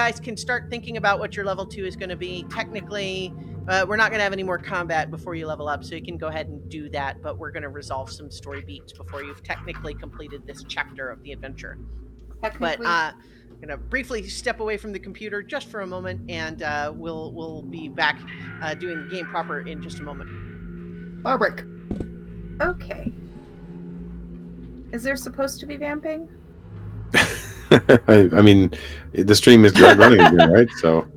guys can start thinking about what your level 2 is going to be. Technically, we're not going to have any more combat before you level up, so you can go ahead and do that, but we're going to resolve some story beats before you've technically completed this chapter of the adventure. But I'm going to briefly step away from the computer just for a moment, and we'll be back doing the game proper in just a moment. Barbaric. Okay. Is there supposed to be vamping? I mean, the stream is running again, right? So.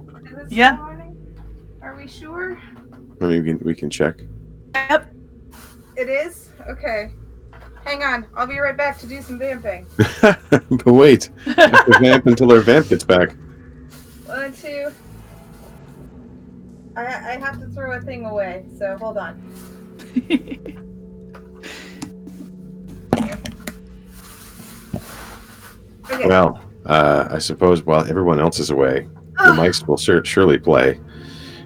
Yeah. Are we sure? I mean, we can check. Yep. It is? Okay. Hang on. I'll be right back to do some vamping. But wait. I have to vamp until our vamp gets back. 1, 2. I have to throw a thing away, so hold on. Okay. Well, I suppose while everyone else is away, the mics will surely play.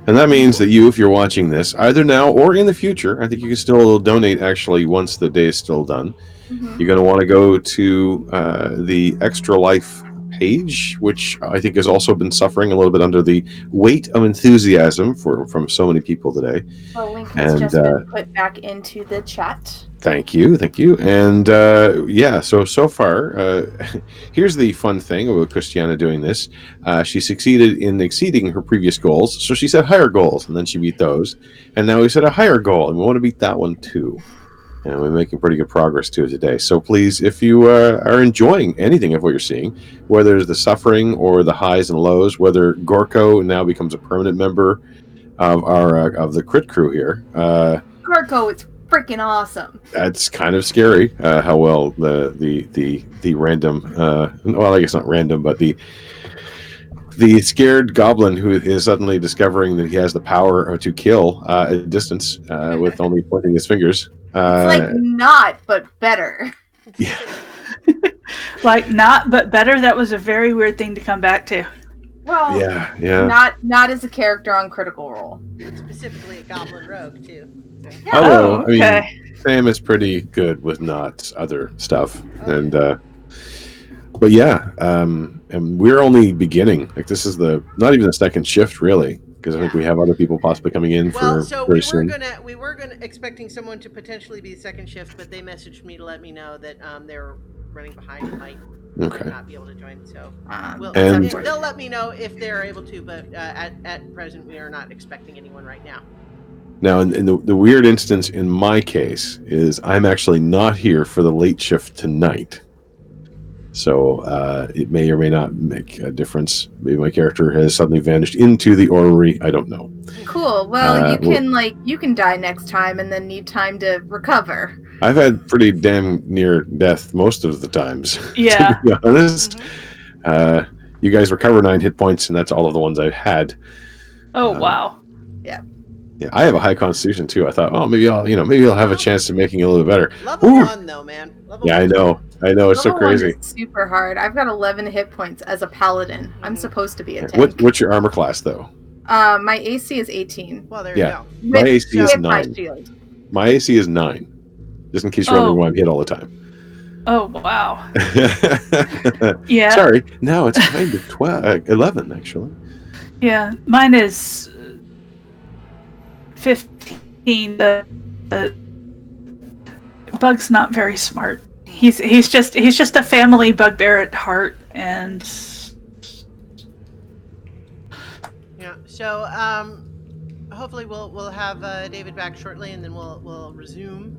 And that means that you, if you're watching this, either now or in the future, I think you can still donate actually once the day is still done. Mm-hmm. You're going to want to go to the Extra Life page, which I think has also been suffering a little bit under the weight of enthusiasm from so many people today. The link has just been put back into the chat. Thank you. And so far, here's the fun thing about Christiana doing this. She succeeded in exceeding her previous goals, so she set higher goals, and then she beat those. And now we set a higher goal, and we want to beat that one too. And we're making pretty good progress to it today. So please, if you are enjoying anything of what you're seeing, whether it's the suffering or the highs and lows, whether Gorko now becomes a permanent member of our of the crit crew here. Gorko, it's freaking awesome. That's kind of scary how well the random well, I guess not random, but the scared goblin who is suddenly discovering that he has the power to kill at a distance with only pointing his fingers. It's like not, but better. Yeah. Like not, but better. That was a very weird thing to come back to. Well, yeah. Not as a character on Critical Role. Specifically a goblin rogue too. So. Yeah. Although, I mean, Sam is pretty good with not other stuff, and but yeah, and we're only beginning. Like this is not even the second shift really, because I think we have other people possibly coming in very soon. We were gonna expecting someone to potentially be the second shift, but they messaged me to let me know that they're running behind and might not be able to join. So they'll let me know if they're able to, but at present we are not expecting anyone right now. Now, in the weird instance in my case is I'm actually not here for the late shift tonight. So it may or may not make a difference. Maybe my character has suddenly vanished into the orrery. I don't know. Cool. Well, you can die next time and then need time to recover. I've had pretty damn near death most of the times. Yeah. To be honest. Mm-hmm. You guys recover 9 hit points, and that's all of the ones I've had. Oh wow. Yeah. Yeah, I have a high constitution too. I thought, maybe I'll have a chance to making it a little bit better. Level 1 though, man. I know. It's so crazy. Level 1 is super hard. I've got 11 hit points as a paladin. I'm supposed to be a tank. What's your armor class though? My AC is 18. Well, there you go. My AC is 9. My shield. My AC is 9. Just in case you're wondering why I'm hit all the time. Oh wow. Yeah. Sorry. No, it's kind of 11 actually. Yeah, mine is 15. The Bug's not very smart. He's just a family bugbear at heart, and yeah. So hopefully we'll have David back shortly, and then we'll resume.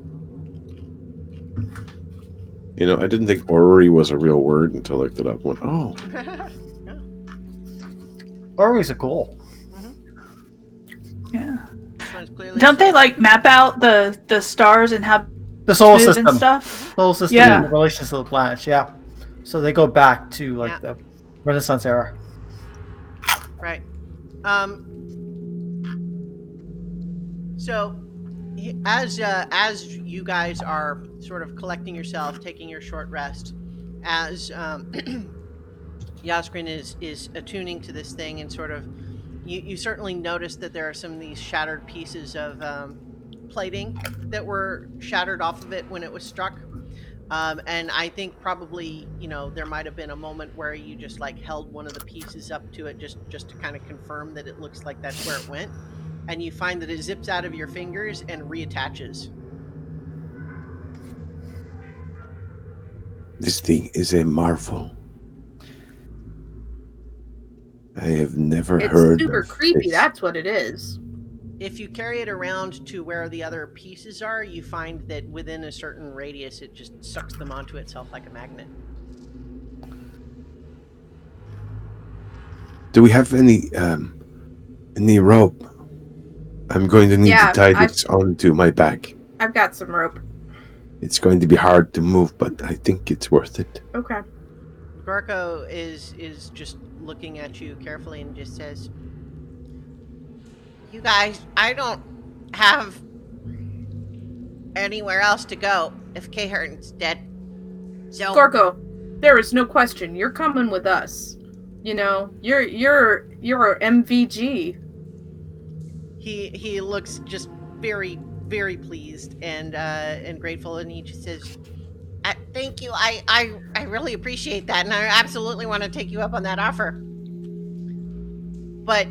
I didn't think orrery was a real word until I looked it up. Went, oh. Orrery's a goal. Mm-hmm. Yeah. Don't they map out the stars and have the solar system and stuff? Solar system and the relations to the planets, yeah. So they go back to the Renaissance era. Right. So as you guys are sort of collecting yourself, taking your short rest, as Yaskrin is attuning to this thing, and sort of you certainly notice that there are some of these shattered pieces of plating that were shattered off of it when it was struck. And I think probably, there might have been a moment where you just like held one of the pieces up to it just to kind of confirm that it looks like that's where it went. And you find that it zips out of your fingers and reattaches. This thing is a marvel. I have never It's heard super of creepy. this. That's what it is. If you carry it around to where the other pieces are, you find that within a certain radius, it just sucks them onto itself like a magnet. Do we have any rope? I'm going to need Yeah, to tie this onto my back. I've got some rope. It's going to be hard to move, but I think it's worth it. Okay. Gorko is just looking at you carefully and just says, "You guys, I don't have anywhere else to go if Caherton's dead. So Gorko, there is no question. You're coming with us. You're MVG. He looks just very, very pleased and grateful, and he just says, "Thank you. I really appreciate that, and I absolutely want to take you up on that offer. But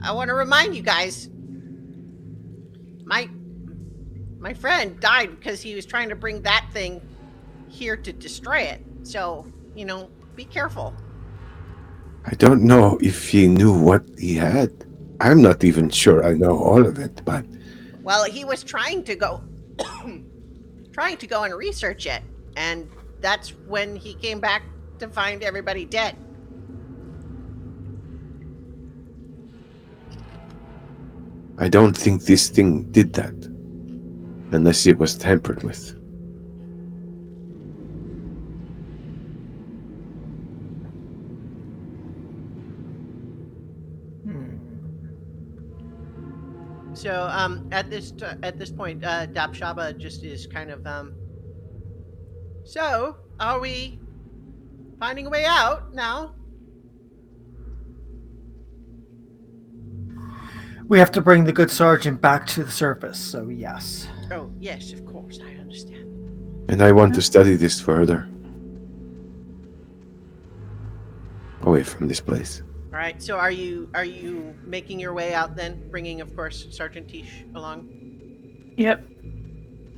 I want to remind you guys, my friend died because he was trying to bring that thing here to destroy it. So, be careful." I don't know if he knew what he had. I'm not even sure I know all of it, but Well, he was trying to go and research it, and that's when he came back to find everybody dead. I don't think this thing did that. Unless it was tampered with. So, at this point, Dapshaba just is kind of, so, are we finding a way out now? We have to bring the good sergeant back to the surface, so yes. Oh, yes, of course, I understand. And I want to study this further. Away from this place. All right, so are you making your way out then, bringing, of course, Sergeant Tish along? Yep.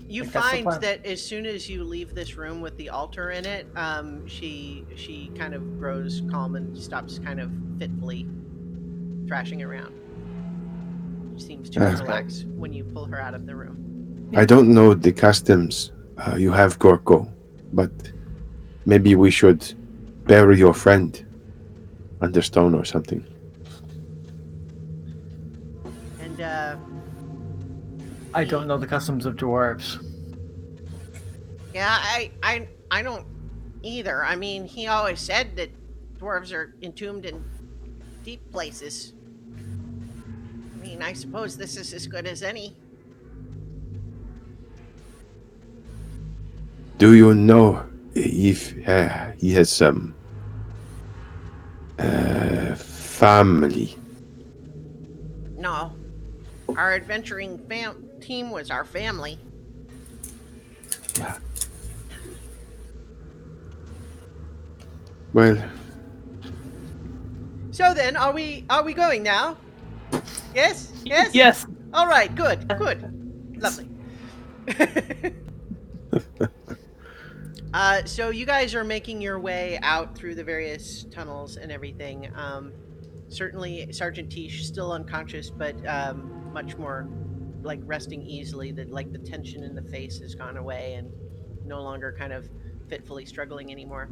You Think that's the find plan. that as soon as you leave this room with the altar in it, she kind of grows calm and stops kind of fitfully thrashing around. She seems to relax when you pull her out of the room. I don't know the customs you have, Gorko, but maybe we should bury your friend under stone or something. And I don't know the customs of dwarves. yeah, I don't either. I mean, he always said that dwarves are entombed in deep places. I mean, I suppose this is as good as any. Do you know if he has some family? No, our adventuring team was our family. Well, So then, are we going now? Yes? Yes? Yes. All right, good. Lovely. So you guys are making your way out through the various tunnels and everything. Certainly Sergeant Tish still unconscious, but much more like resting easily. That like the tension in the face has gone away and no longer kind of fitfully struggling anymore.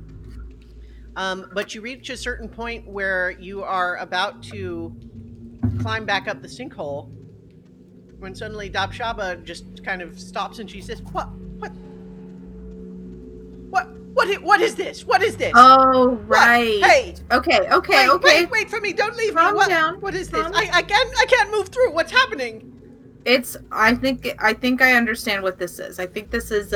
But you reach a certain point where you are about to climb back up the sinkhole when suddenly Dabshaba just kind of stops and she says, What is this? What is this? Oh, What? right. Hey! Okay. Wait for me! Don't leave Calm me! down. What is this? Calm- I can't move through. What's happening? I think I understand what this is. I think this is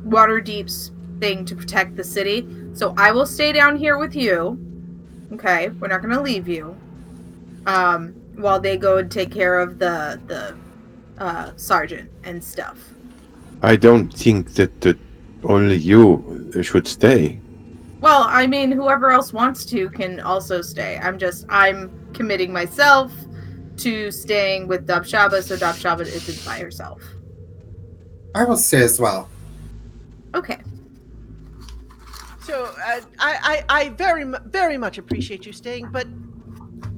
Waterdeep's thing to protect the city. So I will stay down here with you. Okay, we're not gonna leave you. While they go and take care of the sergeant and stuff. I don't think that only you should stay. Well, I mean, whoever else wants to can also stay. I'm committing myself to staying with Dabshaba, so Dabshaba isn't by herself. I will stay as well. Okay. So I very much appreciate you staying, but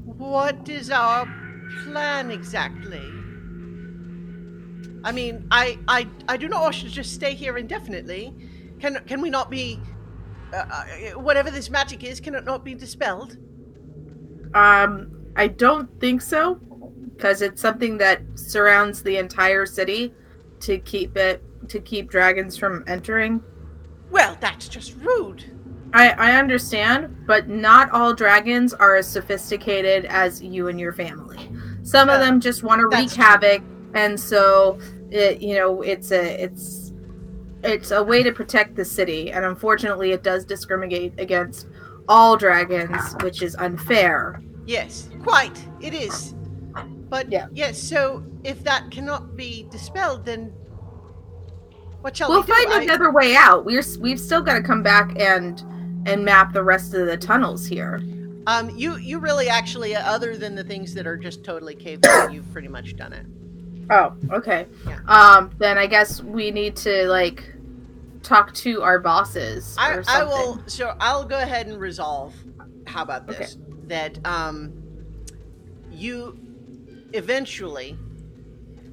what is our plan exactly? I mean, I do not wish to just stay here indefinitely. Can we not be whatever this magic is? Can it not be dispelled? I don't think so, because it's something that surrounds the entire city to keep dragons from entering. Well, that's just rude. I understand, but not all dragons are as sophisticated as you and your family. Some of them just want to wreak havoc, and so it's a way to protect the city. And unfortunately, it does discriminate against all dragons, which is unfair. Yes, quite. It is. But Yeah. yes, so if that cannot be dispelled, then what shall We'll we do? find another way out. We've still got to come back and map the rest of the tunnels here. You really actually, other than the things that are just totally cave in, you've pretty much done it. Oh, okay. Yeah. Then I guess we need to talk to our bosses or something. I will. So I'll go ahead and resolve. How about this? Okay. That you eventually,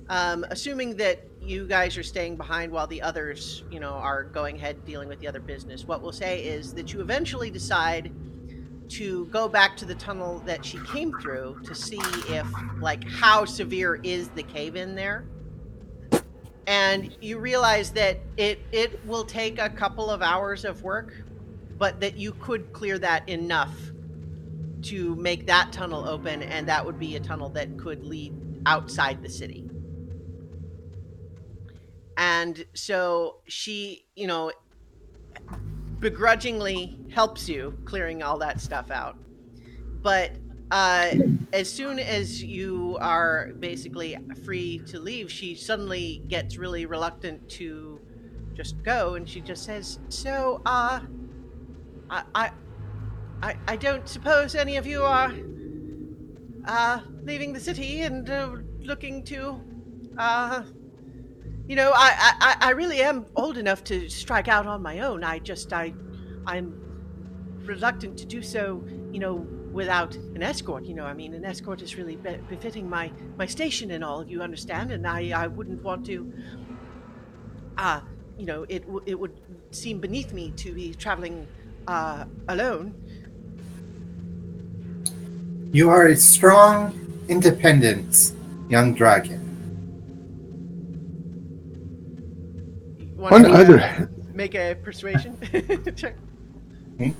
assuming that you guys are staying behind while the others, are going ahead dealing with the other business. What we'll say is that you eventually decide to go back to the tunnel that she came through to see if, how severe is the cave in there. And you realize that it will take a couple of hours of work, but that you could clear that enough to make that tunnel open, and that would be a tunnel that could lead outside the city. And so she, begrudgingly helps you clearing all that stuff out. But as soon as you are basically free to leave, she suddenly gets really reluctant to just go, and she just says, "So, I don't suppose any of you are leaving the city and looking to, I really am old enough to strike out on my own. I'm reluctant to do so, without an escort. I mean, an escort is really befitting my station and all, you understand, and I wouldn't want to, it would seem beneath me to be traveling alone." You are a strong, independent young dragon. Want On me the to other hand, make a persuasion check? Okay.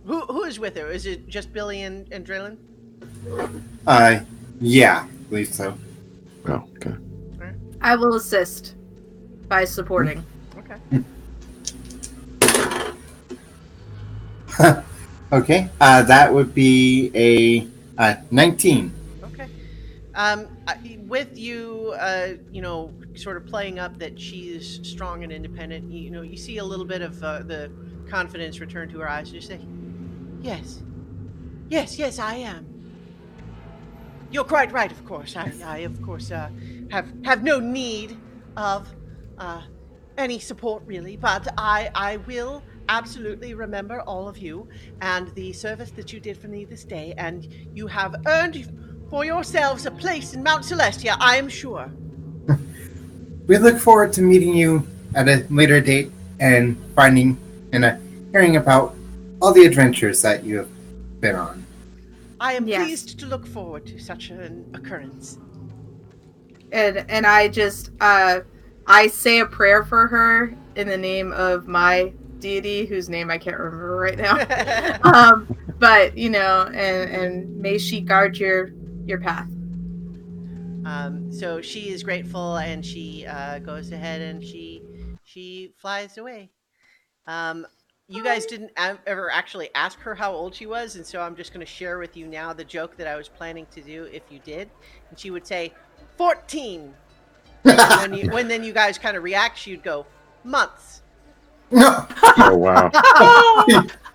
Who is with her? Is it just Billy and Drillin? Yeah, I believe so. oh, okay. I will assist by supporting. Okay. Okay, that would be a 19. Okay. With you, sort of playing up that she's strong and independent, you see a little bit of the confidence return to her eyes. You say, "Yes, yes, I am. You're quite right, of course. I of course, have no need of any support, really, but I will absolutely remember all of you and the service that you did for me this day, and you have earned for yourselves a place in Mount Celestia, I am sure." We look forward to meeting you at a later date and finding and hearing about all the adventures that you have been on. I am Yes. pleased to look forward to such an occurrence. And I just I say a prayer for her in the name of my deity, whose name I can't remember right now. But and may she guard your path. So she is grateful, and she goes ahead and she flies away. You guys didn't ever actually ask her how old she was, and so I'm just going to share with you now the joke that I was planning to do if you did. And she would say, 14. when then you guys kind of react, you'd go months. No. Oh wow.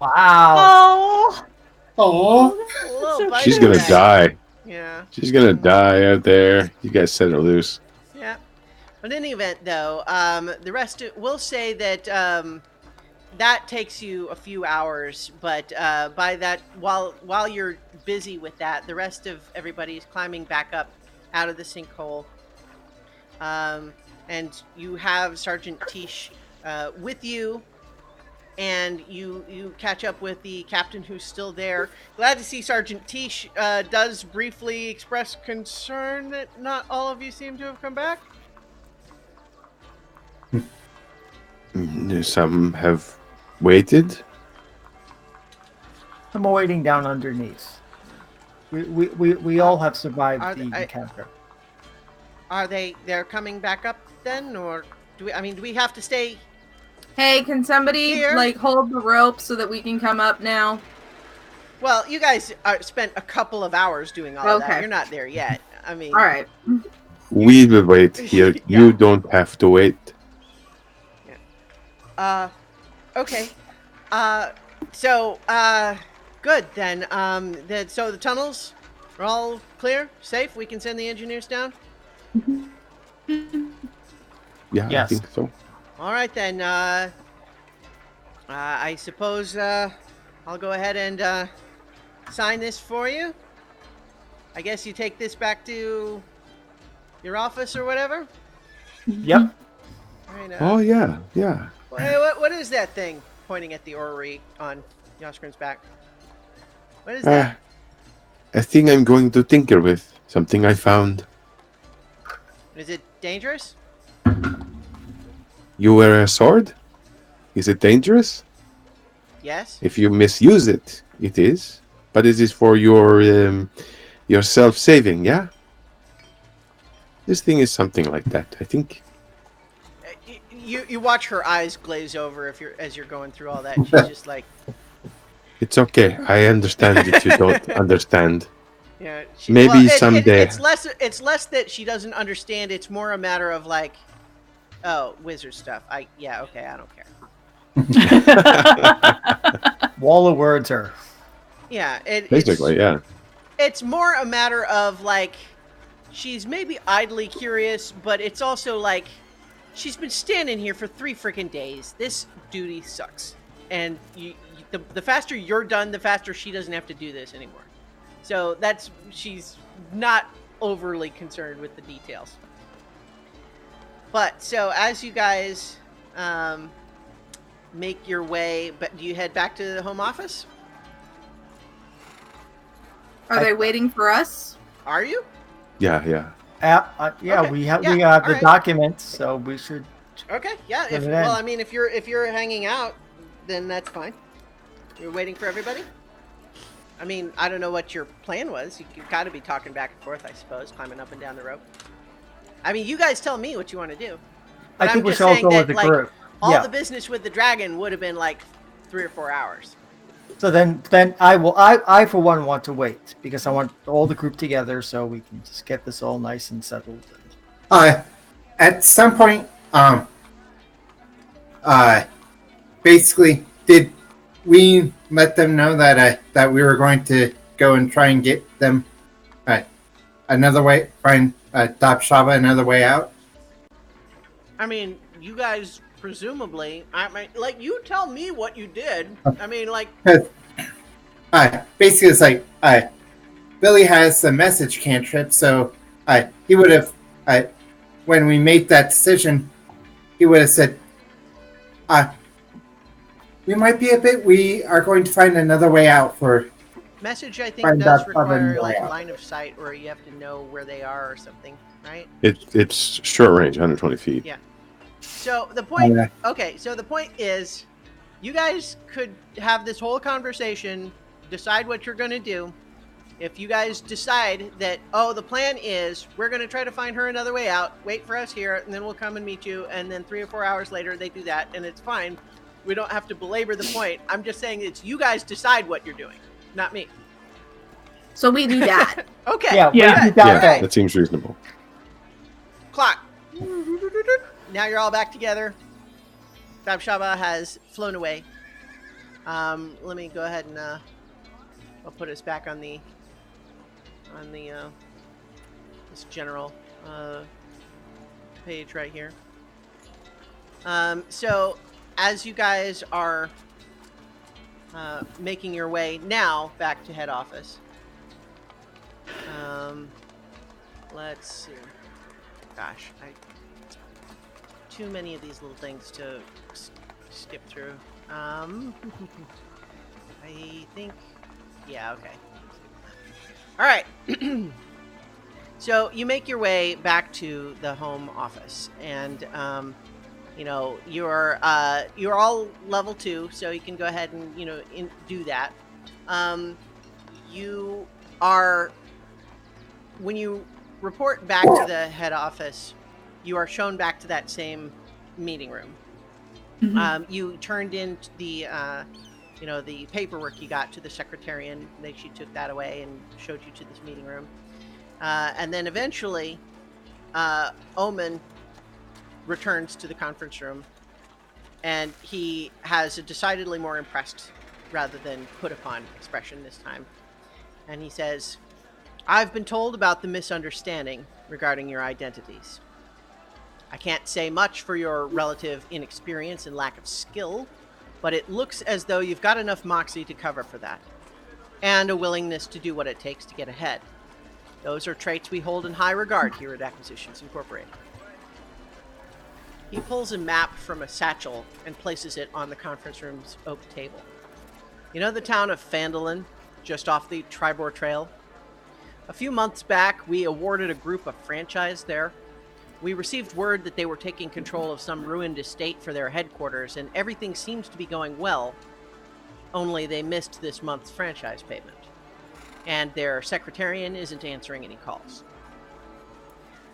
Wow. Oh, Oh. A little bite She's of gonna that. die. Yeah. She's gonna die out there. You guys set her loose. Yeah. But in any event, though, the rest we'll say that that takes you a few hours. But by that, while you're busy with that, the rest of everybody is climbing back up out of the sinkhole. And you have Sergeant Tish with you, and you catch up with the captain who's still there. Glad to see Sergeant Tish does briefly express concern that not all of you seem to have come back. Some have waited. I'm waiting down underneath. We all have survived Are the they- encounter. Are they're coming back up then, or do we have to stay? Hey, can somebody Here. like hold the rope so that we can come up now? Well, you guys spent a couple of hours doing all of that. Okay. You're not there yet. I mean, All right. We will wait here. Yeah. You don't have to wait. Okay. So, good then. So the tunnels are all clear, safe. We can send the engineers down. Yeah, Yes. I think so. All right then. I suppose I'll go ahead and sign this for you. I guess you take this back to your office or whatever. Yep. All right, Oh yeah, yeah. Hey, what is that thing? Pointing at the orrery on Yoskrin's back. What is that? A thing I'm going to tinker with. Something I found. Is it dangerous? You wear a sword? Is it dangerous? Yes. If you misuse it, it is. But it is for your self-saving, yeah? This thing is something like that, I think. You watch her eyes glaze over as you're going through all that. And she's just like, It's okay. I understand that you don't understand. yeah. Maybe someday. It's less that she doesn't understand. It's more a matter of like, oh, wizard stuff. Okay, I don't care. Wall of words are. Yeah. Basically, yeah. It's more a matter of like, she's maybe idly curious, but it's also like, she's been standing here for 3 freaking days. This duty sucks. And the faster you're done, the faster she doesn't have to do this anymore. So she's not overly concerned with the details. But so as you guys make your way, but do you head back to the home office? Are they waiting for us? Are you? Yeah, yeah. Yeah, Okay. we have Yeah, the alright. documents, so we should. Okay, yeah. Put it in. I mean, if you're hanging out, then that's fine. You're waiting for everybody. I mean, I don't know what your plan was. You got to be talking back and forth, I suppose, climbing up and down the rope. I mean, you guys tell me what you want to do. But I think I'm we just should all saying go that, with the like, group. all Yeah. the business with the dragon would have been like 3 or 4 hours. So then I for one want to wait because I want all the group together so we can just get this all nice and settled. At some point, basically, did we let them know that that we were going to go and try and get them another way, find Dop Shaba another way out? I mean, you guys presumably, I mean, like, you tell me what you did. I mean, like, Basically, it's like Billy has the message cantrip, so he would have, when we made that decision, he would have said, we might be a bit. We are going to find another way out for. message, I think, Find does that require, oven like, out. line of sight, or you have to know where they are or something, right? It's short range, 120 feet. Yeah. So the point, Yeah. okay, so the point is, you guys could have this whole conversation, decide what you're going to do. If you guys decide that, oh, the plan is we're going to try to find her another way out, wait for us here, and then we'll come and meet you, and then 3 or 4 hours later they do that, and it's fine. We don't have to belabor the point. I'm just saying it's you guys decide what you're doing, not me. So we do that. Okay. Yeah, Yeah. we got Yeah, that. that seems reasonable. Clock. Now you're all back together. Dabshaba has flown away. Let me go ahead and I'll put us back on the this general page right here. So as you guys are making your way now back to head office, let's see. Gosh, too many of these little things to skip through. I think, yeah, okay. All right. So you make your way back to the home office, and you know you're all level 2, so you can go ahead and do that. You are, when you report back to the head office, you are shown back to that same meeting room. You turned in the the paperwork you got to the secretarian. She took that away and showed you to this meeting room. And then eventually, Omen returns to the conference room, and he has a decidedly more impressed rather than put upon expression this time. And he says, "I've been told about the misunderstanding regarding your identities. I can't say much for your relative inexperience and lack of skill, but it looks as though you've got enough moxie to cover for that, and a willingness to do what it takes to get ahead. Those are traits we hold in high regard here at Acquisitions Incorporated." He pulls a map from a satchel and places it on the conference room's oak table. You know the town of Phandalin, just off the Tribor Trail? A few months back, we awarded a group a franchise there. We received word that they were taking control of some ruined estate for their headquarters, and everything seems to be going well, only they missed this month's franchise payment. And their secretarian isn't answering any calls.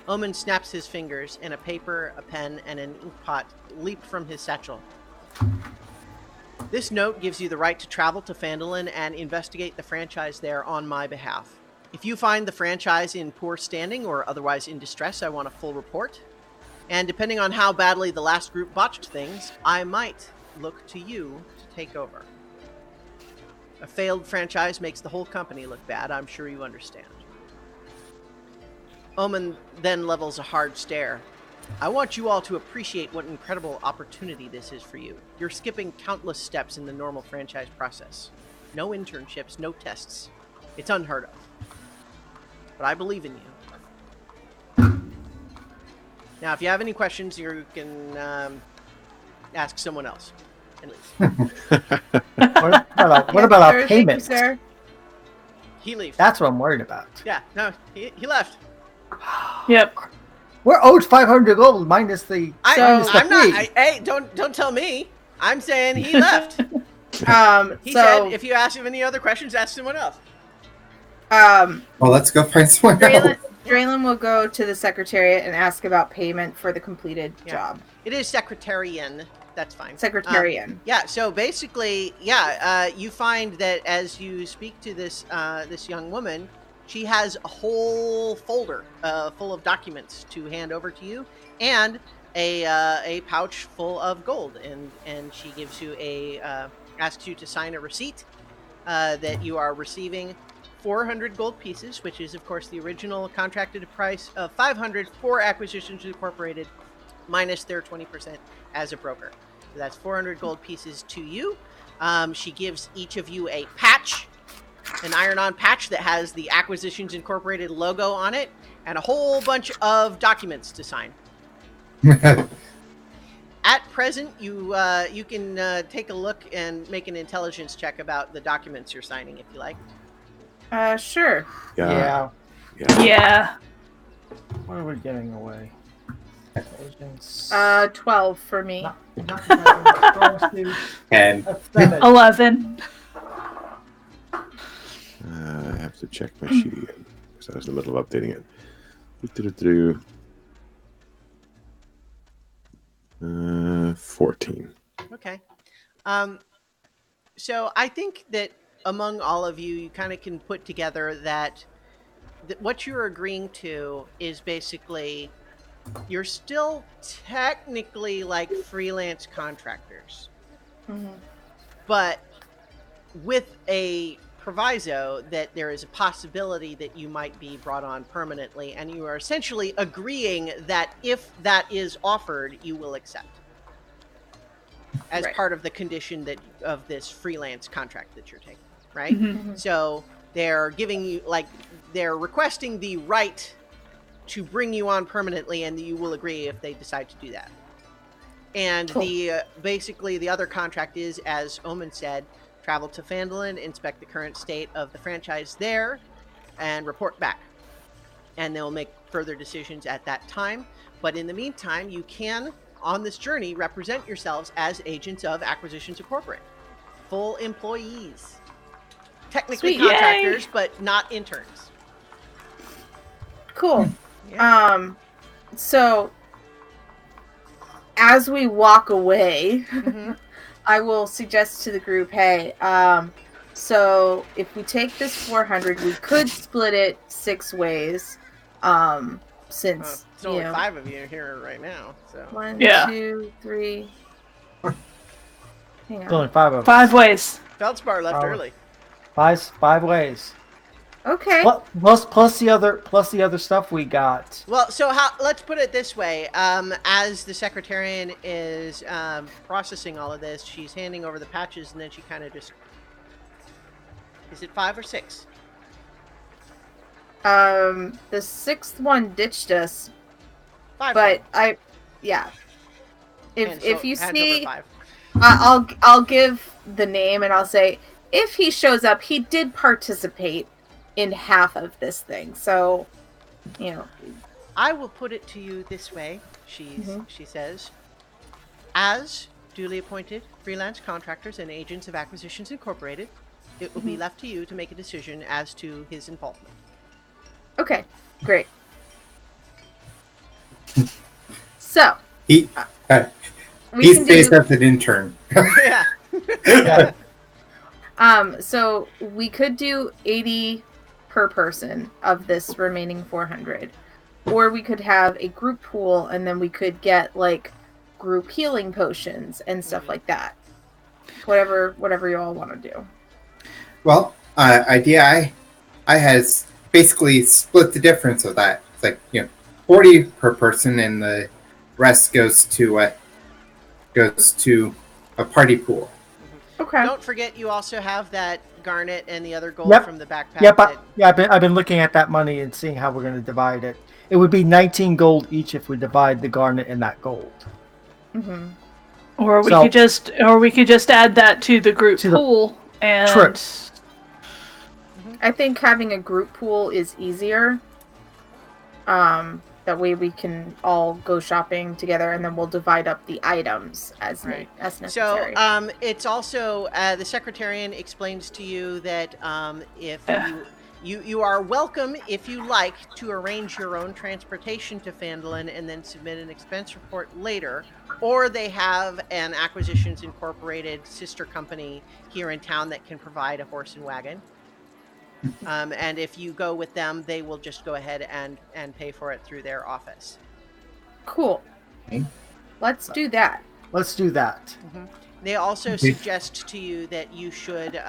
Omen snaps his fingers, and a paper, a pen, and an ink pot leap from his satchel. "This note gives you the right to travel to Phandalin and investigate the franchise there on my behalf. If you find the franchise in poor standing or otherwise in distress, I want a full report. And depending on how badly the last group botched things, I might look to you to take over. A failed franchise makes the whole company look bad, I'm sure you understand." Omen then levels a hard stare. "I want you all to appreciate what an incredible opportunity this is for you. You're skipping countless steps in the normal franchise process. No internships, no tests. It's unheard of. But I believe in you. Now, if you have any questions, you can ask someone else and leave." What about our Thank payment? you, sir. He leaves. That's what I'm worried about. Yeah, no, he left. Yep. We're owed 500 gold minus the. minus the I'm not. fee. Hey, don't tell me. I'm saying he left. He So said if you ask him any other questions, ask someone else. Well, let's go find someone else. Draylin will go to the secretariat and ask about payment for the completed Yeah. job. It is secretarian. That's fine. Secretarian. Yeah. So basically, you find that as you speak to this young woman, she has a whole folder full of documents to hand over to you, and a pouch full of gold, and she gives you asks you to sign a receipt that you are receiving 400 gold pieces, which is of course the original contracted price of 500 for Acquisitions Incorporated, minus their 20% as a broker. So that's 400 gold pieces to you. She gives each of you a patch, an iron-on patch that has the Acquisitions Incorporated logo on it, and a whole bunch of documents to sign. At present, you can take a look and make an intelligence check about the documents you're signing, if you like. Sure. Yeah. Yeah. What are we giving away? Intelligence. 12 for me. And That's 7. 11. I have to check my sheet again because I was in the middle of updating it. 14. Okay. So I think that among all of you, you kind of can put together that what you're agreeing to is basically You're still technically like freelance contractors, but with a proviso that there is a possibility that you might be brought on permanently, and you are essentially agreeing that if that is offered, you will accept as Right. part of the condition that of this freelance contract that you're taking, right? Mhm. So they're giving you they're requesting the right to bring you on permanently, and you will agree if they decide to do that. And Cool. the basically the other contract is, as Omen said, travel to Phandalin, inspect the current state of the franchise there, and report back. And they'll make further decisions at that time. But in the meantime, you can, on this journey, represent yourselves as agents of Acquisitions Incorporated, full employees, technically Sweet. contractors, Yay. but not interns. Cool. Yeah. So as we walk away, Mhm. I will suggest to the group, hey, so if we take this 400, we could split it 6 ways. Since There's only 5 of you here right now, so 1, Yeah. 2, 3. Hang There's only on. 5 of us. 5 ways. Feldspar left early. 5 ways. Okay. Plus the other stuff we got. Well, so let's put it this way. As the Secretarian is processing all of this, she's handing over the patches, and then she kind of just... Is it 5 or 6? The 6th one ditched us, 5. but yeah. And If so you hands over see, 5. I'll give the name and I'll say if he shows up, he did participate in half of this thing. So, you know, I will put it to you this way, she says. As duly appointed freelance contractors and agents of Acquisitions Incorporated, it will be left to you to make a decision as to his involvement. okay, great. So He we can stays do. as an intern. Yeah. Yeah. So we could do 80 per person of this remaining 400, or we could have a group pool, and then we could get like group healing potions and stuff like that. Whatever you all want to do. Well, idea I has basically split the difference of that. It's like 40 per person, and the rest goes to a party pool. Okay. Don't forget, you also have that garnet and the other gold Yep. from the backpack. Yep. that- I've been looking at that money and seeing how we're going to divide it. It would be 19 gold each if we divide the garnet and that gold. Mm-hmm. Or we So- could just add that to the group To the- pool and True. I think having a group pool is easier. That way we can all go shopping together, and then we'll divide up the items as Right. as So necessary. it's also the Secretarian explains to you that if you are welcome, if you like, to arrange your own transportation to Phandalin and then submit an expense report later, or they have an Acquisitions Incorporated sister company here in town that can provide a horse and wagon. And if you go with them, they will just go ahead and pay for it through their office. Cool. Okay. Let's do that. Let's do that. They also Okay. suggest to you that you should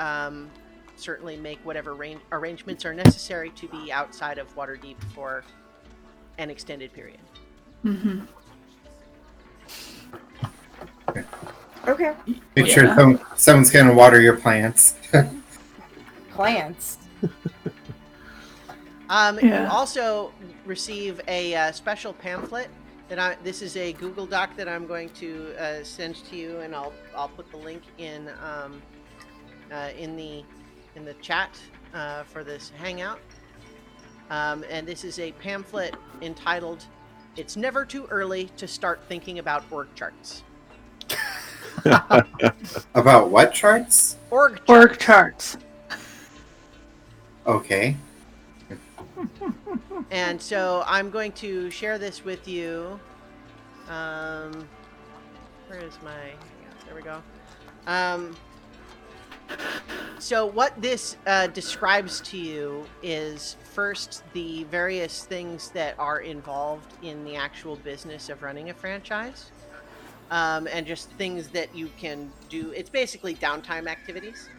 certainly make whatever arrangements are necessary to be outside of Waterdeep for an extended period. Mm-hmm. Okay. Make sure someone's going to water your plants. Plants. You Yeah. also receive a special pamphlet that this is a Google Doc that I'm going to send to you, and I'll put the link in the chat for this hangout. And this is a pamphlet entitled "It's Never Too Early to Start Thinking About Org Charts." About what charts? Org charts. Okay. And so I'm going to share this with you. Where is my... There we go. So what this describes to you is first the various things that are involved in the actual business of running a franchise, and just things that you can do. It's basically downtime activities.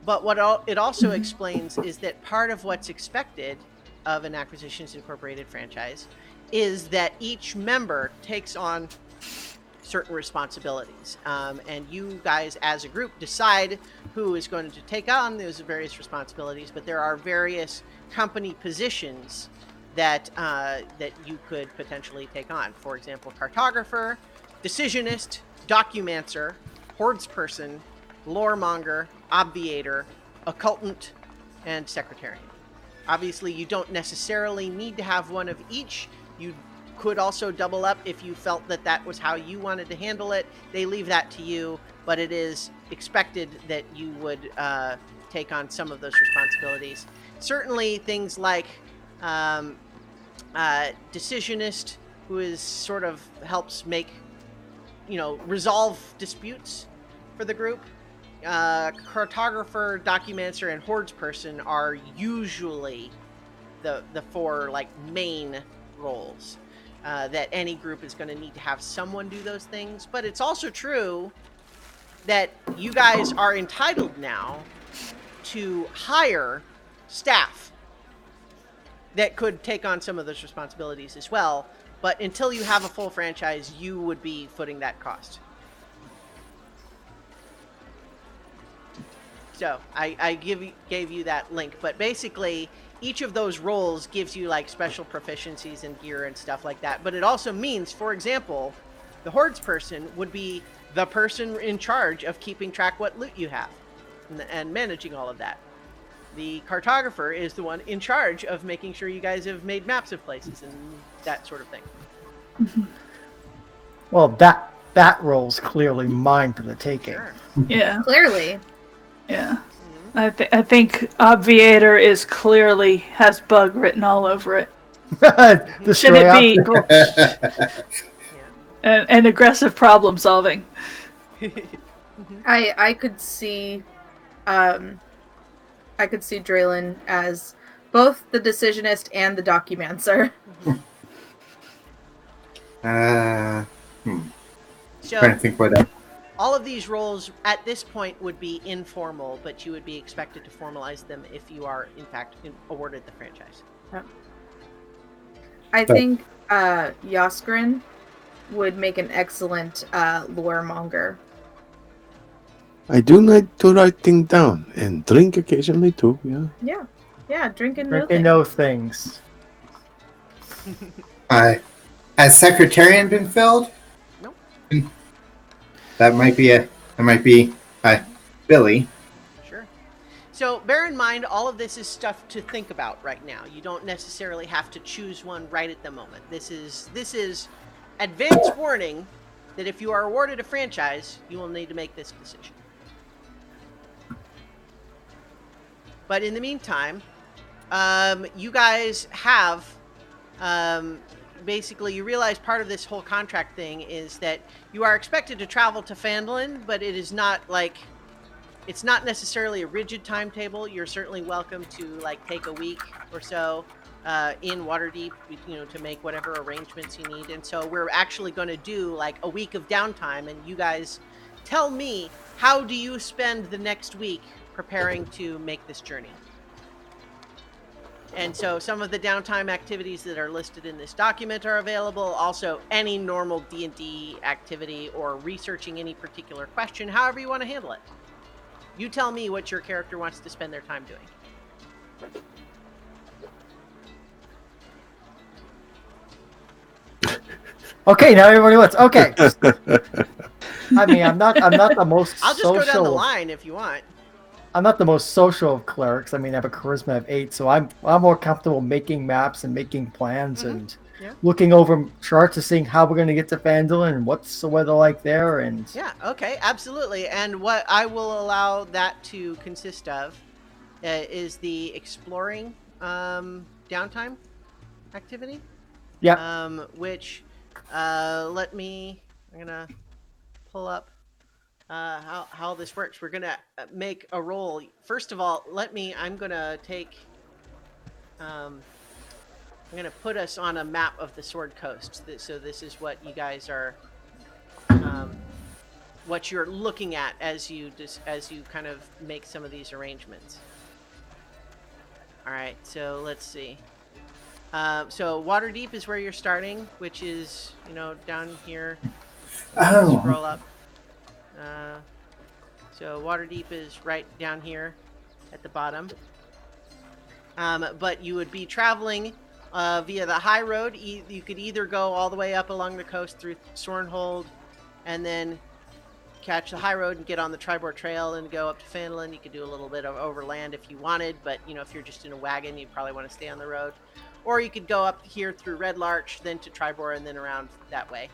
But it also explains is that part of what's expected of an Acquisitions Incorporated franchise is that each member takes on certain responsibilities. And you guys, as a group, decide who is going to take on those various responsibilities. But there are various company positions that that you could potentially take on. For example, cartographer, decisionist, documancer, hordersperson, loremonger, obviator, occultant, and secretarian. Obviously, you don't necessarily need to have one of each. You could also double up if you felt that that was how you wanted to handle it. They leave that to you, but it is expected that you would take on some of those responsibilities. Certainly things like decisionist, who is sort of helps make, resolve disputes for the group. Cartographer, documancer, and hordersperson are usually the four main roles that any group is going to need to have someone do those things. But it's also true that you guys are entitled now to hire staff that could take on some of those responsibilities as well. But until you have a full franchise, you would be footing that cost. So I gave you that link, but basically each of those roles gives you special proficiencies and gear and stuff like that. But it also means, for example, the hordersperson would be the person in charge of keeping track what loot you have and managing all of that. The cartographer is the one in charge of making sure you guys have made maps of places and that sort of thing. Well, that role's clearly mine for the taking. Sure. Yeah. Clearly. Yeah. I think Obviator has bug written all over it. Should it be and aggressive problem solving? I could see Draylin as both the decisionist and the documancer. So, Trying to think what that. all of these roles at this point would be informal, but you would be expected to formalize them if you are, in fact, awarded the franchise. I think Yoskrin would make an excellent loremonger. I do like to write things down and drink occasionally too. Yeah. Yeah, drink and know things. Has Secretarian been filled? Nope. That might be Billy. Sure. So bear in mind, all of this is stuff to think about right now. You don't necessarily have to choose one right at the moment. This is advance warning that if you are awarded a franchise, you will need to make this decision. But in the meantime, you guys have basically, you realize part of this whole contract thing is that you are expected to travel to Phandalin, but it is not it's not necessarily a rigid timetable. You're certainly welcome to take a week or so in Waterdeep, to make whatever arrangements you need. And so we're actually going to do a week of downtime, and you guys tell me, how do you spend the next week preparing to make this journey? And so some of the downtime activities that are listed in this document are available. Also, any normal D&D activity or researching any particular question, however you want to handle it. You tell me what your character wants to spend their time doing. Okay, now everybody wants. Okay. I mean, I'm not the most I'll just social. go down the line if you want. I'm not the most social of clerics. I mean, I have a charisma of 8, so I'm more comfortable making maps and making plans and looking over charts and seeing how we're going to get to Phandalin and what's the weather like there. And yeah, okay, absolutely. And what I will allow that to consist of is the exploring downtime activity. Yeah. Which I'm gonna pull up how this works. We're gonna make a roll. First of all, I'm gonna take. I'm gonna put us on a map of the Sword Coast. So this is what you guys are, what you're looking at as you kind of make some of these arrangements. All right. So let's see. So Waterdeep is where you're starting, which is down here. Oh. Scroll up. So Waterdeep is right down here at the bottom. But you would be traveling via the high road. You could either go all the way up along the coast through Sornhold and then catch the high road and get on the Tribord Trail and go up to Phandalin. You could do a little bit of overland if you wanted, but if you're just in a wagon, you probably want to stay on the road. Or you could go up here through Red Larch, then to Tribord, and then around that way.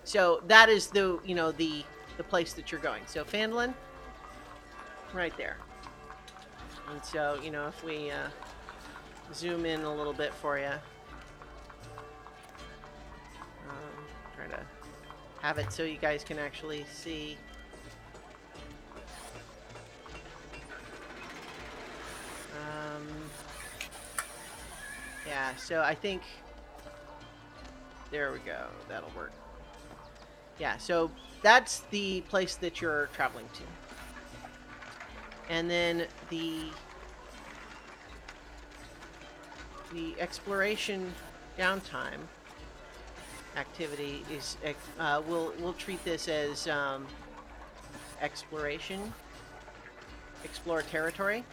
So that is the place that you're going. So Phandalin, right there. And so, if we zoom in a little bit for you, try to have it so you guys can actually see. Yeah, so I think, there we go, that'll work. Yeah, so that's the place that you're traveling to. And then the exploration downtime activity is we'll treat this as exploration, explore territory.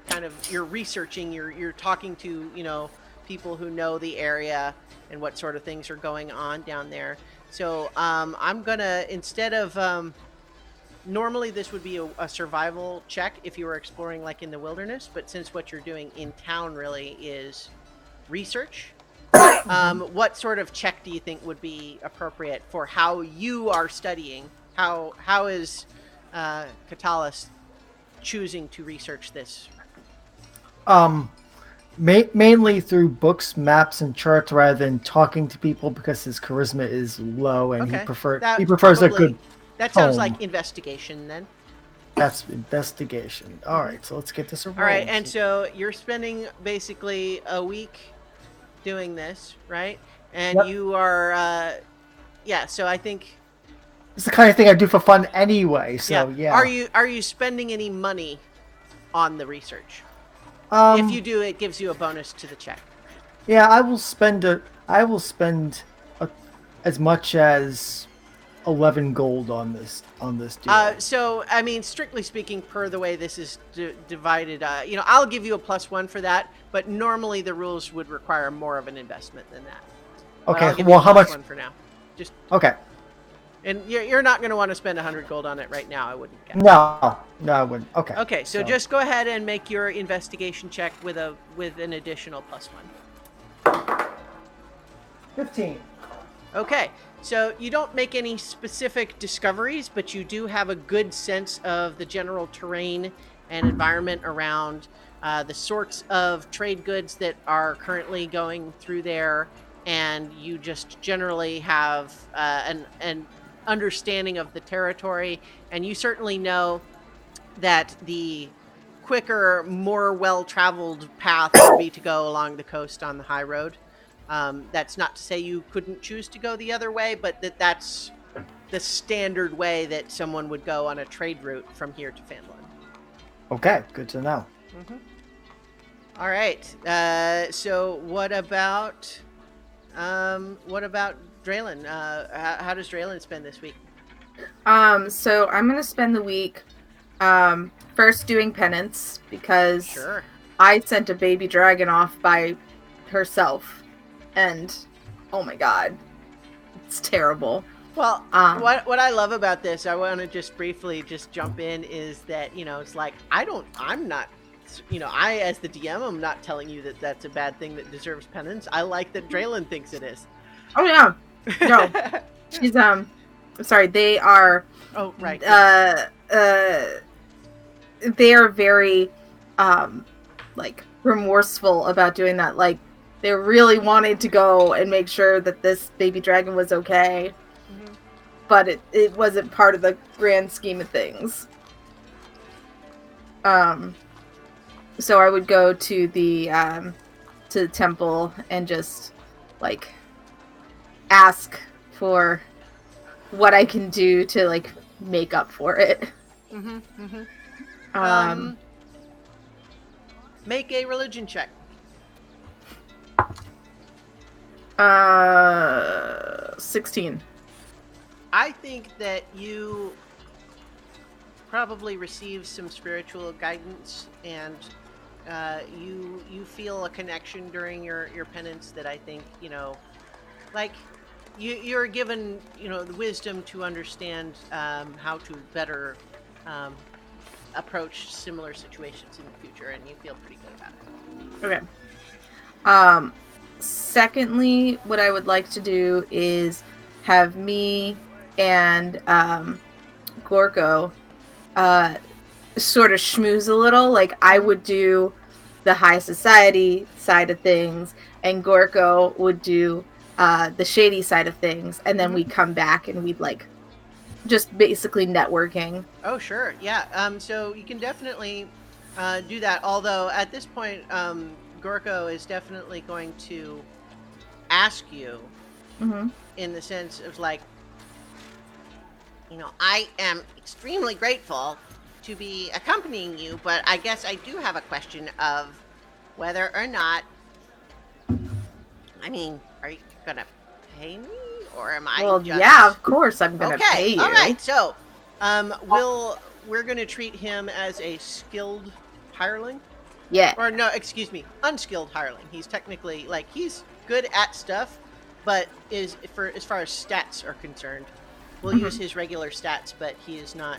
Kind of you're researching, you're talking to people who know the area and what sort of things are going on down there. So I'm gonna, instead of normally this would be a survival check if you were exploring like in the wilderness, but since what you're doing in town really is research, what sort of check do you think would be appropriate for how you are studying? How is Katalis choosing to research this? Mainly through books, maps, and charts rather than talking to people because his charisma is low and he prefers a good. That sounds like investigation then. That's investigation. All right, so let's get this a roll. All right, and so you're spending basically a week doing this, right? And you are, so I think it's the kind of thing I do for fun anyway. So yeah. Are you spending any money on the research? If you do, it gives you a bonus to the check. Yeah, I will spend as much as 11 gold on this deal. So I mean, strictly speaking, per the way this is divided, I'll give you a +1 for that. But normally the rules would require more of an investment than that. Okay. Well, how much? +1 for now? Just okay. And you're not going to want to spend 100 gold on it right now, I wouldn't guess. No, I wouldn't. Okay. Okay, so just go ahead and make your investigation check with an additional +1. 15. Okay, so you don't make any specific discoveries, but you do have a good sense of the general terrain and environment around the sorts of trade goods that are currently going through there, and you just generally have an understanding of the territory, and you certainly know that the quicker, more well-traveled path would be to go along the coast on the high road. That's not to say you couldn't choose to go the other way, but that's the standard way that someone would go on a trade route from here to Phandalin. Okay, good to know. Mm-hmm. All right. So what about Draylin? How does Draylin spend this week? So I'm gonna spend the week first doing penance because I sent a baby dragon off by herself, and oh my god, it's terrible. Well, what I love about this, I want to just briefly jump in, is that it's like I'm not. I as the DM, I'm not telling you that that's a bad thing that deserves penance. I like that Draylin thinks it is. Oh yeah, no, she's I'm sorry. They are. Oh right. They are very, like remorseful about doing that. Like they really wanted to go and make sure that this baby dragon was okay. but it wasn't part of the grand scheme of things. So I would go to the temple and just like ask for what I can do to like make up for it. Make a religion check. 16. I think that you probably receive some spiritual guidance, and you feel a connection during your penance that I think, like you're given, the wisdom to understand how to better approach similar situations in the future, and you feel pretty good about it. Okay. Secondly, what I would like to do is have me and Gorgo sort of schmooze a little. Like, I would do the high society side of things, and Gorgo would do the shady side of things, and then we'd come back and we'd like just basically networking. Oh, sure. Yeah. So you can definitely do that. Although at this point, Gorko is definitely going to ask you in the sense of like, I am extremely grateful to be accompanying you, but I guess I do have a question of whether or not, are you going to pay me? Or am I Well, just... yeah, of course I'm going to pay you. All right. So, we're going to treat him as a skilled hireling. Yeah. Or no, excuse me, unskilled hireling. He's technically he's good at stuff, but as far as stats are concerned, we'll use his regular stats, but he is not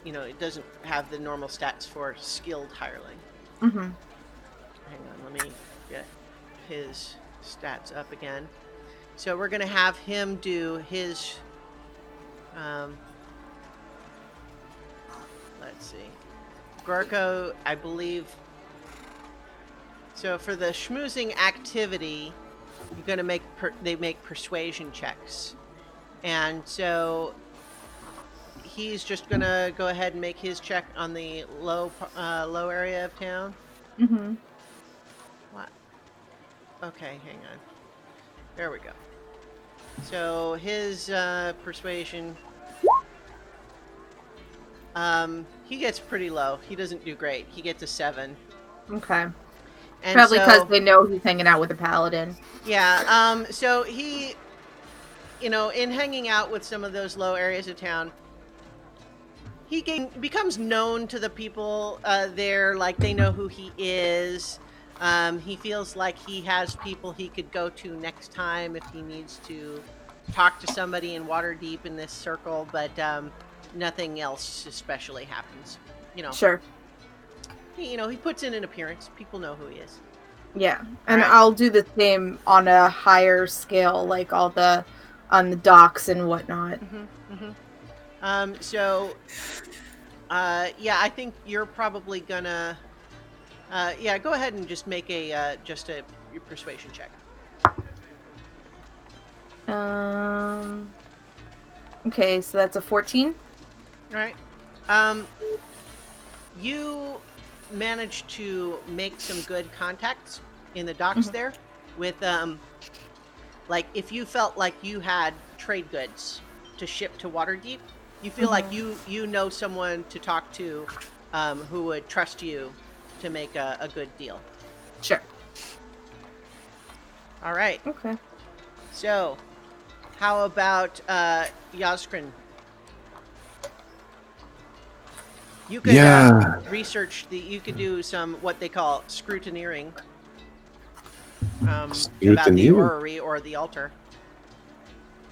it doesn't have the normal stats for skilled hireling. Hang on, let me get his stats up again. So we're going to have him do his, let's see, Gorko, I believe. So for the schmoozing activity, you're going to they make persuasion checks. And so he's just going to go ahead and make his check on the low area of town. What? Okay, hang on. There we go. So his persuasion, he gets pretty low. He doesn't do great. He gets a 7. Okay. And probably because they know he's hanging out with a paladin. Yeah. So he, in hanging out with some of those low areas of town, he becomes known to the people there. Like, they know who he is. He feels like he has people he could go to next time if he needs to talk to somebody in Waterdeep in this circle, but nothing else especially happens. Sure. He puts in an appearance. People know who he is. Yeah, and I'll do the same on a higher scale, like on the docks and whatnot. So, I think you're probably gonna. Go ahead and just make your persuasion check. Okay, so that's a 14. All right. You managed to make some good contacts in the docks there with, if you felt like you had trade goods to ship to Waterdeep, you feel like you know someone to talk to who would trust you to make a good deal. Sure. All right. Okay. So, how about Yazkrin? You could research you could do some what they call scrutineering about the orrery or the altar.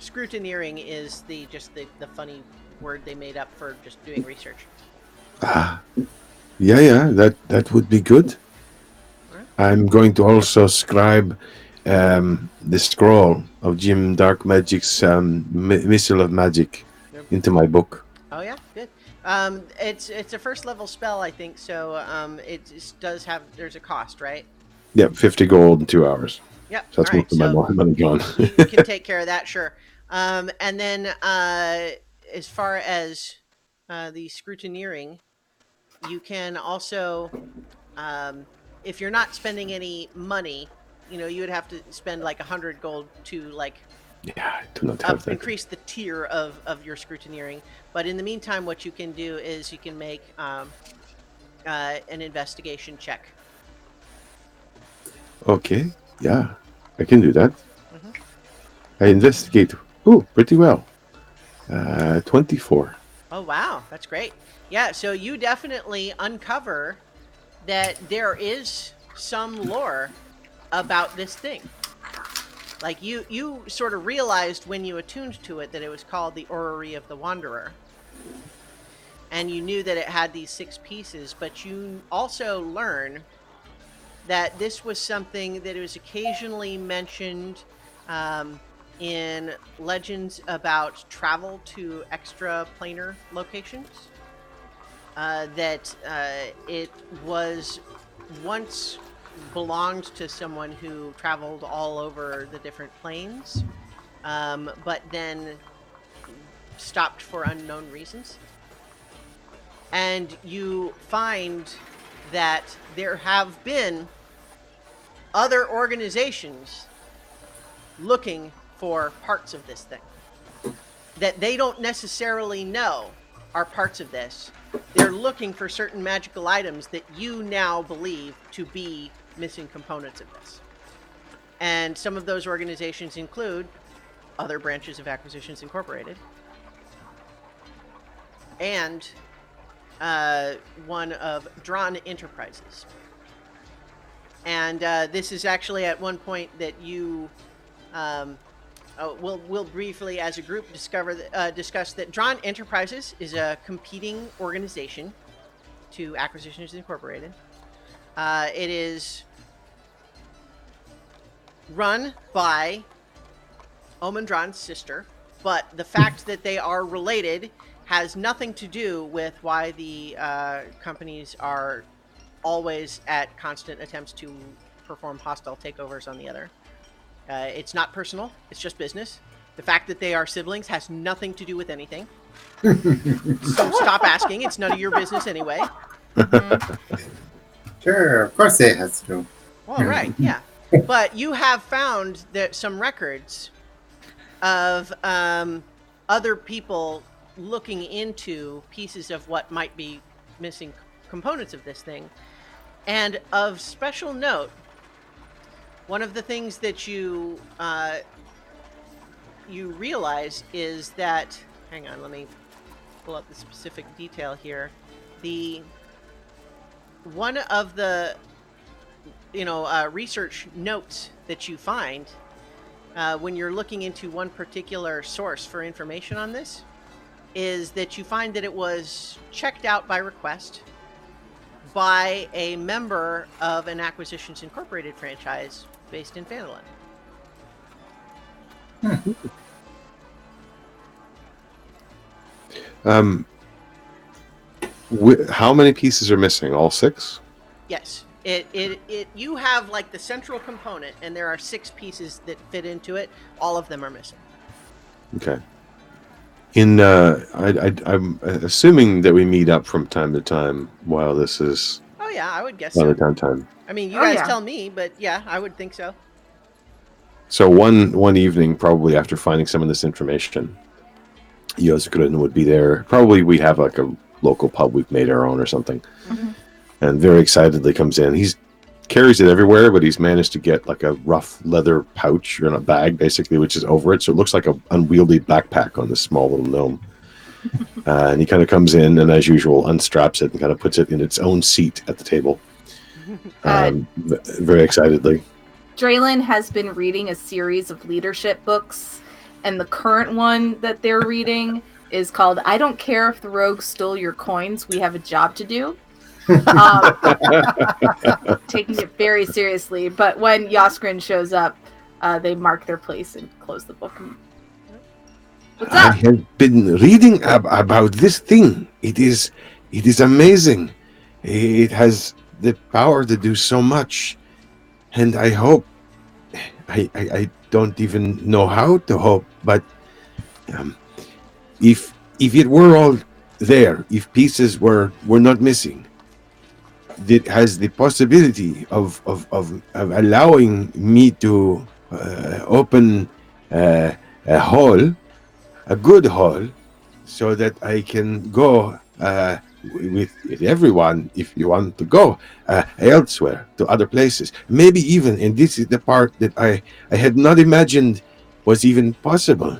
Scrutineering is the funny word they made up for just doing research. That would be good. Right. I'm going to also scribe the scroll of Jim Dark Magic's Missile of Magic into my book. Oh yeah, good. It's a first level spell, I think. So it just does have. There's a cost, right? Yeah, 50 gold in 2 hours. Yep. So that's most of my money gone. You can take care of that, sure. And then as far as the scrutineering, you can also, if you're not spending any money, you would have to spend like 100 gold to like Yeah, I do not have that. increase the tier of your scrutineering. But in the meantime, what you can do is you can make an investigation check. Okay, yeah, I can do that. Mhm. I investigate. Ooh, pretty well. 24. Oh, wow. That's great. Yeah, so you definitely uncover that there is some lore about this thing. Like you sort of realized when you attuned to it that it was called the Orrery of the Wanderer. And you knew that it had these 6 pieces, but you also learn that this was something that was occasionally mentioned in legends about travel to extra-planar locations. That it was once belonged to someone who traveled all over the different planes, but then stopped for unknown reasons. And you find that there have been other organizations looking for parts of this thing that they don't necessarily know are parts of this. They're looking for certain magical items that you now believe to be missing components of this. And some of those organizations include other branches of Acquisitions Incorporated and one of Drawn Enterprises. And this is actually at one point that you we'll briefly as a group discuss that Drawn Enterprises is a competing organization to Acquisitions Incorporated. It is run by Omendron's sister, but the fact that they are related has nothing to do with why the companies are always at constant attempts to perform hostile takeovers on the other. It's not personal, it's just business. The fact that they are siblings has nothing to do with anything. So stop asking, it's none of your business anyway. Sure, of course it has to. Well, right, yeah. But you have found that some records of other people looking into pieces of what might be missing components of this thing. And of special note, one of the things that you realize is that, hang on, let me pull up the specific detail here. One of the research notes that you find when you're looking into one particular source for information on this is that you find that it was checked out by request by a member of an Acquisitions Incorporated franchise based in Phandalin. How many pieces are missing? All 6? Yes. You have like the central component, and there are 6 pieces that fit into it. All of them are missing. Okay. I'm assuming that we meet up from time to time while this is. Oh yeah, I would guess so. Time. I mean, you guys tell me, but yeah, I would think so. So one evening, probably after finding some of this information, Yosgrun would be there. Probably we have like a local pub we've made our own or something. Mm-hmm. And very excitedly comes in. He carries it everywhere, but he's managed to get like a rough leather pouch or a bag, basically, which is over it. So it looks like an unwieldy backpack on this small little gnome. And he kind of comes in and, as usual, unstraps it and kind of puts it in its own seat at the table. Very excitedly. Draylin has been reading a series of leadership books, and the current one that they're reading is called I Don't Care If the Rogues Stole Your Coins, We Have a Job to Do. Taking it very seriously, but when Yoskrin shows up, they mark their place and close the book. What's up? I have been reading about this thing. It is amazing. It has the power to do so much, and I hope. I don't even know how to hope, but Um, if it were all there, if pieces were not missing, it has the possibility of allowing me to open a hall, a good hall, so that I can go with everyone if you want to go elsewhere to other places. Maybe even, and this is the part that I had not imagined was even possible.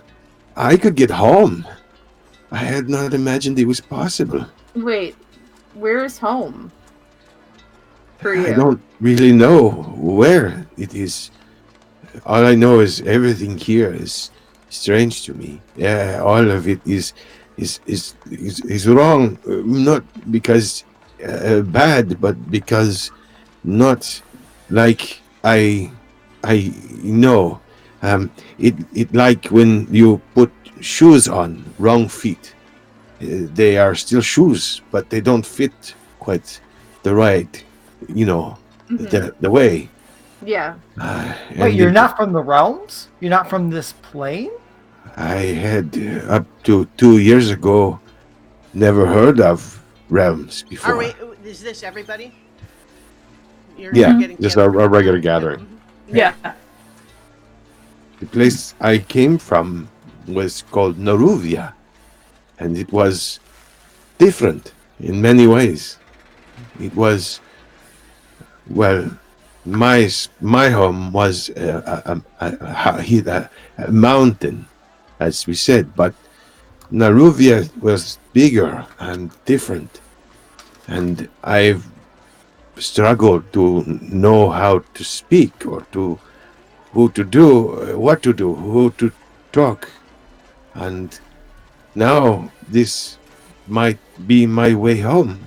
I could get home. I had not imagined it was possible. Wait, where's home for I you? don't really know where it is. All I know is everything here is strange to me. Yeah, all of it is wrong. Not because bad, but because not like I know. It like when you put shoes on wrong feet. They are still shoes, but they don't fit quite the right, the way. Yeah. Wait, you're not from the realms? You're not from this plane? I had up to 2 years ago never heard of realms before. Are we? Is this everybody? You're getting just a regular gathering. Yeah. Yeah. The place I came from was called Naruvia, and it was different in many ways. It was, well, my home was a mountain, as we said, but Naruvia was bigger and different, and I've struggled to know how to speak or to who to do, what to do, who to talk, and now this might be my way home.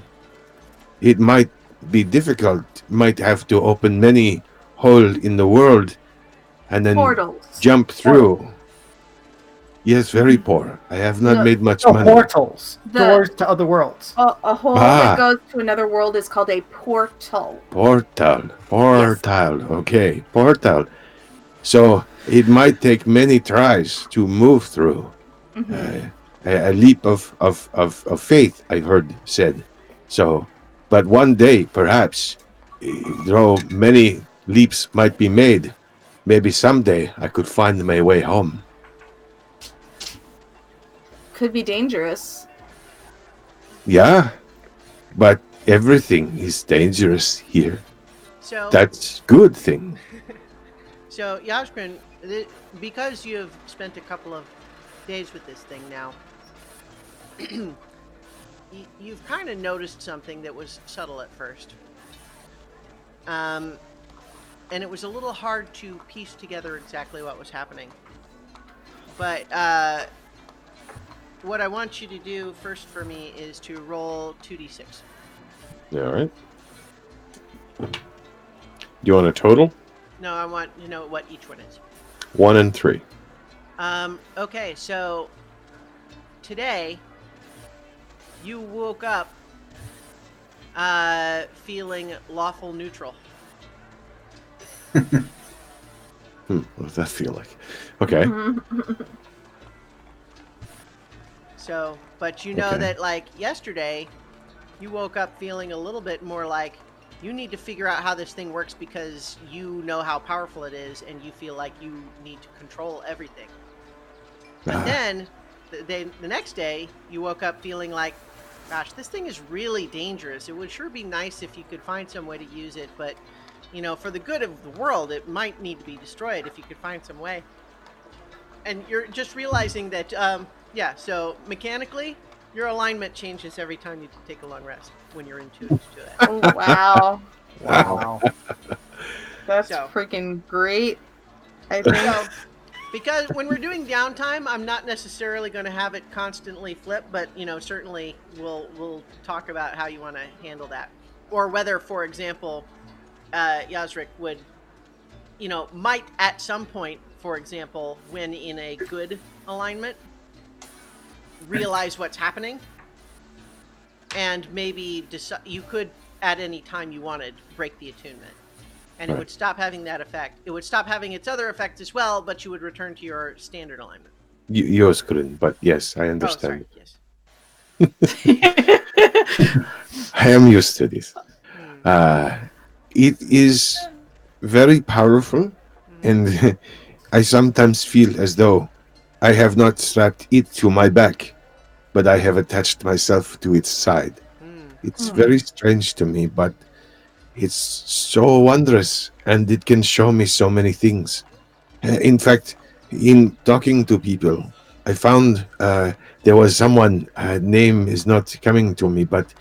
It might be difficult, might have to open many holes in the world and then Portals. jump through. Yes, very poor. I have not made much money. Portals. Doors to other worlds. A hole that goes to another world is called a portal. Portal. Yes. Okay, portal. So it might take many tries to move through. Mm-hmm. A leap of faith, I've heard said. So, but one day, perhaps, though many leaps might be made, maybe someday I could find my way home. Could be dangerous. Yeah, but everything is dangerous here. So that's good thing. So Yashgrin, because you've spent a couple of days with this thing now, you've kind of noticed something that was subtle at first. And it was a little hard to piece together exactly what was happening. But what I want you to do first for me is to roll 2d6. All right. Do you want a total? No, I want to know what each one is. 1 and 3. Okay, so today you woke up feeling lawful neutral. What does that feel like? Okay. So, but you know that, like, yesterday, you woke up feeling a little bit more like you need to figure out how this thing works because you know how powerful it is and you feel like you need to control everything. But then, the next day, you woke up feeling like, gosh, this thing is really dangerous. It would sure be nice if you could find some way to use it, but, you know, for the good of the world, it might need to be destroyed if you could find some way. And you're just realizing that, yeah, so mechanically, your alignment changes every time you take a long rest when you're in tune to it. Oh, wow. Wow. That's freaking great. I think. So, because when we're doing downtime, I'm not necessarily going to have it constantly flip, but, you know, certainly we'll talk about how you want to handle that. Or whether, for example, Yazrik would, you know, might at some point, for example, when in a good alignment, realize what's happening, and maybe you could at any time you wanted break the attunement, and it would stop having that effect. It would stop having its other effects as well, but you would return to your standard alignment. Yours couldn't, but yes, I Oh, understand. sorry. Yes. I am used to this. It is very powerful, and I sometimes feel as though I have not strapped it to my back, but I have attached myself to its side. It's very strange to me, but it's so wondrous, and it can show me so many things. In fact, in talking to people, I found there was someone, name is not coming to me, but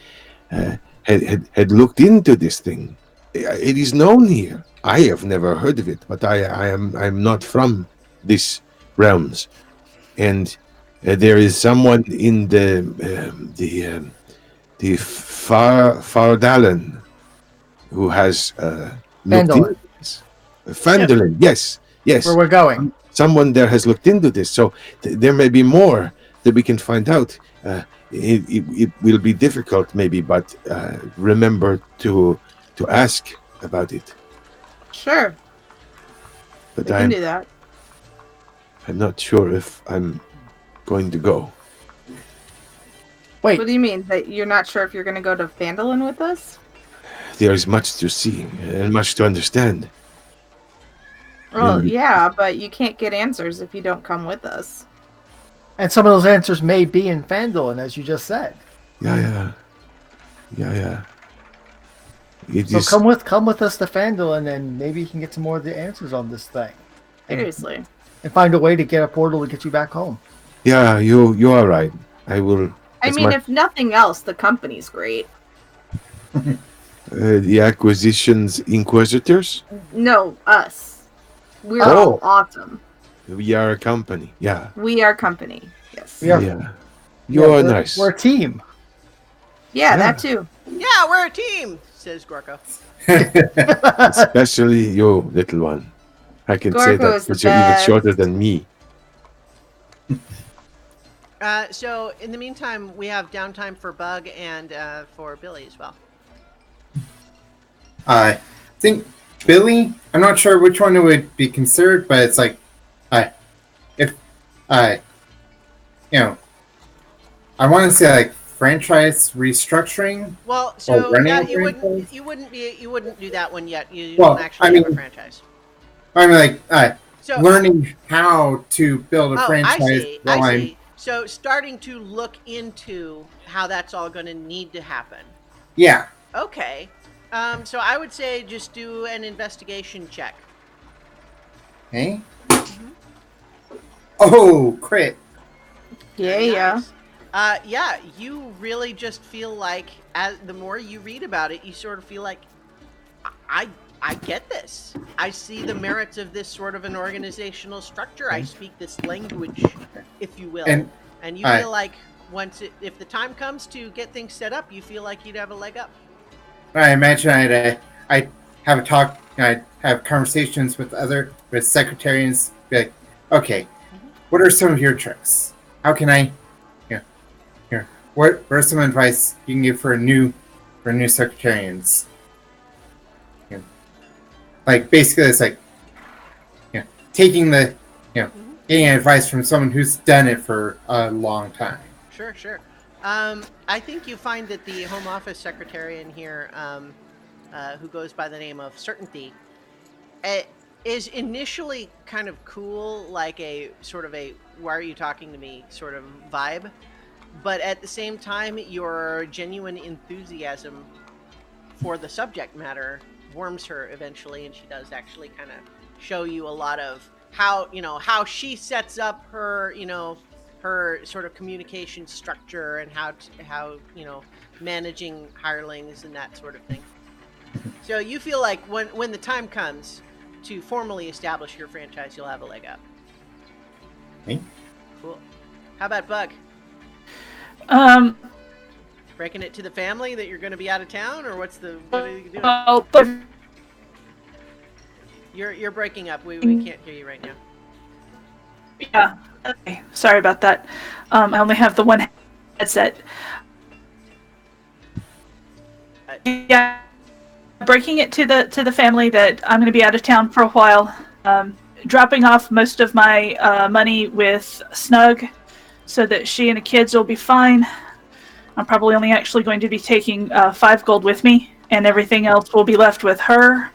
had looked into this thing. It is known here. I have never heard of it, but I'm not from this realms, and there is someone in the Fardalen who has looked Fandolin, into this. Fandolin, yes, where yes. we're going. Someone there has looked into this, so there may be more that we can find out. It will be difficult, maybe, but remember to ask about it. Sure, But we can do that. I'm not sure if I'm going to go. Wait, What do you mean? That you're not sure if you're going to go to Vandalin with us? There is much to see and much to understand. Well, And yeah, but you can't get answers if you don't come with us. and some of those answers may be in Fandolin, as you just said. yeah. It So is. come with us to Fandolin, and maybe you can get some more of the answers on this thing, Seriously. and find a way to get a portal to get you back home. Yeah, you are right. I will. I mean, if nothing else, the company's great. The acquisitions inquisitors. No, us. We're Oh. all awesome. We are a company. Yeah, We are company. Yes. We are, yeah. You are nice. We're a team. Yeah, Yeah. that too. Yeah, we're a team, says Gorko. Especially you, little one. I can say Gorko that is the because you're even best. shorter than me. So in the meantime, we have downtime for Bug and for Billy as well. I think Billy. I'm not sure which one it would be considered, but it's like, if I, I want to say like franchise restructuring. Well, so running yeah, a franchise? you wouldn't do that one yet. You Well, don't actually I mean- have a franchise. I'm like, So learning how to build a oh, franchise. while I I'm- see. So starting to look into how that's all going to need to happen. Yeah. Okay. So I would say just do an investigation check. Hey. Oh, crit. Yeah. Yeah, you really just feel like as the more you read about it, you sort of feel like I get this. I see the merits of this sort of an organizational structure. I speak this language, if you will. And you feel like if the time comes to get things set up, you feel like you'd have a leg up. I imagine I'd have a talk. I'd have conversations with secretaries. Be like, okay, what are some of your tricks? How can I? Here. What are some advice you can give for new secretarians? Like basically, it's like, taking the, getting advice from someone who's done it for a long time. Sure. I think you find that the Home Office secretary in here, who goes by the name of Certainty, is initially kind of cool, like a sort of a "why are you talking to me" sort of vibe, but at the same time, your genuine enthusiasm for the subject matter warms her eventually, and she does actually kind of show you a lot of how she sets up her her sort of communication structure and how managing hirelings and that sort of thing. So you feel like when the time comes to formally establish your franchise, you'll have a leg up. Me? Cool. How about Bug? Breaking it to the family that you're going to be out of town, or what are you doing? Oh, but You're breaking up. We can't hear you right now. yeah. Okay. Sorry about that. I only have the one headset. Yeah. Breaking it to the family that I'm going to be out of town for a while. dropping off most of my money with Snug so that she and the kids will be fine. I'm probably only actually going to be taking 5 gold with me, and everything else will be left with her.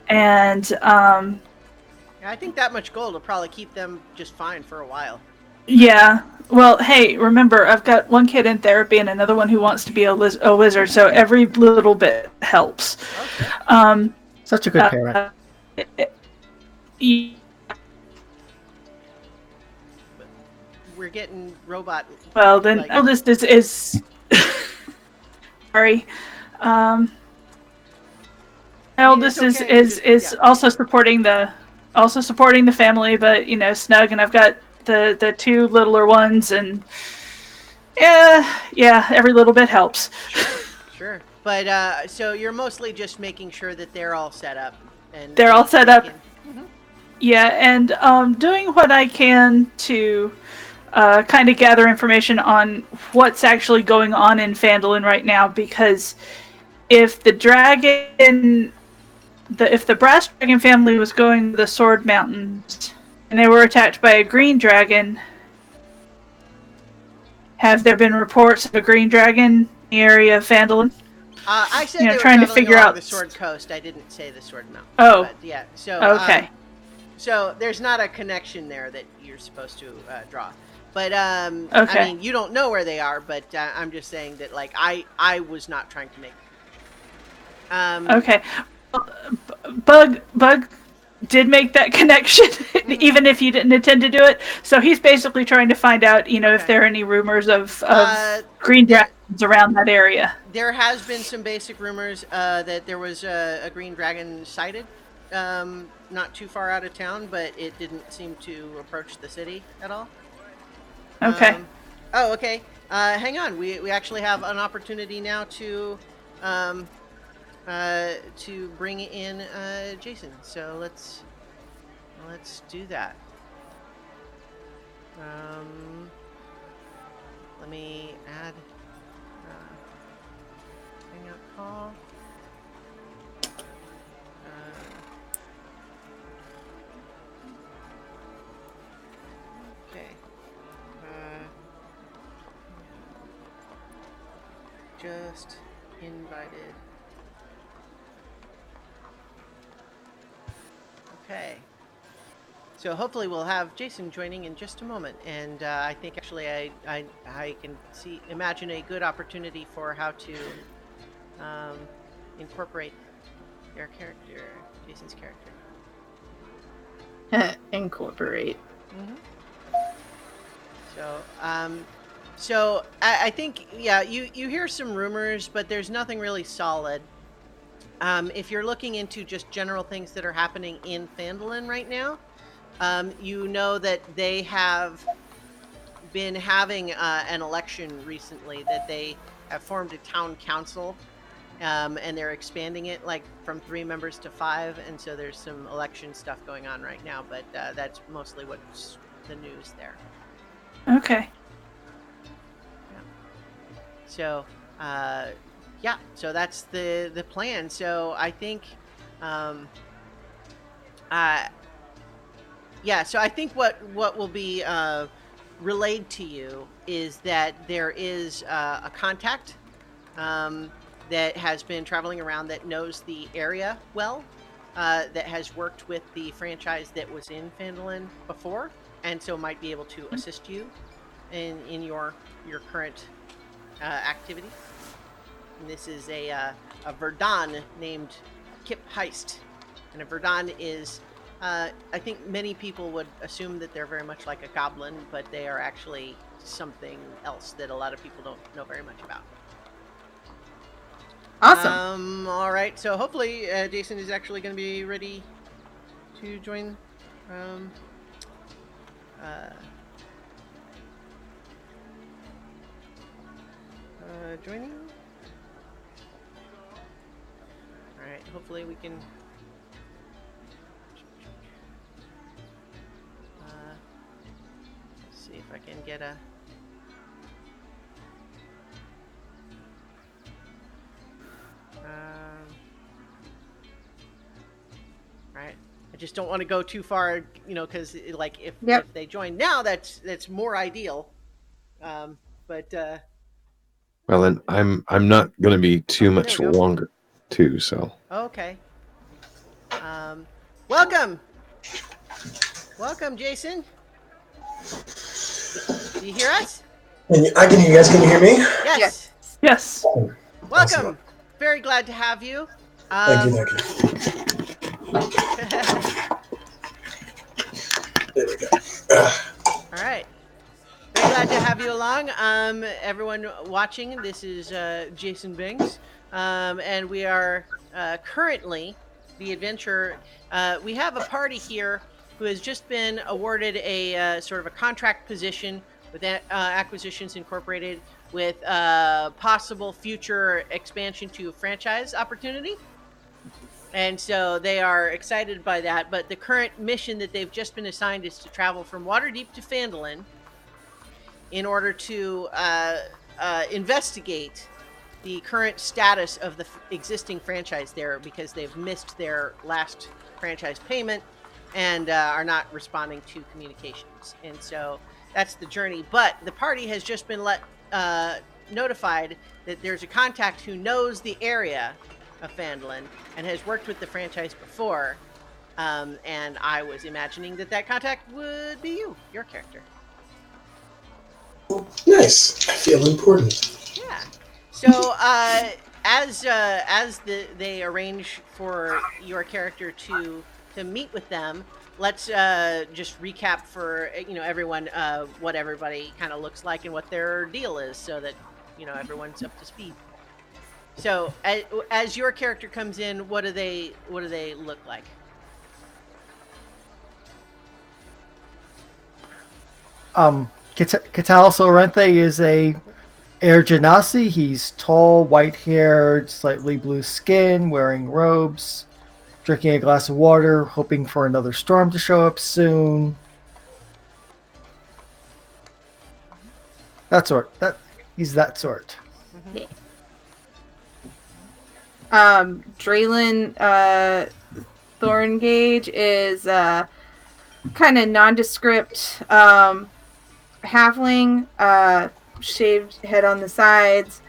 And I think that much gold will probably keep them just fine for a while. yeah. Well, hey, remember, I've got one kid in therapy and another one who wants to be a wizard, so every little bit helps. Oh, sure. Such a good parent. We're getting robot. Well, then eldest is sorry. Eldest is also supporting the family, but Snug, and I've got the 2 littler ones, and yeah, every little bit helps. Sure. But so you're mostly just making sure that they're all set up, and they're all set up. Yeah, and doing what I can to kind of gather information on what's actually going on in Phandalin right now, because if the Brass Dragon family was going to the Sword Mountains and they were attacked by a green dragon, have there been reports of a green dragon in the area of Phandalin? I said they were trying to figure out the Sword Coast. I didn't say the Sword Mountain. Oh, but yeah. So okay. So there's not a connection there that you're supposed to draw. But okay. I mean, you don't know where they are, but I'm just saying that, like, I was not trying to make. Okay. Bug did make that connection, even if he didn't intend to do it. So he's basically trying to find out, if there are any rumors of green dragons around that area. There has been some basic rumors that there was a green dragon sighted, not too far out of town, but it didn't seem to approach the city at all. Okay. Okay. Hang on. We actually have an opportunity now to bring in Jason. So let's do that. Let me add hangout call. Okay. Just invited. Okay. So hopefully we'll have Jason joining in just a moment, and I think actually I can imagine a good opportunity for how to incorporate their character, Jason's character. Incorporate. Mm-hmm. So I think you hear some rumors, but there's nothing really solid. If you're looking into just general things that are happening in Phandalin right now, you know that they have been having an election recently, that they have formed a town council, and they're expanding it from 3 members to 5, and so there's some election stuff going on right now, but that's mostly what's the news there. Okay. So, so that's the plan. So I think, so I think what will be relayed to you is that there is a contact that has been traveling around that knows the area well, that has worked with the franchise that was in Phandalin before, and so might be able to assist you in your current activity. And this is a Verdun named Kip Heist. And a Verdun is, I think many people would assume that they're very much like a goblin, but they are actually something else that a lot of people don't know very much about. Awesome. All right. So hopefully Jason is actually going to be ready to join. Joining. All right. Hopefully we can. Let's see if I can get a. All right. I just don't want to go too far, because like if they join now, that's more ideal. But well, then I'm not going to be too much longer, too. So okay. Welcome, Jason. Do you hear us? I can hear you guys. Can you hear me? Yes. Yes. Welcome. Awesome. Very glad to have you. Thank you. There we go. All right. Very glad to have you along. Everyone watching, this is Jason Bings, and we are currently the adventure. We have a party here who has just been awarded a sort of a contract position with Acquisitions Incorporated with possible future expansion to a franchise opportunity. And so they are excited by that. But the current mission that they've just been assigned is to travel from Waterdeep to Phandalin in order to investigate the current status of the existing franchise there, because they've missed their last franchise payment and are not responding to communications. And so that's the journey. But the party has just been notified that there's a contact who knows the area of Phandalin and has worked with the franchise before. And I was imagining that contact would be your character. Nice. I feel important. Yeah. So as they arrange for your character to meet with them, let's just recap for everyone what everybody kind of looks like and what their deal is, so that everyone's up to speed. So as your character comes in, what do they look like? Catal Sorrente is a Air Genasi. He's tall, white-haired, slightly blue skin, wearing robes, drinking a glass of water, hoping for another storm to show up soon. That sort. He's that sort. Yeah. Draylin Thorngage is kind of nondescript halfling, shaved head on the sides,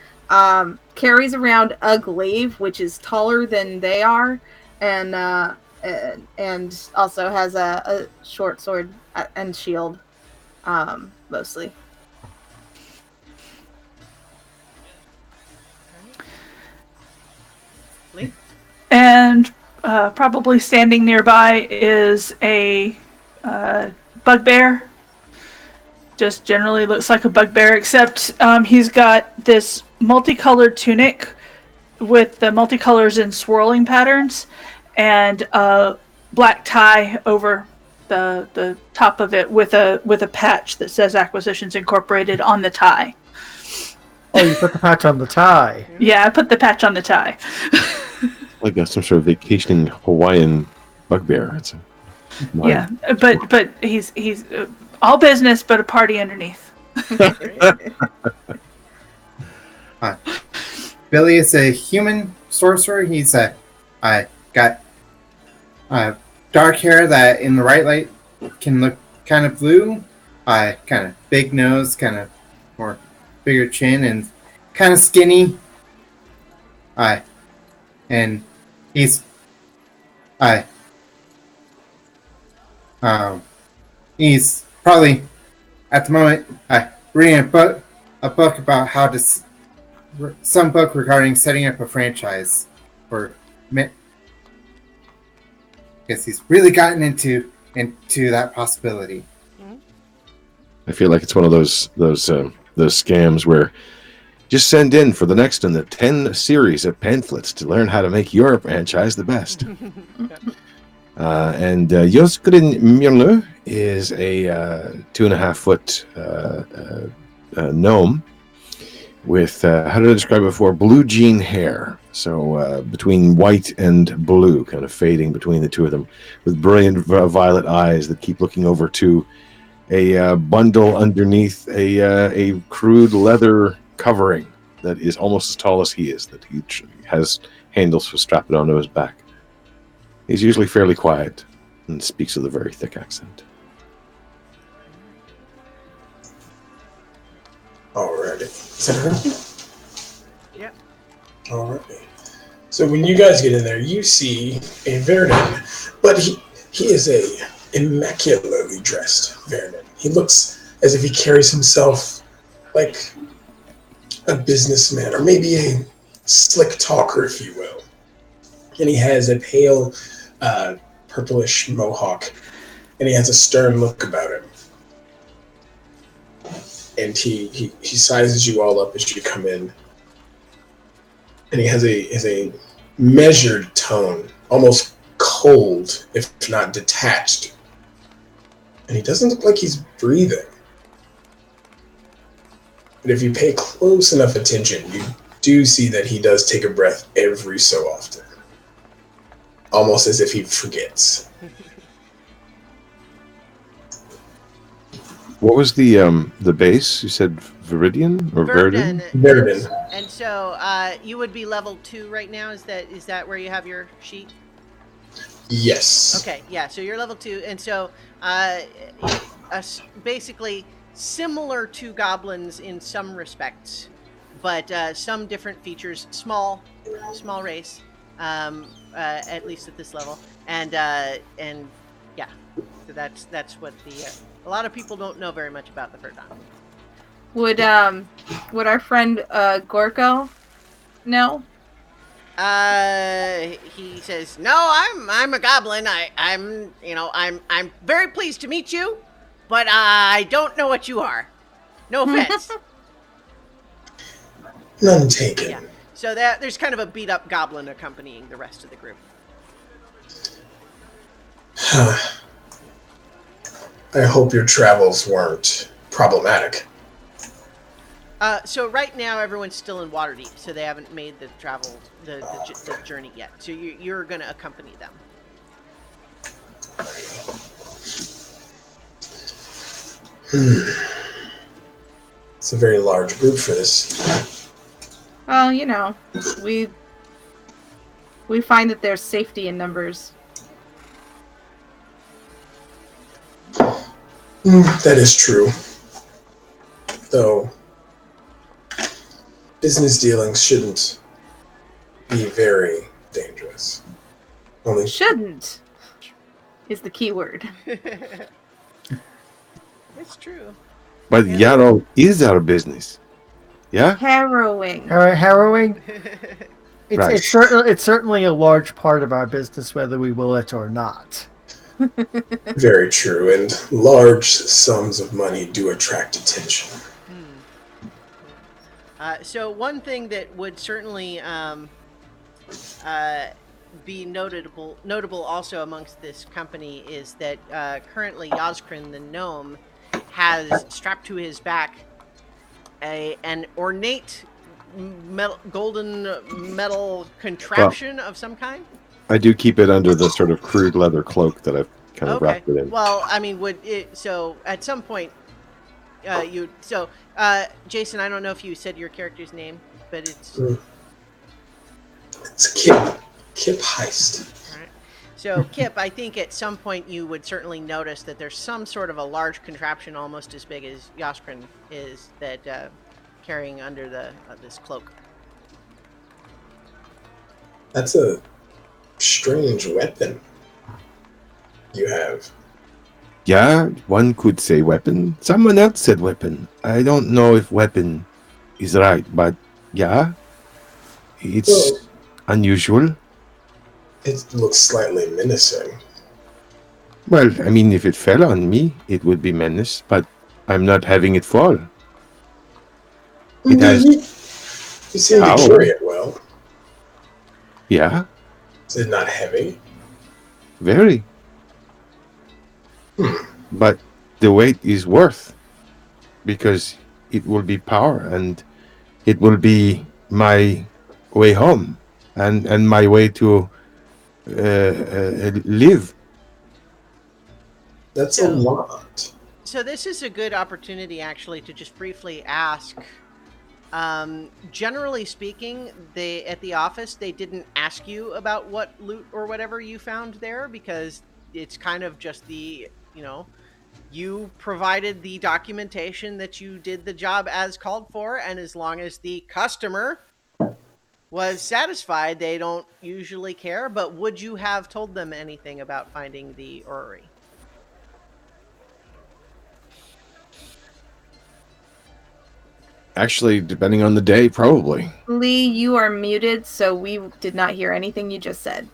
carries around a glaive, which is taller than they are, and also has a short sword and shield, mostly. Lee? And probably standing nearby is a bugbear. Just generally looks like a bugbear, except he's got this multicolored tunic with the multicolors and swirling patterns, and a black tie over the top of it with a patch that says Acquisitions Incorporated on the tie. Oh, you put the patch on the tie. Yeah, I put the patch on the tie. Like some sort of vacationing Hawaiian bugbear. Yeah, but he's all business, but a party underneath. Billy is a human sorcerer. He's got dark hair that in the right light can look kind of blue. Kind of big nose, kind of more bigger chin, and kind of skinny. And he's he's probably at the moment reading a book about how to some book regarding setting up a franchise for. Because he's really gotten into that possibility. I feel like it's one of those scams where just send in for the next in the 10 series of pamphlets to learn how to make your franchise the best. And Yoskrin Myrle is a 2.5 foot gnome with, how did I describe it before, blue jean hair. So between white and blue, kind of fading between the two of them, with brilliant violet eyes that keep looking over to a bundle underneath a crude leather covering that is almost as tall as he is, that he has handles for strapping onto his back. He's usually fairly quiet, and speaks with a very thick accent. Alrighty. Is that her? Yep. Alrighty. So when you guys get in there, you see a Vernon, but he is a immaculately dressed Vernon. He looks as if he carries himself like a businessman, or maybe a slick talker, if you will. And he has a pale, purplish mohawk, and he has a stern look about him. And he sizes you all up as you come in. And he has a measured tone, almost cold, if not detached. And he doesn't look like he's breathing. But if you pay close enough attention, you do see that he does take a breath every so often. Almost as if he forgets. What was the base? You said Viridian or Verdun? Verdun. And so you would be level 2 right now. Is that where you have your sheet? Yes. Okay, yeah. So you're level 2, and so basically similar to goblins in some respects, but some different features. Small race, at least at this level, and yeah. So that's what the a lot of people don't know very much about the Verdun. Would our friend Gorko know? He says, "No, I'm a goblin. I'm very pleased to meet you, but I don't know what you are. No offense." None taken. Yeah. So there's kind of a beat up goblin accompanying the rest of the group. I hope your travels weren't problematic. So right now everyone's still in Waterdeep, so they haven't made the journey yet. So you're going to accompany them. It's a very large group for this. Well, we find that there's safety in numbers. That is true. Though business dealings shouldn't be very dangerous. Only Shouldn't is the key word. It's true. But Yarrow is our business. Yeah? Harrowing. Harrowing? Right. It's certainly a large part of our business, whether we will it or not. very true, and large sums of money do attract attention. So one thing that would certainly be notable also amongst this company is that currently Yazkrin the gnome has strapped to his back an ornate golden metal contraption of some kind. I do keep it under the sort of crude leather cloak that I've kind of wrapped it in. Well, I mean, so at some point Jason, I don't know if you said your character's name, but it's Kip Heist. All right. So Kip, I think at some point you would certainly notice that there's some sort of a large contraption almost as big as Yaskrin is that carrying under this cloak. That's a strange weapon you have. Yeah, one could say weapon. Someone else said weapon. I don't know if weapon is right, but yeah, it's unusual. It looks slightly menacing. Well, I mean, if it fell on me, it would be menace, but I'm not having it fall. It has... You seem to carry it well. Yeah. Is it not heavy? Very. But the weight is worth, because it will be power, and it will be my way home, and my way to live. That's a lot. So this is a good opportunity, actually, to just briefly ask. Generally speaking, at the office, they didn't ask you about what loot or whatever you found there, because it's kind of just the, you provided the documentation that you did the job as called for, and as long as the customer was satisfied, they don't usually care. But would you have told them anything about finding the orrery? Actually, depending on the day, probably. Lee, you are muted, so we did not hear anything you just said.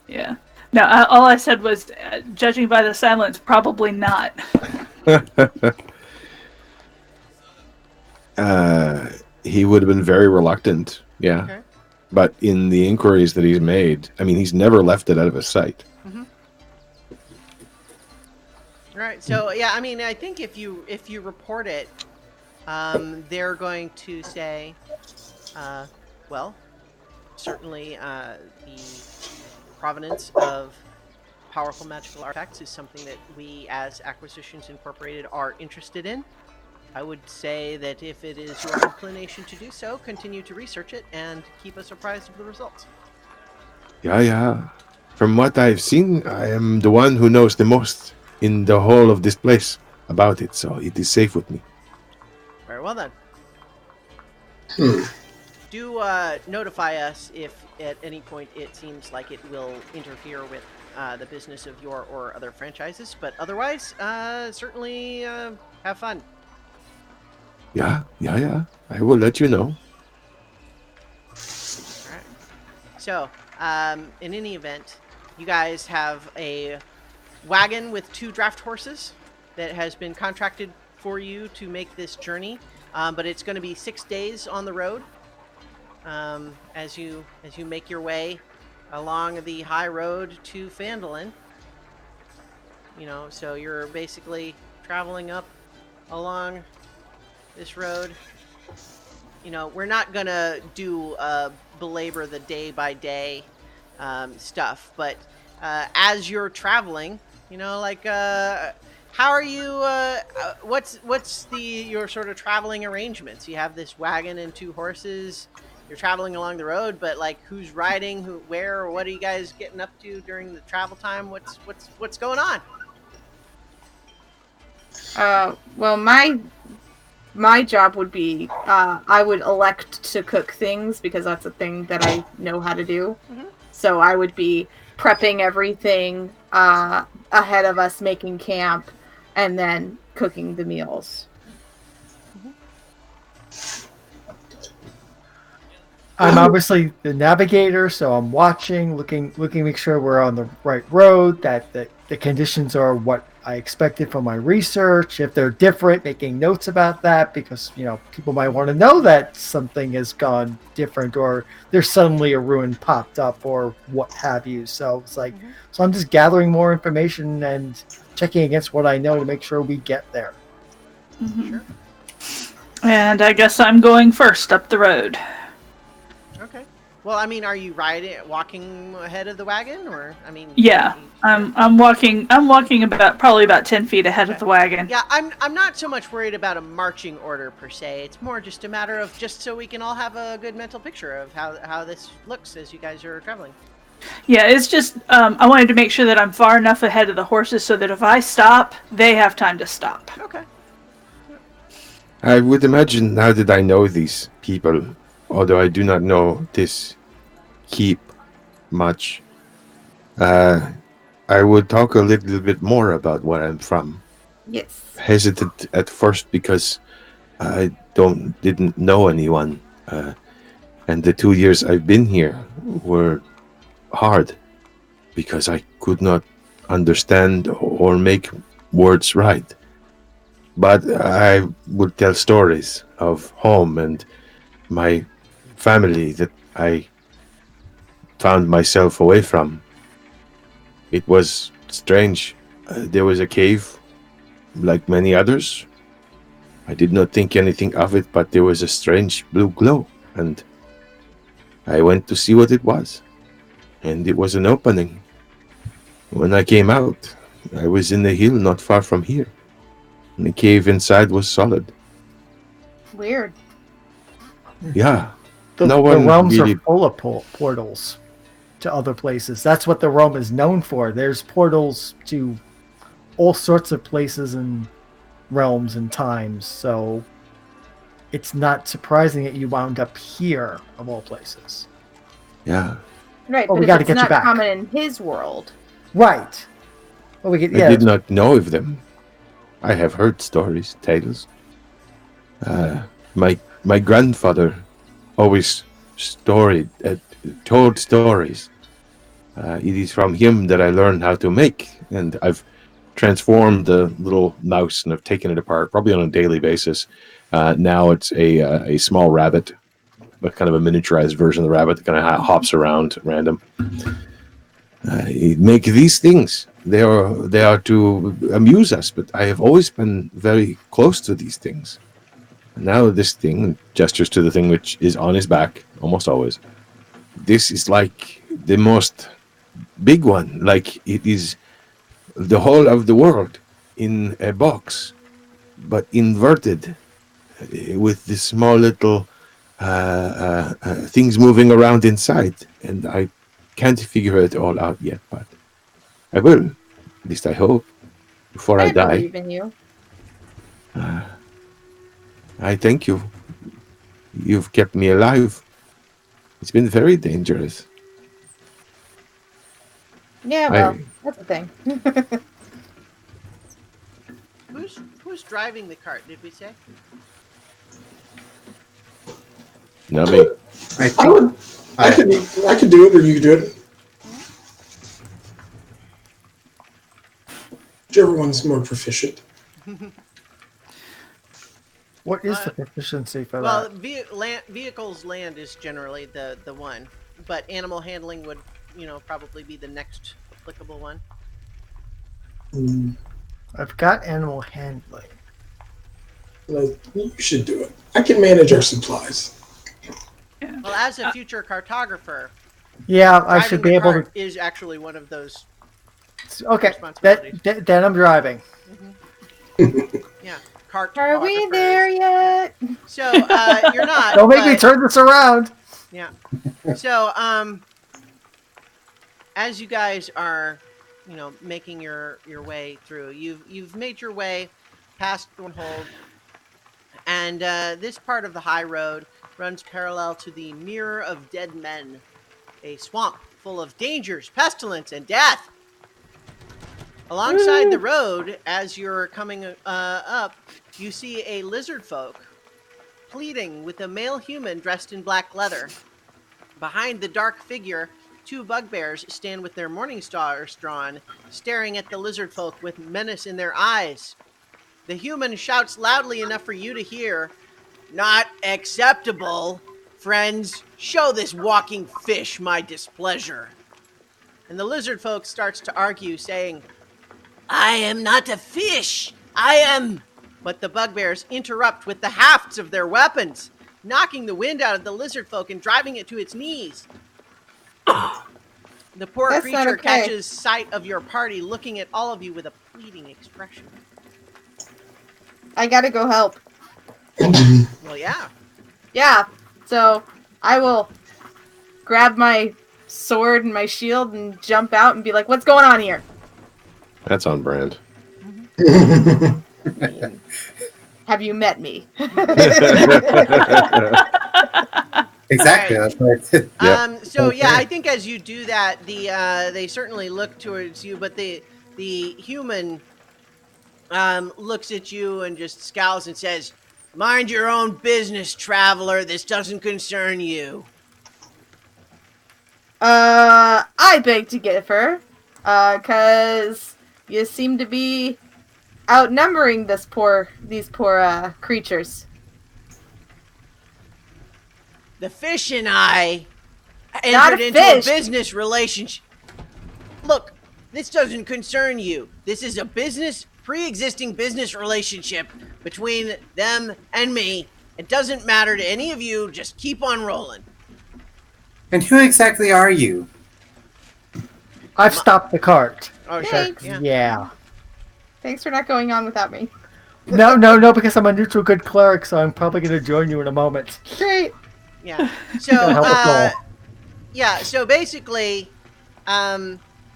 Yeah. No, all I said was, judging by the silence, probably not. He would have been very reluctant, yeah. Okay. But in the inquiries that he's made, I mean, he's never left it out of his sight. Mm-hmm. All right. So yeah, I mean, I think if you report it, they're going to say, well, certainly the provenance of powerful magical artifacts is something that we as Acquisitions Incorporated are interested in. I would say that if it is your inclination to do so, continue to research it and keep us apprised of the results. Yeah. From what I've seen, I am the one who knows the most in the whole of this place about it, so it is safe with me. Very well then. Do notify us if at any point it seems like it will interfere with the business of your or other franchises, but otherwise, certainly have fun. Yeah. I will let you know. All right. So, in any event, you guys have a wagon with 2 draft horses that has been contracted for you to make this journey, but it's going to be 6 days on the road. As you make your way along the high road to Phandalin. So you're basically traveling up along this road. We're not gonna do belabor the day by day stuff, but as you're traveling, how are you? What's your sort of traveling arrangements? You have this wagon and 2 horses. You're traveling along the road, but who's riding, where, or what are you guys getting up to during the travel time? What's going on? Well, my job would be I would elect to cook things because that's a thing that I know how to do. Mm-hmm. So I would be prepping everything ahead of us making camp and then cooking the meals. I'm obviously the navigator, so I'm watching, looking, make sure we're on the right road, that the conditions are what I expected from my research. If they're different, making notes about that, because people might want to know that something has gone different, or there's suddenly a ruin popped up, or what have you. So it's so I'm just gathering more information and checking against what I know to make sure we get there. Mm-hmm. Sure. And I guess I'm going first up the road. Okay. Well, I mean, are you walking ahead of the wagon, or Yeah, I'm walking probably about 10 feet ahead of the wagon. Yeah, I'm not so much worried about a marching order per se. It's more just a matter of just so we can all have a good mental picture of how this looks as you guys are traveling. Yeah, it's just I wanted to make sure that I'm far enough ahead of the horses so that if I stop, they have time to stop. Okay. I would imagine, how did I know these people? Although I do not know this keep much, I would talk a little bit more about where I'm from. Yes. Hesitant at first because I didn't know anyone, and the 2 years I've been here were hard because I could not understand or make words right. But I would tell stories of home and my family that I found myself away from. It was strange. There was a cave, like many others. I did not think anything of it, but there was a strange blue glow, and I went to see what it was. And it was an opening. When I came out, I was in a hill not far from here. And the cave inside was solid. Weird. Yeah. The No one realms really... are full of portals. to other places. That's what the realm is known for. There's portals to all sorts of places and realms and times. So it's not surprising that you wound up here, of all places. Yeah. Right, Oh, but we if gotta it's get you not back. common in his world. Right. Well, we get, I did not know of them. I have heard stories, tales. My grandfather always told stories. It is from him that I learned how to make, and I've transformed the little mouse and I've taken it apart, probably on a daily basis. Now it's a small rabbit, but kind of a miniaturized version of the rabbit that kind of hops around at random. Make these things. They are to amuse us, but I have always been very close to these things. Now this thing gestures to the thing which is on his back, almost always. This is like the most big one, like it is the whole of the world in a box, but inverted, with the small little things moving around inside. And I can't figure it all out yet, but I will. At least I hope. Before I I die. believe in you. I thank you. You've kept me alive. It's been very dangerous. Yeah, well, that's the thing. Who's driving the cart, did we say? Not me. I could do it, or you could do it. Whichever one's more proficient. What is the proficiency for Well, that? vehicles land is generally the one, but animal handling would, probably be the next applicable one. I've got animal handling. Like, you should do it. I can manage our supplies. Well, as a future cartographer, yeah, I should be able to. Is actually one of those. Okay, then I'm driving. Mm-hmm. Yeah, cart. Are we there yet? So you're not. Don't make me turn this around. Yeah. So as you guys are, making your way through, you've made your way past Thornhold, and this part of the high road runs parallel to the Mirror of Dead Men, a swamp full of dangers, pestilence, and death. Alongside the road, as you're coming up, you see a lizard folk pleading with a male human dressed in black leather. Behind the dark figure, two bugbears stand with their morning stars drawn, staring at the lizard folk with menace in their eyes. The human shouts loudly enough for you to hear, "Not acceptable. Friends, show this walking fish my displeasure." And the lizard folk starts to argue, saying, "I am not a fish. I am..." But the bugbears interrupt with the hafts of their weapons, knocking the wind out of the lizard folk and driving it to its knees. The poor creature catches sight of your party, looking at all of you with a pleading expression. I gotta go help. Well, yeah. Yeah, so I will grab my sword and my shield and jump out and be like, "What's going on here?" That's on brand. Have you met me? Exactly. Right. That's what I said. So yeah, I think as you do that, they certainly look towards you, but the human looks at you and just scowls and says, "Mind your own business, traveler. This doesn't concern you." I beg to differ, cause you seem to be outnumbering these poor creatures. The fish and I Not entered a into fish. a business relationship. Look, this doesn't concern you. This is a pre-existing business relationship between them and me. It doesn't matter to any of you. Just keep on rolling. And who exactly are you? I've stopped the cart. Oh, Thanks. sure. Yeah. Thanks for not going on without me. No, because I'm a neutral good cleric, so I'm probably going to join you in a moment. Great. Yeah. Gotta help us So, all. Yeah, so basically,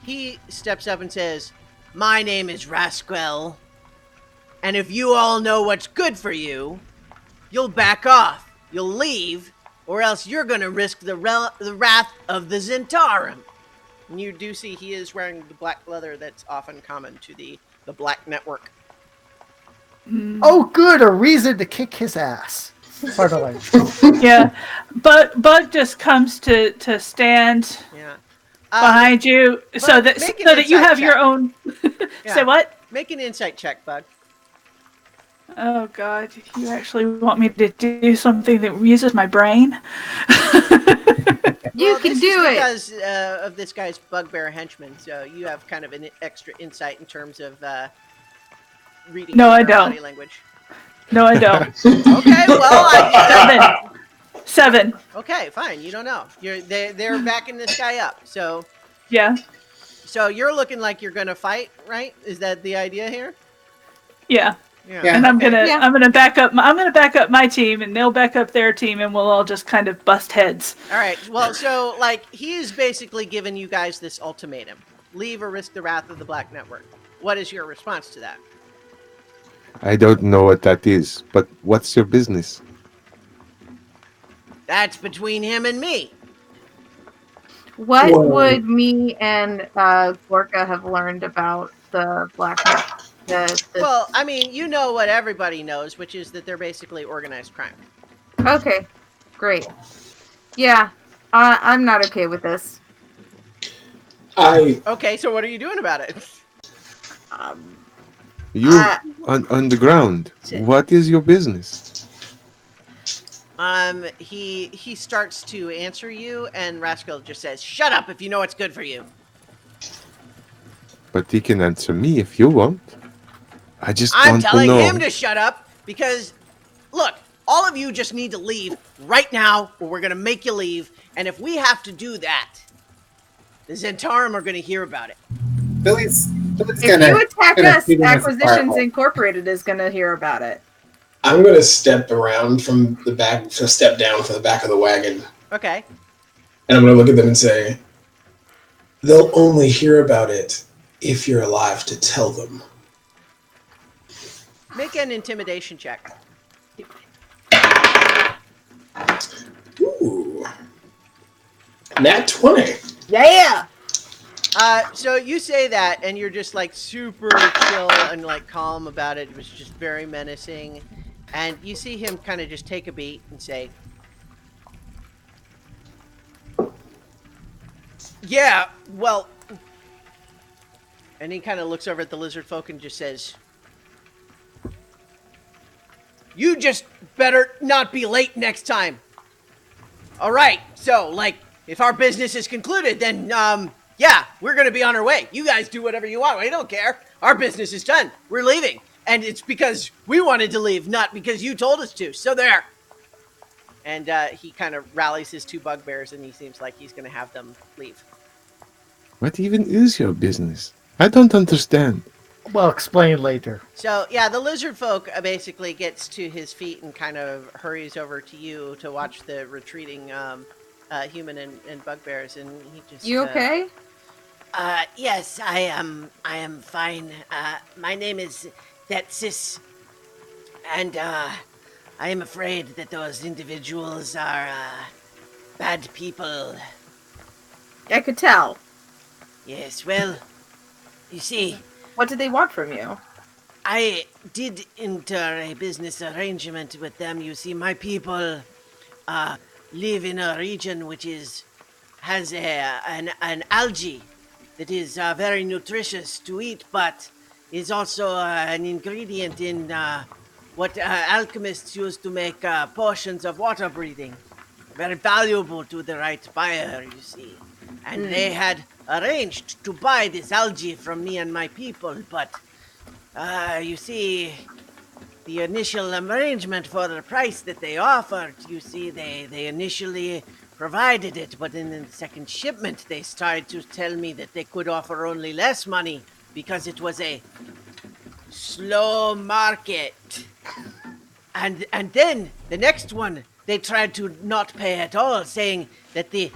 he steps up and says, "My name is Rasquel, and if you all know what's good for you, you'll back off, you'll leave, or else you're gonna risk the wrath of the Zentarum." And you do see he is wearing the black leather that's often common to the Black Network. Oh, good, a reason to kick his ass. Pardon me. Yeah, but Bug just comes to stand Yeah. behind you, so that you have your own. Say what? Make an insight check, Bug. Oh God, you actually want me to do something that uses my brain? You can do it because of this guy's bugbear henchman. So you have kind of an extra insight in terms of reading No, I their don't. body language. No, I don't. Okay, well, 7. Okay, fine. You don't know. They're backing this guy up. So yeah. So you're looking like you're gonna fight, right? Is that the idea here? Yeah. Yeah. And I'm gonna back up my team, and they'll back up their team, and we'll all just kind of bust heads. All right. Well, so like he's basically given you guys this ultimatum: leave or risk the wrath of the Black Network. What is your response to that? I don't know what that is, but what's your business? That's between him and me. What would me and Gorka have learned about the Black Network? Well, I mean, you know what everybody knows, which is that they're basically organized crime. Okay, great. Yeah, I'm not okay with this. Okay, so what are you doing about it? You on the ground. What is your business? He starts to answer you, and Rascal just says, "Shut up if you know what's good for you." But he can answer me if you want. I just I'm want to telling know. him to shut up because, look, all of you just need to leave right now, or we're gonna make you leave. And if we have to do that, the Zentarum are gonna hear about it. Billy's if you attack us, Acquisitions Incorporated is gonna hear about it. I'm gonna step around from the back, so step down from the back of the wagon. Okay. And I'm gonna look at them and say, "They'll only hear about it if you're alive to tell them." Make an intimidation check. Ooh. Nat 20. Yeah. So you say that, and you're just like super chill and like calm about it. It was just very menacing. And you see him kind of just take a beat and say, "Yeah, well," and he kind of looks over at the lizard folk and just says, "You just better not be late next time. All right, so, like, if our business is concluded, then, yeah, we're going to be on our way. You guys do whatever you want. We don't care. Our business is done. We're leaving. And it's because we wanted to leave, not because you told us to. So there." And he kind of rallies his two bugbears, and he seems like he's going to have them leave. What even is your business? I don't understand. Well, explain later. So, yeah, the lizard folk basically gets to his feet and kind of hurries over to you to watch the retreating human and bugbears, and he just... You okay? Yes, I am fine. My name is Thetsis, and I am afraid that those individuals are bad people. I could tell. Yes, well, you see... What did they want from you? I did enter a business arrangement with them. You see, my people live in a region which has an algae that is very nutritious to eat, but is also an ingredient in what alchemists use to make potions of water breathing. Very valuable to the right buyer, you see. And they had arranged to buy this algae from me and my people, but you see, the initial arrangement for the price that they offered, you see, they initially provided it, but in the second shipment, they started to tell me that they could offer only less money because it was a slow market. And then the next one, they tried to not pay at all, saying that the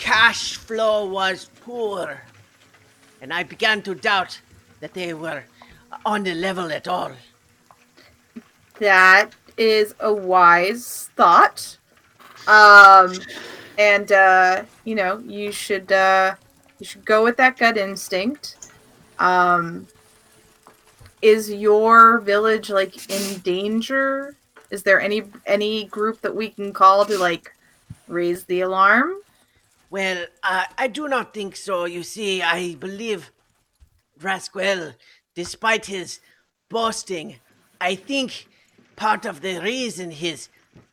cash flow was poor, and I began to doubt that they were on the level at all. That is a wise thought. And you should go with that gut instinct. Is your village like in danger? Is there any group that we can call to like raise the alarm? Well, I do not think so. You see, I believe Rasquel, despite his boasting, I think part of the reason his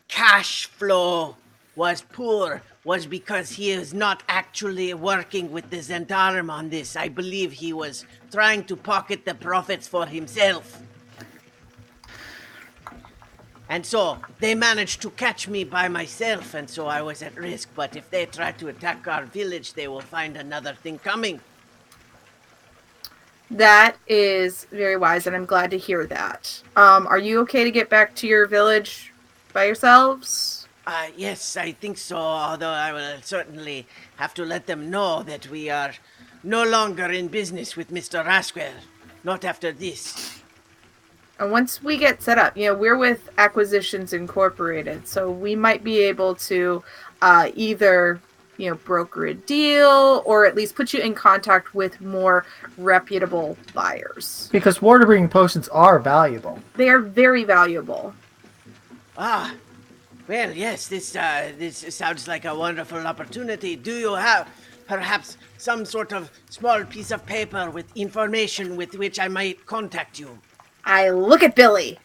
cash flow was poor was because he is not actually working with the Zentarum on this. I believe he was trying to pocket the profits for himself. And so they managed to catch me by myself, and so I was at risk. But if they try to attack our village, they will find another thing coming. That is very wise, and I'm glad to hear that. Are you okay to get back to your village by yourselves? Yes, I think so, although I will certainly have to let them know that we are no longer in business with Mr. Rasquel. Not after this. And once we get set up, we're with Acquisitions Incorporated, so we might be able to either, broker a deal or at least put you in contact with more reputable buyers. Because water-breathing potions are valuable. They are very valuable. Well, yes, this sounds like a wonderful opportunity. Do you have perhaps some sort of small piece of paper with information with which I might contact you? I look at Billy.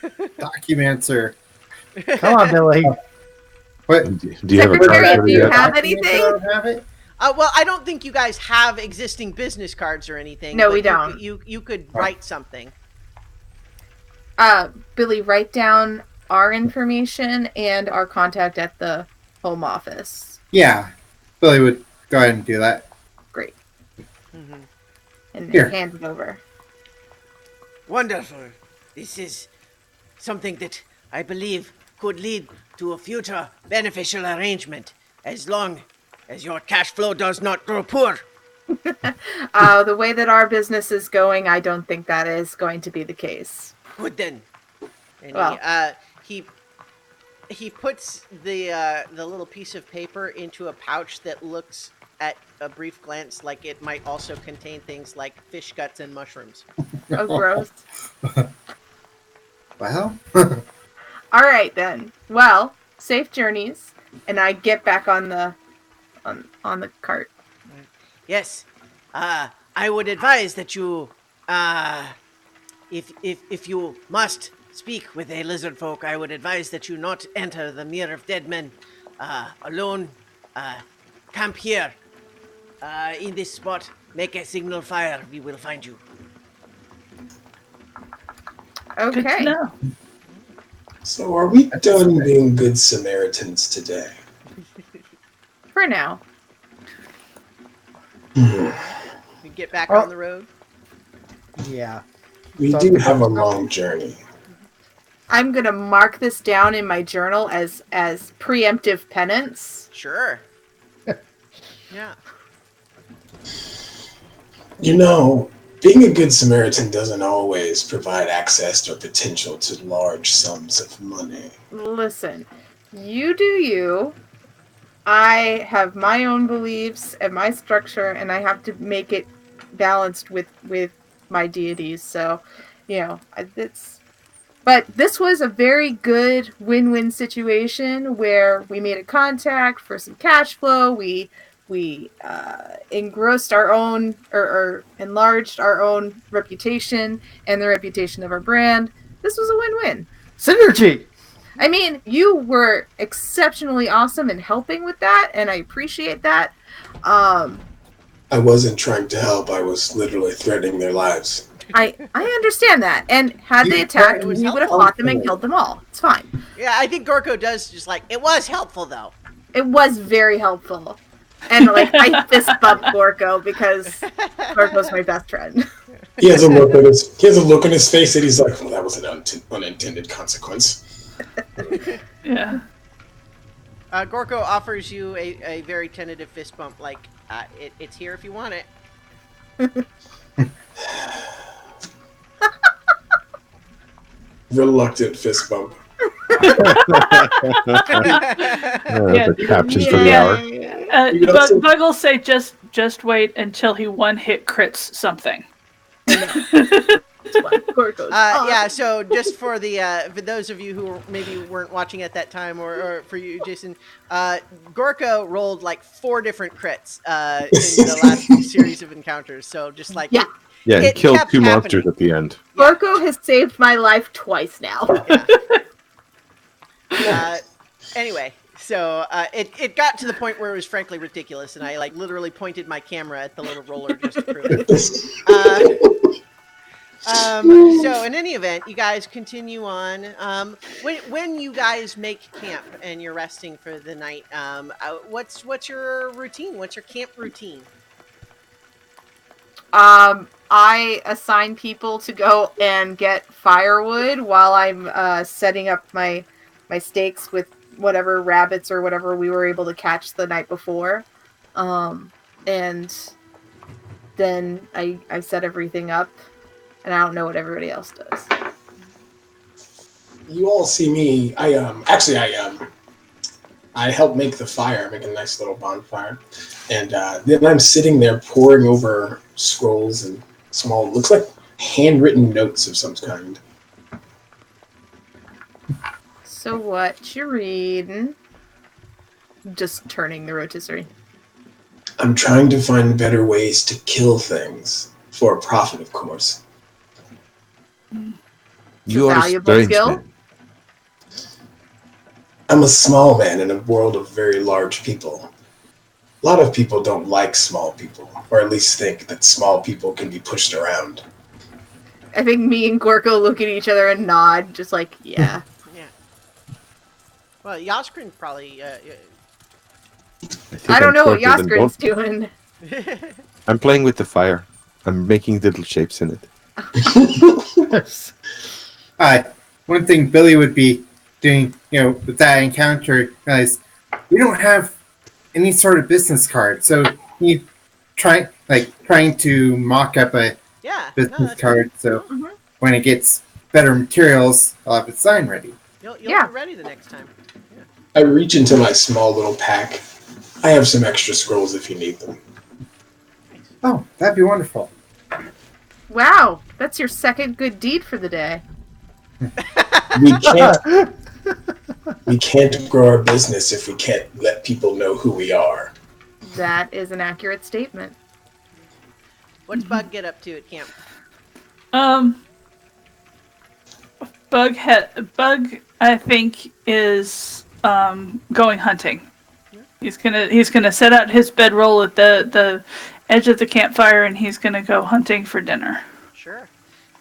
Documancer. Come on, Billy. What? Do you have a Secretary, card do you yet? have anything? I don't have it. Well, I don't think you guys have existing business cards or anything. No, but we don't. You could write something. Billy, write down our information and our contact at the home office. Yeah, Billy would go ahead and do that. Great. Mm-hmm. And Here. hand it over. Wonderful. This is something that I believe could lead to a future beneficial arrangement, as long as your cash flow does not grow poor. The way that our business is going, I don't think that is going to be the case. Good then. And Well. he puts the little piece of paper into a pouch that looks at a brief glance like it might also contain things like fish guts and mushrooms. Oh, gross. Well, All right, then. Well, safe journeys. And I get back on the cart. Yes. I would advise that you, if you must speak with a lizard folk, I would advise that you not enter the Mere of Dead Men alone. Camp here in this spot. Make a signal fire. We will find you. Good to Okay. know. So are we done being good Samaritans today? For now. You get back on the road. Yeah. We So- do have a long journey. I'm going to mark this down in my journal as preemptive penance. Sure. Yeah. You know, being a good Samaritan doesn't always provide access or potential to large sums of money. Listen, you do you. I have my own beliefs and my structure, and I have to make it balanced with my deities. So, it's. But this was a very good win-win situation where we made a contact for some cash flow. We engrossed our own or enlarged our own reputation and the reputation of our brand. This was a win-win. Synergy! I mean, you were exceptionally awesome in helping with that, and I appreciate that. I wasn't trying to help, I was literally threatening their lives. I understand that. And had they attacked, It was we would have helpful. fought them and killed them all. It's fine. Yeah, I think Gorko does just like, it was helpful though. It was very helpful. And I fist bump Gorko because Gorko's my best friend. He has a look on his face that he's like, well, that was an unintended consequence. Yeah. Gorko offers you a very tentative fist bump, like it's here if you want it. Reluctant fist bump. The caption for the hour. Bug will say, just wait until he one hit crits something. Yeah, so just for those of you who maybe weren't watching at that time, or for you, Jason, Gorko rolled like 4 different crits in the last series of encounters. So just like Yeah, he killed 2 happening. monsters at the end. Gorko has saved my life twice now. Yeah. Anyway, so it got to the point where it was frankly ridiculous, and I like literally pointed my camera at the little roller just to prove it. So in any event, you guys continue on. When you guys make camp and you're resting for the night, what's your routine? What's your camp routine? I assign people to go and get firewood while I'm setting up my stakes with whatever rabbits or whatever we were able to catch the night before. And then I set everything up, and I don't know what everybody else does. You all see me. I help make the fire, make a nice little bonfire. And then I'm sitting there poring over scrolls and small, looks like handwritten notes of some kind. So what you reading? Just turning the rotisserie. I'm trying to find better ways to kill things for a profit, of course. You are a valuable strange skill? man. I'm a small man in a world of very large people. A lot of people don't like small people, or at least think that small people can be pushed around. I think me and Gorko look at each other and nod, just like, yeah. Yeah. Well, Yaskrin probably. I don't know what shorter than Yaskrin's both. doing. I'm playing with the fire. I'm making little shapes in it. One thing Billy would be doing, with that encounter, is we don't have any sort of business card, so he trying to mock up a business card. So when it gets better materials, I'll have its sign ready. You'll be ready the next time. Yeah. I reach into my small little pack. I have some extra scrolls if you need them. Oh, that'd be wonderful. Wow, that's your second good deed for the day. We can't grow our business if we can't let people know who we are. That is an accurate statement. What's Bug get up to at camp? Bug, I think, is going hunting. He's gonna set out his bedroll at the edge of the campfire, and he's gonna go hunting for dinner. Sure.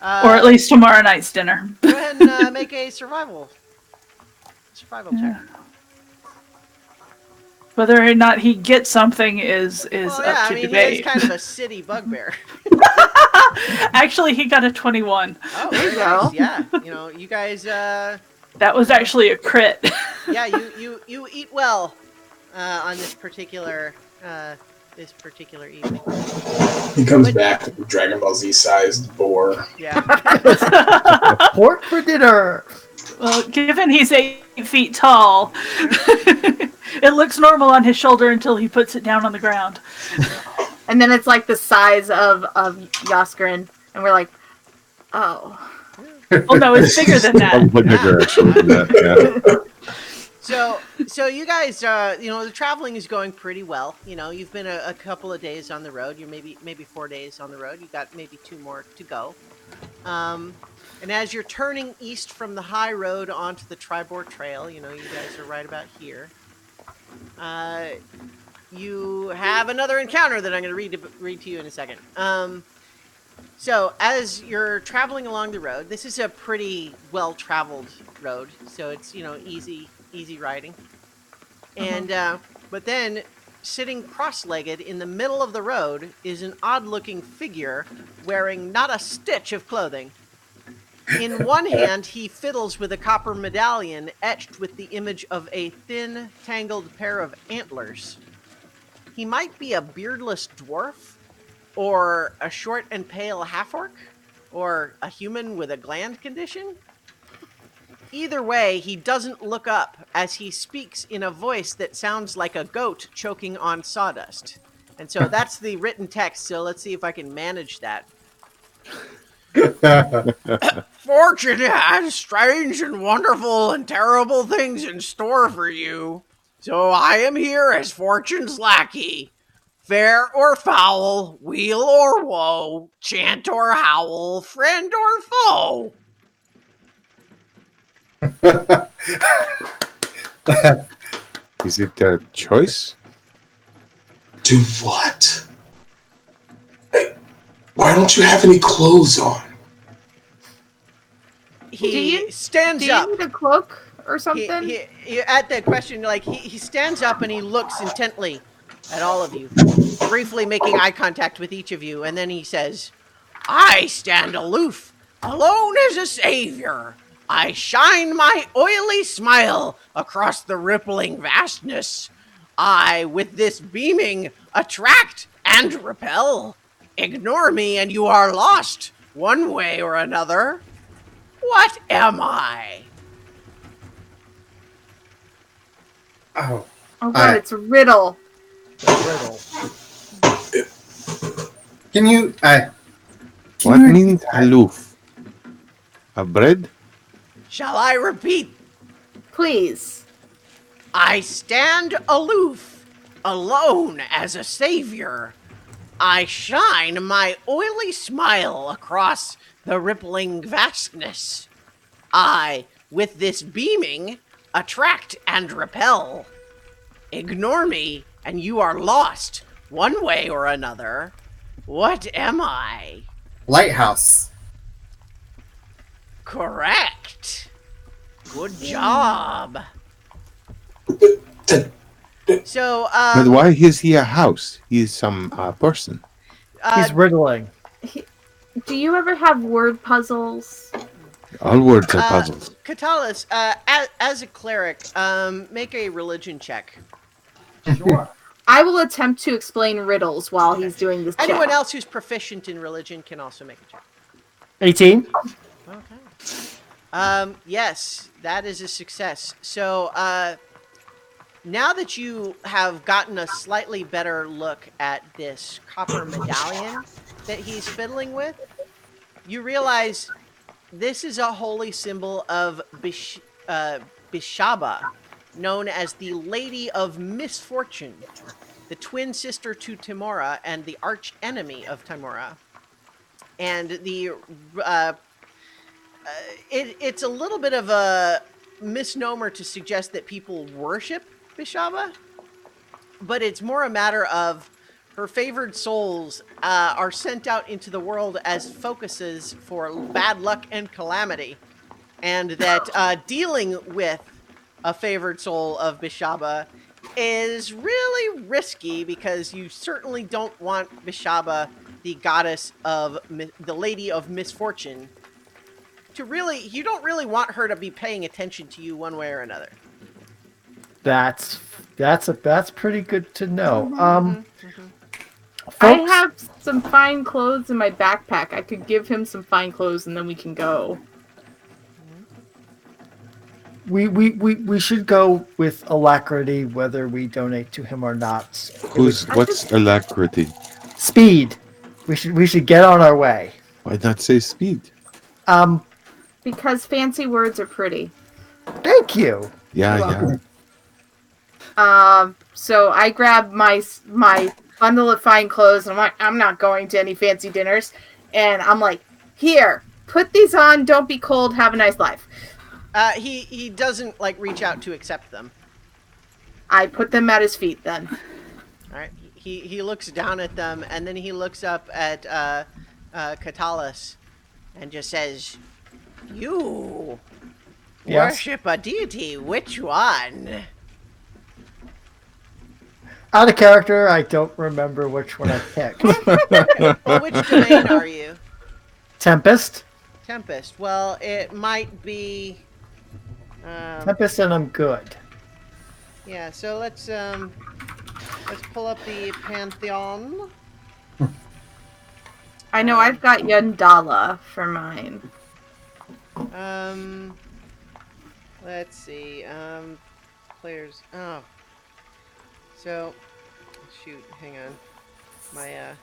Or at least tomorrow night's dinner. Go ahead and make a survival check. Whether or not he gets something is up to debate. He's kind of a city bugbear. Actually, he got a 21. Oh, there you go. Yeah, you guys. That was actually a crit. Yeah, you eat well on this particular evening. He comes back with a Dragon Ball Z-sized boar. Yeah. Pork for dinner. Well, given he's 8 feet tall, it looks normal on his shoulder until he puts it down on the ground. And then it's like the size of Yaskrin, and we're like, oh. Oh no, it's bigger than that. Probably bigger actually than that. Yeah. So you guys, the traveling is going pretty well. You've been a couple of days on the road. You're maybe 4 days on the road. You got maybe 2 more to go. And as you're turning east from the high road onto the Tribord Trail, you guys are right about here. You have another encounter that I'm going to read to you in a second. So as you're traveling along the road, this is a pretty well-traveled road, so it's easy riding. And but then sitting cross-legged in the middle of the road is an odd-looking figure wearing not a stitch of clothing. In one hand, he fiddles with a copper medallion etched with the image of a thin, tangled pair of antlers. He might be a beardless dwarf, or a short and pale half-orc, or a human with a gland condition. Either way, he doesn't look up as he speaks in a voice that sounds like a goat choking on sawdust. And so that's the written text, so let's see if I can manage that. Fortune has strange and wonderful and terrible things in store for you. So I am here as Fortune's lackey. Fair or foul, weal or woe, chant or howl, friend or foe. Is it a choice? Do what? Hey, why don't you have any clothes on? He stands up. Do you need a cloak or something? He at the question, like, he stands up and he looks intently at all of you, briefly making eye contact with each of you, and then he says, I stand aloof, alone as a savior. I shine my oily smile across the rippling vastness. I, with this beaming, attract and repel. Ignore me and you are lost, one way or another. What am I? Oh. Oh god, it's a riddle. Riddle. Can you? What means aloof? A bread? Shall I repeat? Please. I stand aloof, alone as a savior. I shine my oily smile across the rippling vastness. I, with this beaming, attract and repel. Ignore me, and you are lost, one way or another. What am I? Lighthouse. Correct. Good job. So, But why is he a house? He is some person. He's riddling. Do you ever have word puzzles? All words are puzzles. Katalis, as a cleric, make a religion check. Sure. I will attempt to explain riddles while he's doing this check. Anyone else who's proficient in religion can also make a check. 18. Okay. Yes, that is a success. So, now that you have gotten a slightly better look at this copper medallion that he's fiddling with, you realize this is a holy symbol of Bishaba, known as the Lady of Misfortune, the twin sister to Timora and the arch enemy of Timora. And the it's a little bit of a misnomer to suggest that people worship Bishaba, but it's more a matter of her favored souls are sent out into the world as focuses for bad luck and calamity, and that dealing with a favored soul of Bishaba is really risky because you certainly don't want Bishaba, the goddess of the Lady of Misfortune, you don't really want her to be paying attention to you one way or another. That's pretty good to know. I Folks, have some fine clothes in my backpack. I could give him some fine clothes and then we can go. we should go with alacrity whether we donate to him or not. What's alacrity? Speed. We should get on our way. Why not say speed? Because fancy words are pretty. Thank you. Yeah. So I grab my bundle of fine clothes, and I'm like, I'm not going to any fancy dinners. And I'm like, here, put these on, don't be cold, have a nice life. He doesn't, like, reach out to accept them. I put them at his feet then. All right. He looks down at them, and then he looks up at Katalis and just says, You worship a deity, which one? Out of character, I don't remember which one I picked. Well, which domain are you? Tempest. Tempest. Well, it might be. Tempest and I'm good. Yeah. So let's pull up the Pantheon. I know I've got Yundala for mine. Let's see. Players. Oh. So, shoot. Hang on. My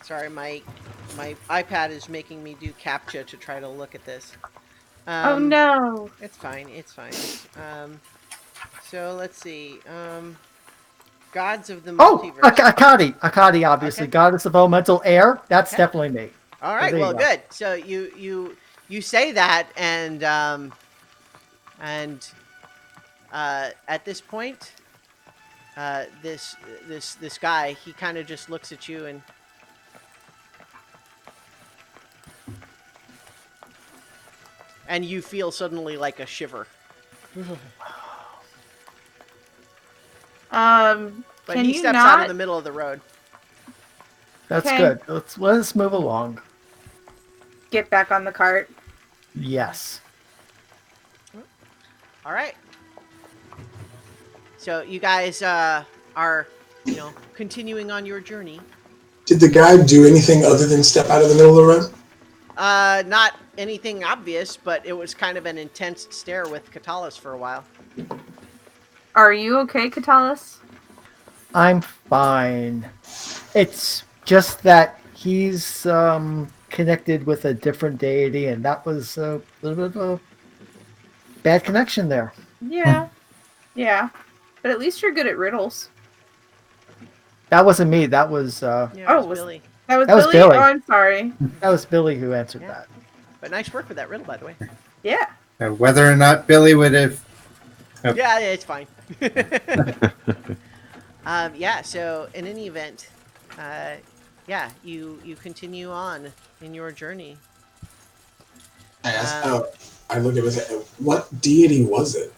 Sorry, my iPad is making me do CAPTCHA to try to look at this. Oh no! It's fine. It's fine. So let's see. Gods of the Oh, multiverse. Akadi, obviously, Okay. goddess of elemental air. That's Okay. definitely me. All right. there you Well, go. good. So you say that, and at this point, this guy, he kind of just looks at you and you feel suddenly like a shiver. But Can he you steps not out of the middle of the road. That's Okay. good. Let's move along. get back on the cart? Yes. All right. So you guys are, continuing on your journey. Did the guy do anything other than step out of the middle of the road? Not anything obvious, but it was kind of an intense stare with Katalis for a while. Are you okay, Katalis? I'm fine. It's just that he's connected with a different deity, and that was a little bit of a bad connection there. Yeah. Yeah. But at least you're good at riddles. That wasn't me. That was Yeah, it was Billy. That was was Billy? Billy. Oh, I'm sorry. that was Billy who answered that. But nice work with that riddle, by the way. Yeah. Whether or not Billy would have. Yeah, it's fine. Yeah, so in any event, you continue on in your journey. I asked, I look at it and say, what deity was it?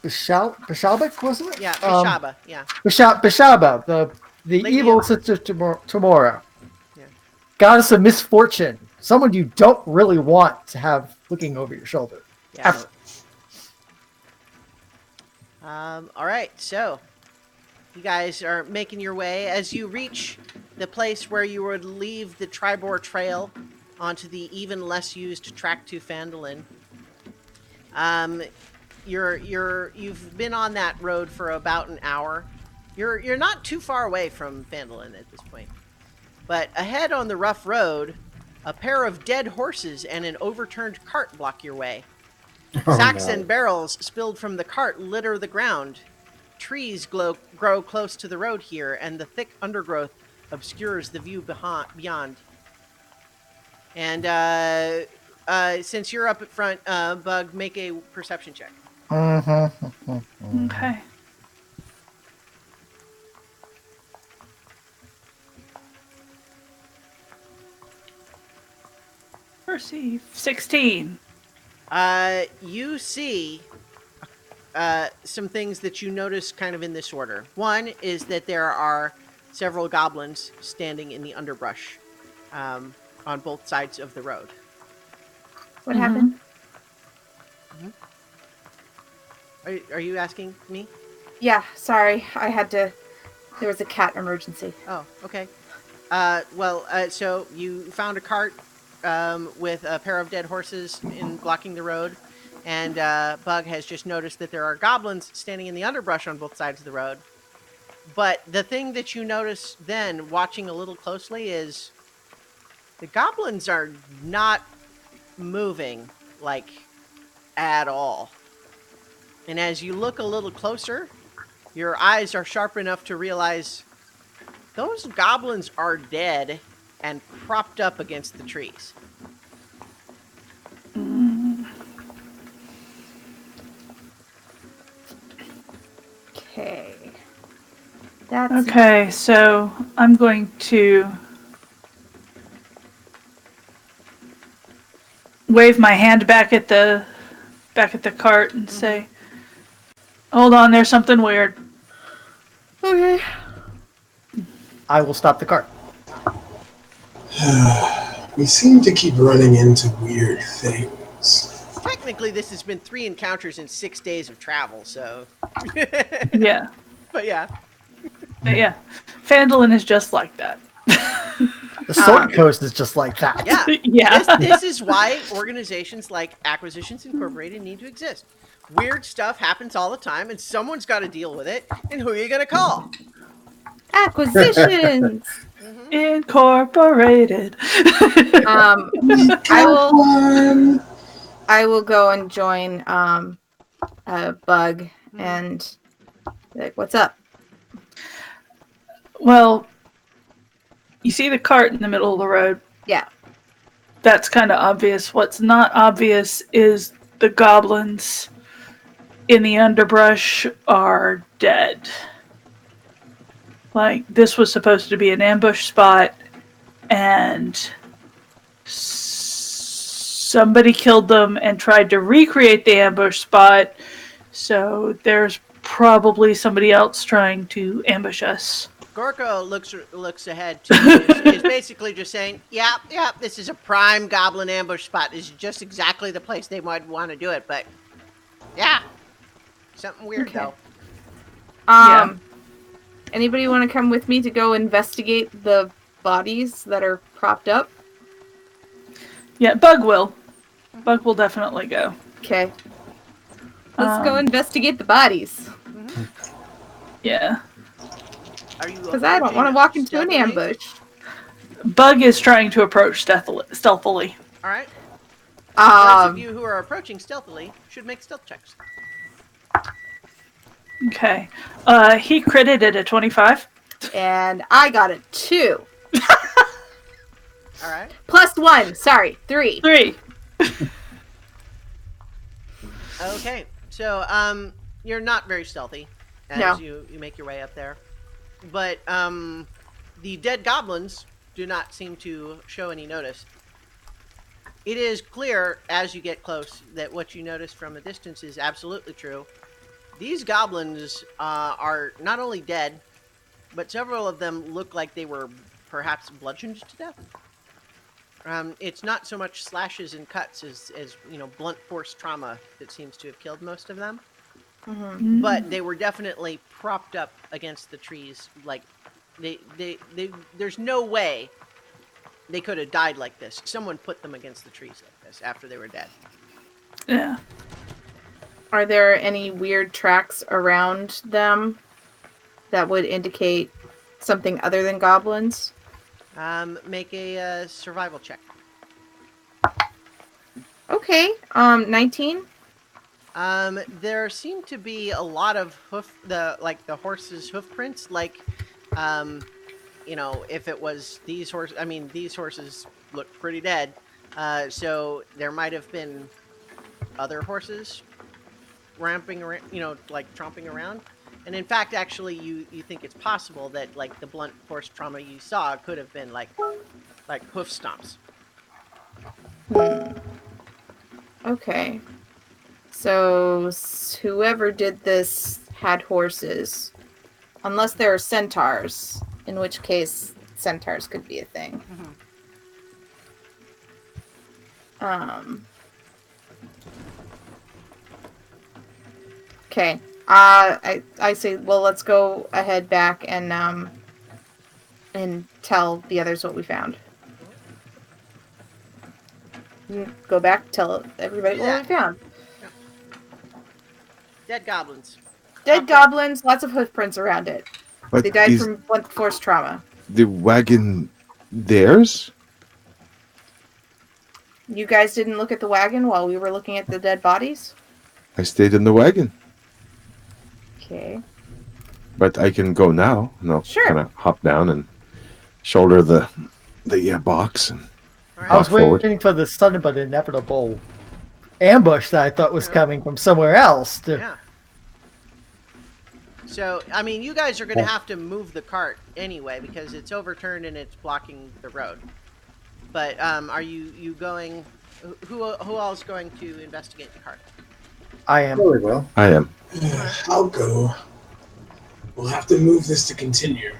Bishalbek, wasn't it? Yeah, Bishaba, yeah. Bishaba, the Lady evil of- sister Tamora. Yeah. Goddess of misfortune. Someone you don't really want to have looking over your shoulder. Yeah. Ever. All right, so you guys are making your way as you reach the place where you would leave the Tribor Trail onto the even less used track to Phandalin. You've been on that road for about an hour. You're not too far away from Phandalin at this point. But ahead on the rough road, a pair of dead horses and an overturned cart block your way. Sacks and barrels spilled from the cart litter the ground. Trees grow close to the road here, and the thick undergrowth obscures the view beyond. And since you're up at front, Bug, make a perception check. Okay. Perceive 16. You see some things that you notice kind of in this order. One is that there are several goblins standing in the underbrush on both sides of the road. What happened? Are you asking me? Yeah, sorry. There was a cat emergency. Oh, okay. So you found a cart with a pair of dead horses blocking the road, and Bug has just noticed that there are goblins standing in the underbrush on both sides of the road. But the thing that you notice then, watching a little closely, is the goblins are not moving, like, at all. And as you look a little closer, your eyes are sharp enough to realize those goblins are dead and propped up against the trees. Okay. That's Okay, so I'm going to wave my hand back at the cart and say, Hold on, there's something weird. Okay. I will stop the cart. We seem to keep running into weird things. Technically, this has been 3 encounters in 6 days of travel, so. Yeah. But yeah. But yeah. Phandalin is just like that. The Sword Coast is just like that. Yeah. Yeah. This is why organizations like Acquisitions Incorporated need to exist. Weird stuff happens all the time, and someone's got to deal with it. And who are you going to call? Acquisitions. Incorporated. I will go and join Bug and like, what's up? Well, you see the cart in the middle of the road? Yeah. That's kind of obvious. What's not obvious is the goblins in the underbrush are dead. Like, this was supposed to be an ambush spot, and somebody killed them and tried to recreate the ambush spot, so there's probably somebody else trying to ambush us. Gorko looks ahead to is basically just saying, yeah, this is a prime goblin ambush spot. This is just exactly the place they might want to do it, but yeah. Something weird though. Yeah. Anybody want to come with me to go investigate the bodies that are propped up? Yeah, Bug will. Bug will definitely go. Okay. Let's go investigate the bodies. Yeah. Because I don't want to walk into an ambush. Bug is trying to approach stealthily. All right. Those of you who are approaching stealthily should make stealth checks. Okay. He critted at a 25. And I got a 2. All right. +1. Sorry, 3. 3. Okay. So, you're not very stealthy as you make your way up there. But, the dead goblins do not seem to show any notice. It is clear as you get close that what you notice from a distance is absolutely true. These goblins are not only dead, but several of them look like they were perhaps bludgeoned to death. It's not so much slashes and cuts as blunt force trauma that seems to have killed most of them. Mm-hmm. But they were definitely propped up against the trees. Like there's no way they could have died like this. Someone put them against the trees like this after they were dead. Yeah. Are there any weird tracks around them that would indicate something other than goblins? Make a survival check. Okay. 19. There seem to be a lot of the horse's hoof prints. Like, if it was these horses, these horses look pretty dead. So there might have been other horses ramping around, tromping around. And in fact, actually, you think it's possible that like the blunt force trauma you saw could have been like hoof stomps. Okay. So whoever did this had horses, unless there are centaurs, in which case centaurs could be a thing. Okay. I say, well, let's go ahead back and tell the others what we found. Go back, tell everybody what we found. Yeah. Dead goblins. Dead goblins, lots of hoof prints around it. But they died from blunt force trauma. The wagon theirs? You guys didn't look at the wagon while we were looking at the dead bodies? I stayed in the wagon. Okay. But I can go now. No, sure. Kind of hop down and shoulder the box. And I was waiting for the sudden but inevitable ambush that I thought was coming from somewhere else. Yeah. So, you guys are going to have to move the cart anyway because it's overturned and it's blocking the road. But are you going? Who else is going to investigate the cart? I am. Really well. I am. I'll go. We'll have to move this to continue.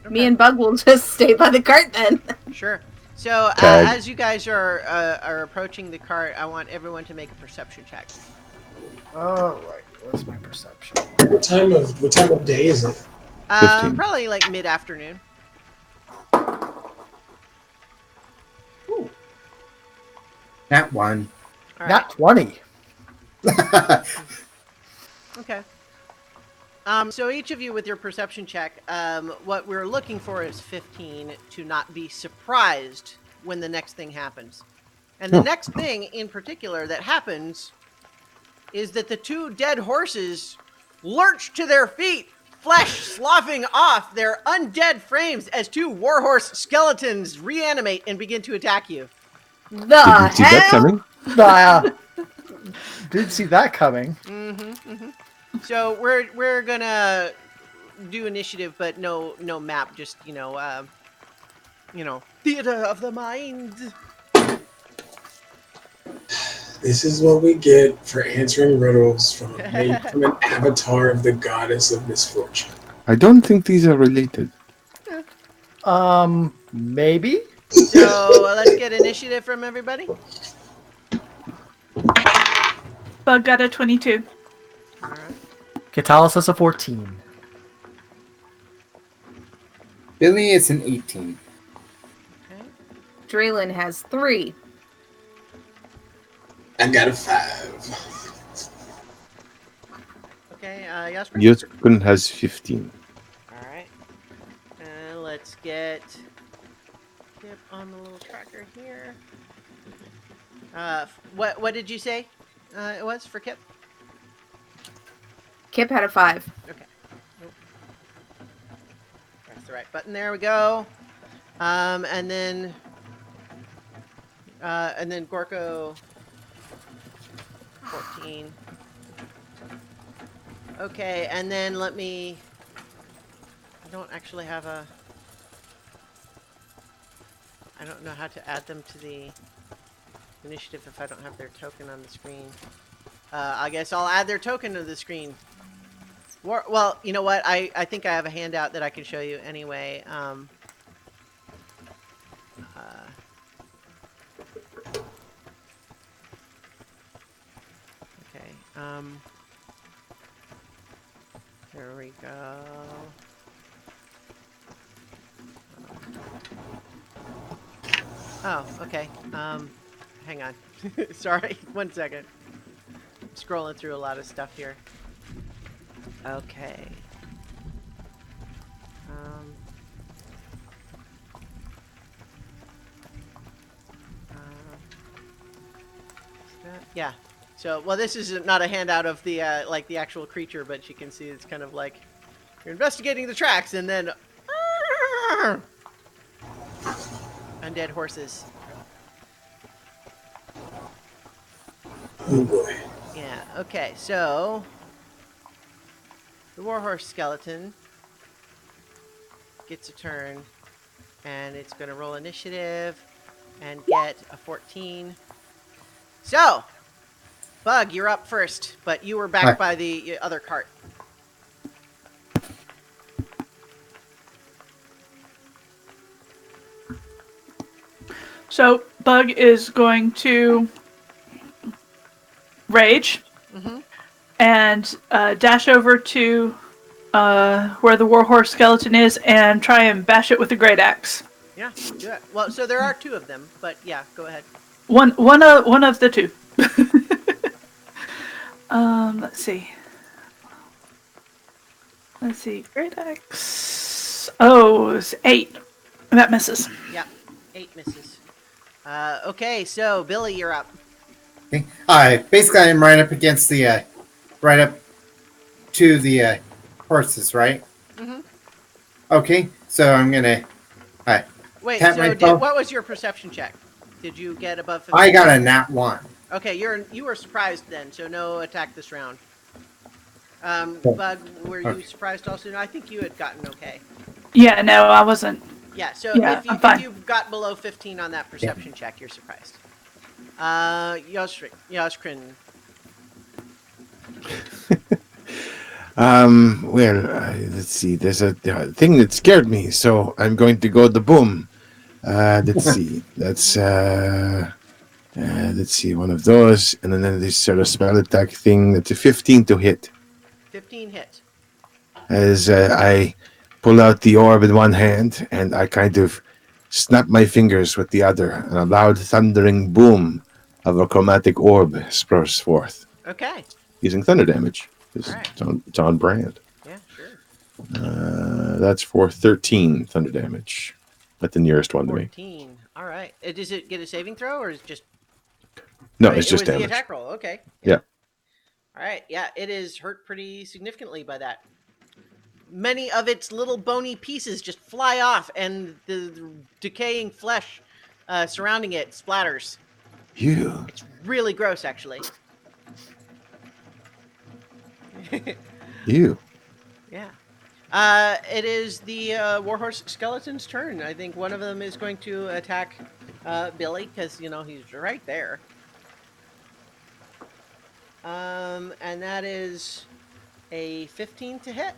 Me and Bug will just stay by the cart then. Sure. So Tag. as you guys are approaching the cart, I want everyone to make a perception check. All right. What's my perception? What time of day is it? 15. Probably like mid-afternoon. Ooh, Nat 1. All right. not 20. Okay. So each of you with your perception check, what we're looking for is 15 to not be surprised when the next thing happens. And the next thing in particular that happens is that the two dead horses lurch to their feet, flesh sloughing off their undead frames as two warhorse skeletons reanimate and begin to attack you. The Didn't see that hell? coming. Didn't see that coming. So we're gonna do initiative, but no map, just theater of the mind. This is what we get for answering riddles from an avatar of the goddess of misfortune. I don't think these are related. Maybe? So let's get initiative from everybody. Bug got a 22. All right. Catalysis a 14. Billy is an 18. Okay. Draylin has 3. I got a 5. Okay. Jasper. Yutun has 15. All right. And let's get Kip on the little tracker here. What did you say? It was for Kip. Kip had a 5. Okay. Nope. Press the right button. There we go. And then Gorko 14. Okay, and then I don't actually have I don't know how to add them to the initiative if I don't have their token on the screen. I guess I'll add their token to the screen. Well, you know what? I think I have a handout that I can show you anyway. Okay. There we go. Oh, okay. Hang on. Sorry, 1 second. I'm scrolling through a lot of stuff here. Okay. Yeah. So, well, this is not a handout of the like the actual creature, but you can see it's kind of like you're investigating the tracks, and then undead horses. Oh boy. Yeah. Okay. So the warhorse skeleton gets a turn, and it's going to roll initiative and get a 14. So, Bug, you're up first, but you were back by the other cart. So Bug is going to rage and dash over to where the warhorse skeleton is and try and bash it with a great axe. Yeah, do it. Well, so there are 2 of them, but yeah, go ahead. One of the 2. Let's see. Great axe. Oh, it's 8. That misses. Yeah, 8 misses. Okay, so Billy, you're up. Okay. Basically, I'm right up against the, right up to the horses, right? Mm-hmm. Okay, so I'm gonna. Wait, tap so what was your perception check? Did you get above 15? I got a nat 1. Okay, you were surprised then, so no attack this round. Bug, were you surprised also? No, I think you had gotten okay. Yeah, no, I wasn't. Yeah, so Yeah, if you got below 15 on that perception check, you're surprised. Yoskrin. Well, let's see. There's a thing that scared me, so I'm going to go the boom. Let's see. Let's see. One of those, and then this sort of spell attack thing. That's a 15 to hit. 15 hit. As I pull out the orb in one hand, and I kind of snap my fingers with the other, and a loud thundering boom of a chromatic orb spurs forth. Okay. Using thunder damage. Right. It's on brand. Yeah, sure. That's for 13 thunder damage. At the nearest one 14. to me. All right. Does it get a saving throw or is it just... No, right, it's just it was damage. the attack roll. Okay. Yeah. All right. Yeah, it is hurt pretty significantly by that. Many of its little bony pieces just fly off, and the decaying flesh surrounding it splatters. You. It's really gross, actually. You. Yeah. It is the Warhorse Skeleton's turn. I think one of them is going to attack Billy, because, he's right there. And that is a 15 to hit.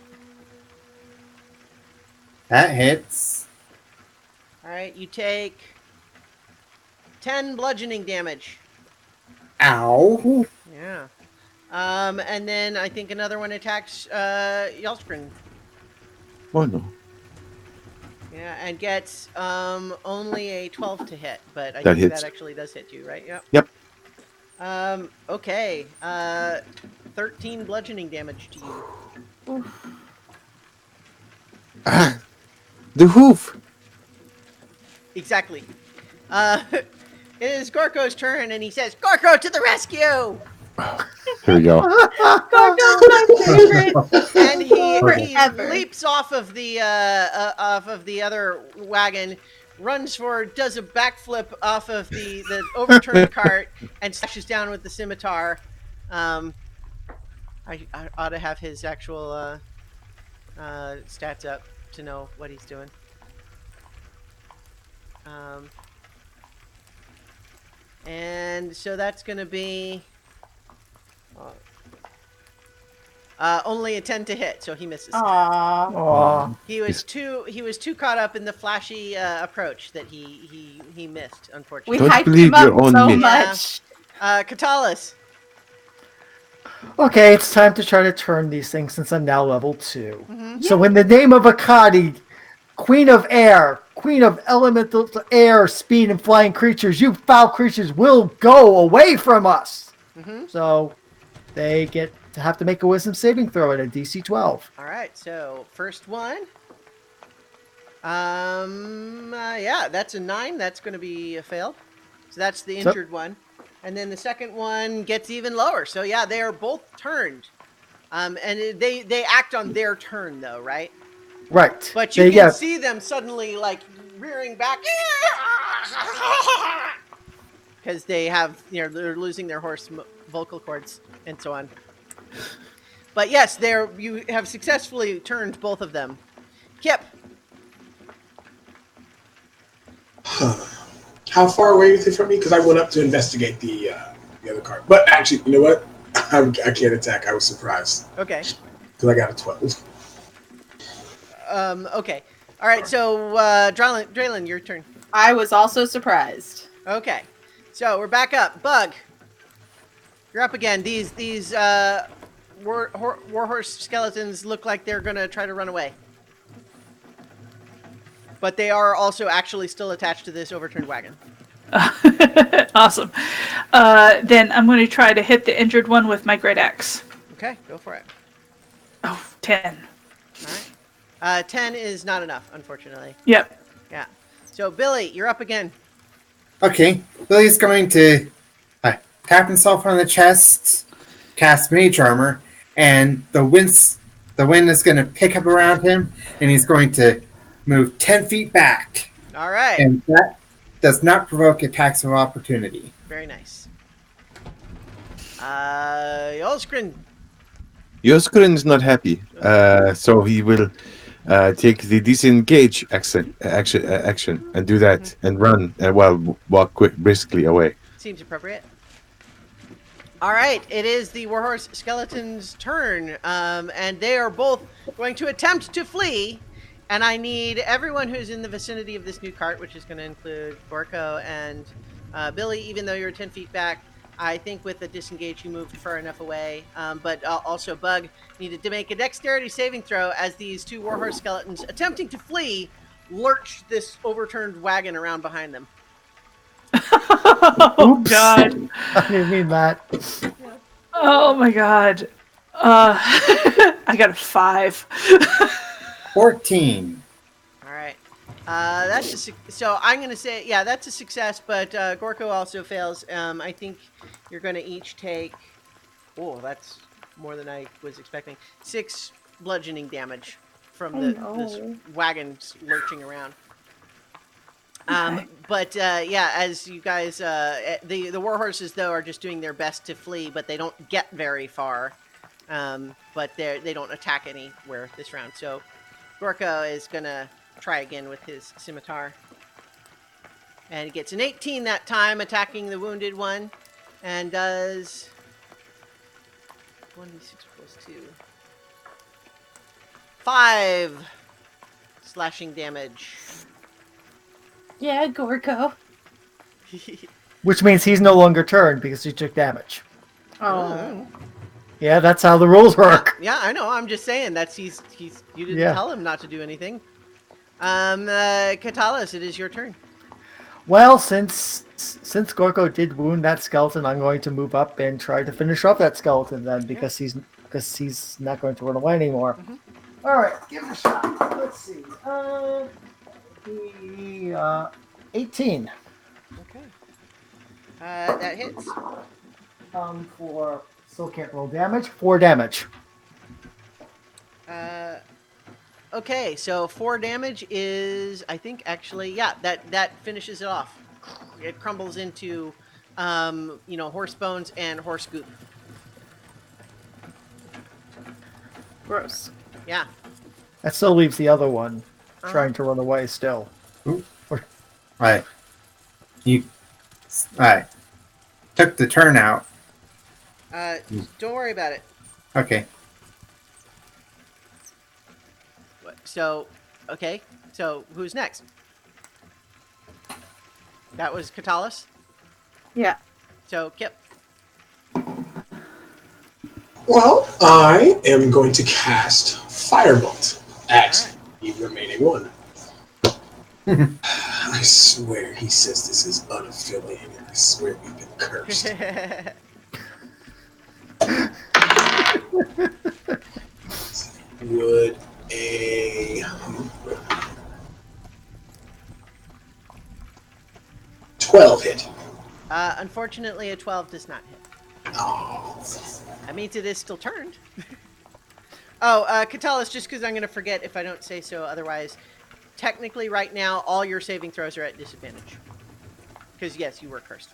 That hits. All right, you take 10 bludgeoning damage. Ow. Yeah. And then I think another one attacks Yelskrin. Oh, no. Yeah, and gets only a 12 to hit, but I That think hits. that actually does hit you, right? Yep. Yep. Okay. 13 bludgeoning damage to you. Ah, the hoof. Exactly. It is Gorko's turn, and he says, "Gorko to the rescue!" Here we go. Gorgo's my favorite. And he Forever. leaps off of the other wagon, does a backflip off of the overturned cart, and slashes down with the scimitar. I ought to have his actual stats up to know what he's doing. And so that's going to be only a 10 to hit, so he misses. Aww. Aw. He was too caught up in the flashy approach that he missed, We unfortunately. Don't hyped believe him up your own so myth. much. Katalis. Okay, it's time to try to turn these things since I'm now level 2. Mm-hmm. So in the name of Akadi, Queen of Air, Queen of Elemental Air, Speed, and Flying Creatures, you foul creatures will go away from us! Mm-hmm. So they get to have to make a wisdom saving throw at a DC 12. All right, so first one. Yeah, that's a 9. That's going to be a fail. So that's the injured one. And then the second one gets even lower. So yeah, they are both turned. And they act on their turn though, right? Right. But you can see them suddenly like rearing back because they have, they're losing their hoarse vocal cords and so on. But yes, you have successfully turned both of them. Kip. How far away is it from me? Because I went up to investigate the other card. But actually, you know what? I can't attack. I was surprised. Okay. Because I got a 12. Okay. All right. So, Draylin, your turn. I was also surprised. Okay. So we're back up. Bug. You're up again. These warhorse skeletons look like they're gonna try to run away, but they are also actually still attached to this overturned wagon. Awesome. Then I'm going to try to hit the injured one with my great axe. Okay, go for it. Oh, 10. All right. 10 is not enough, unfortunately. Yep. Yeah. So Billy, you're up again. Okay, Billy's going to tap himself on the chest, cast Mage Armor, and the wind is going to pick up around him, and he's going to move 10 feet back. All right. And that does not provoke attacks of opportunity. Very nice. Yolskrin. Yoskrin's not happy, so he will take the disengage action and do that and run while walk briskly away. Seems appropriate. All right, it is the Warhorse Skeleton's turn, and they are both going to attempt to flee. And I need everyone who's in the vicinity of this new cart, which is going to include Gorko and Billy, even though you're 10 feet back. I think with the disengage, you moved far enough away. But also, Bug needed to make a dexterity saving throw as these two Warhorse Skeletons, attempting to flee, lurched this overturned wagon around behind them. Oh, Oops. God. I didn't mean that. Oh, my God. I got a 5. 14. All right. That's so I'm going to say, yeah, that's a success, but Gorko also fails. I think you're going to each take, oh, that's more than I was expecting, 6 bludgeoning damage from this wagon lurching around. Okay. But yeah, as you guys, the warhorses though are just doing their best to flee, but they don't get very far. But they don't attack anywhere this round. So Gorko is gonna try again with his scimitar, and he gets an 18 that time, attacking the wounded one, and does 1d6 plus 2, 5 slashing damage. Yeah, Gorko. Which means he's no longer turned because he took damage. Oh. Yeah, that's how the rules work. Yeah, I know. I'm just saying that's you didn't tell him not to do anything. Katalis, it is your turn. Well, since Gorko did wound that skeleton, I'm going to move up and try to finish off that skeleton then, because he's not going to run away anymore. Mm-hmm. All right, give it a shot. Let's see. 18. Okay. That hits. For still can't roll damage. 4 damage. Okay, so 4 damage is, I think, actually, yeah, that finishes it off. It crumbles into, horse bones and horse goop. Gross. Yeah. That still leaves the other one trying to run away still. Right. You took the turnout. Don't worry about it. Okay. So, okay. So, who's next? That was Katalis? Yeah. So, Kip. Well, I am going to cast Firebolt at the remaining one. I swear he says this is unaffiliated. I swear we've been cursed. Would a 12 hit? Unfortunately, a 12 does not hit. Oh. That means it is still turned. Katalis, just because I'm going to forget if I don't say so otherwise, technically right now, all your saving throws are at disadvantage. Because, yes, you were cursed.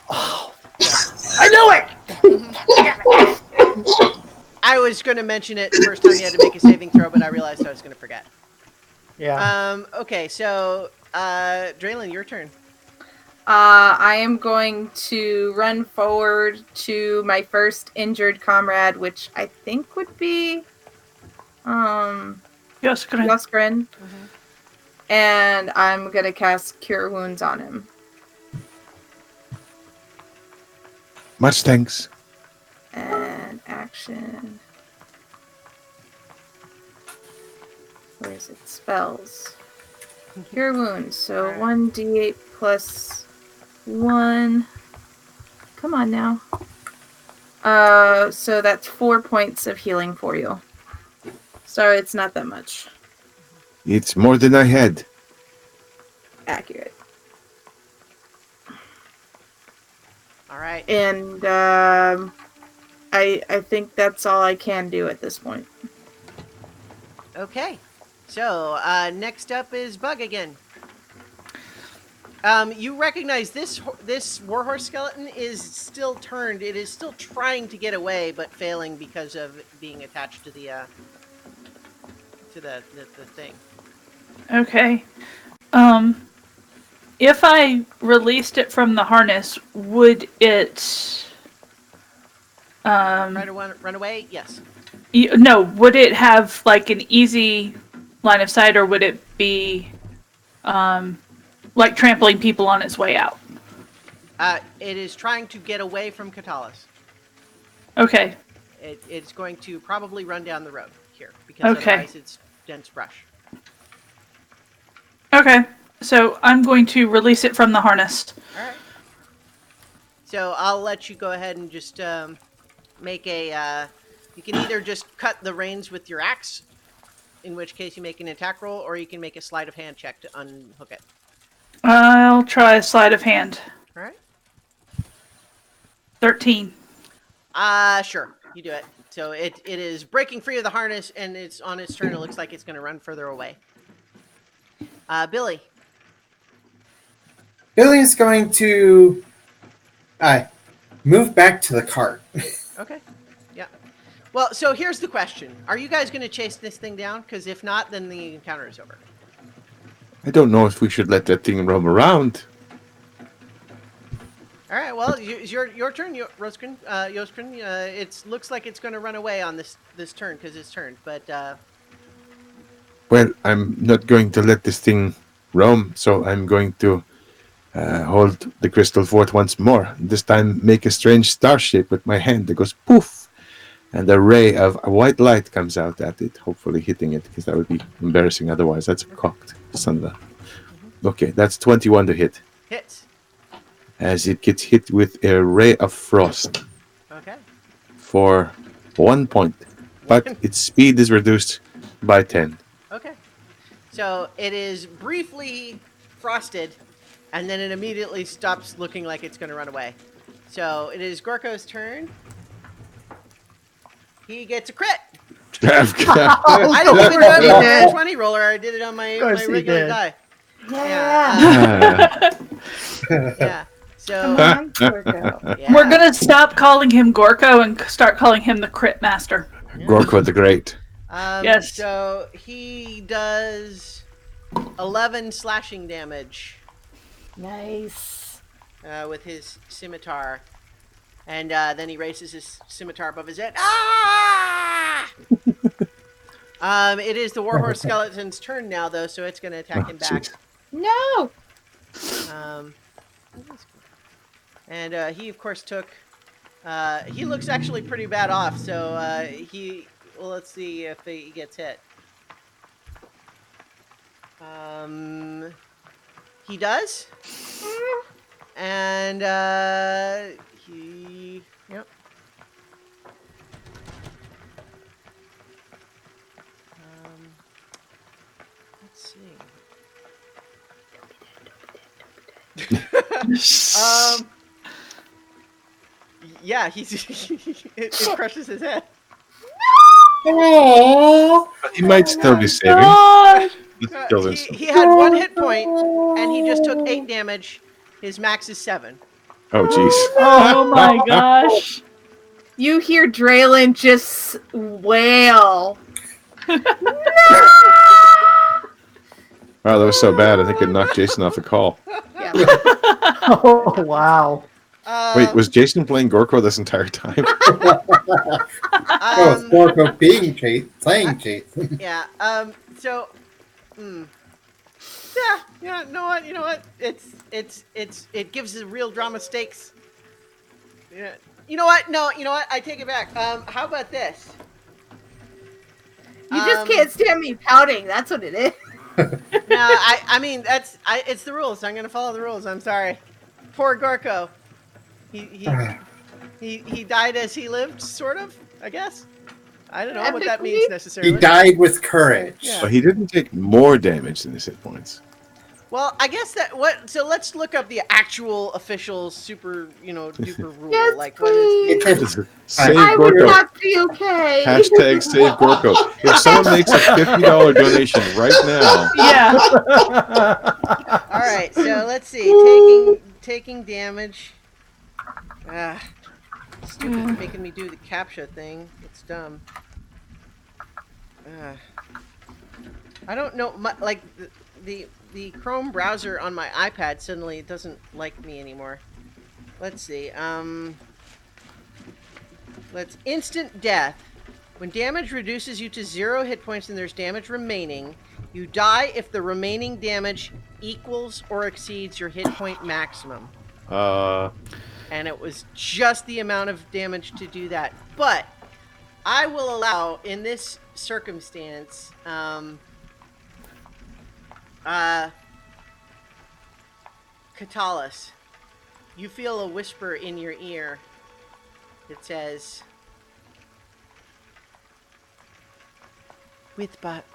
Oh, I knew it! I was going to mention it the first time you had to make a saving throw, but I realized I was going to forget. Yeah. Okay, so, Draylin, your turn. I am going to run forward to my first injured comrade, which I think would be Yoskrin. Mm-hmm. And I'm going to cast Cure Wounds on him. Much thanks. And action. Where is it? Spells. Cure Wounds. So 1d8 plus 1. Come on now. So that's 4 points of healing for you. Sorry, it's not that much. It's more than I had. Accurate. All right. And I think that's all I can do at this point. Okay. So, next up is Bug again. You recognize this warhorse skeleton is still turned. It is still trying to get away, but failing because of being attached to the thing. Okay. If I released it from the harness, would it Try to run away? Yes. No, would it have like an easy line of sight, or would it be like trampling people on its way out? It is trying to get away from Katalis. Okay. It's going to probably run down the road here because otherwise it's dense brush. Okay. So I'm going to release it from the harness. All right. So I'll let you go ahead and just make a. You can either just cut the reins with your axe, in which case you make an attack roll, or you can make a sleight of hand check to unhook it. I'll try a sleight of hand. All right. 13. Sure. You do it. So it is breaking free of the harness, and it's on its turn. It looks like it's going to run further away. Billy. Billy's going to move back to the cart. Okay. Yeah. Well, so here's the question. Are you guys going to chase this thing down? Because if not, then the encounter is over. I don't know if we should let that thing roam around. All right. Well, it's your turn, Yoskrin. It looks like it's going to run away on this turn because it's turned. But well, I'm not going to let this thing roam, so I'm going to hold the crystal fort once more. This time, make a strange star shape with my hand that goes poof, and a ray of white light comes out at it, hopefully hitting it, because that would be embarrassing otherwise. That's cocked. Son of a... Okay, that's 21 to hit. hits. As it gets hit with a ray of frost. Okay. For 1 point, but its speed is reduced by 10. Okay. So it is briefly frosted, and then it immediately stops looking like it's going to run away. So it is Gorko's turn. He gets a crit. I didn't even do it with the 20 roller. I did it on my regular die. Yeah. Yeah. So Yeah. We're going to stop calling him Gorko and start calling him the Crit Master. Gorko the Great. Yes. So he does 11 slashing damage. Nice. With his scimitar. And then he raises his scimitar above his head. Ah! It is the Warhorse Skeleton's turn now, though, so it's going to attack him back. No. And he, of course, took... he looks actually pretty bad off, so well, let's see if he gets hit. He does. And he... Yep. Let's see. Yeah, it crushes his head. He might still be saving. He had 1 hit point, and he just took 8 damage. His max is 7. Oh, jeez. Oh my gosh. You hear Draylin just wail. Wow, that was so bad. I think it knocked Jason off the call. Yeah. Oh, wow. Wait, was Jason playing Gorko this entire time? It's Gorko being playing Jason. Yeah. So. Yeah. You know what? It gives the real drama stakes. Yeah. You know what? No. You know what? I take it back. How about this? You just can't stand me pouting. That's what it is. No, I mean it's the rules. I'm gonna follow the rules. I'm sorry. Poor Gorko. He died as he lived, sort of. I guess. I don't know what that means necessarily. He died with courage. Yeah. But he didn't take more damage than his hit points. Well, I guess so let's look up the actual official super, duper rule. Yes, like what is Save I would Gorko. not be okay. Hashtag save Gorko. If someone makes a $50 donation right now. Yeah. All right, so let's see. Taking damage. Stupid for making me do the CAPTCHA thing. It's dumb. I don't know. Like the Chrome browser on my iPad suddenly doesn't like me anymore. Let's see. Let's instant death. When damage reduces you to 0 hit points and there's damage remaining, you die if the remaining damage equals or exceeds your hit point maximum. And it was just the amount of damage to do that. But I will allow, in this circumstance, Katalis, you feel a whisper in your ear that says, with but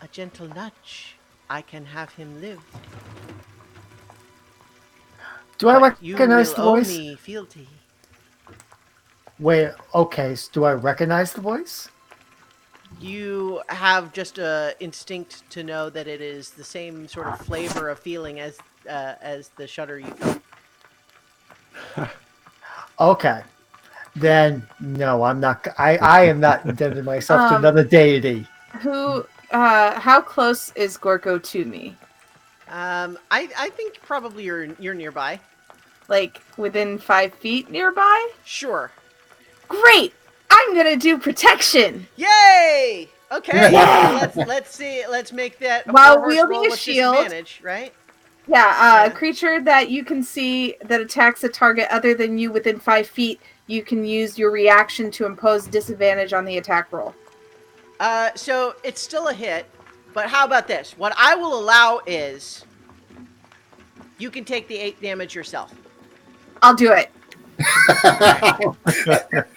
a gentle nudge, I can have him live. Do I But recognize the voice? You will owe me fealty. Wait, okay, so do I recognize the voice? You have just a instinct to know that it is the same sort of flavor of feeling as the shudder you felt. Okay. Then, no, I'm not. I am not indebting myself to another deity. How close is Gorko to me? I think probably you're nearby. Like within 5 feet nearby? Sure. Great! I'm gonna do protection! Yay! Okay, let's see. Let's make that while wielding a shield. Right? Yeah, a creature that you can see that attacks a target other than you within 5 feet, you can use your reaction to impose disadvantage on the attack roll. So it's still a hit, but how about this? What I will allow is you can take the 8 damage yourself. I'll do it.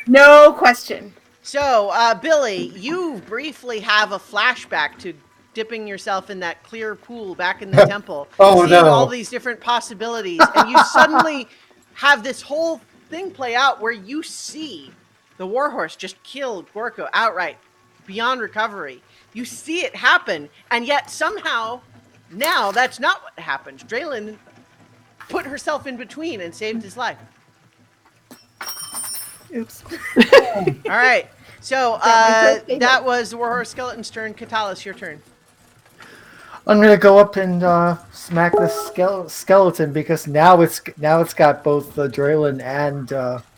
No question. So, Billy, you briefly have a flashback to dipping yourself in that clear pool back in the temple, seeing all these different possibilities, and you suddenly have this whole thing play out where you see the warhorse just kill Gorko outright, beyond recovery. You see it happen, and yet somehow, now that's not what happened. Draylin put herself in between and saved his life. Oops. All right. So that was the Warhorse Skeleton's turn. Katalis, your turn. I'm gonna go up and smack the skeleton because now it's got both the Draylin and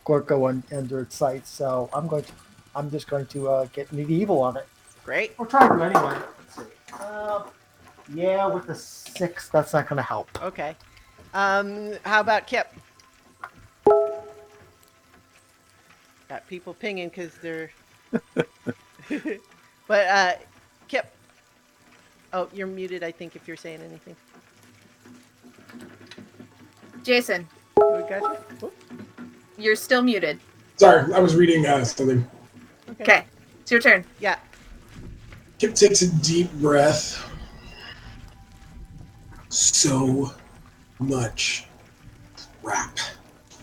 Gorko under its sights. So I'm just going to get medieval on it. Great. We'll try to anyway. Let's see. Yeah, with the 6, that's not gonna help. Okay. How about Kip? Got people pinging because they're. But Kip. Oh, you're muted. I think if you're saying anything. Jason. We got you. You're still muted. Sorry, I was reading something. Okay, it's your turn. Yeah. Kip takes a deep breath. So much crap.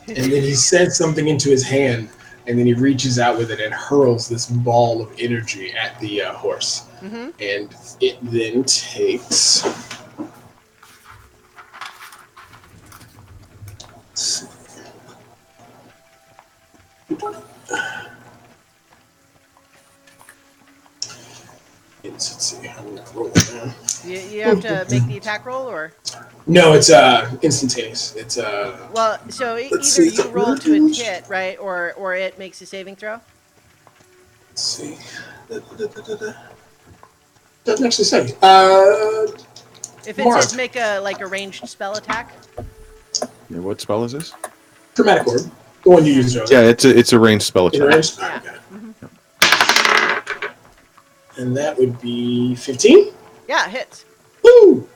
And then he sends something into his hand, and then he reaches out with it and hurls this ball of energy at the horse. Mm-hmm. And it then takes... Let's see. I'm gonna roll it now. You have to make the attack roll, or? No, it's instantaneous. It's Well, so either see, you roll to a hit, right, or it makes a saving throw. Let's see. Doesn't actually say. If it Mark. says make a ranged spell attack. Yeah, what spell is this? Dramatic orb. The one you used earlier. Yeah, it's a ranged spell attack. Ranged? Yeah. Okay. And that would be 15? Yeah, it hits. Woo!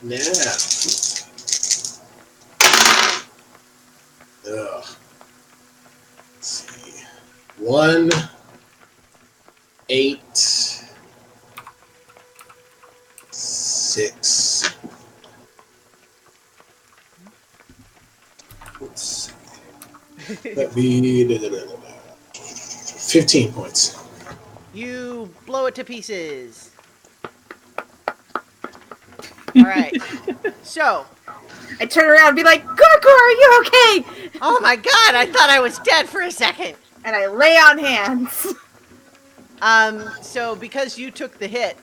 Now. Ugh. Let's see. 1, 8, 6. Let's see. That'd be 15 points. You blow it to pieces. All right. So. I turn around and be like, Gorko, are you okay? Oh my god, I thought I was dead for a second. And I lay on hands. So because you took the hit,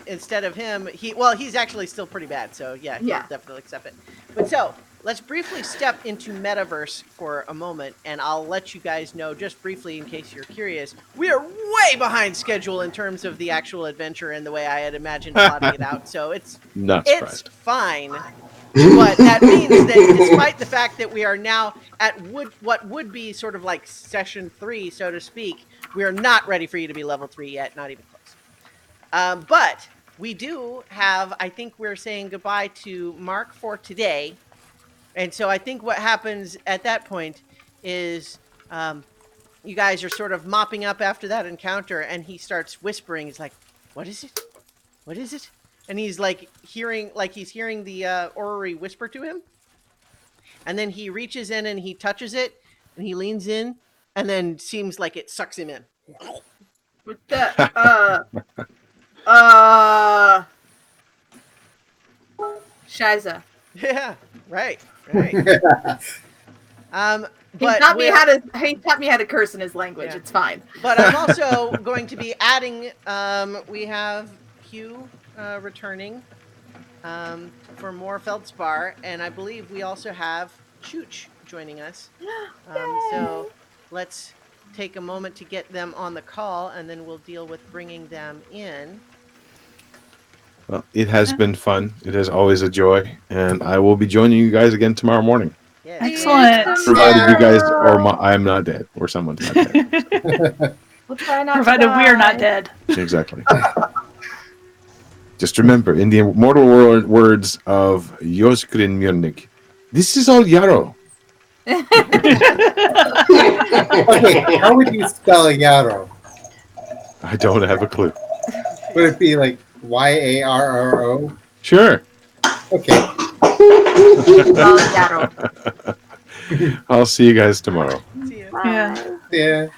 instead of him, he's actually still pretty bad, so yeah, he'll definitely accept it. But so, let's briefly step into Metaverse for a moment, and I'll let you guys know just briefly in case you're curious. We are way behind schedule in terms of the actual adventure and the way I had imagined plotting it out. So it's fine. But that means that despite the fact that we are now at what would be sort of like session 3, so to speak, we are not ready for you to be level 3 yet, not even close. But we do have, I think we're saying goodbye to Mark for today. And so I think what happens at that point is you guys are sort of mopping up after that encounter, and he starts whispering. He's like, "What is it? What is it?" And he's like hearing the Orrery whisper to him. And then he reaches in and he touches it, and he leans in, and then seems like it sucks him in. With the Shiza. Yeah, right. He taught me how to curse in his language. Yeah. It's fine. But I'm also going to be adding. We have Hugh returning for more Feldspar, and I believe we also have Chooch joining us. So let's take a moment to get them on the call, and then we'll deal with bringing them in. Well, it has been fun. It is always a joy, and I will be joining you guys again tomorrow morning. Yes. Excellent. Provided you guys I'm not dead, or someone's not dead. We'll try not Provided we're not dead. Exactly. Just remember, in the immortal words of Yoskrin Mjörnik, this is all Yarrow. Okay, how would you spell Yarrow? I don't have a clue. Would it be like Yarro? Sure. Okay. I'll see you guys tomorrow. See you. Yeah.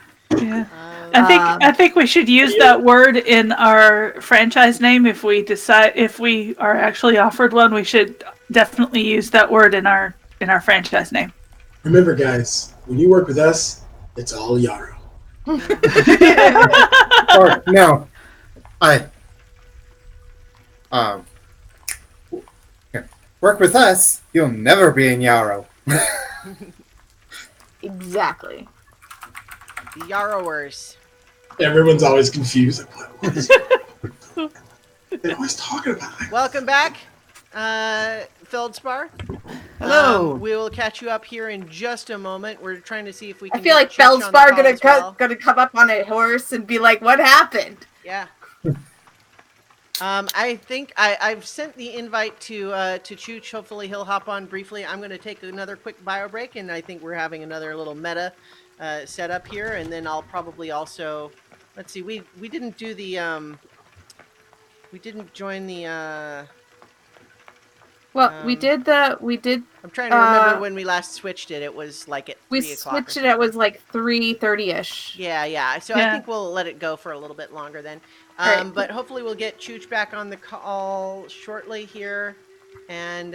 I think we should use that word in our franchise name. If we are actually offered one, we should definitely use that word in our franchise name. Remember, guys, when you work with us, it's all Yarrow. Or no, work with us, you'll never be in Yarrow. Exactly. The Yarrowers. Everyone's always confused. Like, what is they're always talking about it. Welcome back, Feldspar. Hello. We will catch you up here in just a moment. We're trying to see if we can. I feel like Feldspar gonna come up on a horse and be like, "What happened?" Yeah. I think I've sent the invite to Chooch. Hopefully he'll hop on briefly. I'm going to take another quick bio break, and I think we're having another little meta set up here, and then I'll probably also, let's see, we didn't do the we didn't join the well, we did. I'm trying to remember when we last switched it. It was like at 3 o'clock. We switched it. It was like 3:30ish. Yeah. So I think we'll let it go for a little bit longer then. Right. But hopefully we'll get Chooch back on the call shortly here, and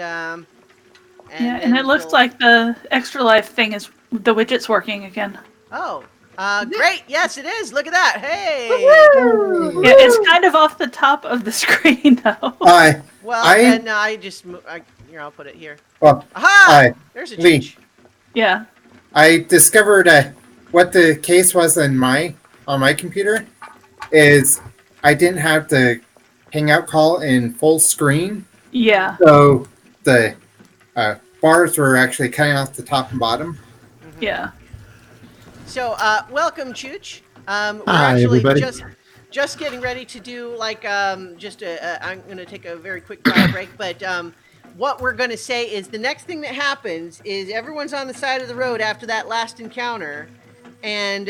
it looks like the Extra Life thing is the widget's working again. Oh, great! Yes, it is. Look at that! Hey. Woo-hoo! Yeah, it's kind of off the top of the screen though. Here, I'll put it here. Well, aha! There's a Chooch. Yeah. I discovered what the case was on my computer is I didn't have the Hangout call in full screen. Yeah. So the bars were actually cutting off the top and bottom. Yeah. So, welcome, Chooch. We're Hi, actually everybody. just getting ready to do like I'm going to take a very quick bio break, but what we're going to say is the next thing that happens is everyone's on the side of the road after that last encounter. And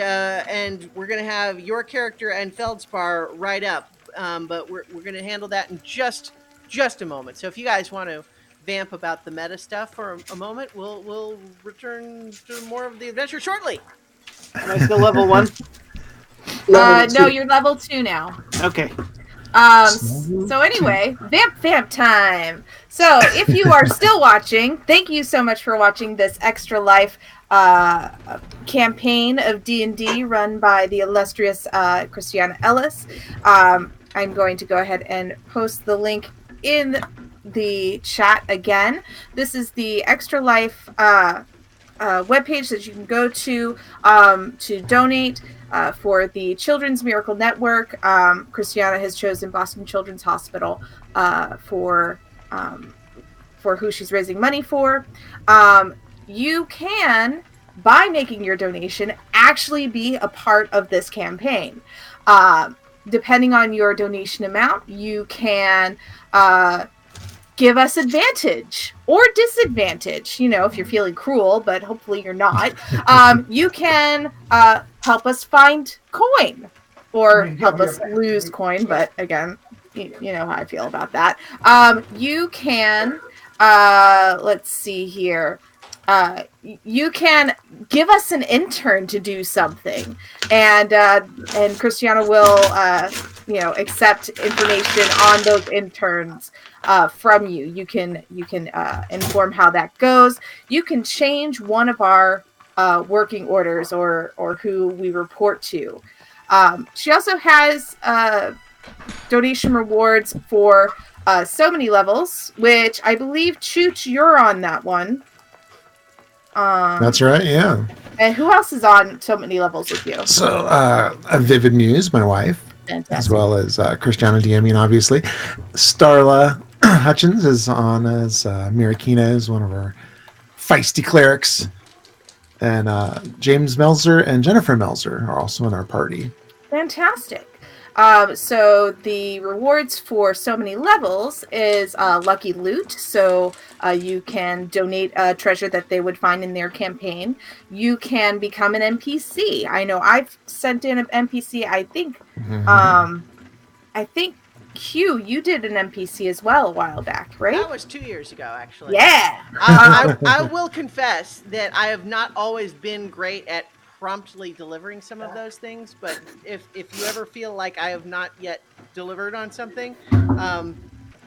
we're gonna have your character and Feldspar right up, but we're gonna handle that in just a moment. So if you guys want to vamp about the meta stuff for a moment, we'll return to more of the adventure shortly. Am I still level 1? No, you're level 2 now. Okay. So anyway, vamp time. So if you are still watching, thank you so much for watching this Extra Life campaign of D&D run by the illustrious Christiana Ellis. I'm going to go ahead and post the link in the chat again. This is the Extra Life webpage that you can go to donate for the Children's Miracle Network. Christiana has chosen Boston Children's Hospital for who she's raising money for. You can, by making your donation, actually be a part of this campaign. Depending on your donation amount, you can give us advantage or disadvantage, if you're feeling cruel, but hopefully you're not. You can help us find coin or help us lose coin, but again, you know how I feel about that. You can, let's see here. You can give us an intern to do something, and Christiana will accept information on those interns from you. You can inform how that goes. You can change one of our working orders or who we report to. She also has donation rewards for so many levels, which I believe Chooch, you're on that one. That's right, yeah. And who else is on so many levels with you? So, a Vivid Muse, my wife, Fantastic. As well as Christiana Diamine, obviously. Starla Hutchins is on as Mirakina is one of our feisty clerics. And James Melzer and Jennifer Melzer are also in our party. Fantastic. So the rewards for so many levels is lucky loot. So you can donate a treasure that they would find in their campaign. You can become an NPC. I know I've sent in an NPC. I think Q, you did an NPC as well a while back, right? That was 2 years ago, actually. Yeah. I will confess that I have not always been great at promptly delivering some of those things, but if you ever feel like I have not yet delivered on something,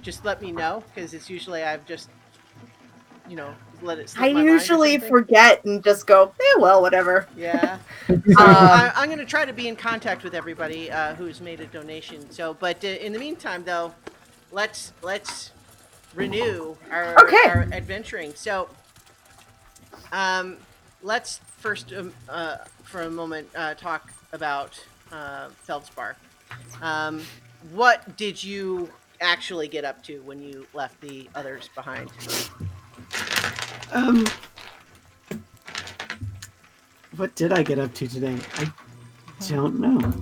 just let me know, because it's usually I've just let it slip I my mind or usually something. forget and just go, well, whatever. Yeah. So I'm going to try to be in contact with everybody who's made a donation. So, but in the meantime, though, let's renew our adventuring. So, let's first, for a moment, talk about Feldspar. What did you actually get up to when you left the others behind? What did I get up to today? I don't know.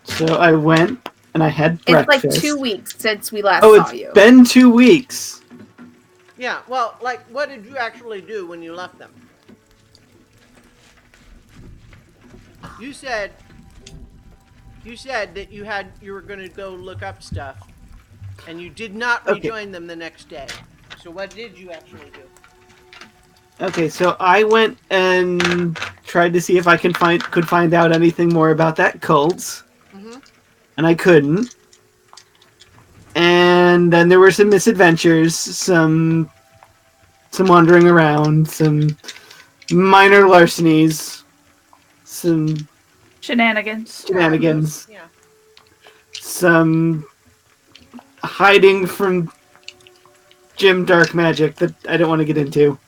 So I went and I had breakfast. It's like 2 weeks since we last saw you. Oh, it's been 2 weeks. Yeah, well, what did you actually do when you left them? You said that you were going to go look up stuff, and you did not rejoin them the next day. So what did you actually do? Okay, so I went and tried to see if I could find out anything more about that cult, and I couldn't. And then there were some misadventures, some wandering around, some minor larcenies, some shenanigans, yeah. Some hiding from Jim Dark Magic that I don't want to get into.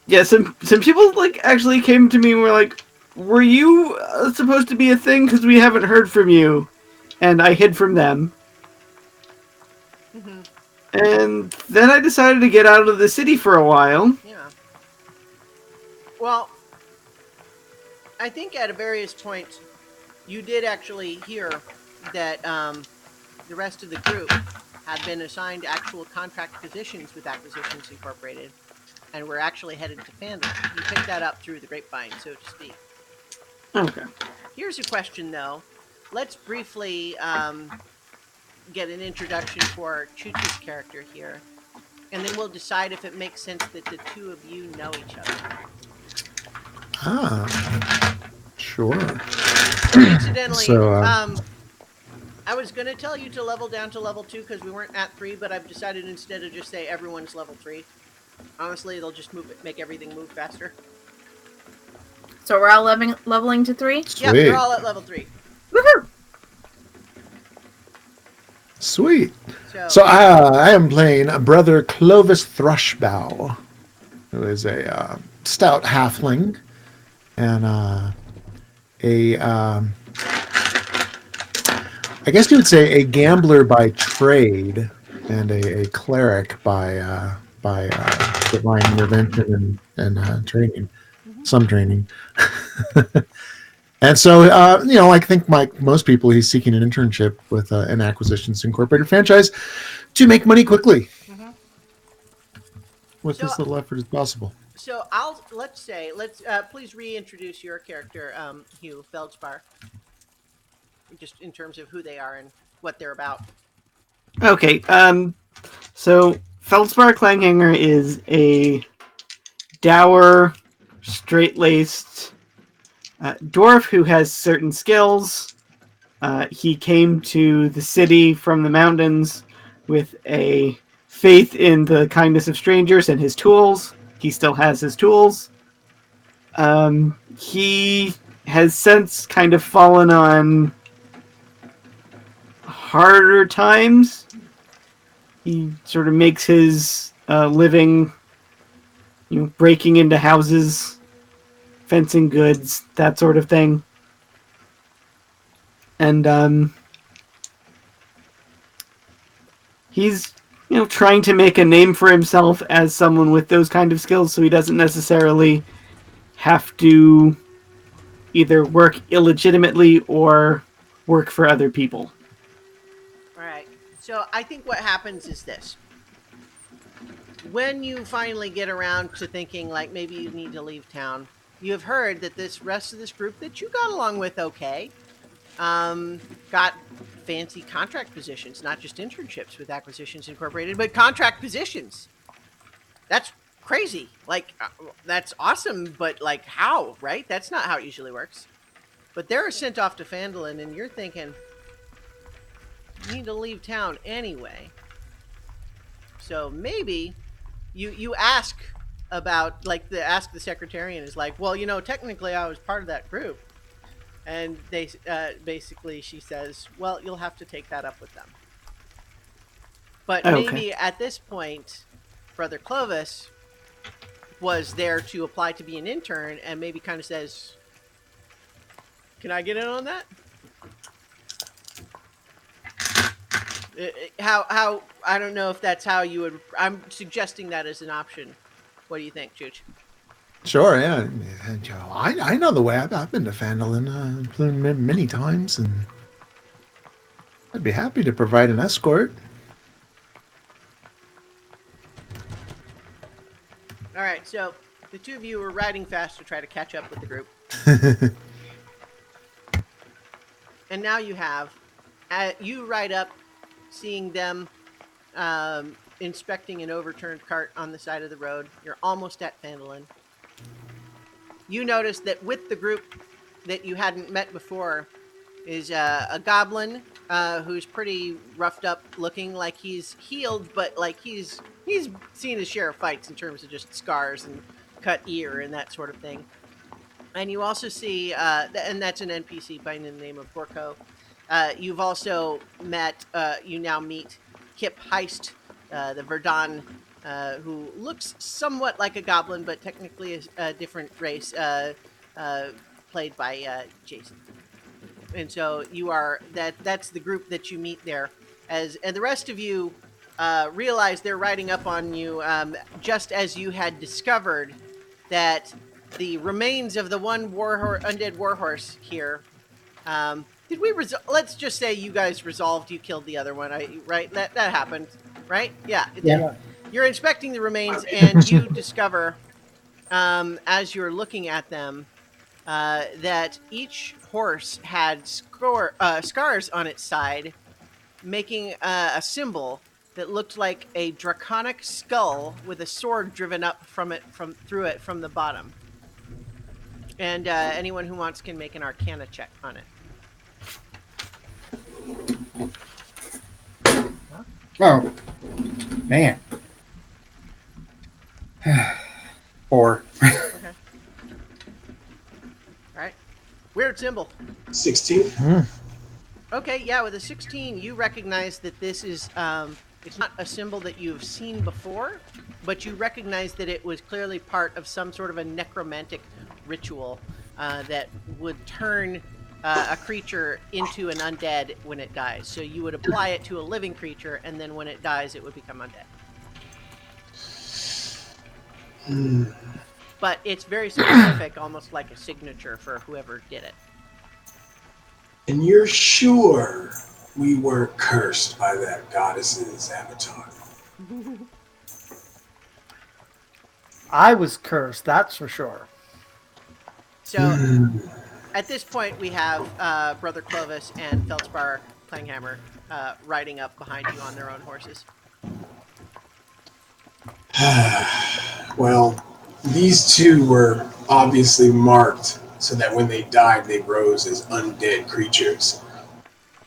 Yeah, some people actually came to me and were like, "Were you supposed to be a thing? Because we haven't heard from you," and I hid from them. And then I decided to get out of the city for a while. Yeah. Well, I think at various points you did actually hear that the rest of the group had been assigned actual contract positions with Acquisitions Incorporated, and were actually headed to Fandom. You picked that up through the grapevine, so to speak. Okay. Here's a question, though. Let's briefly get an introduction for Chooch's character here, and then we'll decide if it makes sense that the two of you know each other. Sure. Incidentally, So, I was going to tell you to level down to level 2 because we weren't at 3, but I've decided instead to just say everyone's level 3. Honestly, it'll just make everything move faster. So we're all leveling to 3? Sweet. Yep, you're all at level 3. Woohoo! Sweet. So I am playing Brother Clovis Thrushbow, who is a stout halfling and I guess you would say a gambler by trade and a cleric by divine intervention and training, some training. And so, I think like most people, he's seeking an internship with an Acquisitions Incorporated franchise to make money quickly with as little effort as possible. So let's please reintroduce your character, Hugh Feldspar, just in terms of who they are and what they're about. Okay, so Feldspar Clanghanger is a dour, straight-laced dwarf who has certain skills. He came to the city from the mountains with a faith in the kindness of strangers and his tools. He still has his tools. He has since kind of fallen on harder times. He sort of makes his living, breaking into houses, fencing goods, that sort of thing. And he's, trying to make a name for himself as someone with those kind of skills, so he doesn't necessarily have to either work illegitimately or work for other people. All right. So I think what happens is this. When you finally get around to thinking like maybe you need to leave town, you have heard that this rest of this group that you got along with got fancy contract positions, not just internships with Acquisitions Incorporated, but contract positions. That's crazy. Like, that's awesome, but like how, right? That's not how it usually works. But they're sent off to Phandalin, and you're thinking, you need to leave town anyway. So maybe you ask about, ask the secretarian is like, well, technically I was part of that group. And they basically she says, well, you'll have to take that up with them. But maybe at this point, Brother Clovis was there to apply to be an intern and maybe kind of says, can I get in on that? How I don't know if that's how you would. I'm suggesting that as an option. What do you think, Chooch? Sure, yeah. I know the way. I've been to Phandalin many times, and I'd be happy to provide an escort. All right, so the two of you were riding fast to try to catch up with the group. And now you have, you ride up, seeing them inspecting an overturned cart on the side of the road. You're almost at Phandalin. You notice that with the group that you hadn't met before is a goblin who's pretty roughed up looking, like he's healed, but like he's seen his share of fights in terms of just scars and cut ear and that sort of thing. And you also see, and that's an NPC by the name of Gorko. You've also met, you now meet Kip Heist, the Verdun, who looks somewhat like a goblin, but technically is a different race, played by Jason. And so you are that's the group that you meet there, and the rest of you realize they're riding up on you, just as you had discovered that the remains of the one undead warhorse here. Did we let's just say you guys resolved you killed the other one, right? That happened, right? Yeah. Yeah. You're inspecting the remains, and you discover, as you're looking at them, that each horse had scars on its side, making a symbol that looked like a draconic skull with a sword driven up through it from the bottom. And anyone who wants can make an Arcana check on it. Oh, man. 4. Okay. Weird symbol. 16. Okay, yeah, with a 16, you recognize that this is, it's not a symbol that you've seen before, but you recognize that it was clearly part of some sort of a necromantic ritual that would turn a creature into an undead when it dies. So you would apply it to a living creature, and then when it dies, it would become undead. But it's very specific, almost like a signature for whoever did it. And you're sure we weren't cursed by that goddess's avatar? I was cursed, that's for sure. So, at this point, we have Brother Clovis and Feldspar Clanghammer riding up behind you on their own horses. Well, these two were obviously marked so that when they died, they rose as undead creatures.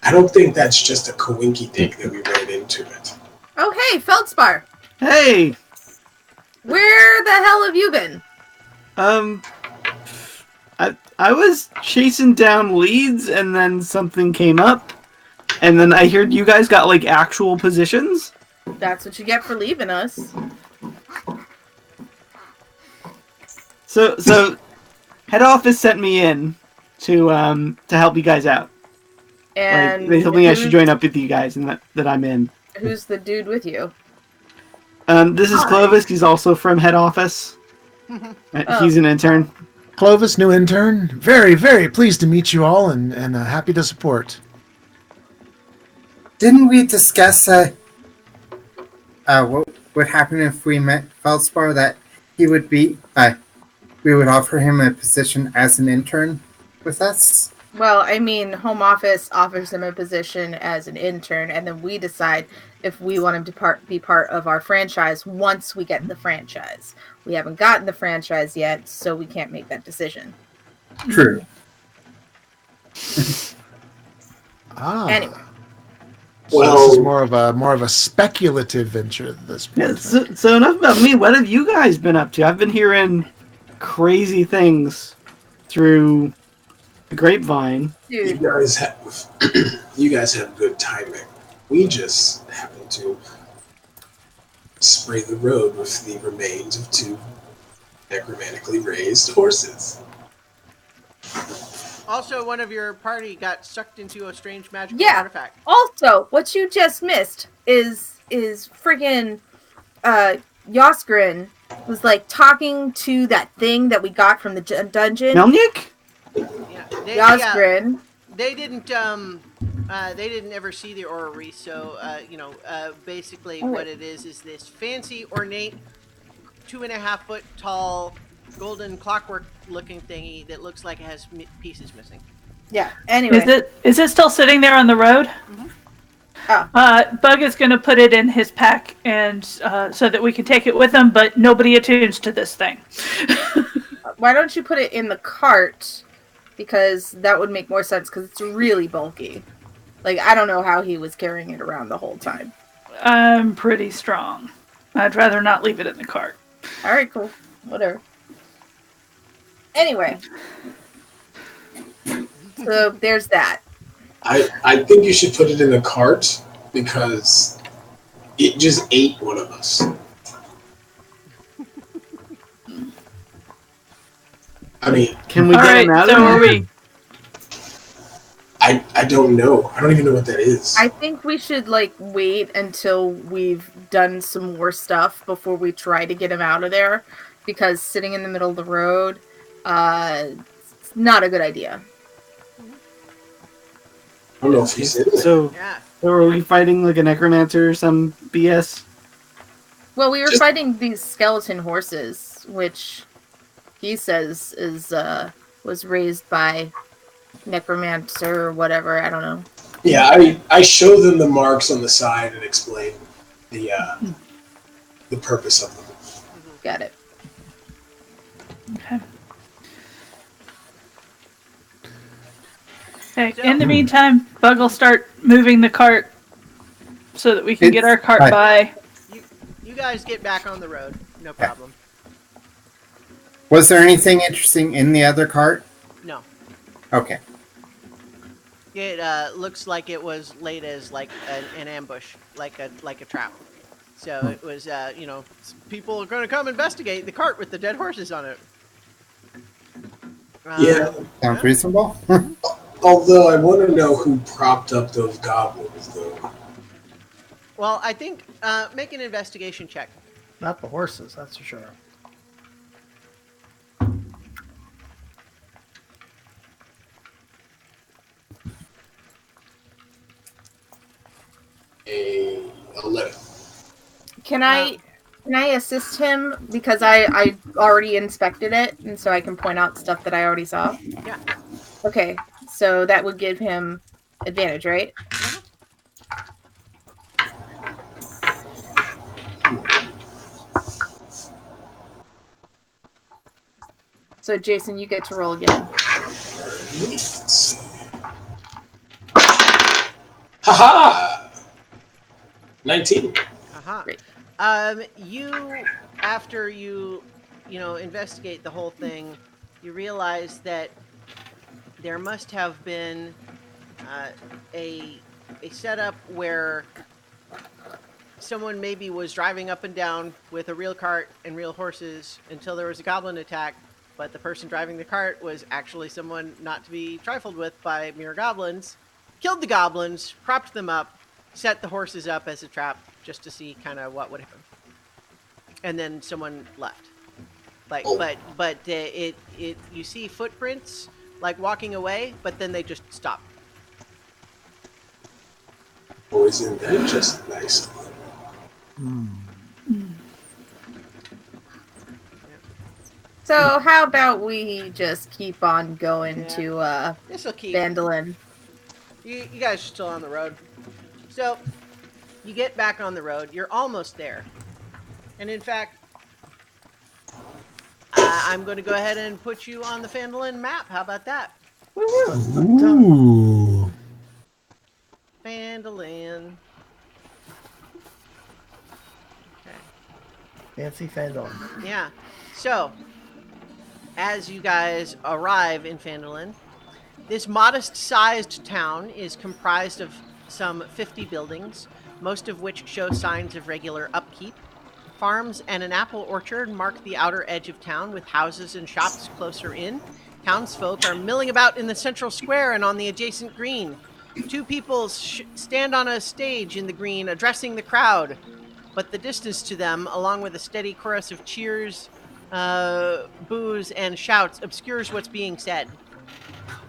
I don't think that's just a coinky-dink that we ran into it. Oh, hey, Feldspar. Hey! Where the hell have you been? I was chasing down leads, and then something came up, and then I heard you guys got, like, actual positions? That's what you get for leaving us. So head office sent me in to help you guys out. And like, they told me I should join up with you guys, and that I'm in. Who's the dude with you? This is Clovis. He's also from head office. He's an intern. Clovis, new intern. Very, very pleased to meet you all, and happy to support. Didn't we discuss what would happen if we met Feldspar? That he would be we would offer him a position as an intern with us? Well, I mean, home office offers him a position as an intern, and then we decide if we want him to be part of our franchise once we get the franchise. We haven't gotten the franchise yet, so we can't make that decision. True. Anyway. So this is more of a speculative venture at this point. Yeah, so enough about me. What have you guys been up to? I've been hearing crazy things through the grapevine. Dude. You guys have good timing. We just happen to spray the road with the remains of two necromantically raised horses. Also, one of your party got sucked into a strange magical artifact. Also, what you just missed is friggin' Yoskrin was like talking to that thing that we got from the dungeon. Melnyk? Yeah, Yoskrin. They didn't ever see the Orrery, so basically what it is this fancy, ornate, 2.5 foot tall, golden clockwork looking thingy that looks like it has pieces missing. Yeah. Anyway, is it still sitting there on the road? Mm-hmm. Bug is going to put it in his pack, and so that we can take it with him. But nobody attunes to this thing. Why don't you put it in the cart? Because that would make more sense. Because it's really bulky. Like, I don't know how he was carrying it around the whole time. I'm pretty strong. I'd rather not leave it in the cart. All right, cool. Whatever. Anyway. So, there's that. I think you should put it in a cart because it just ate one of us. I mean, can we get him out of here? We? I don't know. I don't even know what that is. I think we should wait until we've done some more stuff before we try to get him out of there, because sitting in the middle of the road, it's not a good idea. I don't know if he's in there. So are we fighting like a necromancer or some BS? Well, we were fighting these skeleton horses, which he says was raised by necromancer or whatever. I don't know. Yeah, I show them the marks on the side and explain the purpose of them. Got it. Okay. Okay. In the meantime, Bug will start moving the cart so that we can get our cart by. You guys get back on the road. No problem. Was there anything interesting in the other cart? No. Okay. It looks like it was laid as like an ambush, like a trap. So it was, people are going to come investigate the cart with the dead horses on it. Yeah. Sounds reasonable. Although I want to know who propped up those goblins, though. Well, I think make an investigation check. Not the horses, that's for sure. A 11. Can I assist him because I already inspected it, and so I can point out stuff that I already saw? Yeah. Okay, so that would give him advantage, right? So Jason, you get to roll again. Haha! 19. Uh-huh. Great. You, after you investigate the whole thing, you realize that there must have been a setup where someone maybe was driving up and down with a real cart and real horses until there was a goblin attack, but the person driving the cart was actually someone not to be trifled with by mere goblins, killed the goblins, propped them up, set the horses up as a trap just to see kind of what would happen. And then someone left. Like, but it you see footprints like walking away, but then they just stop. Or isn't that just nice? So how about we just keep on going to This'll keep. Vandalin? You guys are still on the road. So you get back on the road. You're almost there. And in fact, I'm going to go ahead and put you on the Vandalin map. How about that? Ooh. Vandalin. Okay. Fancy Fandom. Yeah. So, as you guys arrive in Vandalin, this modest-sized town is comprised of some 50 buildings, most of which show signs of regular upkeep. Farms and an apple orchard mark the outer edge of town, with houses and shops closer in. Townsfolk are milling about in the central square and on the adjacent green. Two people stand on a stage in the green, addressing the crowd, but the distance to them, along with a steady chorus of cheers, boos, and shouts, obscures what's being said.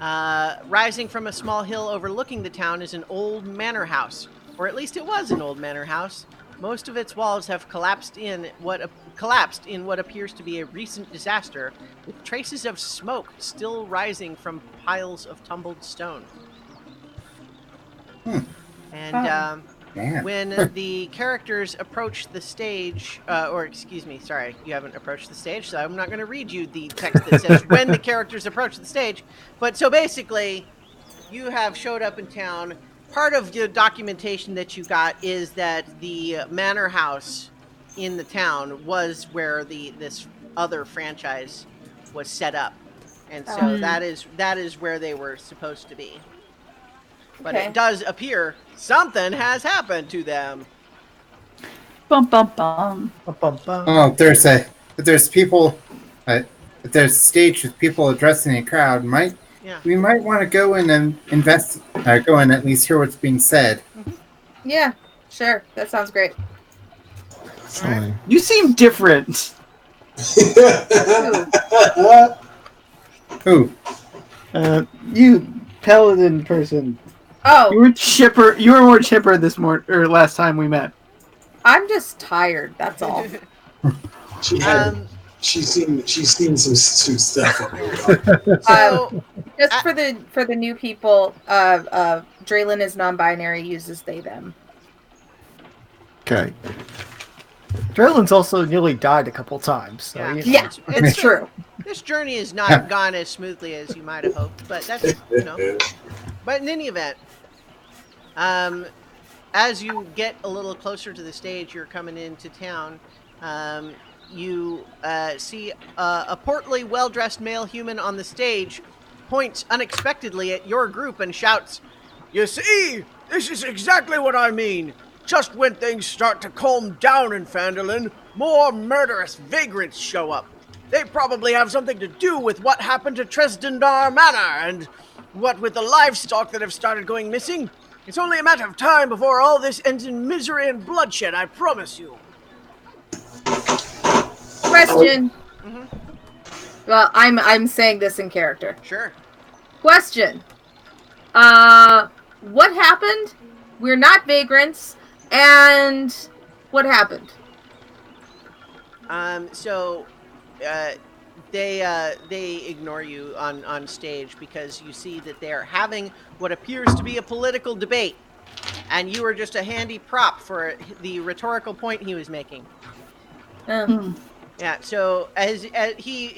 Rising from a small hill overlooking the town is an old manor house, or at least it was an old manor house. Most of its walls have collapsed in what appears to be a recent disaster, with traces of smoke still rising from piles of tumbled stone. And when the characters approach the stage, sorry, you haven't approached the stage, so I'm not going to read you the text that says when the characters approach the stage. But so basically, you have showed up in town. Part of the documentation that you got is that the manor house in the town was where this other franchise was set up, and so that is where they were supposed to be. But it does appear something has happened to them. Bum bum bum. Bum, bum, bum. Oh, if there's people, if there's a stage with people addressing a crowd, we might want to go in and go and at least hear what's being said. Yeah, sure. That sounds great. Right. You seem different. Who? You paladin person. Oh, You were chipper. You were more chipper this morning or last time we met. I'm just tired. That's all. She's seen some stuff up here. So, just for the new people, Draylin is non-binary, uses they them. Okay. Draylin's also nearly died a couple times. So yeah, it's true. This journey has not gone as smoothly as you might have hoped, but that's But in any event, as you get a little closer to the stage, you're coming into town. You see a portly, well-dressed male human on the stage, points unexpectedly at your group and shouts, "You see, this is exactly what I mean. Just when things start to calm down in Phandalin, more murderous vagrants show up. They probably have something to do with what happened to Tresdendar Manor, and what with the livestock that have started going missing. It's only a matter of time before all this ends in misery and bloodshed, I promise you." Question. Mm-hmm. Well, I'm saying this in character. Sure. Question. What happened? We're not vagrants, and what happened? They ignore you on stage because you see that they are having what appears to be a political debate, and you are just a handy prop for the rhetorical point he was making. Yeah. So as he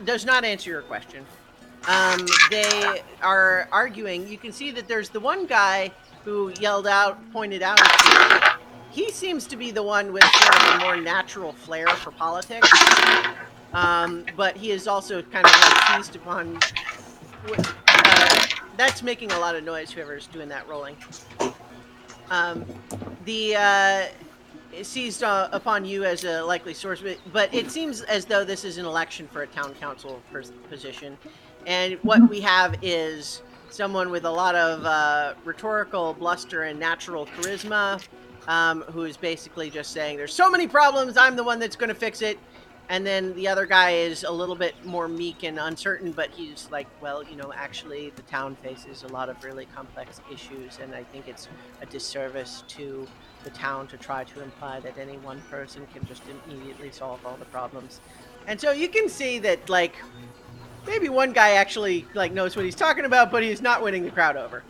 does not answer your question. They are arguing. You can see that there's the one guy who pointed out at you. He seems to be the one with sort of a more natural flair for politics. But he is also kind of like seized upon. That's making a lot of noise. Whoever's doing that rolling. Seized upon you as a likely source, but it seems as though this is an election for a town council position, and what we have is someone with a lot of rhetorical bluster and natural charisma, who is basically just saying, "There's so many problems. I'm the one that's going to fix it." And then the other guy is a little bit more meek and uncertain, but he's like, "Well, actually the town faces a lot of really complex issues, and I think it's a disservice to the town to try to imply that any one person can just immediately solve all the problems." And so you can see that, like, maybe one guy actually knows what he's talking about, but he's not winning the crowd over.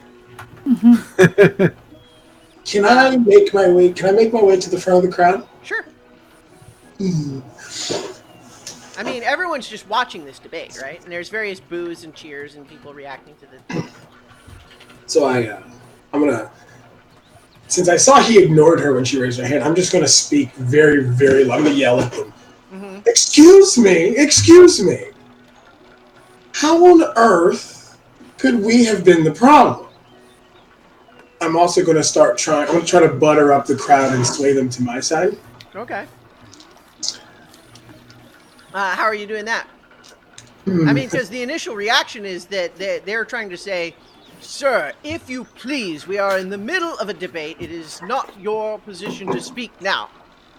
Mm-hmm. Can I make my way to the front of the crowd? Sure. I mean, everyone's just watching this debate, right? And there's various boos and cheers and people reacting to the. So I'm gonna. Since I saw he ignored her when she raised her hand, I'm just gonna speak very, very loud. I'm gonna yell at them. Mm-hmm. Excuse me. How on earth could we have been the problem? I'm also gonna I'm gonna try to butter up the crowd and sway them to my side. Okay. How are you doing that? I mean, because the initial reaction is that they're trying to say, "Sir, if you please, we are in the middle of a debate. It is not your position to speak now.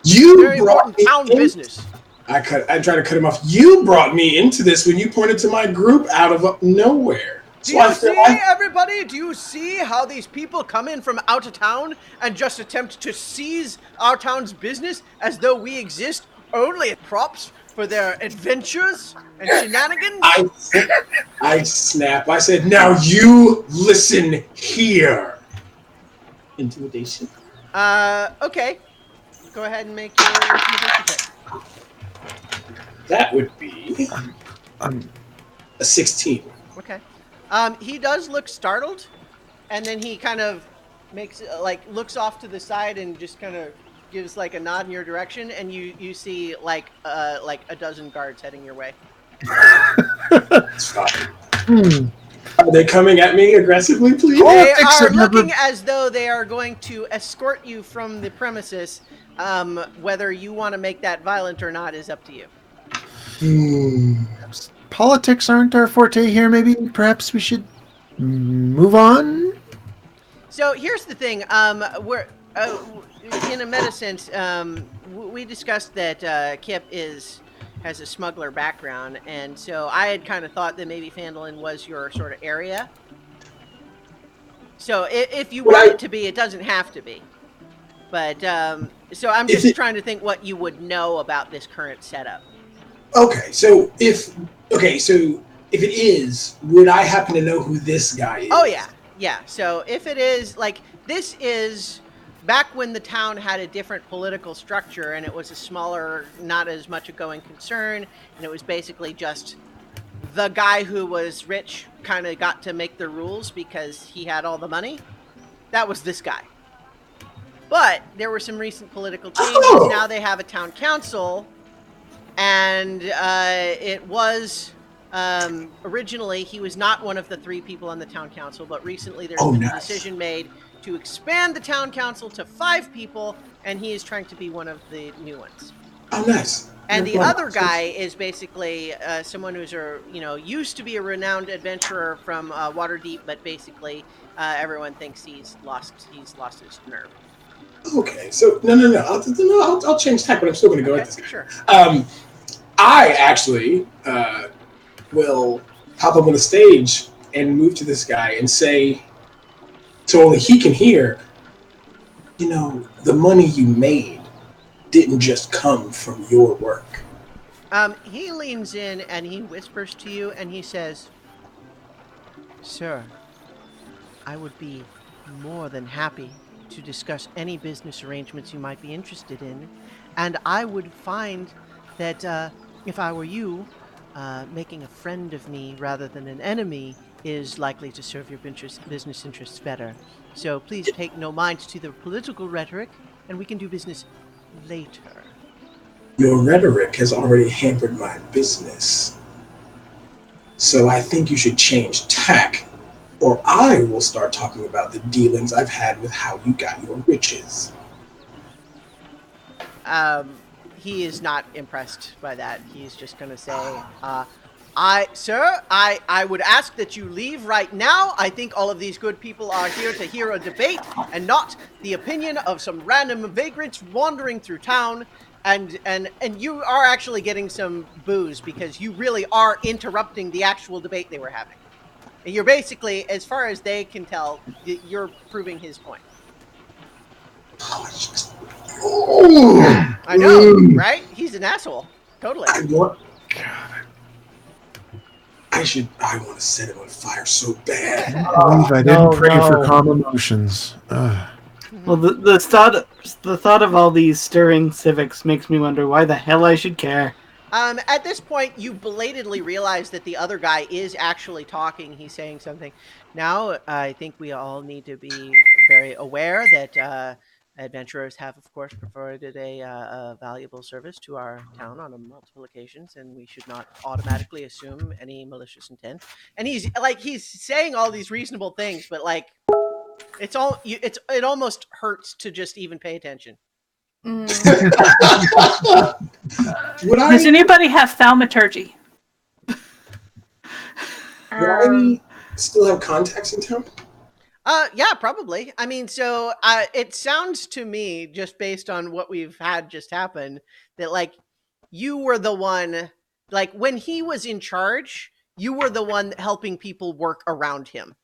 Very important town business." I tried to cut him off. You brought me into this when you pointed to my group out of nowhere. Do you see, everybody? Do you see how these people come in from out of town and just attempt to seize our town's business as though we exist only as props for their adventures and shenanigans? I snap. I said, "Now you listen here." Intimidation. Okay. Go ahead and make your intimidation check. That would be a 16. Okay. He does look startled, and then he kind of makes looks off to the side and just kind of gives a nod in your direction, and you see like a dozen guards heading your way. Are they coming at me aggressively, please? They are looking as though they are going to escort you from the premises. Whether you want to make that violent or not is up to you. Politics aren't our forte here. Maybe perhaps we should move on. So here's the thing. We're in a meta sense. We discussed that Kip has a smuggler background, and so I had kind of thought that maybe Phandalin was your sort of area. So if you want it to be, it doesn't have to be. But so I'm just trying to think what you would know about this current setup. Okay, so if it is, would I happen to know who this guy is? Oh yeah. So if it is this is back when the town had a different political structure and it was a smaller, not as much a going concern, and it was basically just the guy who was rich kind of got to make the rules because he had all the money. That was this guy. But there were some recent political changes. Now they have a town council, and it was Originally, he was not one of the 3 people on the town council, but recently there's Oh, been nice. a decision made to expand the town council to 5 people, and he is trying to be one of the new ones. Oh, nice. And the other guy is basically someone who's used to be a renowned adventurer from Waterdeep, but basically everyone thinks he's lost his nerve. Okay, so no. I'll change tack, but I'm still going to go with this guy. Sure. I actually will hop up on the stage and move to this guy and say, so only he can hear, the money you made didn't just come from your work. He leans in and he whispers to you and he says, "Sir, I would be more than happy to discuss any business arrangements you might be interested in, and I would find that if I were you, making a friend of me rather than an enemy is likely to serve your business interests better. So please take no mind to the political rhetoric, and we can do business later." Your rhetoric has already hampered my business. So I think you should change tack, or I will start talking about the dealings I've had with how you got your riches. He is not impressed by that. He's just going to say, I would ask that you leave right now. I think all of these good people are here to hear a debate and not the opinion of some random vagrants wandering through town. And you are actually getting some boos because you really are interrupting the actual debate they were having. And you're basically, as far as they can tell, you're proving his point. I know, right? He's an asshole. Totally. I want to set him on fire so bad. I didn't pray for calm emotions. Well, the thought of all these stirring civics makes me wonder why the hell I should care. At this point, you belatedly realize that the other guy is actually talking. He's saying something. Now, I think we all need to be very aware that adventurers have, of course, provided a valuable service to our town on multiple occasions, and we should not automatically assume any malicious intent. And he's saying all these reasonable things, but it almost hurts to just even pay attention. Does anybody have thaumaturgy? Would I still have contacts in town? Yeah, probably. I mean, so it sounds to me, just based on what we've had just happen, that you were the one, when he was in charge, you were the one helping people work around him.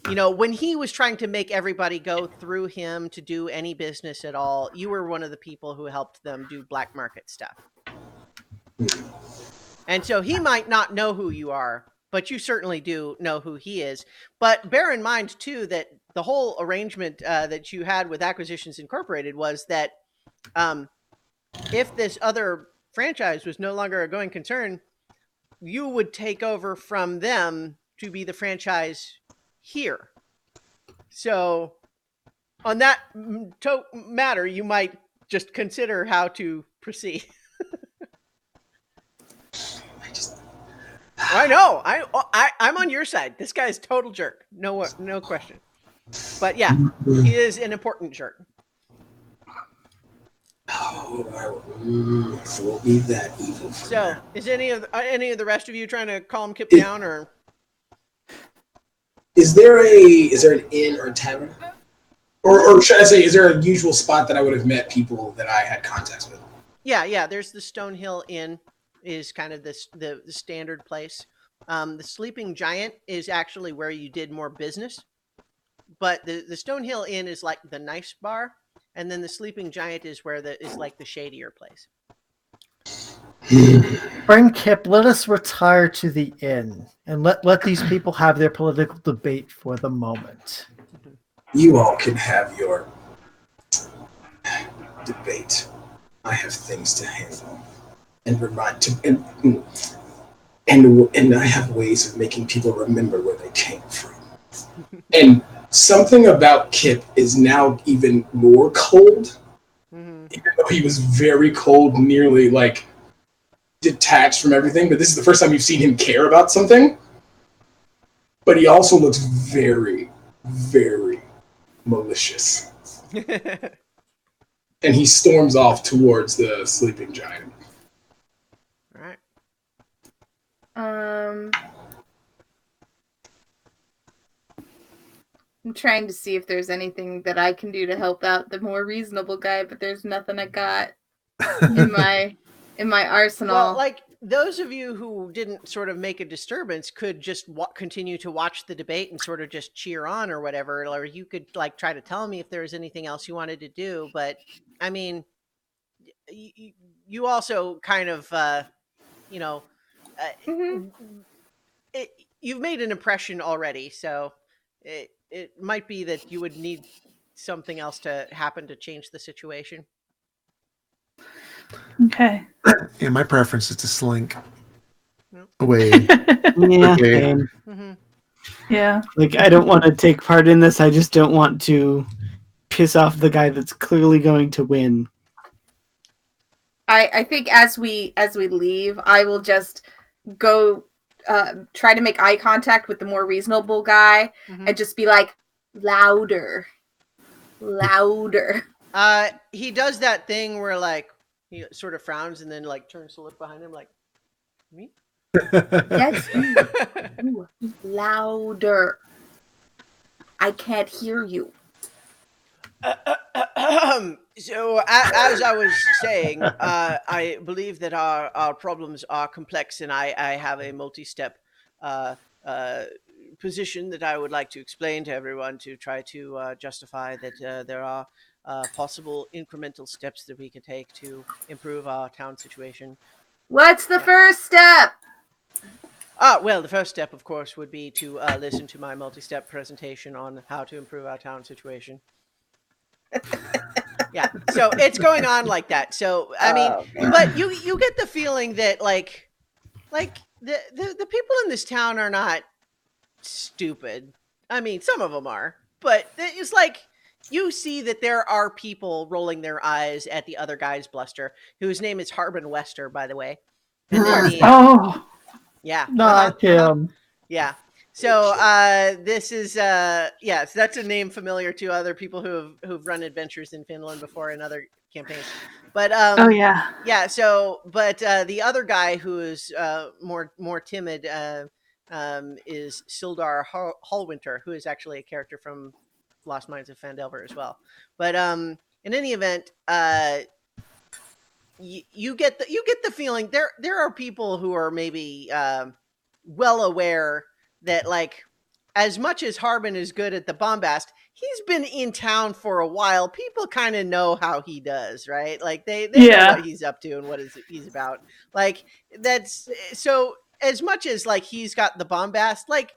When he was trying to make everybody go through him to do any business at all, you were one of the people who helped them do black market stuff. And so he might not know who you are, but you certainly do know who he is. But bear in mind, too, that the whole arrangement that you had with Acquisitions Incorporated was that if this other franchise was no longer a going concern, you would take over from them to be the franchise here. So on that matter, you might just consider how to proceed. I know. I'm on your side. This guy's total jerk. No question. But yeah, he is an important jerk. Oh, I will be that evil. So, is any of the rest of you trying to calm Kip down, or is there an inn or a tavern, or should I say, is there a usual spot that I would have met people that I had contacts with? Yeah. There's the Stonehill Inn, is kind of the standard place. The Sleeping Giant is actually where you did more business, but the Stonehill Inn is like the nice bar, and then the Sleeping Giant is where is like the shadier place. Friend Kip, let us retire to the inn and let these people have their political debate for the moment. You all can have your debate. I have things to handle and and I have ways of making people remember where they came from. And something about Kip is now even more cold, even though he was very cold nearly detached from everything, but this is the first time you've seen him care about something. But he also looks very, very malicious. And he storms off towards the sleeping giant. All right. I'm trying to see if there's anything that I can do to help out the more reasonable guy, but there's nothing I got in my arsenal. Well, like those of you who didn't sort of make a disturbance could just continue to watch the debate and sort of just cheer on or whatever, or you could like try to tell me if there was anything else you wanted to do. But I mean, you also kind of, you know, you've made an impression already, so it might be that you would need something else to happen to change the situation. Okay. Yeah, my preference is to slink Nope. away. Yeah. Okay. Yeah. Like, I don't want to take part in this. I just don't want to piss off the guy that's clearly going to win. I think as we leave, I will just go try to make eye contact with the more reasonable guy and just be like, louder. He does that thing where like he sort of frowns and then like turns to look behind him like, me? Yes, you. Louder. I can't hear you. So as I was saying, I believe that our problems are complex, and I have a multi-step position that I would like to explain to everyone to try to justify that there are possible incremental steps that we can take to improve our town situation. What's the first step? Well, the first step, of course, would be to listen to my multi-step presentation on how to improve our town situation. Yeah, so it's going on like that. So I mean, but you get the feeling that like the people in this town are not stupid. I mean, some of them are, but it's like you see that there are people rolling their eyes at the other guy's bluster, whose name is Harbin Wester, by the way. And then yeah, not him. Yeah. So this is so that's a name familiar to other people who've run adventures in Finland before in other campaigns. But yeah. So but the other guy who is more timid is Sildar Hallwinter, who is actually a character from Lost Mines of Phandelver as well. But in any event, you get the feeling there are people who are maybe well aware that like as much as Harbin is good at the bombast, he's been in town for a while. People kind of know how he does, right? Like they know what he's up to and what he's about. Like that's so as much as like he's got the bombast, like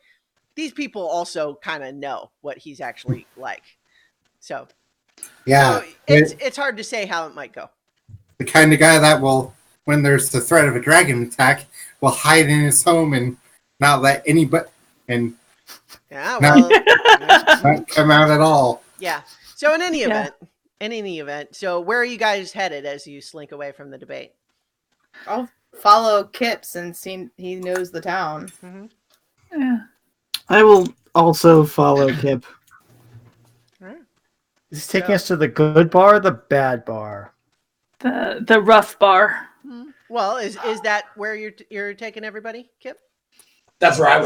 these people also kind of know what he's actually like. So yeah, so it's hard to say how it might go. The kind of guy that will, when there's the threat of a dragon attack, will hide in his home and not let anybody not come out at all. Yeah. So in any event, so where are you guys headed as you slink away from the debate? I'll follow Kip since he knows the town. Yeah. I will also follow Kip. All right. Is he taking us to the good bar or the bad bar? The rough bar. Well, is that where you're taking everybody, Kip? That's where I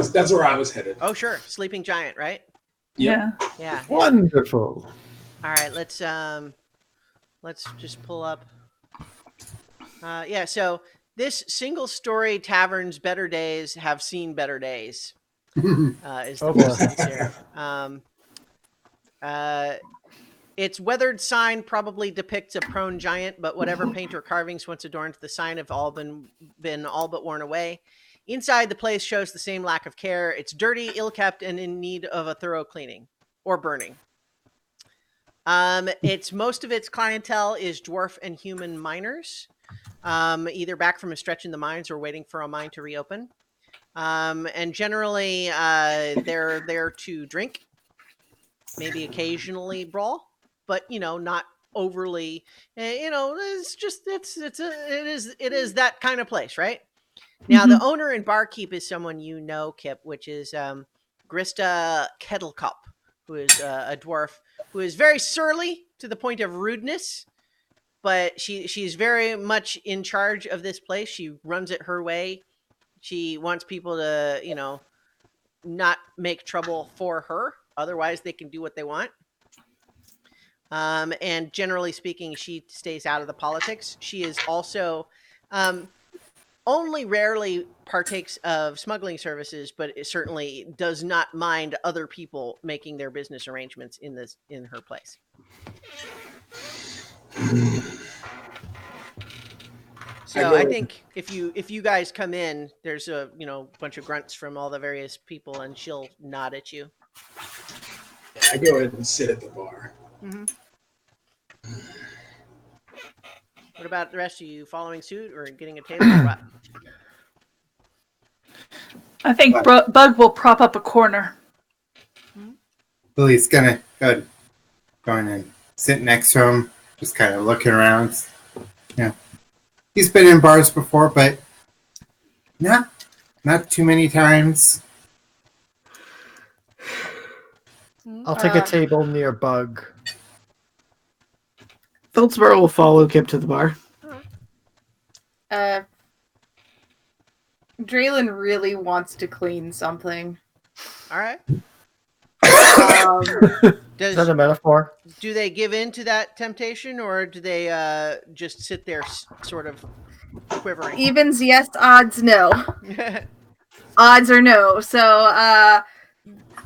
was headed. Oh, sure. Sleeping Giant, right? Yep. Yeah. Wonderful. All right, let's just pull up. So this single story tavern's better days have seen better days. Is the first sentence here. Its weathered sign probably depicts a prone giant, but whatever paint or carvings once adorned the sign have all been all but worn away. Inside, the place shows the same lack of care. It's dirty, ill-kept, and in need of a thorough cleaning or burning. Most of its clientele is dwarf and human miners, either back from a stretch in the mines or waiting for a mine to reopen. And generally, they're there to drink, maybe occasionally brawl, but not overly, it's just it is that kind of place, right? Now, the owner and barkeep is someone you know, Kip, which is Grista Kettlecup, who is a dwarf who is very surly to the point of rudeness, but she's very much in charge of this place. She runs it her way. She wants people to, not make trouble for her. Otherwise, they can do what they want. And generally speaking, she stays out of the politics. She is also only rarely partakes of smuggling services, but it certainly does not mind other people making their business arrangements in her place. So I think if you guys come in, there's a bunch of grunts from all the various people, and she'll nod at you. I go ahead and sit at the bar. Mm-hmm. What about the rest of you? Following suit or getting a table or what? I think Bug will prop up a corner. Billy's gonna go in and sit next to him, just kind of looking around. Yeah, he's been in bars before, but not too many times. I'll take a table near Bug. Feldsbar will follow Kip to the bar. Draylin really wants to clean something. All right. Is that a metaphor? Do they give in to that temptation, or do they just sit there sort of quivering? Evens, yes. Odds, no. Odds are no. So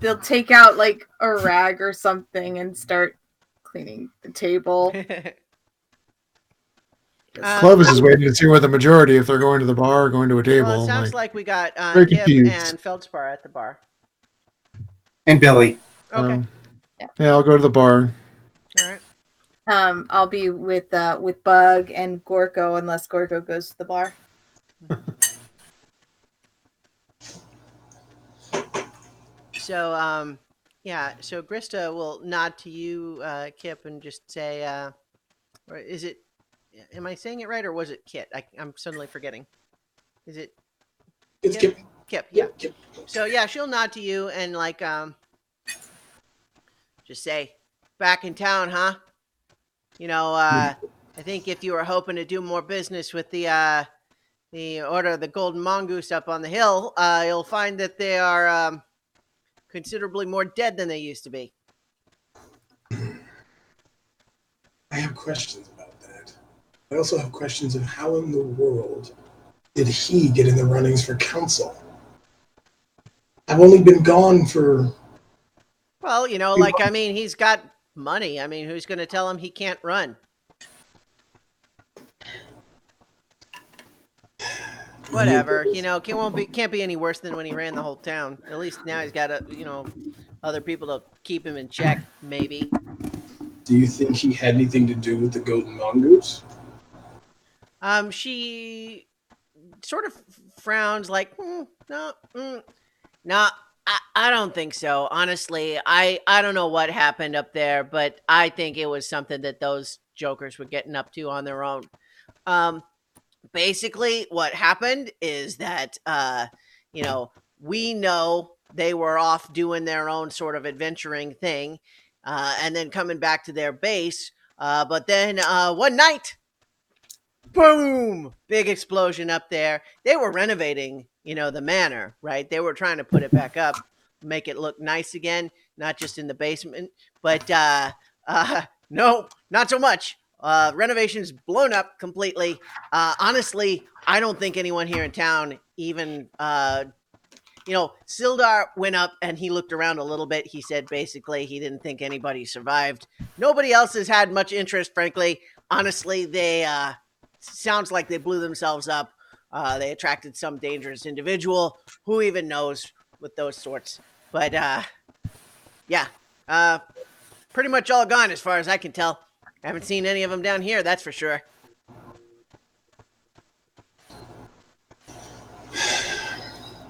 they'll take out like a rag or something and start cleaning the table. Clovis is waiting to see where the majority, if they're going to the bar or going to a table. Well, it sounds like we got very Kip confused. and Feldspar at the bar. And Billy. Okay. Yeah, I'll go to the bar. All right. I'll be with Bug and Gorko unless Gorko goes to the bar. So so Grista will nod to you, Kip, and just say, or is it? Am I saying it right, or was it Kit? I'm suddenly forgetting. Is it? It's Kip. Kip, yeah. Kip. So yeah, she'll nod to you and just say, "Back in town, huh? I think if you were hoping to do more business with the Order of the Golden Mongoose up on the hill, you'll find that they are considerably more dead than they used to be." I have questions about that. I also have questions of how in the world did he get in the runnings for council? I've only been gone for... Well, he's got money. I mean, who's going to tell him he can't run? Whatever. Can't be any worse than when he ran the whole town. At least now he's got other people to keep him in check, maybe. Do you think he had anything to do with the Golden Mongoose? She sort of frowns like, no, I don't think so. Honestly, I don't know what happened up there, but I think it was something that those jokers were getting up to on their own. Basically, what happened is that, we know they were off doing their own sort of adventuring thing, and then coming back to their base. But then one night, boom, big explosion up there. They were renovating, the manor, right? They were trying to put it back up, make it look nice again, not just in the basement. But no, not so much. Renovation's blown up completely. Honestly, I don't think anyone here in town even, Sildar went up and he looked around a little bit. He said basically he didn't think anybody survived. Nobody else has had much interest, frankly. Honestly, they sounds like they blew themselves up. They attracted some dangerous individual. Who even knows with those sorts? But pretty much all gone as far as I can tell. I haven't seen any of them down here, that's for sure.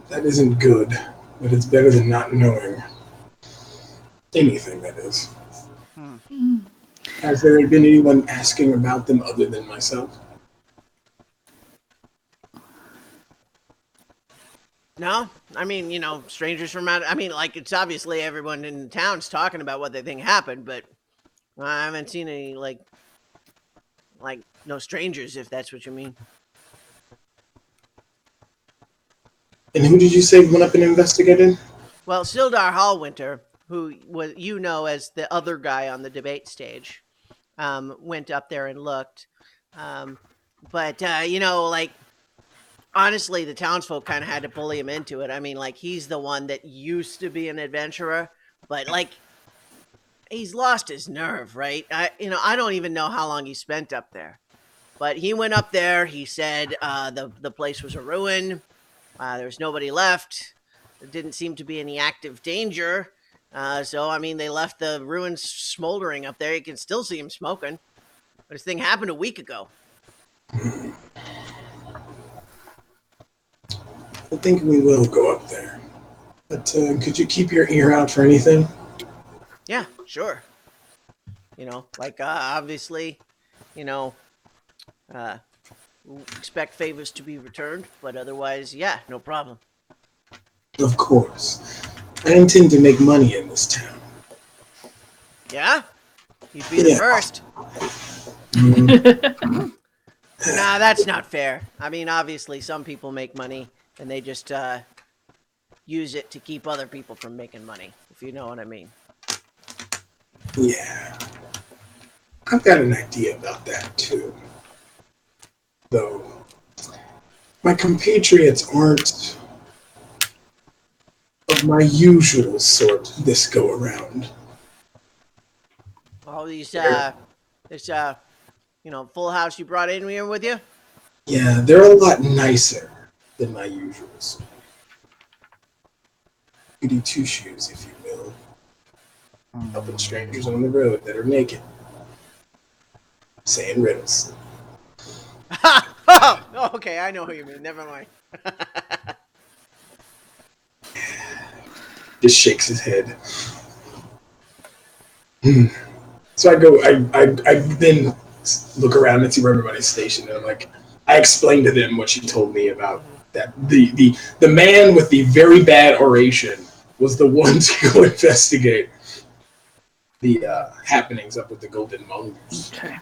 That isn't good, but it's better than not knowing anything, that is. Has there been anyone asking about them other than myself? No, I mean, strangers from out. I mean, like, it's obviously everyone in the town's talking about what they think happened, but I haven't seen any like no strangers, if that's what you mean. And who did you say went up and investigated? Well, Sildar Hallwinter, who was as the other guy on the debate stage, went up there and looked. But like, honestly, the townsfolk kind of had to bully him into it. I mean, like, he's the one that used to be an adventurer, but like, he's lost his nerve, right? I don't even know how long he spent up there, but he went up there. He said the place was a ruin. There was nobody left. There didn't seem to be any active danger. So I mean, they left the ruins smoldering up there. You can still see him smoking. But this thing happened a week ago. I think we will go up there. But could you keep your ear out for anything? Yeah, sure. Like, obviously, expect favors to be returned, but otherwise, yeah, no problem. Of course. I intend to make money in this town. Yeah? You'd be the first. Nah, that's not fair. I mean, obviously, some people make money, and they just use it to keep other people from making money, if you know what I mean. Yeah. I've got an idea about that, too. Though, my compatriots aren't of my usual sort this go around. All these, this, full house you brought in here with you? Yeah, they're a lot nicer than my usuals. Goody two-shoes, if you will. Helping strangers on the road that are naked. Saying riddles. Oh, okay, I know who you mean. Never mind. Just shakes his head. So I then look around and see where everybody's stationed, and I'm like, I explained to them what she told me about that the man with the very bad oration was the one to go investigate the happenings up with the Golden Mongoose. Okay.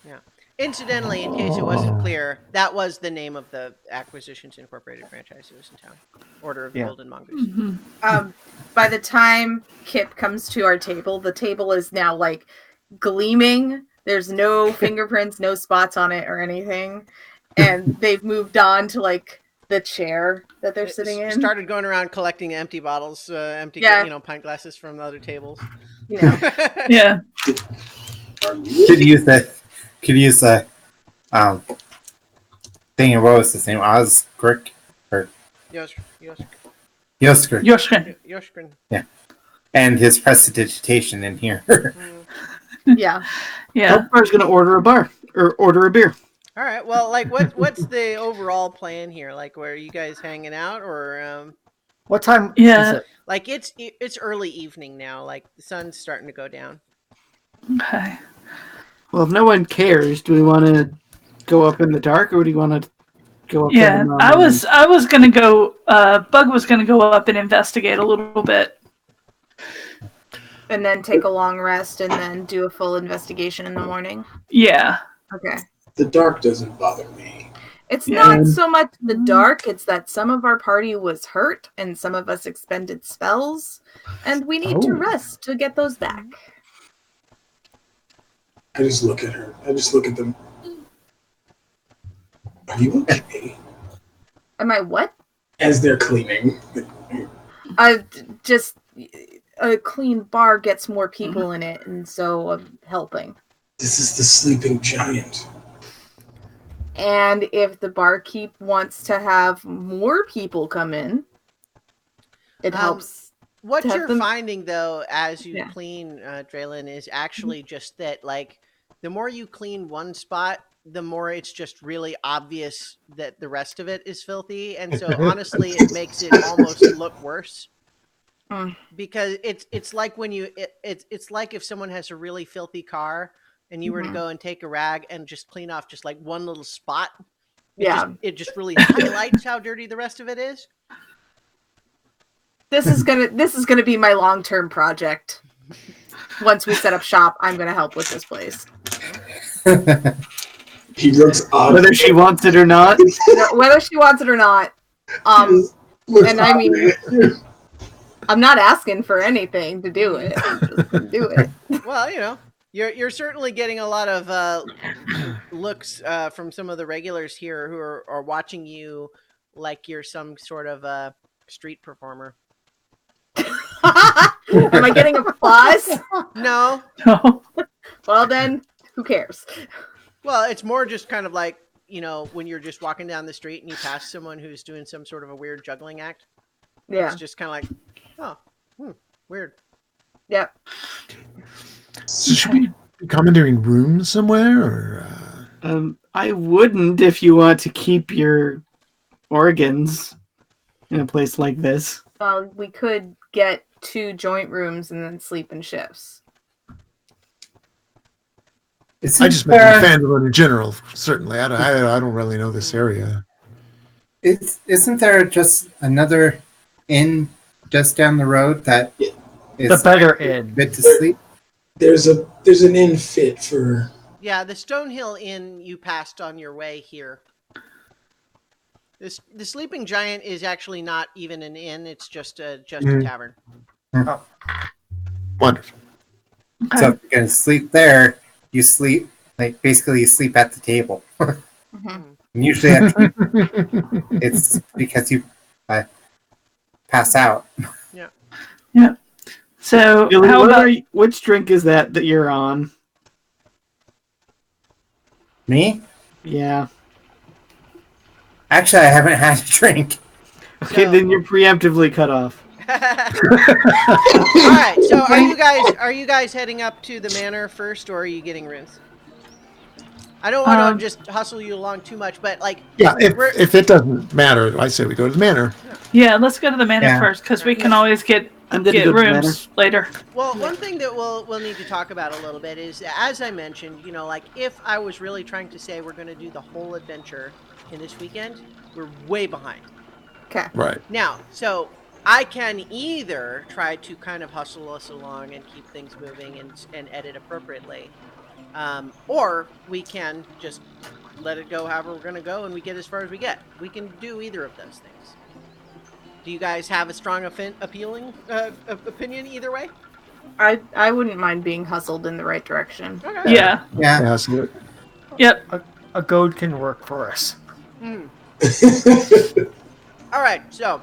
Yeah. Incidentally, in case it wasn't clear, that was the name of the Acquisitions Incorporated franchise that was in town. Order of the Golden Mongoose. Mm-hmm. By the time Kip comes to our table, the table is now like gleaming. There's no fingerprints, no spots on it or anything. And they've moved on to like the chair that they're sitting in. Started going around collecting empty bottles, pint glasses from the other tables. Yeah. Could use the thing. What was his name? Osgrick or Yoshkrin. Yeah, and his prestidigitation in here. Yeah. Elbar's gonna order a beer. All right. Well, like, what's the overall plan here? Like, where are you guys hanging out, or what time? Yeah. Is it? Like, it's early evening now. Like, the sun's starting to go down. Okay. Well, if no one cares, do we want to go up in the dark, or do you want to go up? Yeah, I was gonna go. Bug was gonna go up and investigate a little bit, and then take a long rest, and then do a full investigation in the morning. Yeah. Okay. The dark doesn't bother me. It's not so much the dark, it's that some of our party was hurt and some of us expended spells, and we need to rest to get those back. I just look at her. I just look at them. Are you okay? Am I what? As they're cleaning. Just a clean bar gets more people in it, and so I'm helping. This is the sleeping giant. And if the barkeep wants to have more people come in, it helps. What you're finding, though, as you clean, Draylin, is actually just that, like, the more you clean one spot, the more it's just really obvious that the rest of it is filthy. And so, honestly, it makes it almost look worse. Because it's like when it's like if someone has a really filthy car, and you were to go and take a rag and just clean off just like one little spot, it just really highlights how dirty the rest of it is. This is gonna be my long-term project. Once we set up shop, I'm gonna help with this place. He looks odd. Whether she wants it or not. Whether she wants it or not. And I mean, I'm not asking for anything to do it. Just do it. Well, you know, you're certainly getting a lot of looks from some of the regulars here who are watching you like you're some sort of street performer. Am I getting applause? No. Well, then, who cares? Well, it's more just kind of like, you know, when you're just walking down the street and you pass someone who's doing some sort of a weird juggling act. Yeah. It's just kind of like, weird. Yep. So should we be commandeering rooms somewhere, or? I wouldn't if you want to keep your organs in a place like this. Well, we could get 2 joint rooms and then sleep in shifts. I just meant Fandolin in general. Certainly, I don't really know this area. Isn't there just another inn just down the road that is the better inn? Fit to sleep. There's an inn fit for. Yeah, the Stonehill Inn you passed on your way here. The Sleeping Giant is actually not even an inn; it's just a tavern. Oh. Wonderful. So if you're gonna sleep there, you sleep basically you sleep at the table. And usually it's because you pass out. Yeah. So Billy, how about which drink is that you're on? Me? Yeah. Actually, I haven't had a drink. Okay, then you're preemptively cut off. All right. So are you guys heading up to the manor first, or are you getting rooms? I don't want to just hustle you along too much, but like, yeah, if it doesn't matter, I say we go to the manor. Yeah, let's go to the manor first because we can always get rooms later. Well, one thing that we'll need to talk about a little bit is, as I mentioned, you know, like if I was really trying to say we're going to do the whole adventure in this weekend, we're way behind. Okay. Right. Now, so I can either try to kind of hustle us along and keep things moving and edit appropriately, or we can just let it go however we're going to go and we get as far as we get. We can do either of those things. Do you guys have a strong opinion either way? I wouldn't mind being hustled in the right direction. Okay. Yeah. Yeah. Yep. A goad can work for us. All right, so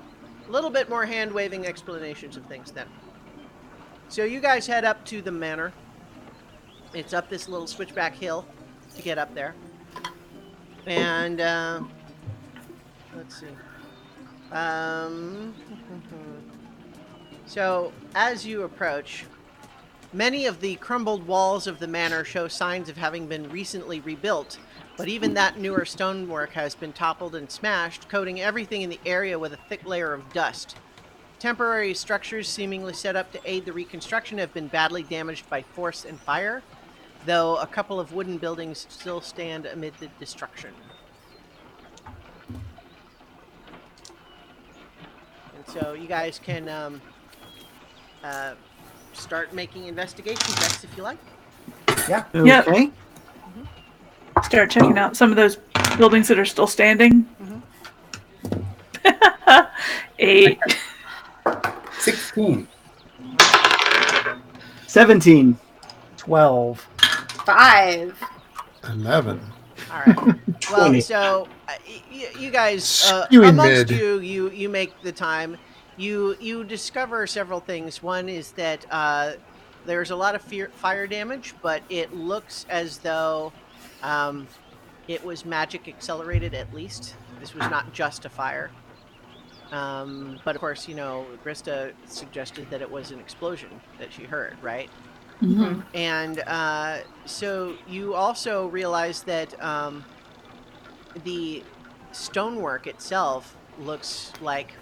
a little bit more hand-waving explanations of things then. So you guys head up to the manor. It's up this little switchback hill to get up there. And, let's see. So as you approach, many of the crumbled walls of the manor show signs of having been recently rebuilt, but even that newer stonework has been toppled and smashed, coating everything in the area with a thick layer of dust. Temporary structures seemingly set up to aid the reconstruction have been badly damaged by force and fire, though a couple of wooden buildings still stand amid the destruction. And so you guys can start making investigation checks if you like. Yeah. Yep. Okay. Start checking out some of those buildings that are still standing. 8. 16. 17. 12. 5. 11. All right. Well, 20. so you guys, Skewing amongst mid. you make the time. You discover several things. One is that there's a lot of fire damage, but it looks as though it was magic accelerated at least. This was not just a fire. But of course, you know, Grista suggested that it was an explosion that she heard, right? Mm-hmm. And so you also realize that the stonework itself looks like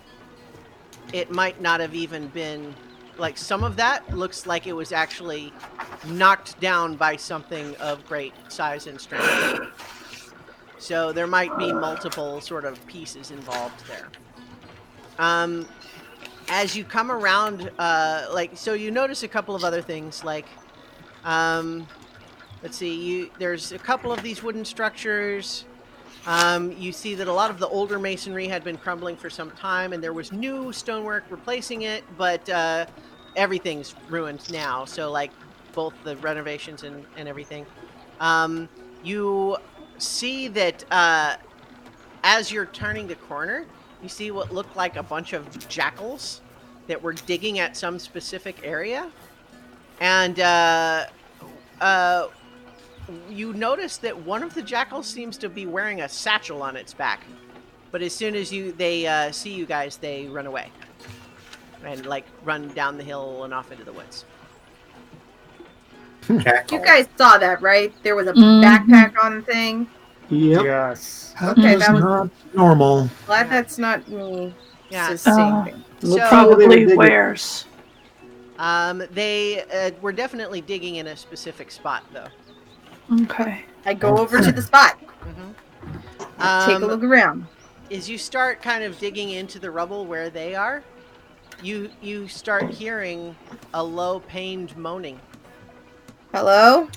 it might not have even been like some of that looks like it was actually knocked down by something of great size and strength. So there might be multiple sort of pieces involved there. As you come around, so you notice a couple of other things, like, let's see, there's a couple of these wooden structures. You see that a lot of the older masonry had been crumbling for some time, and there was new stonework replacing it, but everything's ruined now. So, like, both the renovations and everything. You see that as you're turning the corner, you see what looked like a bunch of jackals that were digging at some specific area. And you notice that one of the jackals seems to be wearing a satchel on its back. But as soon as they see you guys, they run away. And, like, run down the hill and off into the woods. You guys saw that, right? There was a backpack on the thing. Yep. Yes. Okay, that was not normal. glad that's not me. Yeah. Just seeing things. Looks So- like they were Probably digging. wears. They were definitely digging in a specific spot, though. Okay. I go over to the spot. Mm-hmm. Take a look around. As you start kind of digging into the rubble where they are, you start hearing a low-pained moaning. Hello?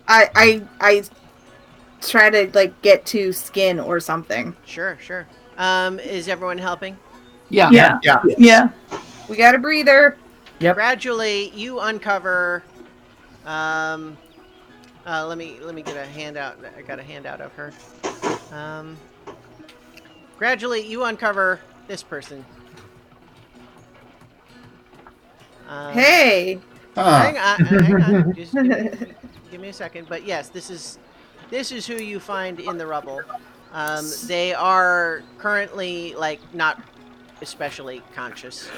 I try to, like, get to skin or something. Sure. Is everyone helping? Yeah. Yeah. Yeah. Yeah. We got a breather. Yep. Gradually, you uncover. Let me get a handout. I got a handout of her. Gradually, you uncover this person. Hey. Hang on. Just give me a second. But yes, this is who you find in the rubble. They are currently, like, not especially conscious.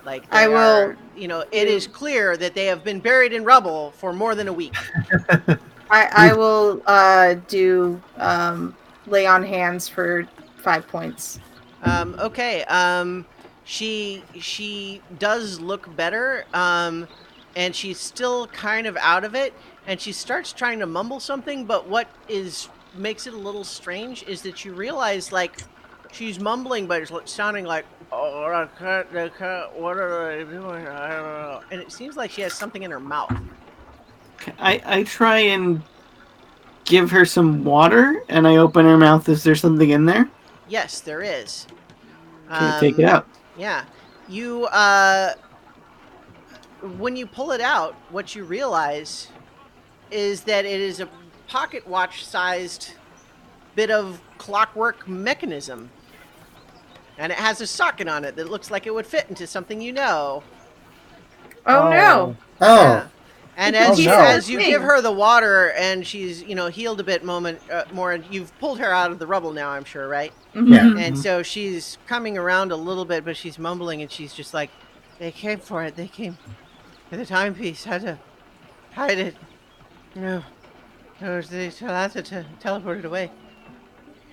Like, I will. It is clear that they have been buried in rubble for more than a week. I will do lay on hands for 5 points. Okay. She does look better. And she's still kind of out of it. And she starts trying to mumble something. But what makes it a little strange is that you realize, like, she's mumbling, but it's sounding like, oh, what are they doing? I don't know. And it seems like she has something in her mouth. I try and give her some water, and I open her mouth. Is there something in there? Yes, there is. Can take it out? Yeah. You, when you pull it out, what you realize is that it is a pocket watch-sized bit of clockwork mechanism. And it has a socket on it that looks like it would fit into something you know. Oh no. Oh. Yeah. And as Oh, you no. as you give her the water and she's, healed a bit more, you've pulled her out of the rubble now, I'm sure, right? Mhm. And so she's coming around a little bit, but she's mumbling and she's just like, they came for it. They came for the timepiece. Had to hide it. No. They had to teleport it away.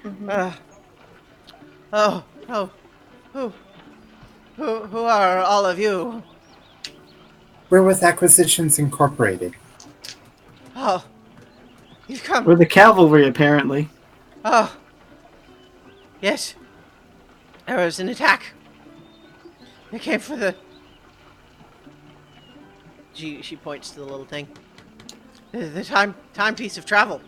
Who are all of you? We're with Acquisitions Incorporated. Oh, you've come. We're the cavalry, apparently. Oh, yes. There was an attack. They came for the. She points to the little thing. The timepiece of travel.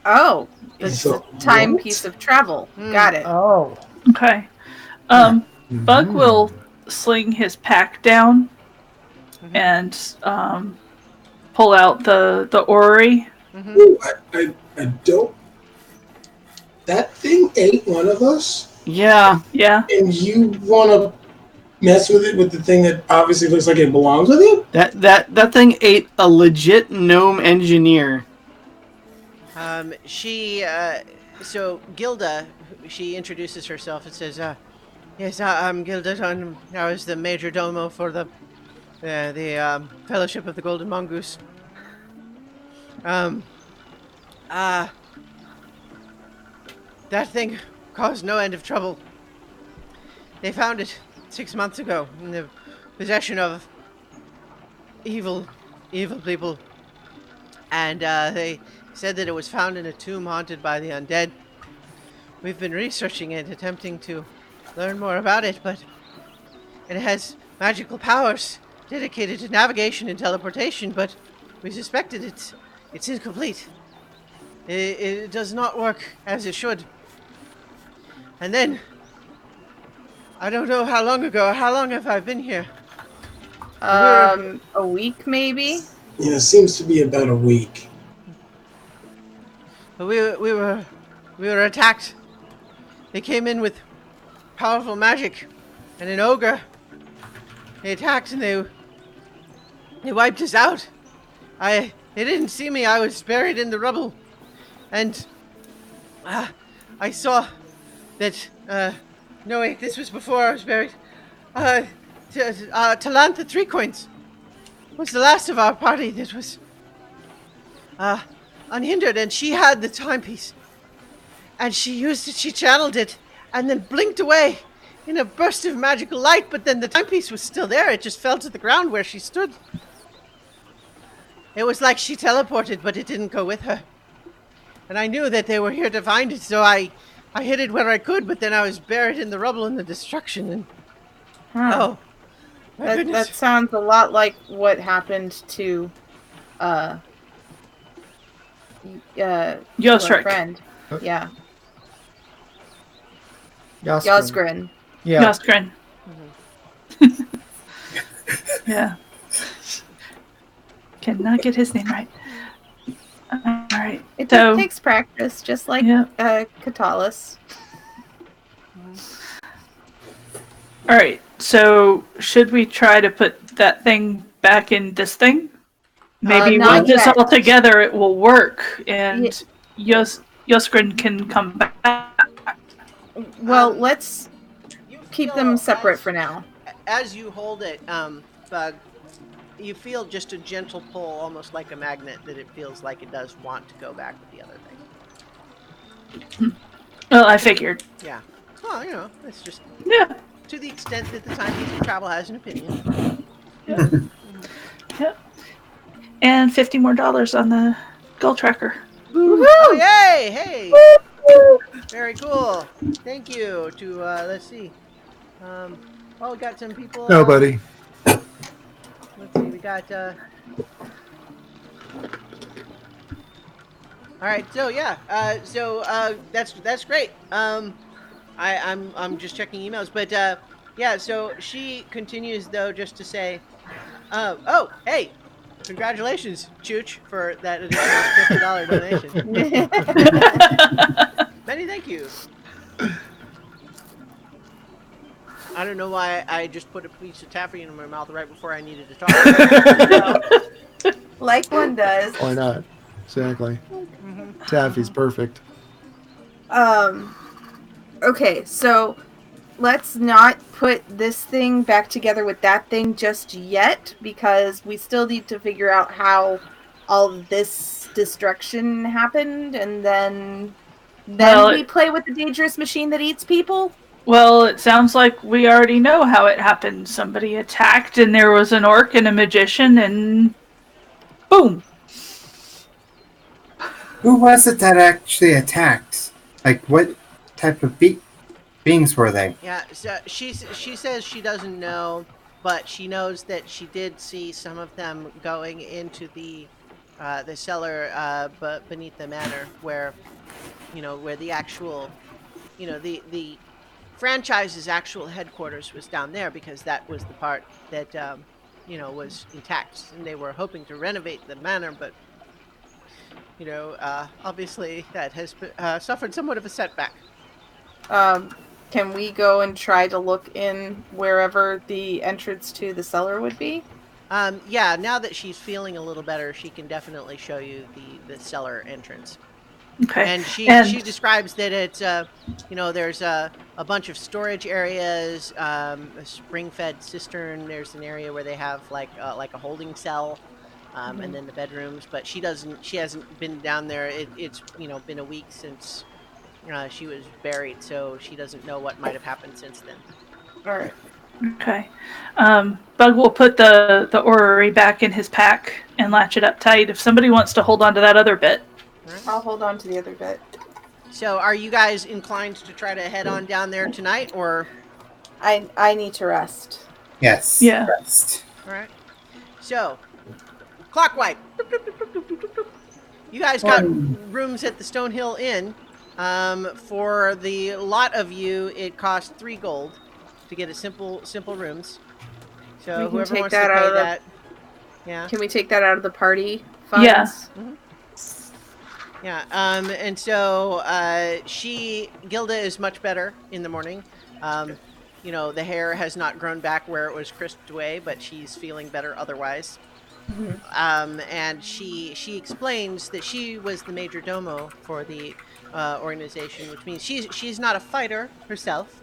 Oh, it's So, a timepiece of travel. Got it. Oh. Okay. Bug will sling his pack down and pull out the orrery. Ooh, I don't. That thing ate one of us, Yeah. Yeah. and you want to mess with it with the thing that obviously looks like it belongs with you? That thing ate a legit gnome engineer. So Gilda, she introduces herself and says, yes, I'm Gilda. I was the major domo for the Fellowship of the Golden Mongoose. That thing caused no end of trouble. They found it 6 months ago in the possession of evil people. And they said that it was found in a tomb haunted by the undead. We've been researching it, attempting to learn more about it, but it has magical powers dedicated to navigation and teleportation, but we suspected it's incomplete. It does not work as it should. And then, I don't know how long ago, how long have I been here? A week maybe? Yeah, it seems to be about a week. We were attacked. They came in with powerful magic and an ogre. They attacked and they wiped us out. They didn't see me. I was buried in the rubble, and I saw that. No wait, this was before I was buried. Talantha Three Coins was the last of our party that was unhindered, and she had the timepiece, and she used it. She channeled it, and then blinked away in a burst of magical light. But then the timepiece was still there. It just fell to the ground where she stood. It was like she teleported, but it didn't go with her. And I knew that they were here to find it, so I hid it where I could, but then I was buried in the rubble and the destruction, and... Oh, my goodness. That sounds a lot like what happened to, your friend. Yeah. Yosgrin. Yeah. Yosgrin. Yeah. Cannot get his name right. All right. It takes practice, just like Katalis. All right. So should we try to put that thing back in this thing? Maybe with this all together, it will work, and Yosgrin can come back. Well, let's keep them separate for now. As you hold it, Bug, you feel just a gentle pull, almost like a magnet, that it feels like it does want to go back with the other thing. Well, I figured. Yeah. Well, you know, it's just... Yeah. To the extent that the timepiece of travel has an opinion. Yeah. Yep. And $50 more on the goal tracker. Woo-hoo! Oh, yay! Hey! Woo-hoo! Very cool. Thank you to, let's see. We got some people... Nobody. Let's see, we got, Alright, so yeah, that's great. I'm just checking emails, but, yeah, so she continues, though, just to say, oh, hey, congratulations, Chooch, for that additional $50 donation. Many thank yous. I don't know why I just put a piece of taffy in my mouth right before I needed to talk. Like one does. Why not? Exactly. Mm-hmm. Taffy's perfect. Okay, so let's not put this thing back together with that thing just yet, because we still need to figure out how all this destruction happened, and then we play with the dangerous machine that eats people? Well, it sounds like we already know how it happened. Somebody attacked, and there was an orc and a magician, and boom. Who was it that actually attacked? Like, what type of beings were they? Yeah, so she says she doesn't know, but she knows that she did see some of them going into the cellar beneath the manor, where the actual, the franchise's actual headquarters was down there, because that was the part that was intact, and they were hoping to renovate the manor, but obviously that has suffered somewhat of a setback. Can we go and try to look in wherever the entrance to the cellar would be? Yeah, now that she's feeling a little better, she can definitely show you the cellar entrance. Okay. And she describes that it's there's a bunch of storage areas, a spring-fed cistern. There's an area where they have like a holding cell, and then the bedrooms. But she hasn't been down there. It's been a week since she was buried, so she doesn't know what might have happened since then. All right. Okay. Bug will put the orrery back in his pack and latch it up tight. If somebody wants to hold on to that other bit. Right. I'll hold on to the other bit. So, are you guys inclined to try to head on down there tonight, or? I need to rest. Yes. Yeah. Rest. All right. So, clock wipe. You guys got rooms at the Stonehill Inn. For the lot of you, it costs 3 gold to get a simple rooms. So We can whoever take wants to that out pay of the- that, yeah, Can we take that out of the party funds? Yeah. yeah. And so Gilda is much better in the morning. You know, the hair has not grown back where it was crisped away, but she's feeling better otherwise. And she explains that she was the major domo for the organization, which means she's not a fighter herself,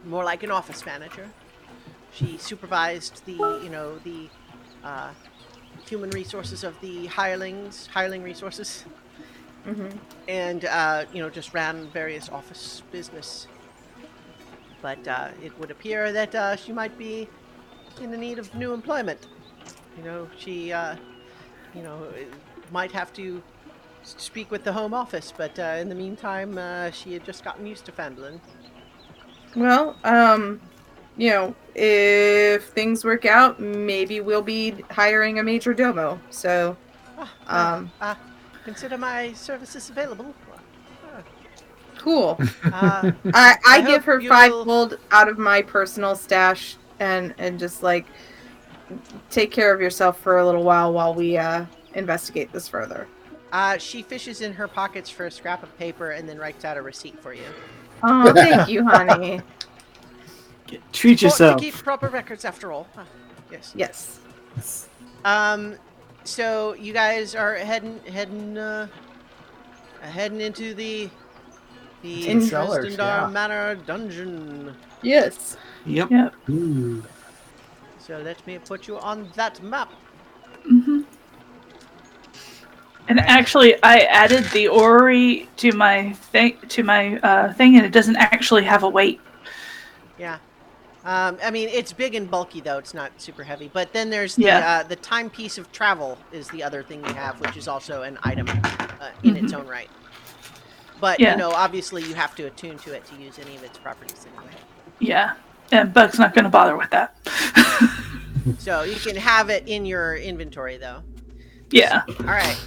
more like an office manager. She supervised the human resources of the hireling resources, and just ran various office business. But it would appear that she might be in the need of new employment. You know, she might have to speak with the home office, but in the meantime, she had just gotten used to Fandolin. Well, if things work out, maybe we'll be hiring a major domo. So, consider my services available. Cool. I I give her you 5 will- gold out of my personal stash and just like take care of yourself for a little while we investigate this further. She fishes in her pockets for a scrap of paper and then writes out a receipt for you. Oh, thank you, honey. Treat yourself. To keep proper records, after all. Yes. Yes. So you guys are heading into the cellars, yeah. Manor dungeon. Yes. Yep. So let me put you on that map. And actually, I added the orrery to my thing, and it doesn't actually have a weight. Yeah. I mean, it's big and bulky, though. It's not super heavy. But then there's the timepiece of travel is the other thing you have, which is also an item in its own right. But, obviously you have to attune to it to use any of its properties anyway. Yeah. And Bug's not going to bother with that. So you can have it in your inventory, though. Yeah. All right.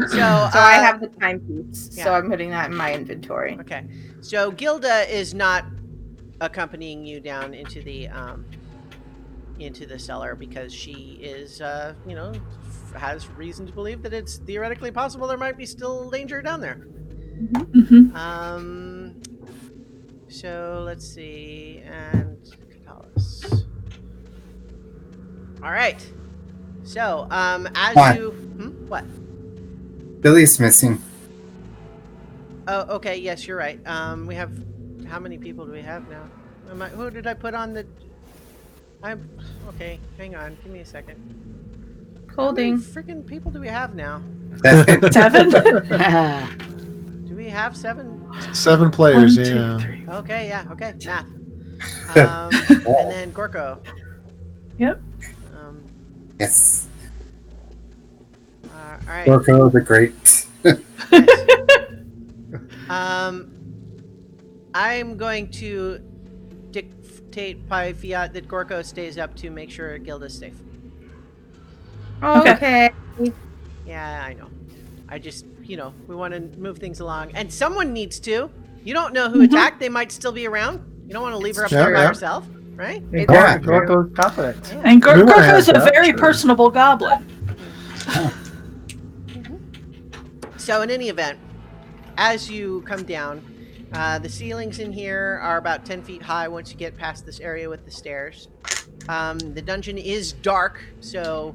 So I have the timepiece, yeah. so I'm putting that in my inventory. Okay. So Gilda is not accompanying you down into the cellar because she is, has reason to believe that it's theoretically possible there might be still danger down there. So let's see, and Catalyst. All right. So as you what? Billy's missing. Oh, okay. Yes, you're right. We have. How many people do we have now? Who did I put on the? Okay. Hang on. Give me a second. Holding. How many freaking people do we have now? 7? Do we have 7? 7 players. 1, 2, yeah. 3. Okay. Yeah. Okay. Math. And then Gorko. Yep. Yes. All right. Gorko the Great. I'm going to dictate by fiat that Gorko stays up to make sure Gilda's safe. Okay. Yeah, I know. I just, we want to move things along. And someone needs to. You don't know who attacked. They might still be around. You don't want to leave her up there by herself, right? Yeah, Gorko's confident. Yeah. And We wanna Gorko's have a that, very sure. personable goblin. So in any event, as you come down, the ceilings in here are about 10 feet high once you get past this area with the stairs. The dungeon is dark, so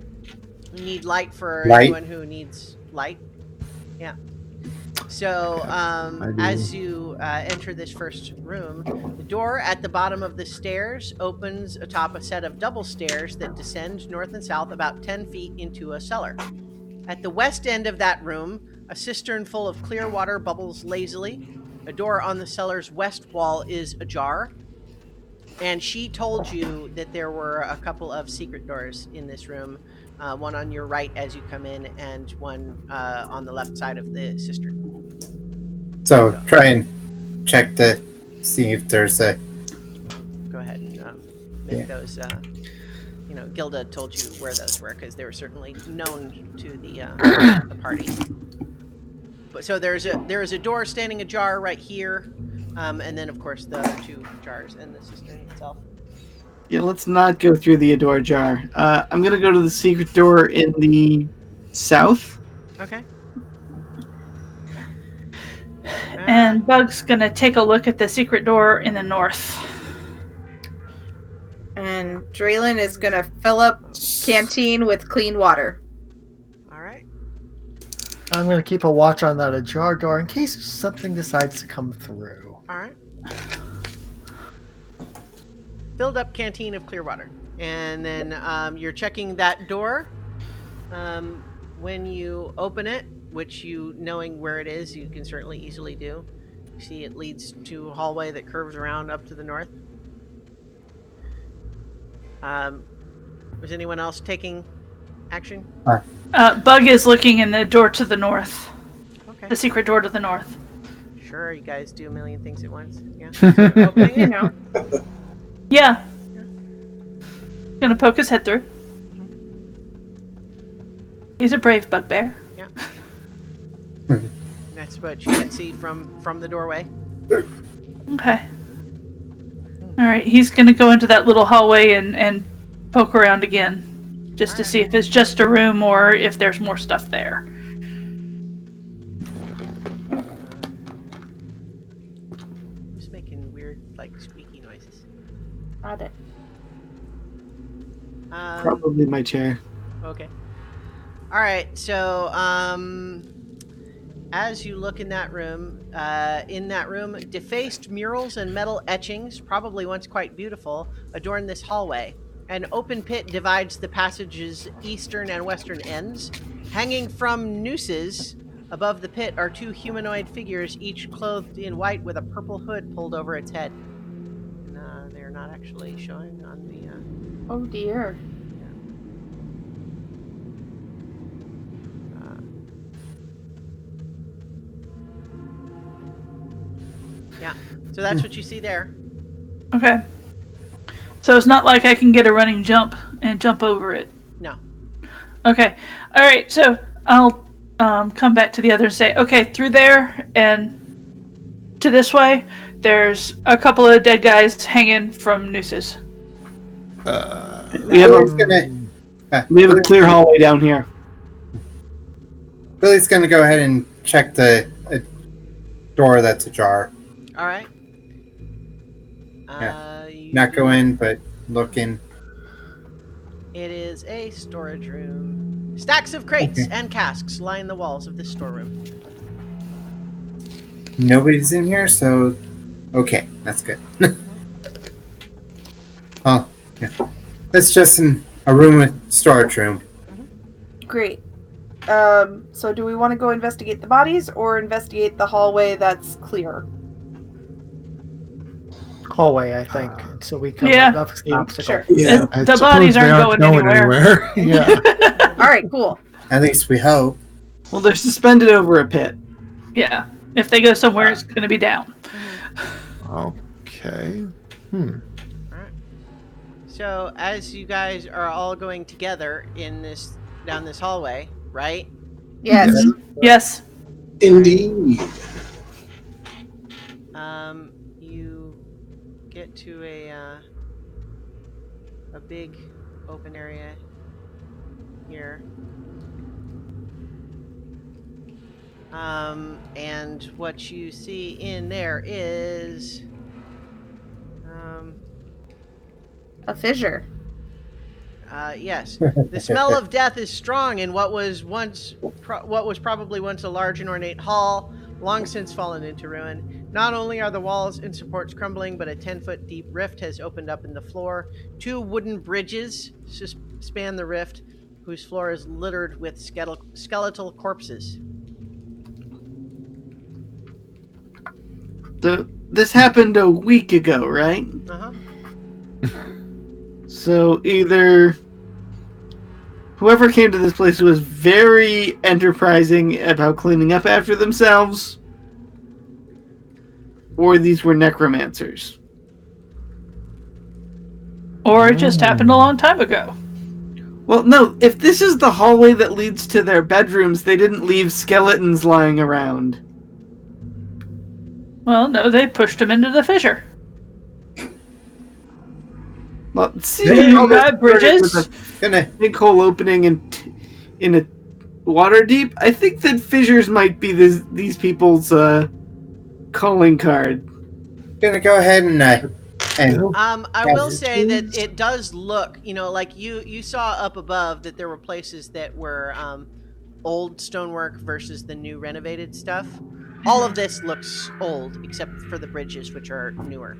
you need light for anyone who needs light. Yeah. So as you enter this first room, the door at the bottom of the stairs opens atop a set of double stairs that descend north and south about 10 feet into a cellar. At the west end of that room, a cistern full of clear water bubbles lazily. A door on the cellar's west wall is ajar. And she told you that there were a couple of secret doors in this room, one on your right as you come in, and one on the left side of the cistern. So try and check to see if there's a. Go ahead and make those. Gilda told you where those were because they were certainly known to the party. But so there is a door standing ajar right here, and then of course the other two jars and the cistern itself. Yeah, let's not go through the Adore jar. I'm gonna go to the secret door in the south. Okay. And Bug's gonna take a look at the secret door in the north. And Draylin is gonna fill up canteen with clean water. All right. I'm going to keep a watch on that ajar door in case something decides to come through. All right. Filled up canteen of clear water. And then you're checking that door. When you open it, which you, knowing where it is, you can certainly easily do. You see it leads to a hallway that curves around up to the north. Was anyone else taking action? Bug is looking in the door to the north. Okay. The secret door to the north. Sure, you guys do a million things at once. Yeah. You know. Yeah. Gonna poke his head through. He's a brave bugbear. Yeah. That's what you can see from the doorway. Okay. Alright, he's gonna go into that little hallway and poke around again. Just to see if it's just a room or if there's more stuff there. Just making weird, like, squeaky noises. Got it. Probably my chair. Okay. All right. So, as you look in that room, defaced murals and metal etchings, probably once quite beautiful, adorn this hallway. An open pit divides the passage's eastern and western ends. Hanging from nooses above the pit are two humanoid figures, each clothed in white with a purple hood pulled over its head. And, they're not actually showing on the... Oh dear. Yeah. So that's what you see there. Okay. So it's not like I can get a running jump and jump over it. No. Okay. All right. So I'll come back to the other and say, okay, through there and to this way, there's a couple of dead guys hanging from nooses. We have a clear hallway down here. Billy's going to go ahead and check the door that's ajar. All right. Not go in, but look in. It is a storage room. Stacks of crates and casks line the walls of this storeroom. Nobody's in here, so okay, that's good. Oh, yeah. It's just a room with storage room. Great. So do we want to go investigate the bodies or investigate the hallway that's clear? Hallway, I think. So we come up the obstacle. Sure. Yeah, The bodies aren't going anywhere. Yeah. All right, cool. At least we hope. Well, they're suspended over a pit. Yeah. If they go somewhere, it's going to be down. Okay. Alright. So as you guys are all going together down this hallway, right? Yes. Yes. Indeed. You get to a big open area here. And what you see in there is A fissure. yes. The smell of death is strong in what was probably once a large and ornate hall, long since fallen into ruin. Not only are the walls and supports crumbling, but a 10-foot deep rift has opened up in the floor. Two wooden bridges span the rift, whose floor is littered with skeletal corpses. This happened a week ago, right? Uh-huh. So either whoever came to this place was very enterprising about cleaning up after themselves, or these were necromancers. Or it just happened a long time ago. Well, no, if this is the hallway that leads to their bedrooms, they didn't leave skeletons lying around. Well, no, they pushed him into the fissure. Well, see, bridges. With a big hole opening in a water deep. I think that fissures might be these people's calling card. Gonna go ahead and I will say that it does look, like you saw up above that there were places that were old stonework versus the new renovated stuff. All of this looks old except for the bridges, which are newer.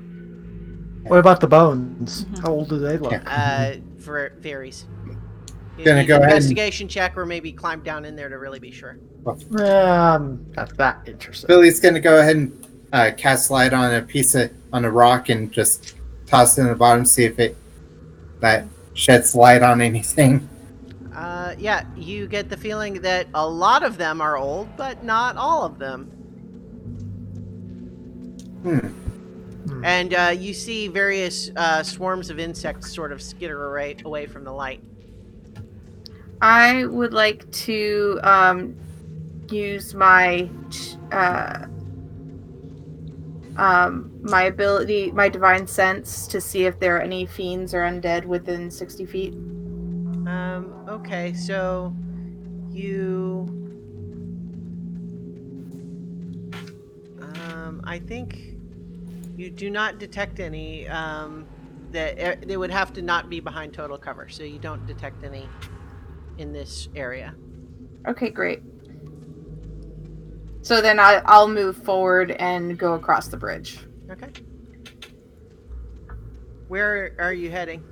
What about the bones? How old do they look? Varies. Gonna go ahead. Investigation check, or maybe climb down in there to really be sure. Not that interesting. Billy's gonna go ahead and cast light on a rock and just toss it in the bottom, see if that sheds light on anything. Yeah, you get the feeling that a lot of them are old, but not all of them. And you see various swarms of insects sort of skitter away from the light. I would like to use my my divine sense to see if there are any fiends or undead within 60 feet. Okay, so you... I think you do not detect any, that they would have to not be behind total cover, so you don't detect any in this area. Okay, great. So then I'll move forward and go across the bridge. Okay. Where are you heading?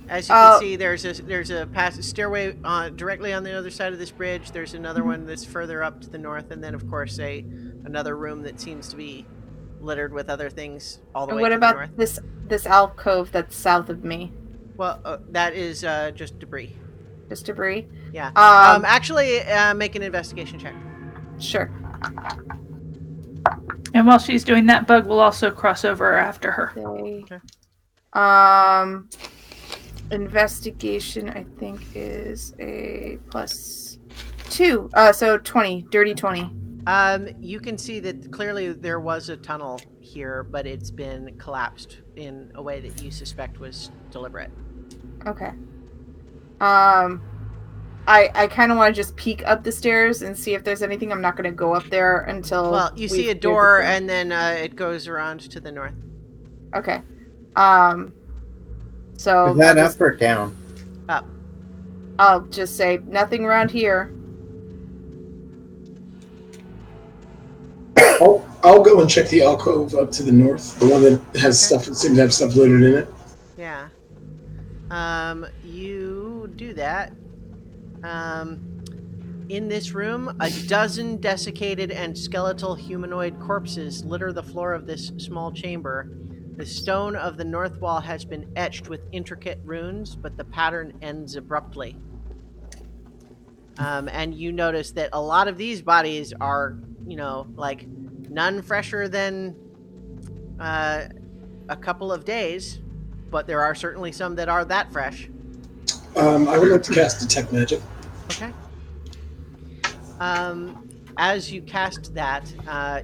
As you can see, there's a passage stairway directly on the other side of this bridge. There's another one that's further up to the north, and then of course another room that seems to be littered with other things all the way to the north. What about this alcove that's south of me? Well, that is just debris. Just debris? Yeah. Actually, make an investigation check. Sure. And while she's doing that, Bug will also cross over after her. Okay. Investigation, I think, is a +2. So 20. Dirty 20. You can see that clearly there was a tunnel here, but it's been collapsed in a way that you suspect was deliberate. Okay. I kind of want to just peek up the stairs and see if there's anything. I'm not going to go up there until... Well, you see a door, and then it goes around to the north. Okay. So... Is that up or down? Up. I'll just say, nothing around here. I'll go and check the alcove up to the north, the one that has stuff that seems to have stuff littered in it. Yeah. You do that. In this room, a dozen desiccated and skeletal humanoid corpses litter the floor of this small chamber. The stone of the north wall has been etched with intricate runes, but the pattern ends abruptly. And you notice that a lot of these bodies are, like none fresher than a couple of days, but there are certainly some that are that fresh. I would like to cast Detect Magic. Okay. As you cast that,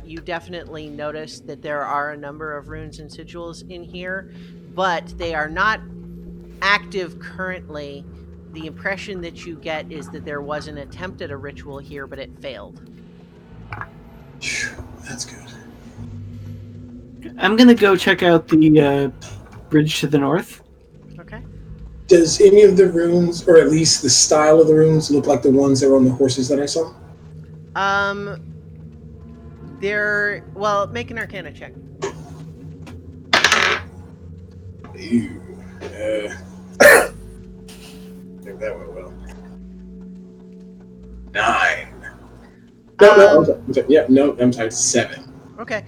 you definitely notice that there are a number of runes and sigils in here, but they are not active currently. The impression that you get is that there was an attempt at a ritual here, but it failed. That's good. I'm gonna go check out the bridge to the north. Okay. Does any of the runes, or at least the style of the runes, look like the ones that were on the horses that I saw? Make an Arcana check. Ew. Think that went well. 9. I'm sorry, 7. Okay.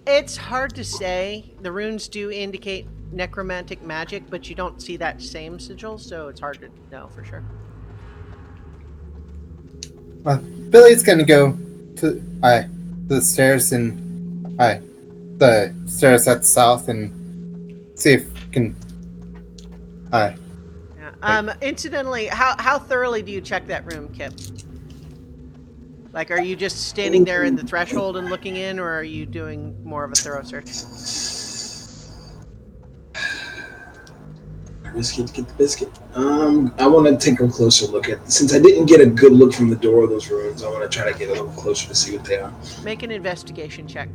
It's hard to say. The runes do indicate necromantic magic, but you don't see that same sigil, so it's hard to know for sure. Well, Billy's gonna go to the stairs and the stairs at the south and see if we can. Yeah. Incidentally, how thoroughly do you check that room, Kip? Like, are you just standing there in the threshold and looking in, or are you doing more of a thorough search? Biscuit, get the biscuit. I want to take a closer look at. Since I didn't get a good look from the door of those rooms, I want to try to get a little closer to see what they are. Make an investigation check.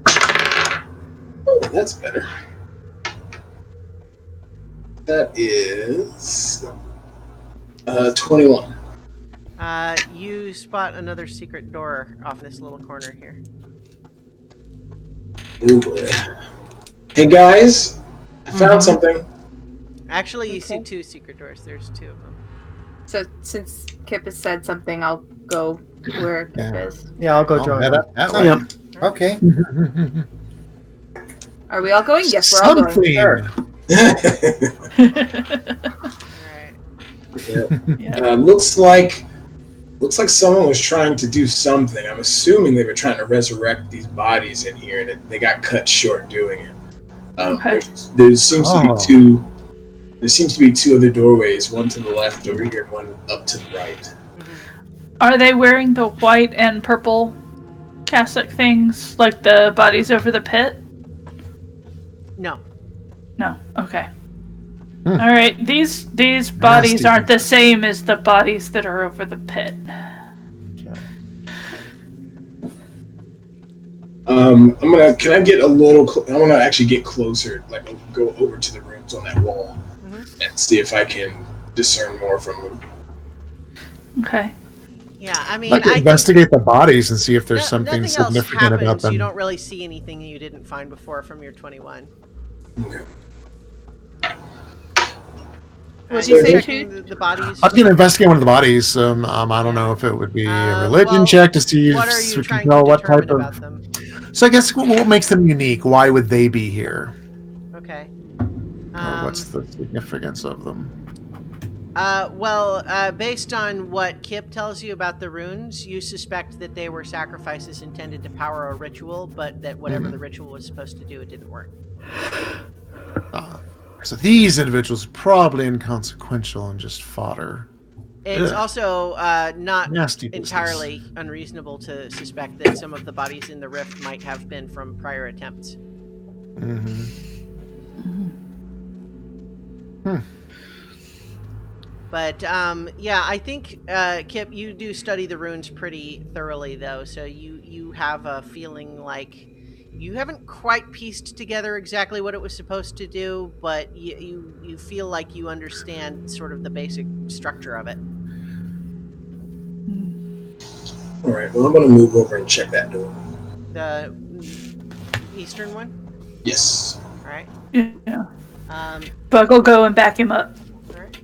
Oh, that's better. That is 21. You spot another secret door off this little corner here. Ooh, boy. Hey guys, I found something. Actually, you see two secret doors. There's two of them. So since Kip has said something, I'll go where Kip is. Yeah, I'll go join. Head up that way. Yep. Okay. Are we all going? Yes, we're all going. Something. Sure. All right. Looks like someone was trying to do something. I'm assuming they were trying to resurrect these bodies in here, and they got cut short doing it. Okay. There seems to be two. There seems to be two other doorways, one to the left over here, and one up to the right. Are they wearing the white and purple cassock things like the bodies over the pit? No. No. Okay. All right. These bodies Nasty aren't the things. same as the bodies that are over the pit. Can I get a little? I want to actually get closer. Like, I'll go over to the rooms on that wall and see if I can discern more from them. Okay. Yeah, I mean, I'd like to investigate the bodies and see if there's something nothing else significant about happens. them. You don't really see anything you didn't find before from your 21. Okay. What do you say, checking the bodies? I was going to investigate one of the bodies. I don't know if it would be a religion well, check to see What are if you we trying can tell to what determine type about of. them? So I guess what makes them unique? Why would they be here? Okay. Or what's the significance of them? Based on what Kip tells you about the runes, you suspect that they were sacrifices intended to power a ritual, but that whatever the ritual was supposed to do, it didn't work. So these individuals are probably inconsequential and just fodder. It's Ugh. also not Nasty business. entirely unreasonable to suspect that some of the bodies in the rift might have been from prior attempts. But yeah, I think Kip, you do study the runes pretty thoroughly, though. So you have a feeling like you haven't quite pieced together exactly what it was supposed to do, but you feel like you understand sort of the basic structure of it. All right. Well, I'm gonna move over and check that door. The eastern one. Yes. All right. Yeah. Bug will go and back him up. All right.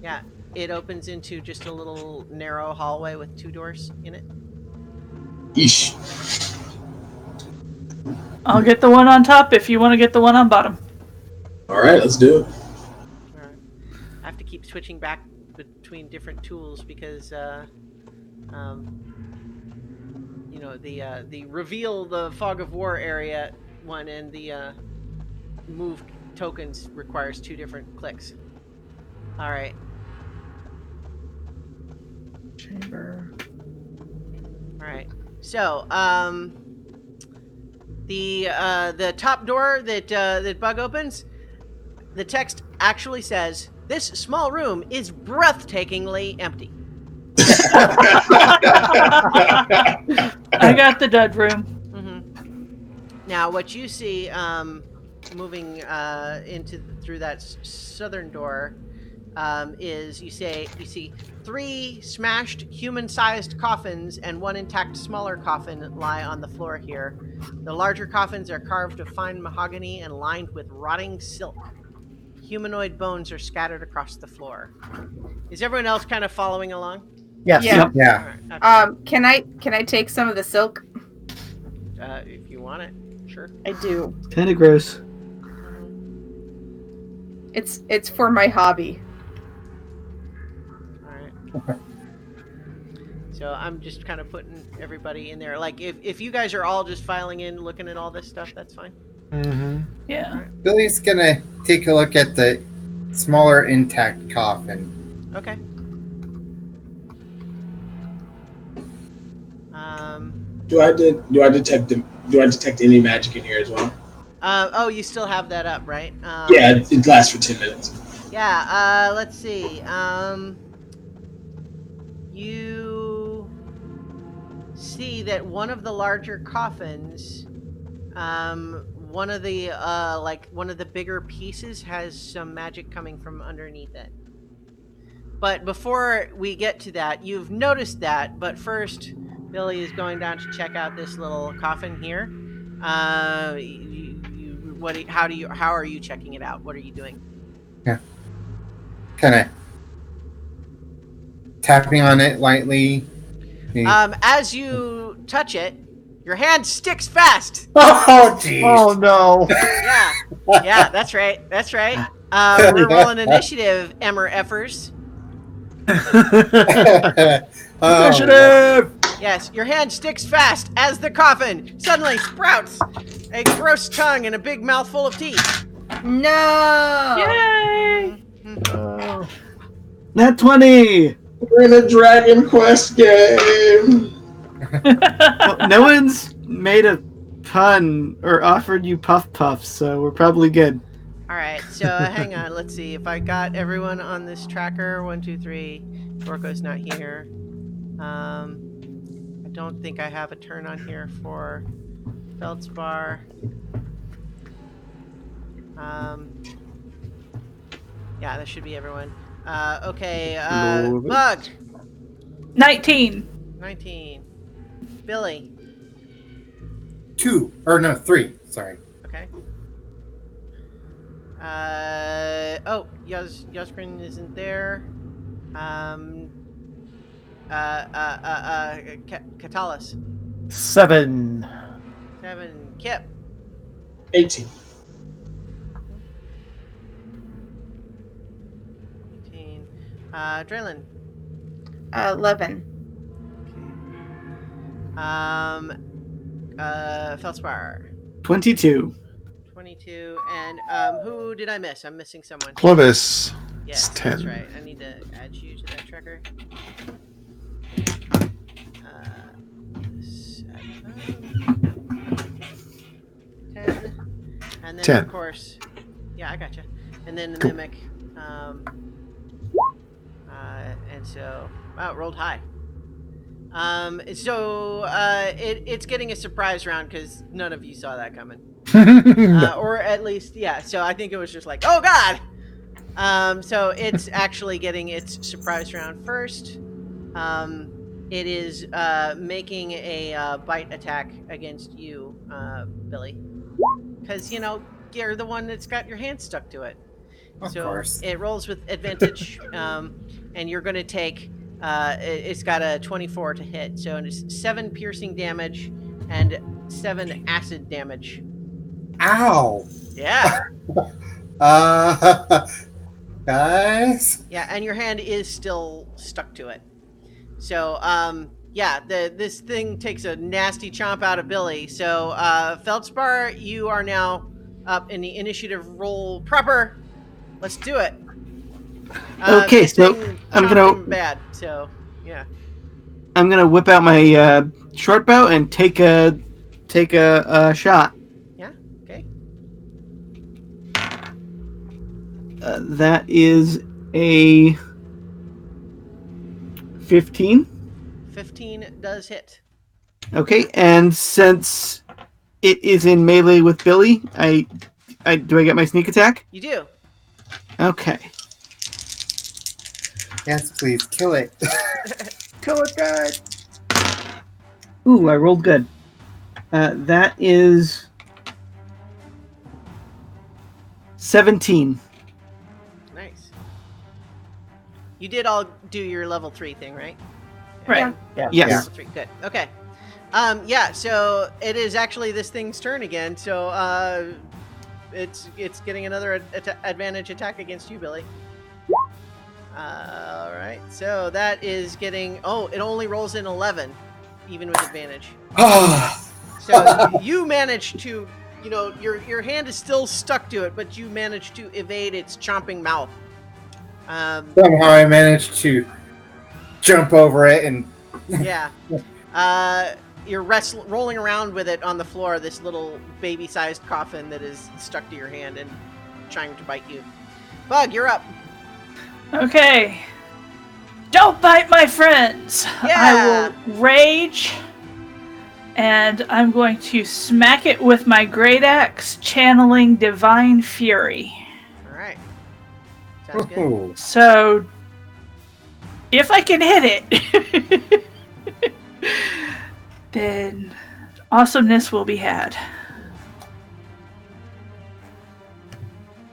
Yeah, it opens into just a little narrow hallway with two doors in it. Yeesh. I'll get the one on top if you want to get the one on bottom. All right, let's do it. All right. I have to keep switching back between different tools because, you know, the reveal the fog of war area one and the move tokens requires two different clicks. All right. Chamber. All right. So, the top door that Bug opens, the text actually says, "This small room is breathtakingly empty." I got the dud room. Now, what you see, moving through that southern door, is you see 3 smashed human-sized coffins and 1 intact smaller coffin lie on the floor here. The larger coffins are carved of fine mahogany and lined with rotting silk. Humanoid bones are scattered across the floor. Is everyone else kind of following along? Yes. Yeah. Yeah. All right, okay. Can I take some of the silk? If you want it, sure. I do. Kind of gross. It's for my hobby. All right. So I'm just kind of putting everybody in there. Like, if you guys are all just filing in, looking at all this stuff, that's fine. Mm-hmm. Yeah. Right. Billy's gonna take a look at the smaller intact coffin. Okay. Do I detect any magic in here as well? Oh, you still have that up, right? Yeah, it lasts for 10 minutes. Yeah. Let's see. You see that one of the larger coffins, one of the bigger pieces has some magic coming from underneath it. But before we get to that, you've noticed that. But first, Billy is going down to check out this little coffin here. How are you checking it out? What are you doing? Yeah. Kind of tapping on it lightly. As you touch it, your hand sticks fast. Oh, jeez. Oh no. Yeah, that's right. We're rolling initiative, Emmer Effers. Initiative! Yes, your hand sticks fast as the coffin suddenly sprouts a gross tongue and a big mouthful of teeth. No! Yay! Nat 20! We're in a Dragon Quest game! Well, no one's made a pun or offered you puff puffs, so we're probably good. All right, so hang on. Let's see if I got everyone on this tracker. 1, 2, 3. Gorko's not here. I don't think I have a turn on here for Feldspar. Yeah, that should be everyone. Okay, Bug. 19. 19. Billy. 2. Or no, 3. Sorry. Okay. Yasgrin isn't there. Katalis. 7. 7. Kip. 18. 18. Draylin. 11. Feldspar. 22. 22. And who did I miss? I'm missing someone. Clovis. Yes, It's 10. that's right. I need to add you to that tracker. 10. And then, 10. of course, yeah, I gotcha. And then the Cool. mimic. And so, wow, it rolled high. It's getting a surprise round because none of you saw that coming. Or at least, yeah. So I think it was just like, oh god. So it's actually getting its surprise round first. It is making a bite attack against you, Billy, because you're the one that's got your hand stuck to it. Of So course. it rolls with advantage, and you're going to take. It's got a 24 to hit, so it's 7 piercing damage and 7 acid damage. Ow. Yeah. Guys. Yeah, and your hand is still stuck to it. So, this thing takes a nasty chomp out of Billy. So, Feldspar, you are now up in the initiative roll proper. Let's do it. Okay, this so thing I'm chomped gonna- him bad. So, yeah. I'm gonna whip out my short bow and take a shot. Yeah. Okay. That is a 15. 15 does hit. Okay, and since it is in melee with Billy, do I get my sneak attack? You do. Okay. Yes, please kill it. Kill it, good. Ooh, I rolled good. That is 17. Nice. You did all do your level 3 thing, right? Right. Yeah. Yes. Level 3. Good. Okay. So it is actually this thing's turn again. So, it's getting another advantage attack against you, Billy. All right, so that is getting. Oh, it only rolls in 11, even with advantage. So you manage to, your hand is still stuck to it, but you manage to evade its chomping mouth. Somehow I managed to jump over it and. Yeah. You're rolling around with it on the floor, this little baby-sized coffin that is stuck to your hand and trying to bite you. Bug, you're up. Okay. Don't bite my friends. Yeah. I will rage, and I'm going to smack it with my great axe, channeling Divine Fury. All right. Sounds good. So, if I can hit it, then awesomeness will be had.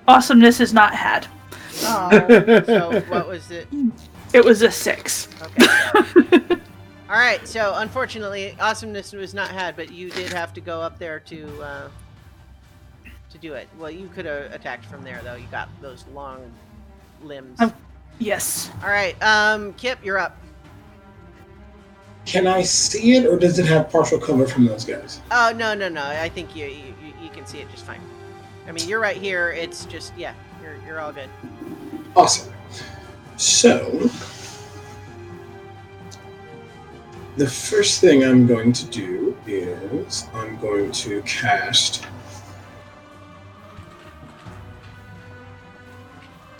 Awesomeness is not had. Oh. So what was it? It was a 6. Okay. All right. So unfortunately, awesomeness was not had, but you did have to go up there to do it. Well, you could have attacked from there, though. You got those long limbs. Yes. All right. Kip, you're up. Can I see it, or does it have partial cover from those guys? Oh, no. I think you can see it just fine. I mean, you're right here. It's just, yeah, you're all good. Awesome. So, the first thing I'm going to do is I'm going to cast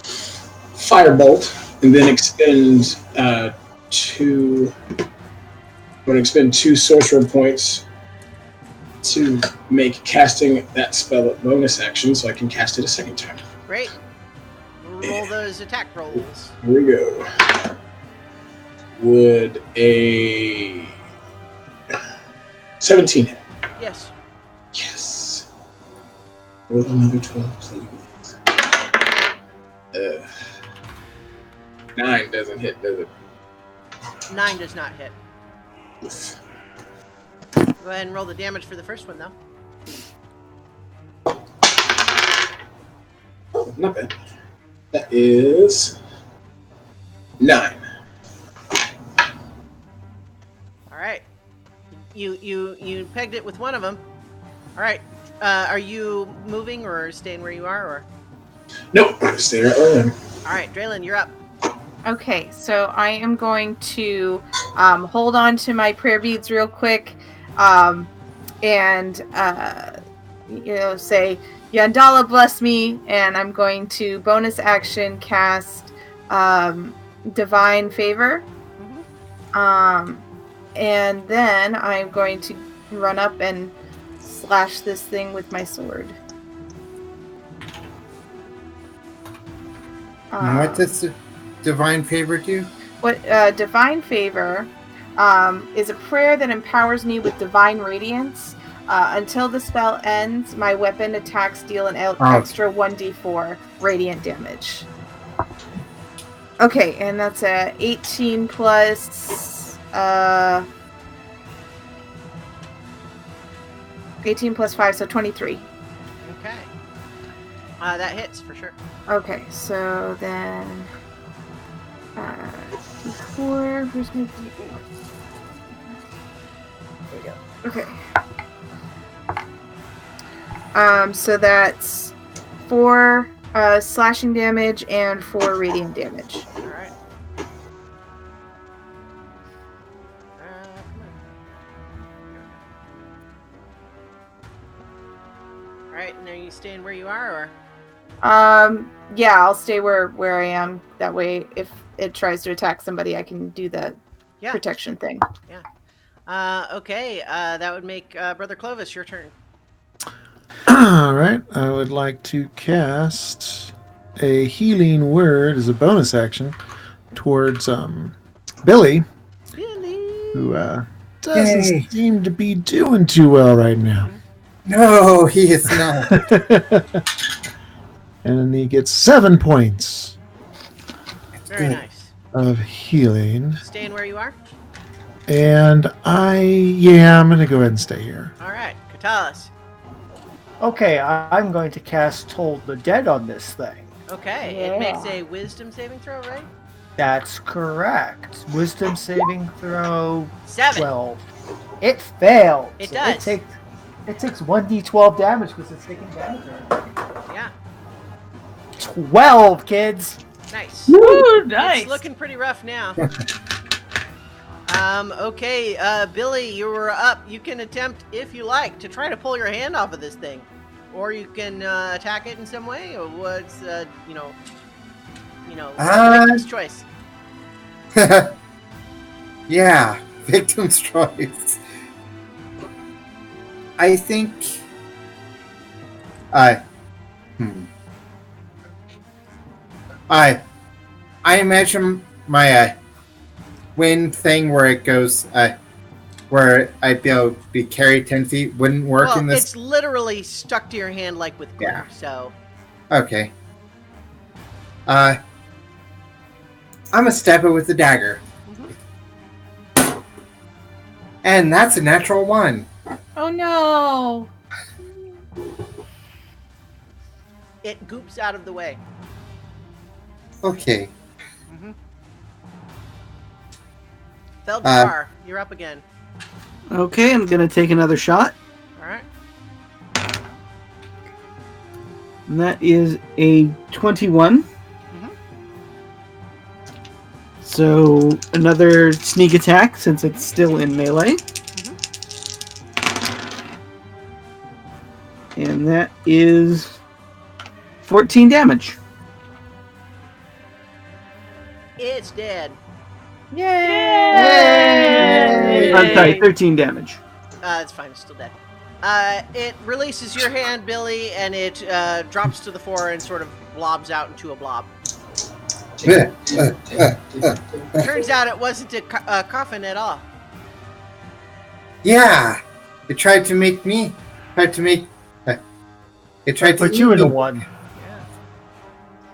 Firebolt, and then expend two. I'm going to expend 2 sorcerer points to make casting that spell a bonus action, so I can cast it a second time. Great. Roll those attack rolls. Here we go. Would a 17 hit? Yes. Yes. Roll another 12, please. 9 doesn't hit, does it? 9 does not hit. Oof. Go ahead and roll the damage for the first one, though. Oh, not bad. That is 9. All right. You pegged it with one of them. All right. Are you moving or staying where you are, or? Nope. Stay right where I am. All right, Draylin, you're up. Okay, so I am going to hold on to my prayer beads real quick, and say Yandala bless me, and I'm going to bonus action cast Divine Favor, and then I'm going to run up and slash this thing with my sword. What does Divine Favor do? What Divine Favor is a prayer that empowers me with divine radiance. Until the spell ends, my weapon attacks deal an extra 1d4 radiant damage. Okay, and that's a 18 plus 18 plus 5, so 23. Okay. That hits for sure. Okay, so then D4. Where's my D4? There we go. Okay. So that's 4 slashing damage and 4 radiant damage. All right. All right, and are you staying where you are, or? Yeah, I'll stay where I am. That way, if it tries to attack somebody, I can do the protection thing. Yeah. Okay. That would make Brother Clovis your turn. All right. I would like to cast a healing word as a bonus action towards Billy, who doesn't seem to be doing too well right now. No, he is not. And he gets 7 points Very nice. of healing. Staying where you are? And I'm going to go ahead and stay here. All right. Katalis. Okay, I'm going to cast Toll the Dead on this thing. Okay, Yeah. it makes a wisdom saving throw, right? That's correct. Wisdom saving throw 7. 12. It failed. It So does. It takes 1d12 damage because it's taking damage already. Yeah, 12, kids. nice. Woo, nice. It's looking pretty rough now. Okay, Billy, you were up. You can attempt, if you like, to try to pull your hand off of this thing. Or you can attack it in some way, or what's, victim's choice. Yeah, victim's choice. I think. I imagine my wind thing where it goes, where I'd be able to be carried 10 feet wouldn't work Well, in this. it's literally stuck to your hand like with glue, Yeah. so. Okay. I'm gonna stab it with the dagger. And that's a natural 1. Oh no! It goops out of the way. Okay. Feldstar, you're up again. Okay, I'm gonna take another shot. Alright. And that is a 21. So another sneak attack since it's still in melee. And that is 14 damage. It's dead. Yay! I'm sorry, 13 damage. It's fine, it's still dead. It releases your hand, Billy, and it drops to the floor and sort of blobs out into a blob. Turns out it wasn't a coffin at all. Yeah, it tried to make me. It tried to Put eat you into me. one.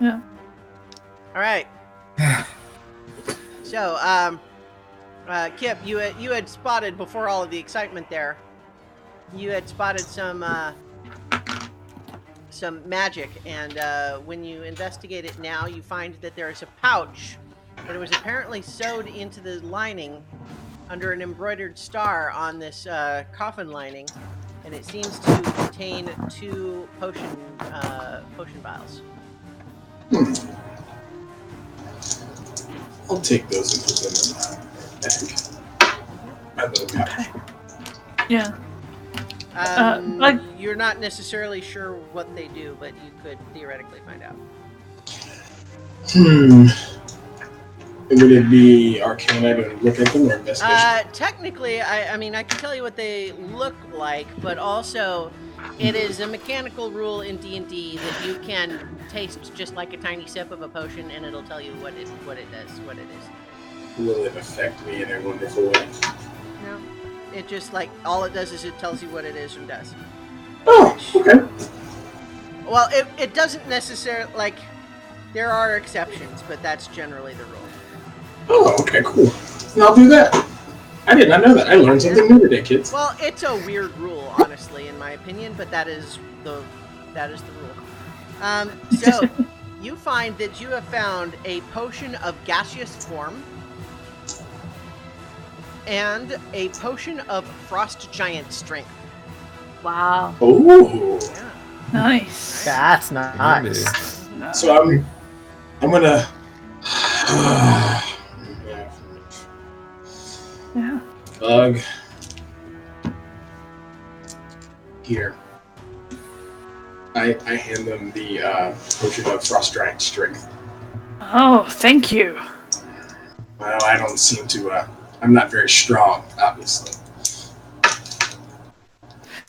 Yeah. All right. So, Kip, you had spotted before all of the excitement there. You had spotted some magic, and when you investigate it now, you find that there is a pouch that was apparently sewed into the lining under an embroidered star on this coffin lining, and it seems to contain 2 potion vials. I'll take those and put them in my bag. Yeah. You're not necessarily sure what they do, but you could theoretically find out. Would it be Arcana to look at them or investigation? Technically, I mean, I can tell you what they look like, but also it is a mechanical rule in D&D that you can taste just like a tiny sip of a potion, and it'll tell you what it does, what it is. Will it affect me in a wonderful way? No, it just like all it does is it tells you what it is and does. Oh, okay. Well, it doesn't necessarily like. There are exceptions, but that's generally the rule. Oh, okay, cool. I'll do that. I did not know that. I learned something new today, kids. Well, it's a weird rule, honestly, in my opinion, but that is the rule. So you find that you have found a potion of gaseous form and a potion of frost giant strength. Wow. Oh. Yeah. Nice. That's nice. So I'm gonna. Yeah. Bug. Here. I hand them the potion of frost giant strength. Oh, thank you. Well, I don't seem to. I'm not very strong, obviously.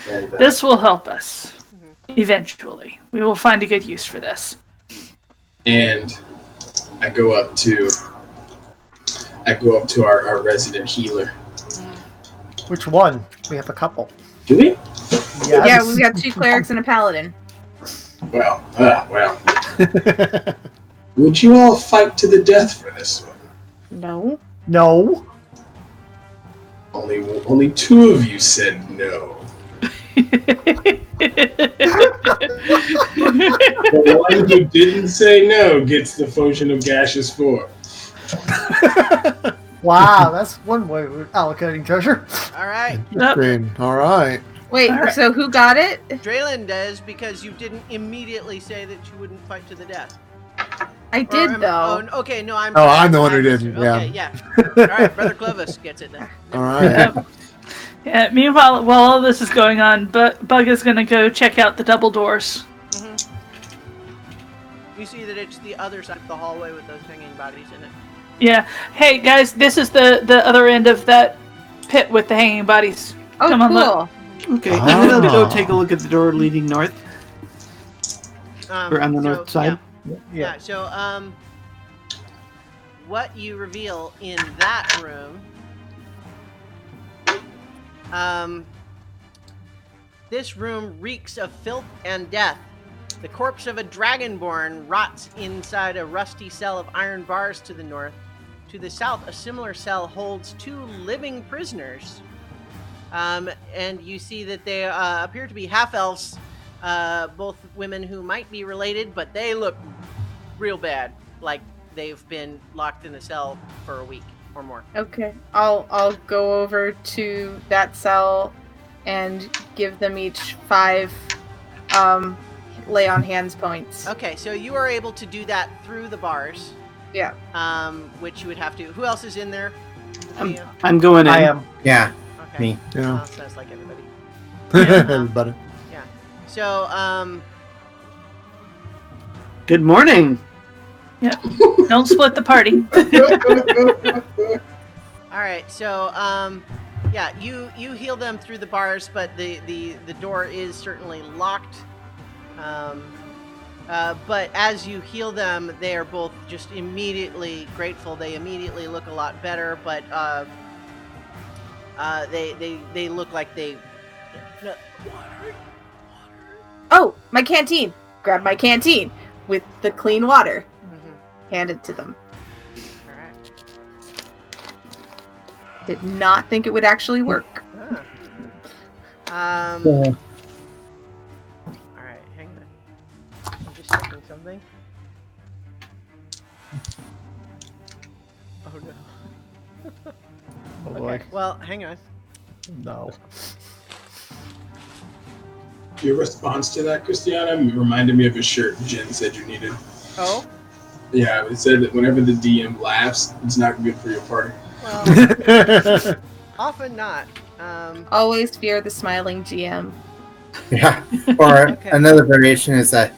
And, This will help us. Eventually. We will find a good use for this. and I go up to our resident healer. Which one? We have a couple. Do we? Yes. Yeah, we've got 2 clerics and a paladin. Well. Would you all fight to the death for this one? No. No. Only 2 of you said no. The one who didn't say no gets the potion of gaseous form. Wow, that's one way of allocating treasure. All right. Interesting. All right. Wait, All right. so who got it? Draylin does because you didn't immediately say that you wouldn't fight to the death. I did, though. Oh, okay, no, I'm. Oh, I'm the one who didn't, Okay, yeah. All right, Brother Clovis gets it then. All right. Yeah. Meanwhile, while all this is going on, Bug is gonna go check out the double doors. You see that it's the other side of the hallway with those hanging bodies in it. Yeah. Hey guys, this is the other end of that pit with the hanging bodies. Oh, Come on, cool. look. Okay, I'm gonna go take a look at the door leading north. Or on the north side. Yeah. So, what you reveal in that room, this room reeks of filth and death. The corpse of a dragonborn rots inside a rusty cell of iron bars to the north. To the south, a similar cell holds 2 living prisoners. And you see that they appear to be half-elves, both women who might be related, but they look real bad, like they've been locked in a cell for a week or more. Okay, I'll go over to that cell and give them each 5 lay on hands points. Okay, so you are able to do that through the bars. Yeah. Which you would have to. Who else is in there? I'm going in. I am. Yeah. Okay. Me. Yeah. Sounds like everybody. Everybody. Yeah. So, Good morning. Yeah. Don't split the party. all right. So, yeah, you heal them through the bars, but the door is certainly locked. But as you heal them, they are both just immediately grateful. They immediately look a lot better, but they look like they. Oh, my canteen. Grab my canteen with the clean water. Hand it to them. All right. Did not think it would actually work. All right, hang on. I'm just checking something. Oh no. Oh Okay. boy. Well, hang on. No. Your response to that, Christiana, reminded me of a shirt Jen said you needed. Oh. Yeah, it said that whenever the DM laughs, it's not good for your party. Well, often not. Always fear the smiling GM. Yeah. Or Okay. another variation is that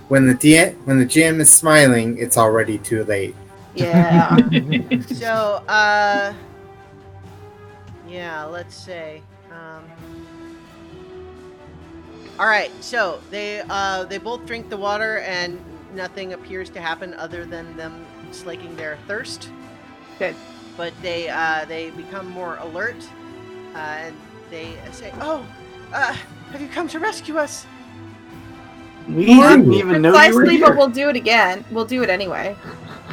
when the GM is smiling, it's already too late. Yeah. So, yeah, let's say. All right, so they both drink the water and nothing appears to happen other than them slaking their thirst. Good. But they become more alert, and they say, "Oh, have you come to rescue us?" We didn't even know you were Precisely, here. but we'll do it again. We'll do it anyway.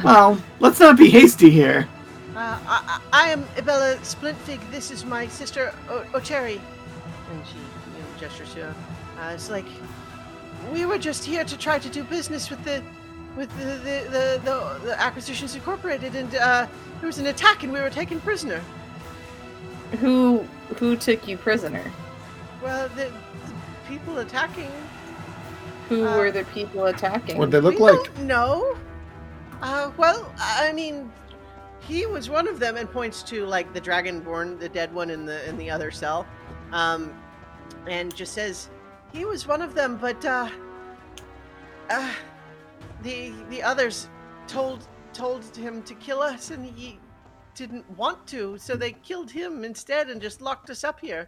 Well, let's not be hasty here. I am Ibella Splintfig. This is my sister Orrery. And she gestures to her. It's like we were just here to try to do business with the Acquisitions Incorporated, and there was an attack, and we were taken prisoner. Who took you prisoner? Well, the people attacking. Who were the people attacking? What they look We like? don't know. Well, I mean, he was one of them, and points to like the Dragonborn, the dead one in the other cell, and just says he was one of them, but the others told him to kill us, and he didn't want to, so they killed him instead and just locked us up here.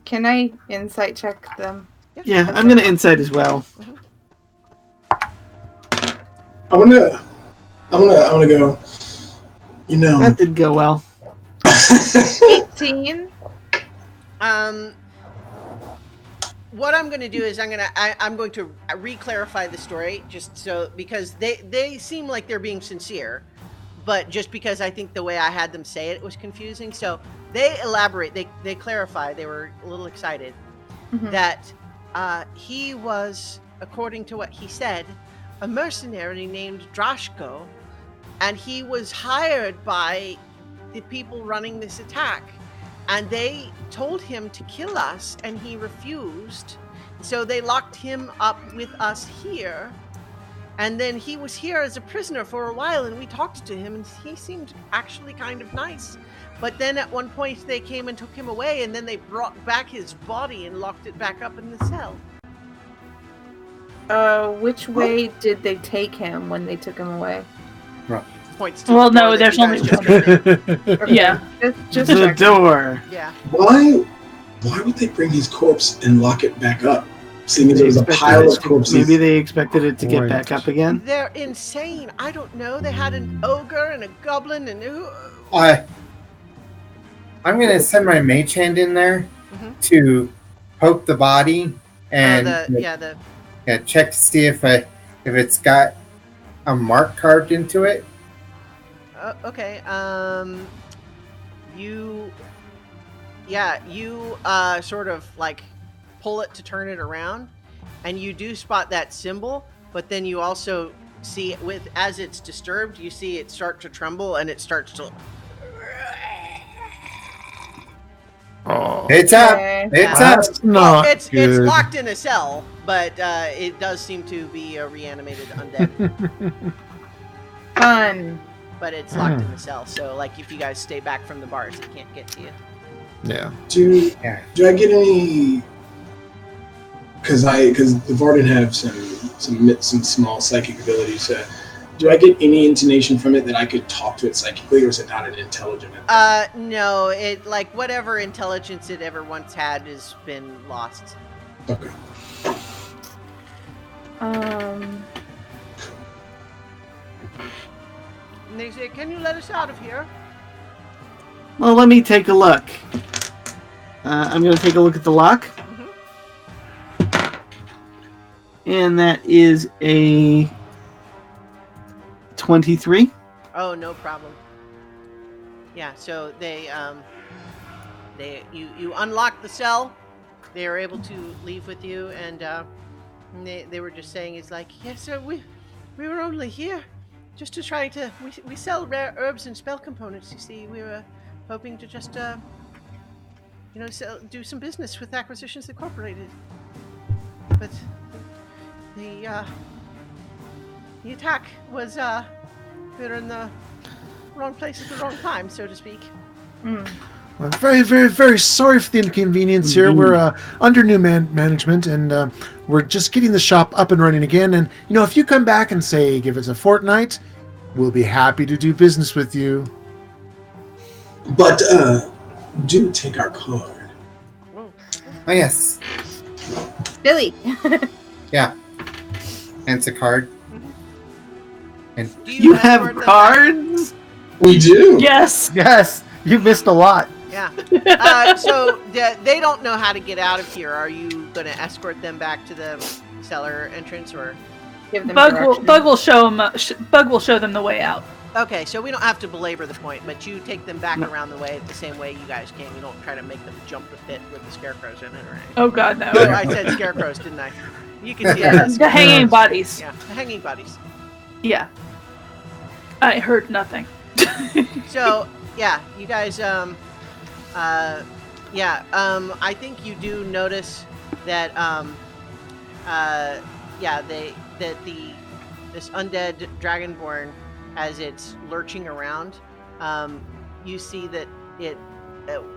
Can I insight check them? Yeah, I'm gonna insight as well. I wanna go. You know, That did go well. 18. What I'm going to do is I'm going to re-clarify the story, just so, because they seem like they're being sincere, but just because I think the way I had them say it was confusing. So they elaborate, they clarify, they were a little excited. that he was, according to what he said, a mercenary named Drashko, and he was hired by the people running this attack, and they told him to kill us, and he refused. So they locked him up with us here, and then he was here as a prisoner for a while, and we talked to him, and he seemed actually kind of nice. But then at one point they came and took him away, and then they brought back his body and locked it back up in the cell. Which way did they take him when they took him away? Points to Well, the door no, that there's you only guys one. just came in. Okay. Yeah. Just The checking. door. Yeah. Why would they bring his corpse and lock it back up? Seeing as there was a pile of corpses. Maybe they expected it to get Right. back up again. They're insane. I don't know. They had an ogre and a goblin and I'm gonna send my mage hand in there Mhm. to poke the body and check to see if it's got a mark carved into it. Okay. You sort of like pull it to turn it around, and you do spot that symbol, but then you also see it as it's disturbed, you see it start to tremble, and it starts to. Oh, It's up. Okay. It's Yeah. up. that's not It's good. locked in a cell, but it does seem to be a reanimated undead. Fun. But it's locked in the cell, so like if you guys stay back from the bars, it can't get to you. Yeah. Do I get any? Because the Varden have some small psychic abilities. Do I get any intonation from it that I could talk to it psychically, or is it not an intelligent? No, it like whatever intelligence it ever once had has been lost. Okay. And they say, "Can you let us out of here?" Well, let me take a look. I'm going to take a look at the lock. And that is a 23. Oh, no problem. Yeah, so you unlock the cell. They are able to leave with you, and they were just saying, "It's like, yes, sir, we were only here just to try to we sell rare herbs and spell components. You see, we were hoping to just do some business with Acquisitions Incorporated, but the attack was we were in the wrong place at the wrong time, so to speak." I'm very, very, very sorry for the inconvenience here. We're under new management, and we're just getting the shop up and running again. And, if you come back and say, give us a fortnight, we'll be happy to do business with you. But do take our card. Oh yes. Billy. Yeah. And it's a card. And You have cards? We do. Yes. Yes, you missed a lot. Yeah. So they don't know how to get out of here. Are you going to escort them back to the cellar entrance, or? Give them Bug directions. will show them. Bug will show them the way out. Okay, so we don't have to belabor the point, but you take them back around the way the same way you guys came. You don't try to make them jump the pit with the scarecrows in it or anything. Oh God, no. Oh, I said scarecrows, didn't I? You can see it. The hanging bodies. Yeah, the hanging bodies. Yeah. I heard nothing. So yeah, you guys. I think you do notice that. This undead dragonborn, as it's lurching around, you see that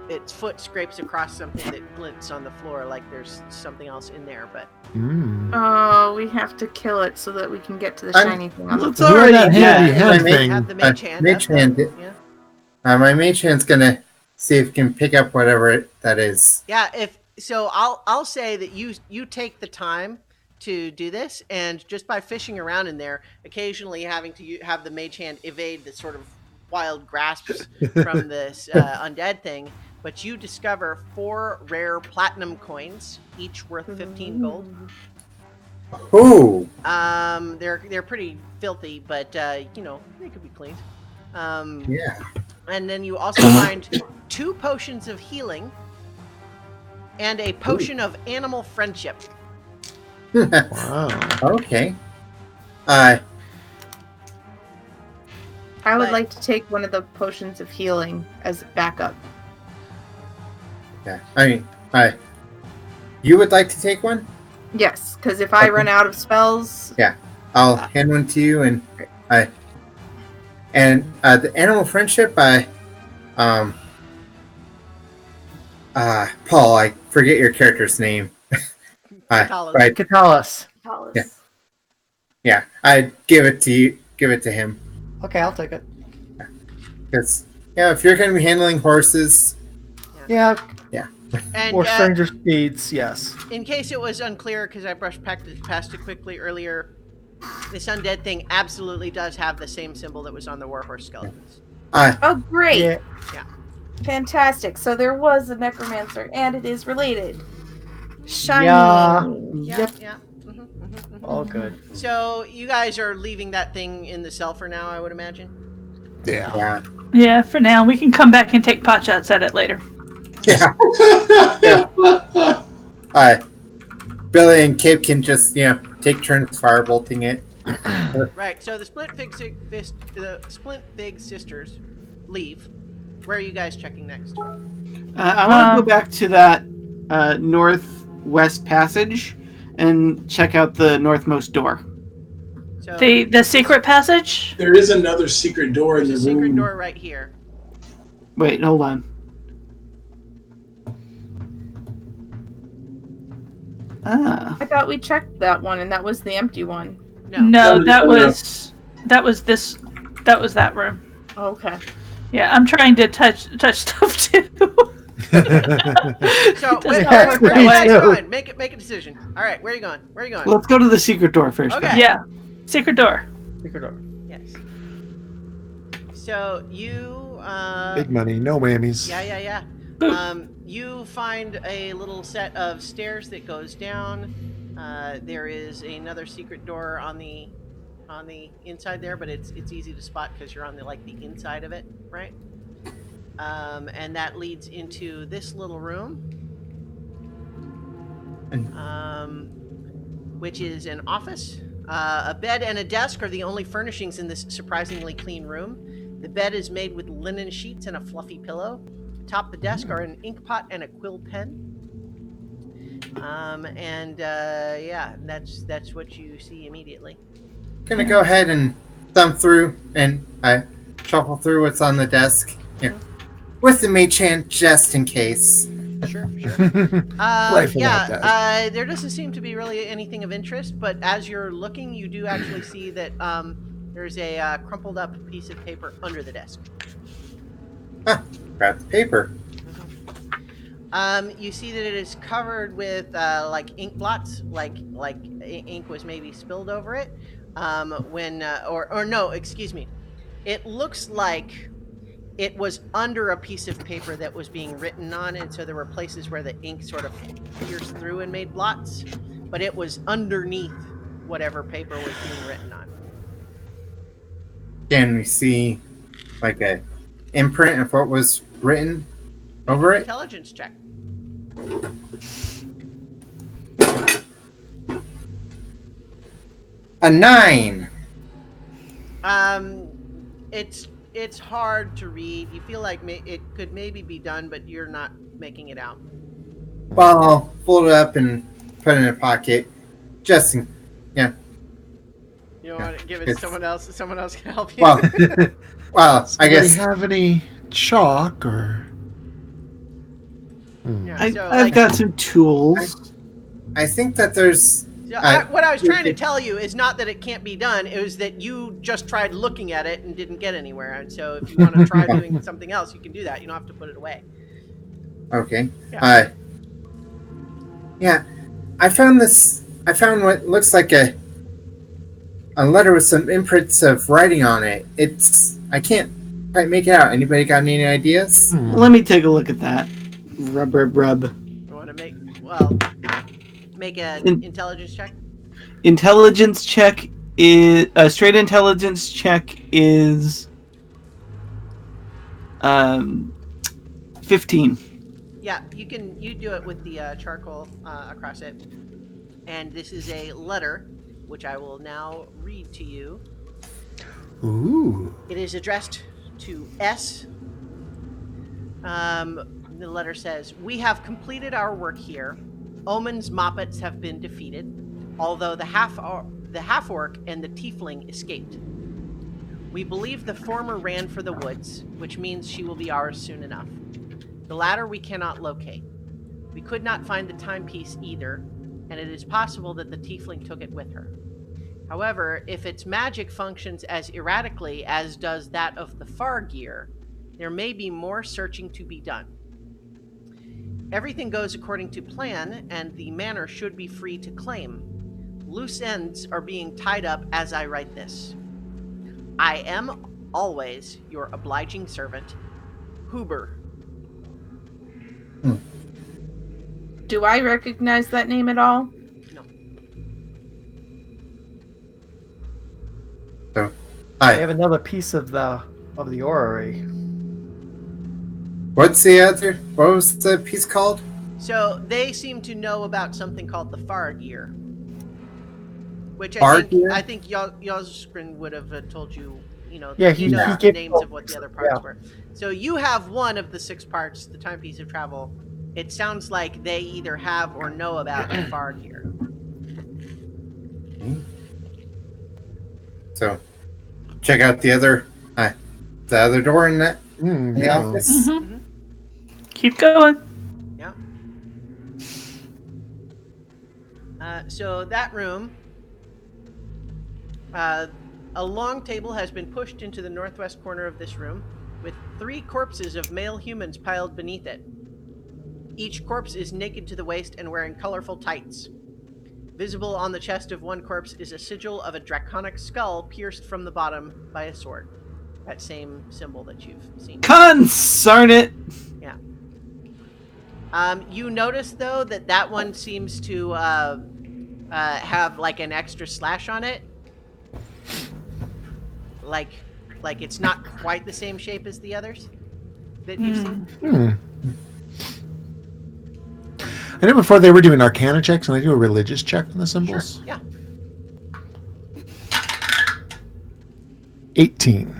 its foot scrapes across something that glints on the floor, like there's something else in there. But Oh, we have to kill it so that we can get to the shiny thing on the It's floor. already that handy hand My thing. have the mage hand. mage up, hand. yeah. My mage hand's gonna see if it can pick up whatever that is. Yeah, I'll say that you take the time to do this, and just by fishing around in there, occasionally having to have the mage hand evade the sort of wild grasps from this undead thing, but you discover 4 rare platinum coins, each worth 15 gold. Ooh. They're pretty filthy, but they could be cleaned. Yeah. And then you also find 2 potions of healing. and a potion of animal friendship. Wow. Okay. I would But- like to take one of the potions of healing as backup. Yeah. I mean, you would like to take one? Yes, because if I run out of spells, I'll hand one to you, and the animal friendship. Paul, I forget your character's name. Katalis. Right. Katalis. Yeah. Yeah, I'd give it to you. Give it to him. Okay, I'll take it. Because if you're going to be handling horses, Yeah, And or stranger speeds, yes. in case it was unclear, because I brushed past it quickly earlier, this undead thing absolutely does have the same symbol that was on the warhorse skeletons. oh great, Yeah. fantastic! So there was a necromancer, and it is related. Shiny. Yeah. Yep. Yeah. Mhm. All good. So you guys are leaving that thing in the cell for now, I would imagine. Yeah. Yeah, for now. We can come back and take pot shots at it later. yeah. Billy and Kip can just take turns firebolting it. Right. So the Splint Fig sisters leave. Where are you guys checking next? I want to go back to that northwest passage and check out the northmost door. So The secret passage? There is another secret door in there's the a secret room. door right here. Wait, hold on. Ah. I thought we checked that one, and that was the empty one. No, that was that room. Okay. Yeah, I'm trying to touch stuff too. So Doesn't where work are that you way. guys going? Make a decision. All right, where are you going? Where are you going? Let's go to the secret door first. Okay. Yeah, secret door. Secret door. Yes. So you Big money, no whammies. Yeah. You find a little set of stairs that goes down. There is another secret door on the inside there, but it's easy to spot because you're on the inside of it, right? And that leads into this little room, which is an office. A bed and a desk are the only furnishings in this surprisingly clean room. The bed is made with linen sheets and a fluffy pillow. Atop the desk are an ink pot and a quill pen. That's what you see immediately. Gonna go ahead and thumb through and shuffle through what's on the desk. With the mage hand just in case. Sure. Life without that. There doesn't seem to be really anything of interest, but as you're looking, you do actually see that there's a crumpled up piece of paper under the desk. Grab the paper. You see that it is covered with ink blots, like ink was maybe spilled over it. Excuse me. It looks like it was under a piece of paper that was being written on, and so there were places where the ink sort of pierced through and made blots, but it was underneath whatever paper was being written on. Can we see a imprint of what was written over it? Intelligence check. A 9. It's hard to read. You feel like it could maybe be done, but you're not making it out. Well, I'll fold it up and put it in a pocket. Just in, You don't want to give it to someone else. Someone else can help you. Well, I Do guess. they have any chalk or? Yeah, I've got some tools. I think that there's. What I was trying to tell you is not that it can't be done. It was that you just tried looking at it and didn't get anywhere. And so if you want to try doing something else, you can do that. You don't have to put it away. Okay. Yeah. I found this. I found what looks like a letter with some imprints of writing on it. I can't quite make it out. Anybody got any ideas? Let me take a look at that. Rub. You want to make an intelligence check? Intelligence check is a straight intelligence check is 15. Yeah, you do it with the charcoal across it. And this is a letter, which I will now read to you. Ooh. It is addressed to S. The letter says, "We have completed our work here. Omen's Moppets have been defeated, although the half-orc and the tiefling escaped. We believe the former ran for the woods, which means she will be ours soon enough. The latter we cannot locate. We could not find the timepiece either, and it is possible that the tiefling took it with her. However, if its magic functions as erratically as does that of the Fargear, there may be more searching to be done. Everything goes according to plan, and the manor should be free to claim. Loose ends are being tied up as I write this. I am always your obliging servant, Huber." Do I recognize that name at all? No. So, I hi. have another piece of the orrery. What was the piece called? So they seem to know about something called the Fargear, which Fargear? I think Yoskrin would have told you. Yeah, he knows the gave names of what the other parts were. So you have one of the 6 parts, the timepiece of travel. It sounds like they either have or know about the Fargear. So, check out the other door in the Yeah. office. Mm-hmm. Keep going. Yeah. So that room, a long table has been pushed into the northwest corner of this room, with 3 corpses of male humans piled beneath it. Each corpse is naked to the waist and wearing colorful tights. Visible on the chest of one corpse is a sigil of a draconic skull pierced from the bottom by a sword. That same symbol that you've seen. Concern it! Yeah. You notice, though, that one seems to have, like, an extra slash on it. Like it's not quite the same shape as the others that you've seen. I know before they were doing Arcana checks, and they do a religious check on the symbols. Sure. Yeah. 18.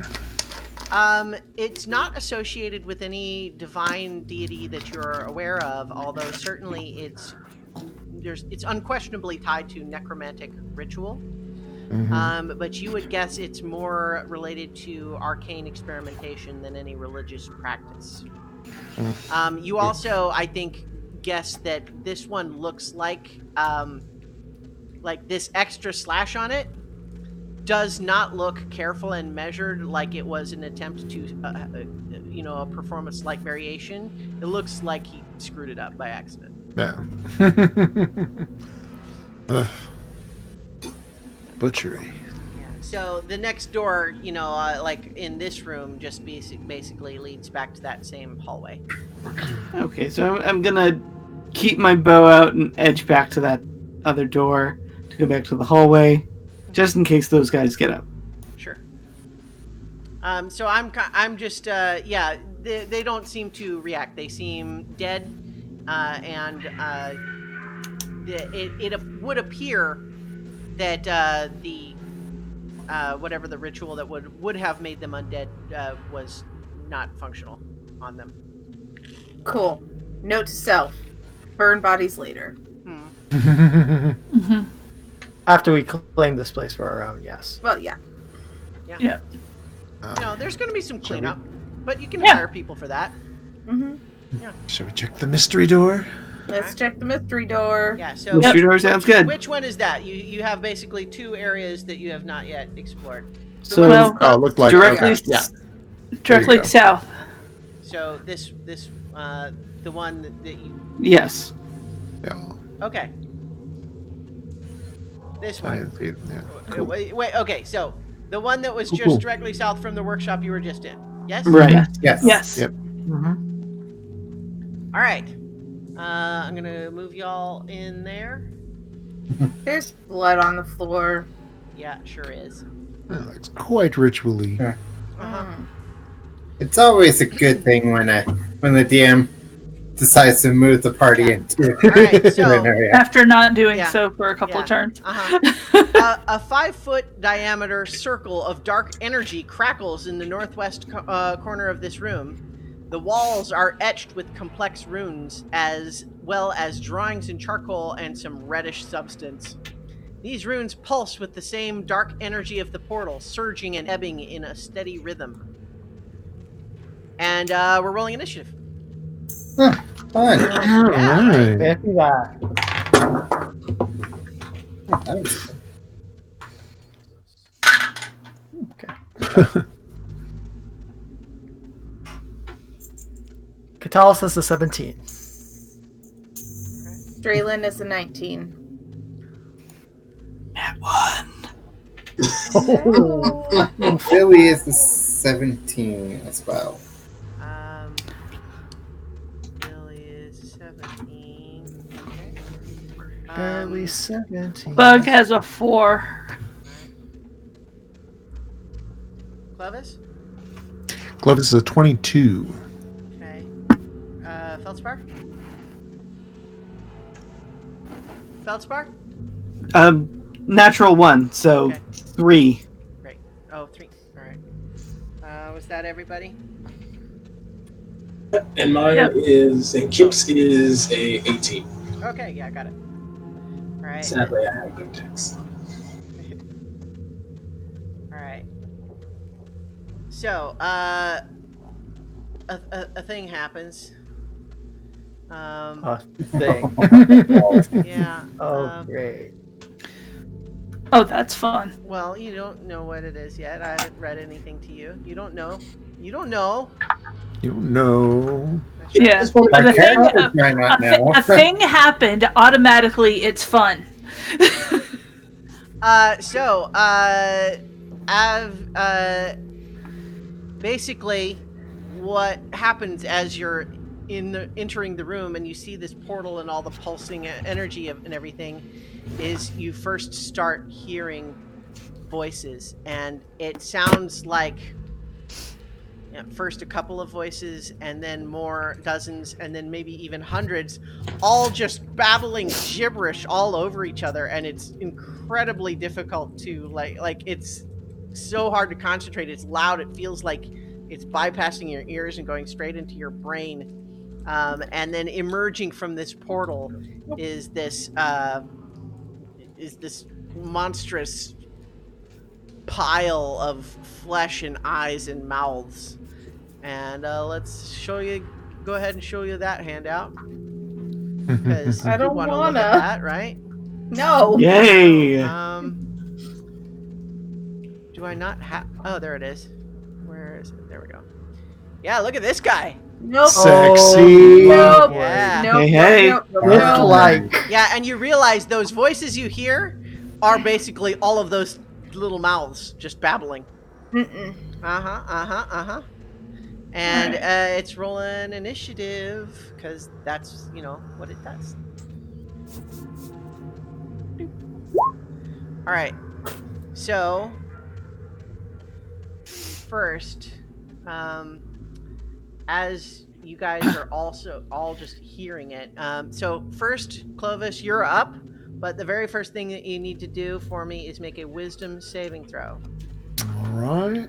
It's not associated with any divine deity that you're aware of, although certainly it's unquestionably tied to necromantic ritual. Mm-hmm. But you would guess it's more related to arcane experimentation than any religious practice. You also, I think, guess that this one looks like this extra slash on it does not look careful and measured, like it was an attempt to perform a slight variation. It looks like he screwed it up by accident. Yeah. Butchery. Yeah. So the next door, like in this room, just basically leads back to that same hallway. Okay, so I'm gonna keep my bow out and edge back to that other door to go back to the hallway, just in case those guys get up. Sure. So I'm just they don't seem to react. They seem dead, and it would appear that the whatever the ritual that would have made them undead was not functional on them. Cool. Note to self: burn bodies later. Mm-hmm. After we claim this place for our own, yes. Well, yeah. Yeah. There's going to be some cleanup, but you can Yeah. hire people for that. Mm-hmm. Shall we check the mystery door? Let's check the mystery door. Yeah. So Mystery door sounds good. which one is that? You have basically 2 areas that you have not yet explored. So Well, Oh, it looked like directly, okay. Yeah. Directly go. south. So this the one that you yes. Yeah. okay. This one. Yeah. Cool. Wait. Okay. So the one that was Cool, just cool. directly south from the workshop you were just in. Yes. Right. Yes. Yes. Yes. Yep. All right. I'm gonna move y'all in there. There's blood on the floor. Yeah, sure is. It's quite ritually. Uh-huh. Mm. It's always a good thing when the DM decides to move the party into right, so an area. After not doing so for a couple of turns. A 5-foot diameter circle of dark energy crackles in the northwest corner of this room. The walls are etched with complex runes, as well as drawings in charcoal and some reddish substance. These runes pulse with the same dark energy of the portal, surging and ebbing in a steady rhythm. And we're rolling initiative. Huh, fun. All right. Fancy that. Okay. Catalyst is a 17. Draylen is a 19. At 1. Oh. Philly is the 17 as well. Billy is 17. Okay. Barely 17. Bug has a 4. Clovis? Clovis is a 22. Okay. Feldspar? Feldspar? Natural 1, so Okay. 3. Great. Oh, 3. All right. Was that everybody? And mine is, and Kip's is a 18. Okay, yeah, got it. All right. Sadly, I have no text. All right. So, a thing happens. Thing. Yeah. Oh, great. Oh, that's fun. Well, you don't know what it is yet. I haven't read anything to you. You don't know. You don't know. You don't know. Yeah. Just want The my thing- characters might not know. A thing happened. Automatically, it's fun. Basically, what happens as you're entering the room and you see this portal and all the pulsing energy and everything, is you first start hearing voices, and it sounds like first a couple of voices, and then more dozens, and then maybe even hundreds, all just babbling gibberish all over each other, and it's incredibly difficult to like it's so hard to concentrate. It's loud. It feels like it's bypassing your ears and going straight into your brain. And then emerging from this portal is this monstrous pile of flesh and eyes and mouths. And let's show you. Go ahead and show you that handout. Because I don't want to wanna. look at that, right? No. Yay! Do I not have? Oh, there it is. Where is it? There we go. Yeah, look at this guy. Nope. Sexy. Nope. Yeah. Nope. Hey, hey. Nope. Nope. Look Nope. like. Yeah, and you realize those voices you hear are basically all of those little mouths just babbling. Mm-mm. And it's rolling initiative because that's what it does. All right. So first, as you guys are also all just hearing it. So first, Clovis, you're up. But the very first thing that you need to do for me is make a wisdom saving throw. All right.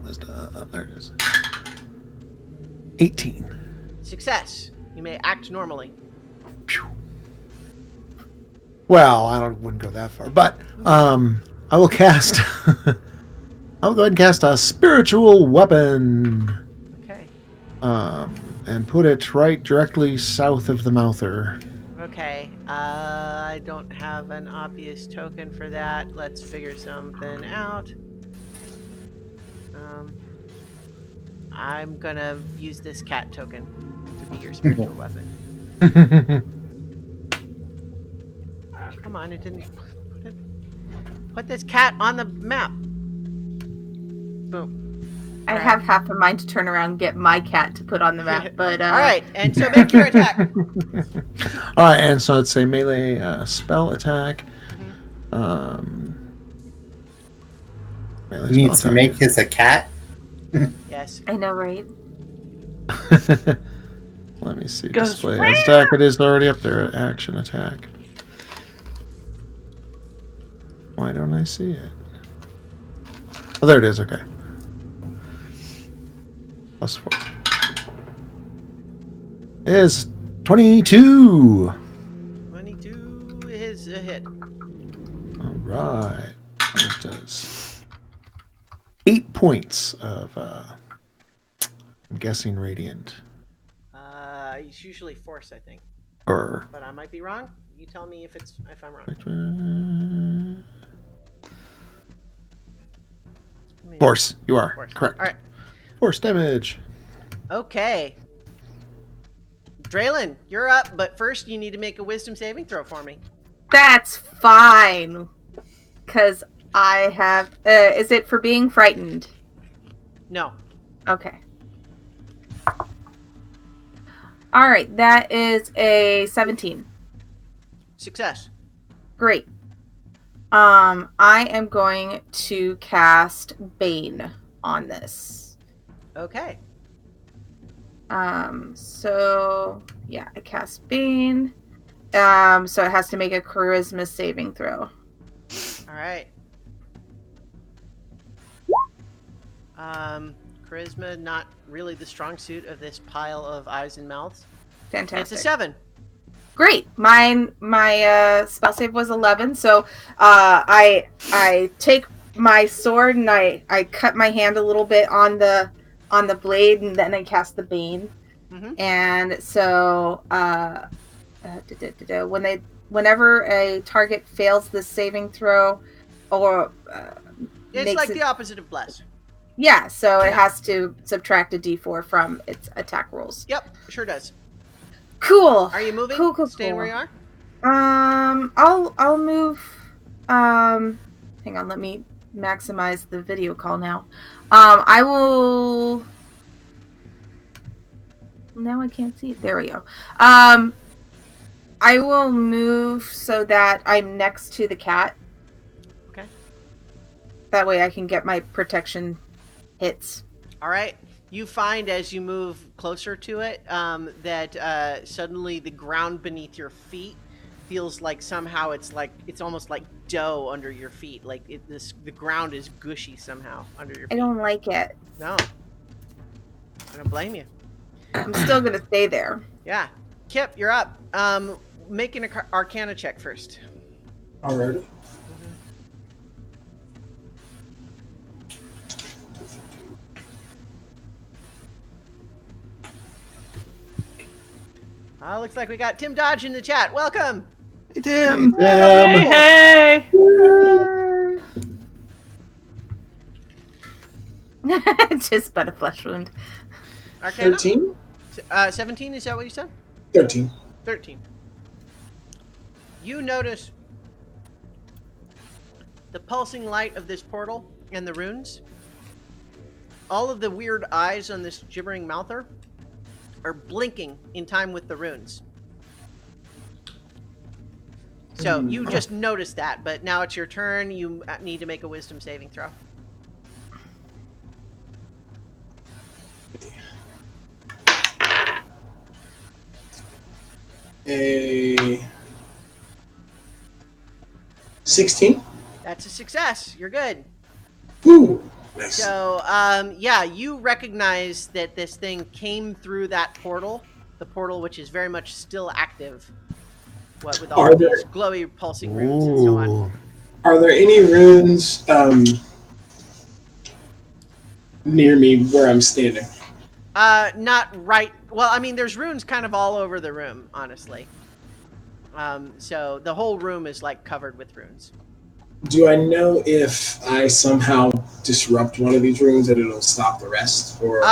Wisdom. There it is. 18. Success. You may act normally. Phew. Well, wouldn't go that far, but I will cast. I'll go ahead and cast a spiritual weapon. Okay. And put it right directly south of the mouther. Okay. I don't have an obvious token for that. Let's figure something out. I'm gonna use this cat token to be your spiritual weapon. Come on, it didn't put this cat on the map. Boom. I have half a mind to turn around and get my cat to put on the map, but all right, and so make your attack. All right, and so it's a melee spell attack. He needs to make his a cat. Yeah. Yes. I know, right? Let me see. Goes Display as attack. It is already up there. Action attack. Why don't I see it? Oh, there it is. Okay. +4. It is 22. 22 is a hit. All right. It does 8 points of, I'm guessing radiant. It's usually force, I think. Or But I might be wrong. You tell me if I'm wrong. Force. You are Force. correct. All right. Force damage. Okay. Draylin, you're up, but first you need to make a wisdom saving throw for me. That's fine. Because I have... is it for being frightened? No. Okay. All right, that is a 17. Success. Great. I am going to cast Bane on this. Okay. So yeah, I cast Bane. So it has to make a charisma saving throw. All right. Charisma, not really the strong suit of this pile of eyes and mouths. Fantastic. It's a 7. Great. My spell save was 11. So I take my sword and I cut my hand a little bit on the blade, and then I cast the Bane. Mm-hmm. And so whenever a target fails this saving throw, or it's like the opposite of bless. Yeah, so it has to subtract a d4 from its attack rolls. Yep, sure does. Cool. Are you moving? Cool. Staying where you are? I'll move. Hang on, let me maximize the video call now. I will. Now I can't see it. There we go. I will move so that I'm next to the cat. Okay. That way I can get my protection hits. All right. You find as you move closer to it that suddenly the ground beneath your feet feels like somehow it's almost like dough under your feet. Like the ground is gushy somehow under your feet. I don't like it. No. I don't blame you. I'm still gonna stay there. Yeah. Kip, you're up. Make an Arcana check first. Alrighty. Looks like we got Tim Dodge in the chat. Welcome. Hey, Tim. Hey. Just but a flesh wound. Arcana? 13? 17, is that what you said? 13. 13. You notice the pulsing light of this portal and the runes. All of the weird eyes on this gibbering mouther are blinking in time with the runes. So you just noticed that, but now it's your turn. You need to make a wisdom saving throw. A 16. That's a success. You're good. Ooh, nice. So, yeah, you recognize that this thing came through that portal, the portal which is very much still active. What with all of these glowy pulsing runes and so on. Are there any runes near me where I'm standing? Not right. Well, I mean, there's runes kind of all over the room, honestly. So the whole room is like covered with runes. Do I know if I somehow disrupt one of these runes that it'll stop the rest? Or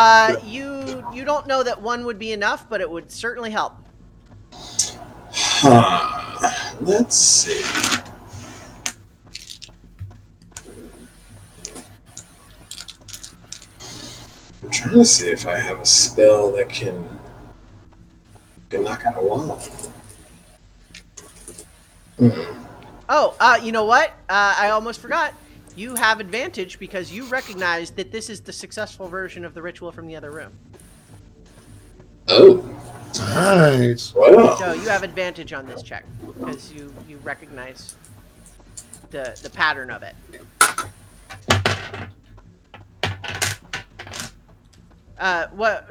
you don't know that one would be enough, but it would certainly help. Let's see. I'm trying to see if I have a spell that can knock out a wall. Oh, you know what? I almost forgot. you have advantage because you recognize that this is the successful version of the ritual from the other room. Oh. Nice. Wow. So you have advantage on this check because you recognize the pattern of it.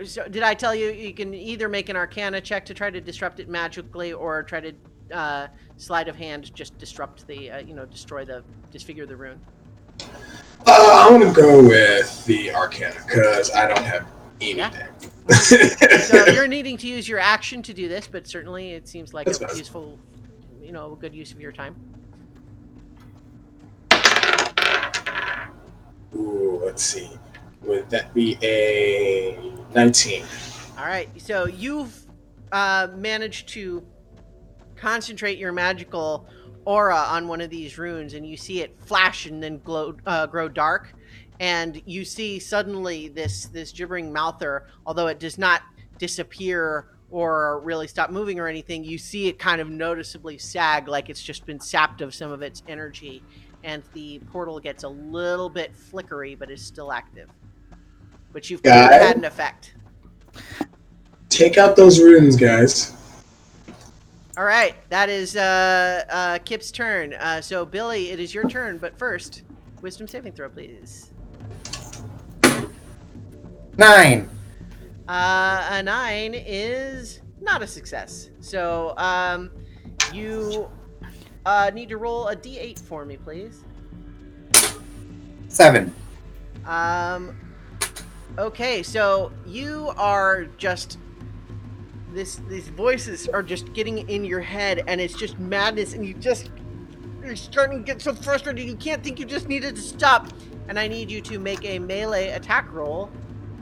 So did I tell you you can either make an Arcana check to try to disrupt it magically, or try to sleight of hand just disrupt the disfigure the rune? I'm gonna go with the Arcana because I don't have anything. Yeah. So you're needing to use your action to do this, but certainly it seems like a useful, a good use of your time. Ooh, let's see. Would that be a 19? All right. So you've managed to concentrate your magical aura on one of these runes, and you see it flash and then grow dark. And you see suddenly this gibbering mouther, although it does not disappear or really stop moving or anything, you see it kind of noticeably sag, like it's just been sapped of some of its energy. And the portal gets a little bit flickery, but is still active. But you've clearly had an effect. Take out those runes, guys. All right, that is Kip's turn. So Billy, it is your turn, but first, wisdom saving throw, please. 9. A 9 is not a success. So you need to roll a d8 for me, please. 7. Okay, so you are just these voices are just getting in your head, and it's just madness, and you're starting to get so frustrated you can't think. You just needed to stop. And I need you to make a melee attack roll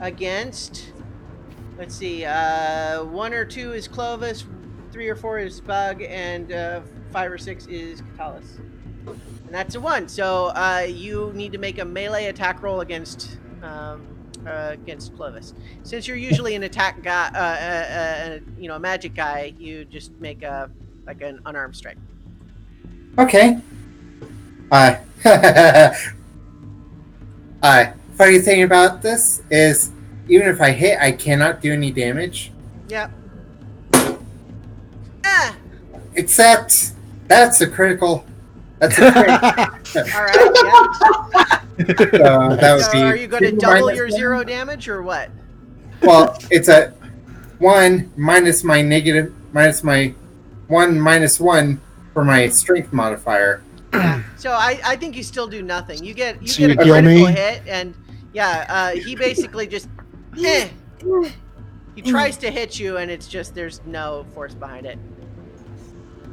against, let's see, 1 or 2 is Clovis, 3 or 4 is Bug, and 5 or 6 is Catalyst. And that's a 1. So you need to make a melee attack roll against Clovis. Since you're usually an attack guy, a magic guy, you just make an unarmed strike. Okay. Funny thing about this is, even if I hit, I cannot do any damage. Yep. Except that's a critical. That's a crit. All right. Yeah. So that would be. Are you going to double your 0 damage or what? Well, it's a 1 minus my negative minus my 1 minus 1 for my strength modifier. So I think you still do nothing. You get a kill critical me? hit, and he basically just he tries to hit you, and it's just there's no force behind it.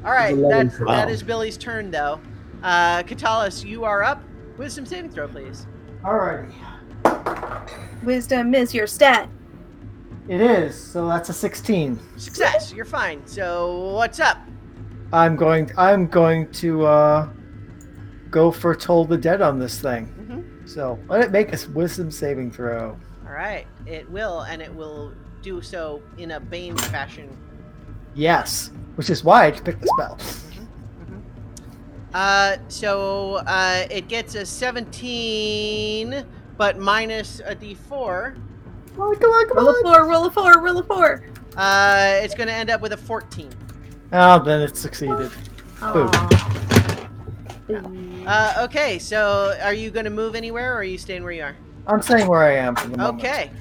All right, that is Billy's turn though. Katalis, you are up. Wisdom saving throw, please. Alrighty. Wisdom is your stat. It is, so that's a 16. Success. You're fine. So what's up? I'm going to go for Toll the Dead on this thing. Mm-hmm. So let it make a wisdom saving throw. All right, it will, and it will do so in a Bane fashion. Yes, which is why I picked the spell. So it gets a 17, but minus a d4. Come on. Roll a 4. It's going to end up with a 14. Oh, then it succeeded. Boom. Okay, so are you going to move anywhere, or are you staying where you are? I'm staying where I am for the moment. Okay.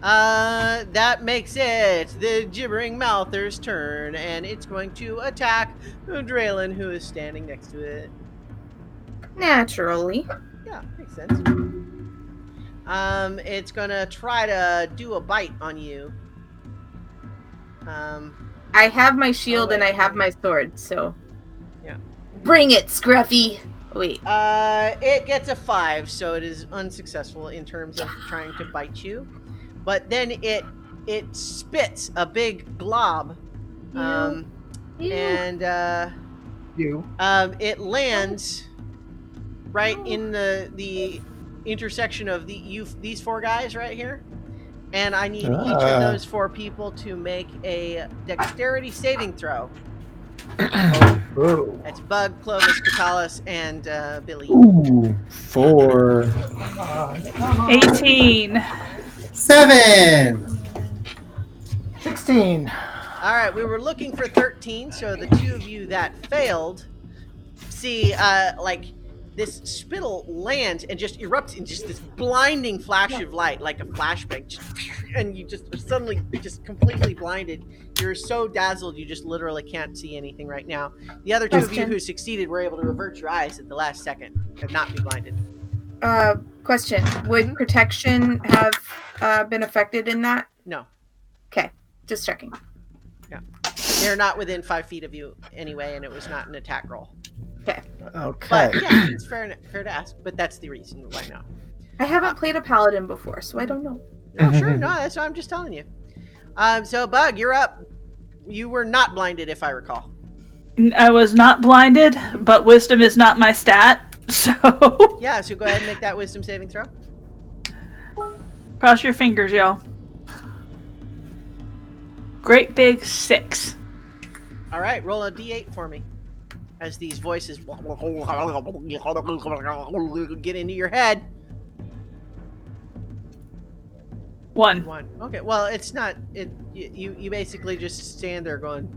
That makes it the Gibbering Mouther's turn, and it's going to attack Draylen, who is standing next to it. Naturally. Yeah, makes sense. It's gonna try to do a bite on you. I have my shield and I have my sword, so. Yeah. Bring it, Scruffy! Wait. It gets a 5, so it is unsuccessful in terms of trying to bite you. But then it spits a big glob, and it lands right in the intersection of these 4 guys right here, and I need each of those 4 people to make a dexterity saving throw. Ooh. That's Bug, Clovis, Katalis, and Billy. Ooh, 4. 18. 7. 16. All right, we were looking for 13, so the two of you that failed see, like, this spittle lands and just erupts in just this blinding flash of light, like a flashbang, and you just are suddenly just completely blinded. You're so dazzled, you just literally can't see anything right now. The other two of you who succeeded were able to avert your eyes at the last second and not be blinded. Question. Would protection have been affected in that? No. Okay, just checking. Yeah. They're not within 5 feet of you anyway, and it was not an attack roll. Okay. Okay. But yeah, it's fair to ask, but that's the reason why now. I haven't played a paladin before, so I don't know. No, sure, no, that's what I'm just telling you. So Bug, you're up. You were not blinded, if I recall. I was not blinded, but wisdom is not my stat, so... Yeah, so go ahead and make that wisdom saving throw. Cross your fingers, y'all. Great big 6. All right, roll a d8 for me. As these voices get into your head. 1. 1. Okay, well, it's not... You basically just stand there going...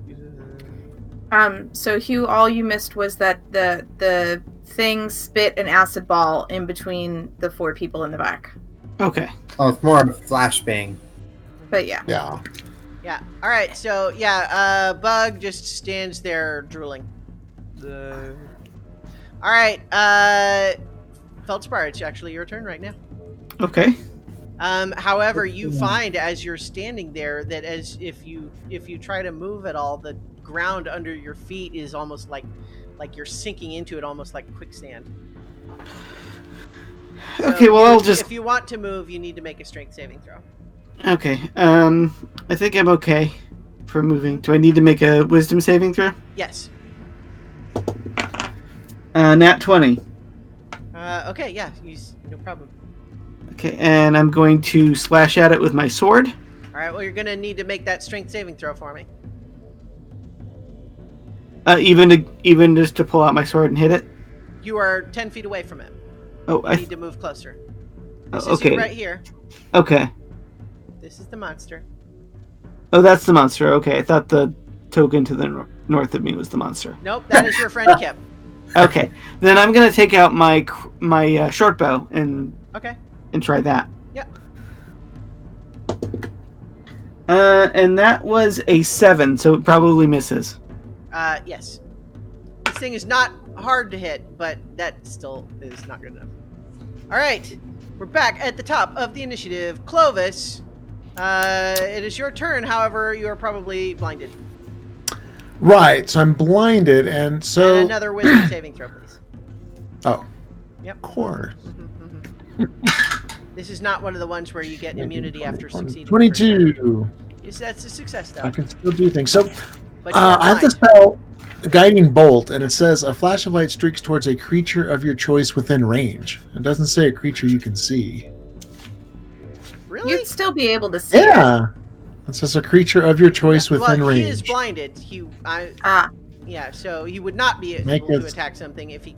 So Hugh, all you missed was that the thing spit an acid ball in between the 4 people in the back. Okay. Oh, it's more of a flashbang. But yeah. Yeah. Yeah. All right, so, yeah, Bug just stands there drooling. All right, Feldspar, it's actually your turn right now. Okay. However, you find as you're standing there that if you try to move at all, the ground under your feet is almost like you're sinking into it, almost like quicksand. So Okay, well, I'll just... If you want to move, you need to make a strength saving throw. Okay, I think I'm okay for moving. Do I need to make a wisdom saving throw? Yes. Nat 20. Okay, yeah, no problem. Okay, and I'm going to slash at it with my sword. All right, well, you're going to need to make that strength saving throw for me. Even just to pull out my sword and hit it? You are 10 feet away from it. Oh, You need to move closer. This is okay. you right here. Okay. This is the monster. Oh, that's the monster. Okay, I thought the token to the north of me was the monster. Nope, that is your friend Kip. Okay, then I'm gonna take out my short bow and try that. Yep. And that was a 7, so it probably misses. Yes. This thing is not hard to hit, but that still is not good enough. All right, we're back at the top of the initiative. Clovis, it is your turn. However, you are probably blinded. Right, so I'm blinded, and so... And another wisdom saving throw, please. Oh. Yep. Of course. This is not one of the ones where you get immunity after succeeding. 22. Yes, that's a success, though. I can still do things. So, But I have to spell Guiding Bolt, and it says a flash of light streaks towards a creature of your choice within range. It doesn't say a creature you can see. Really? You'd still be able to see. Yeah. It says a creature of your choice within range. He is blinded. Yeah, so he would not be able to attack something if he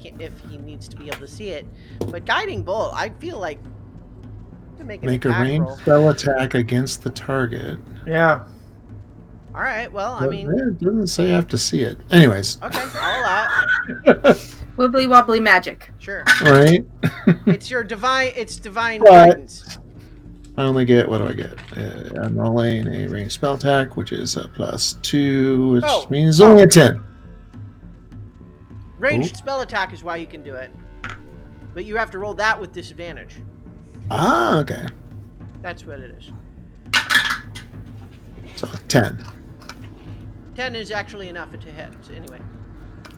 needs to be able to see it. But Guiding Bolt, I feel like to make a ranged spell attack against the target. Yeah. All right. Well, I mean, it doesn't say I have to see it. Anyways. Okay, I'll allow it. Wibbly wobbly magic. Sure. Right. It's divine guidance. I only get, what do I get? I'm rolling a ranged spell attack, which is a +2, which means only a 10. Ranged spell attack is why you can do it. But you have to roll that with disadvantage. Ah, okay. That's what it is. So 10. 10 is actually enough to hit, so anyway.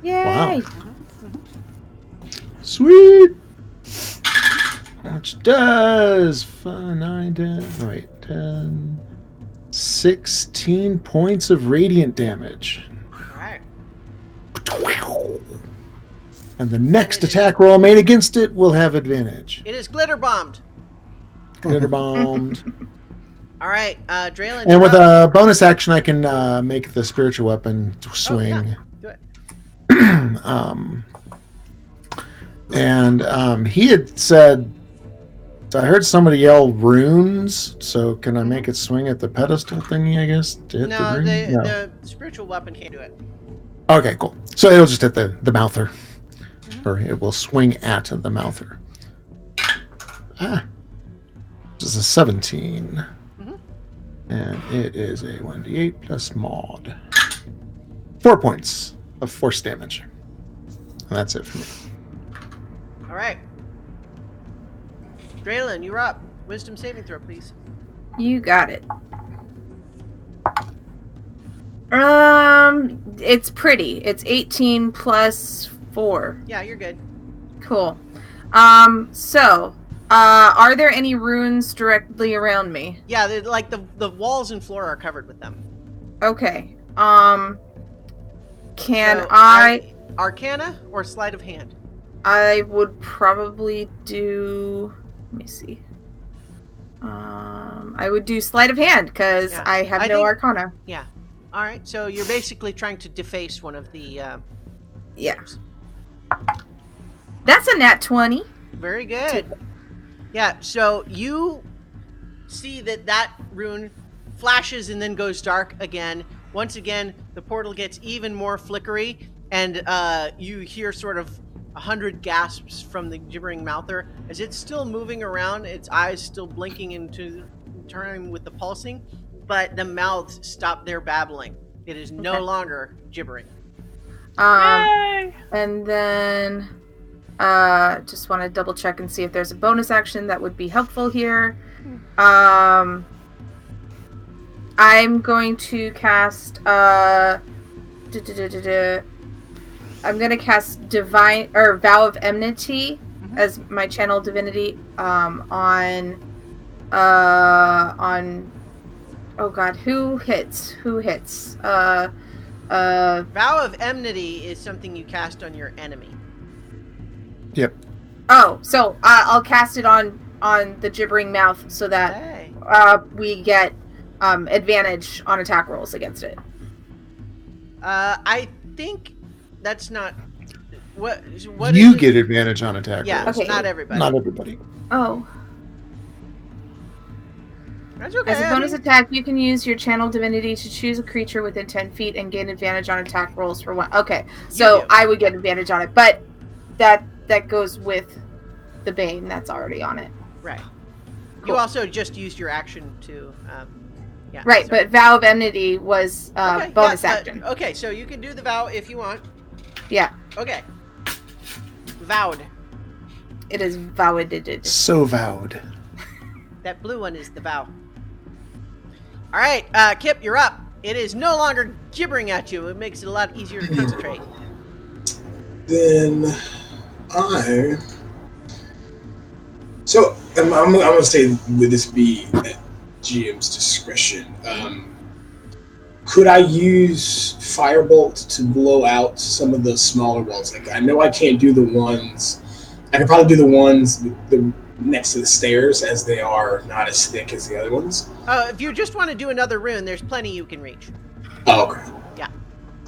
Yay! Wow. Sweet! Which does 5, 9, 10, wait, 10, 16 points of radiant damage. Alright. And the next attack roll made against it will have advantage. It is glitter bombed. Glitter bombed. Alright, Draylon. And with a bonus action, I can make the spiritual weapon swing. Oh, yeah. Do He had said, I heard somebody yell runes, so can I make it swing at the pedestal thingy, I guess, to hit the rune? The spiritual weapon can't do it. Okay, cool. So it'll just hit the mouther. Or it will swing at the mouther. This is a 17. And it is a 1d8 plus mod. 4 points of force damage. And that's it for me. All right. Draylin, you're up. Wisdom saving throw, please. You got it. It's pretty. It's 18 plus 4. Yeah, you're good. Cool. So, are there any runes directly around me? Yeah, like the walls and floor are covered with them. Okay. Can I Arcana or sleight of hand? I would probably do. Let me see. I would do sleight of hand because I have no arcana. Yeah. All right. So you're basically trying to deface one of the. Yeah. That's a nat 20. Very good. Yeah. So you see that rune flashes and then goes dark again. Once again, the portal gets even more flickery, and you hear sort of 100 gasps from the gibbering mouther as it's still moving around, its eyes still blinking into turning with the pulsing, but the mouths stop their babbling. It is no longer gibbering. And then just want to double check and see if there's a bonus action that would be helpful here. I'm going to cast I'm gonna cast Divine or Vow of Enmity as my channel divinity on oh god, who hits? Vow of Enmity is something you cast on your enemy. Yep. Oh, so I'll cast it on the gibbering mouth so that we get advantage on attack rolls against it. I think that's not what you get advantage on attack. Yeah, rolls. okay. Not everybody. Not everybody. Oh. That's okay. As a bonus attack, you can use your channel divinity to choose a creature within 10 feet and gain advantage on attack rolls for 1. Okay, so I would get advantage on it, but that goes with the Bane that's already on it. Right. Cool. You also just used your action to right, but Vow of Enmity was bonus action. Okay, so you can do the vow if you want. Yeah. Okay. Vowed. It is vowed. So vowed. That blue one is the vow. All right, Kip, you're up. It is no longer gibbering at you. It makes it a lot easier to concentrate. Then So I'm gonna say, would this be at GM's discretion? Could I use Firebolt to blow out some of the smaller walls? Like, I know I can't do the ones. I can probably do the ones next to the stairs, as they are not as thick as the other ones. If you just want to do another rune, there's plenty you can reach. Oh, okay. Yeah.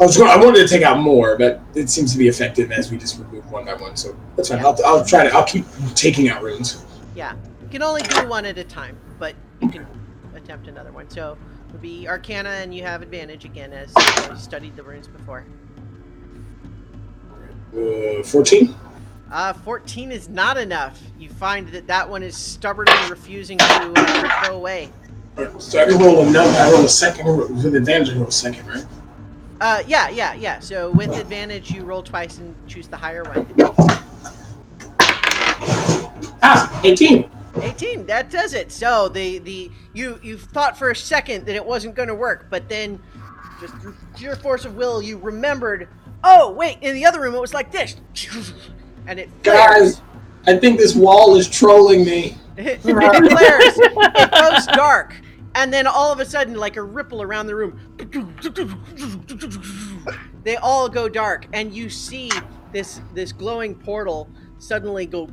I wanted to take out more, but it seems to be effective as we just remove one by one. So that's fine. Yeah. I'll keep taking out runes. Yeah. You can only do one at a time, but you can attempt another one. So it would be Arcana, and you have advantage again as you studied the runes before. 14? 14 is not enough. You find that one is stubbornly refusing to go away. So I can roll I roll a second with advantage. I roll a second, right? Yeah. So with advantage, you roll twice and choose the higher one. 18. 18. That does it. So you thought for a second that it wasn't going to work, but then just through sheer force of will, you remembered. Oh wait, in the other room it was like this, and it flares. Guys, I think this wall is trolling me. It flares. It goes dark. And then all of a sudden, like a ripple around the room, they all go dark, and you see this glowing portal suddenly go,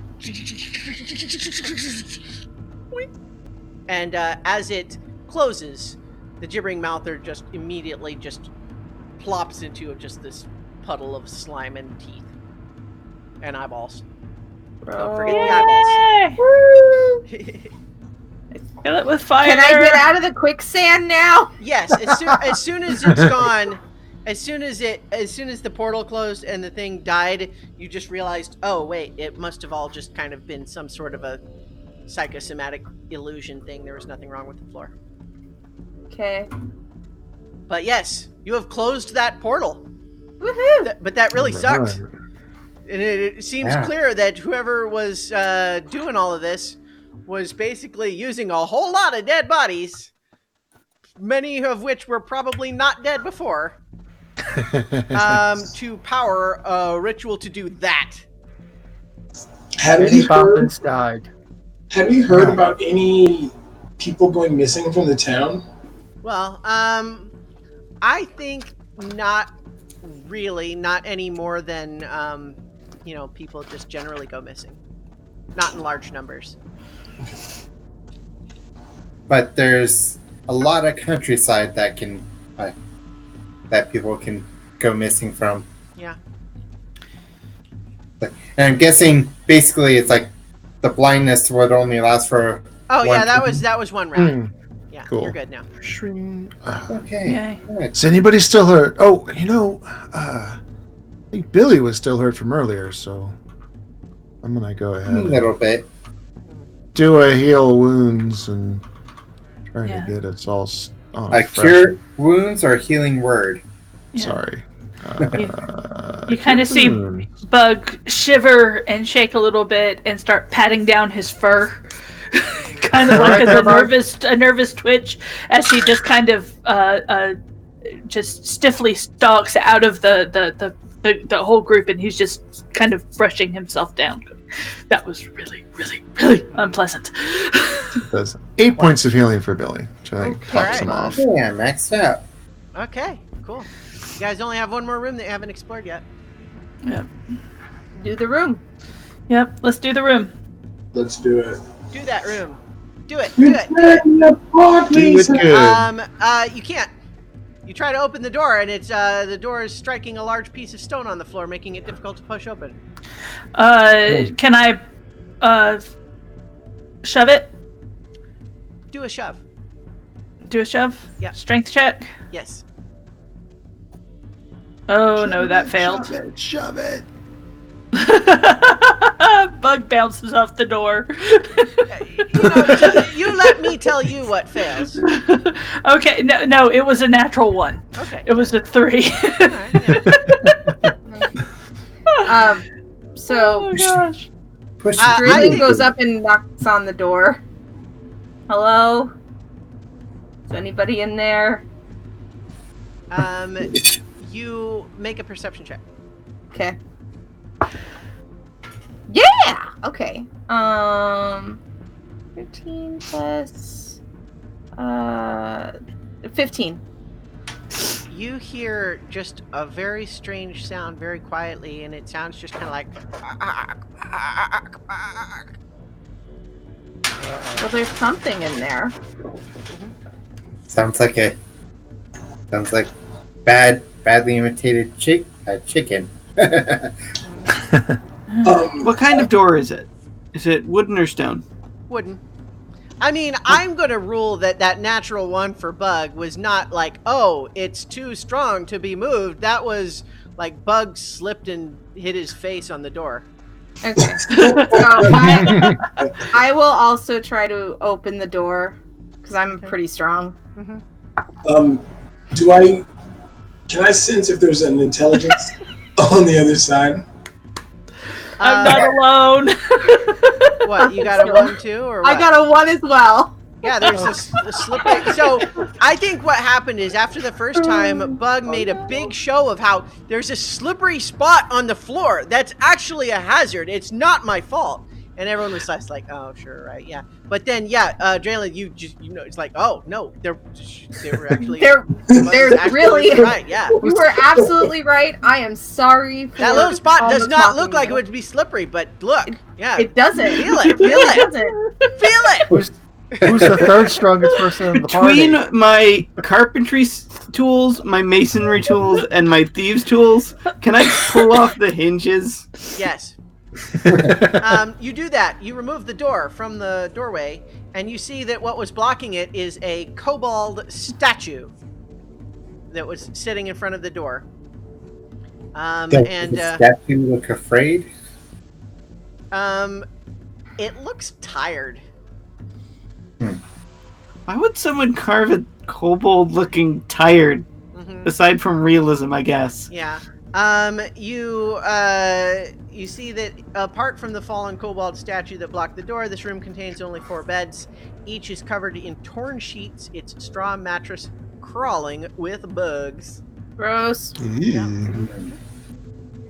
and as it closes, the gibbering mouther just immediately just plops into just this puddle of slime and teeth and eyeballs. Bro. Don't forget the eyeballs. Fill it with fire. Can I get out of the quicksand now? Yes, as soon as it's gone, as soon as the portal closed and the thing died, you just realized, oh wait, it must have all just kind of been some sort of a psychosomatic illusion thing. There was nothing wrong with the floor. Okay. But yes, you have closed that portal. Woohoo! But that really sucked. Right. And it seems clear that whoever was doing all of this was basically using a whole lot of dead bodies, many of which were probably not dead before, to power a ritual to do that. Have you heard about any people going missing from the town? Well, I think not really, not any more than, people just generally go missing. Not in large numbers. But there's a lot of countryside that can, that people can go missing from. Yeah. And I'm guessing basically it's like the blindness would only last for. Oh yeah, that was one round. Yeah, Cool. You're good now. Okay. Is anybody still hurt? Oh, I think Billy was still hurt from earlier, so I'm gonna go ahead. A little bit. Do a heal wounds and try to get us all on A cure wounds or healing word? Yeah. Sorry. You kind of see Bug shiver and shake a little bit and start patting down his fur, kind of like a nervous twitch as he just kind of just stiffly stalks out of the whole group, and he's just kind of brushing himself down. That was really, really, really unpleasant. That's 8 points of healing for Billy, which I think pops him off. Yeah, maxed out. Okay, cool. You guys only have one more room that you haven't explored yet. Yep. Do the room. Yep, let's do the room. Let's do it. Do that room. Do it. Do it. Do it. Do it good. You can't. You try to open the door, and it's the door is striking a large piece of stone on the floor, making it difficult to push open. Can I shove it? Do a shove. Do a shove? Yeah. Strength check? Yes. Oh no, that failed. Shove it. Bug bounces off the door. You let me tell you what fails. Okay, no, it was a natural 1. Okay. It was a 3. So oh gosh. Dream goes up and knocks on the door. Hello? Is anybody in there? You make a perception check. Okay. Yeah! Okay. 13 plus 15. You hear just a very strange sound very quietly, and it sounds just kind of like... Well, there's something in there. Sounds like badly imitated chicken. What kind of door is it? Is it wooden or stone? Wooden. I mean, I'm going to rule that natural 1 for Bug was not like, oh, it's too strong to be moved. That was like Bug slipped and hit his face on the door. Okay. So I will also try to open the door because I'm pretty strong. Mm-hmm. Can I sense if there's an intelligence on the other side? I'm not alone. What, you got a 1 too, or what? I got a 1 as well. Yeah, there's a slippery... So, I think what happened is after the first time, Bug made a big show of how there's a slippery spot on the floor. That's actually a hazard. It's not my fault. And everyone was just like, oh, sure, right, yeah. But then, Draylen, it's like, oh, no, they were actually... They're really... Right, yeah. You were absolutely right. I am sorry for... That little spot does not look like it would be slippery, but look, yeah. It doesn't. Feel it, feel It it. doesn't. Feel it! Who's the third strongest person in the party? Between my carpentry tools, my masonry tools, and my thieves' tools, can I pull off the hinges? Yes. You do that. You remove the door from the doorway, and you see that what was blocking it is a kobold statue that was sitting in front of the door. Does the statue look afraid? It looks tired. Why would someone carve a kobold looking tired? Aside from realism, I guess. Yeah. You see that apart from the fallen kobold statue that blocked the door, this room contains only 4 beds. Each is covered in torn sheets, its straw mattress crawling with bugs. Gross. Yeah.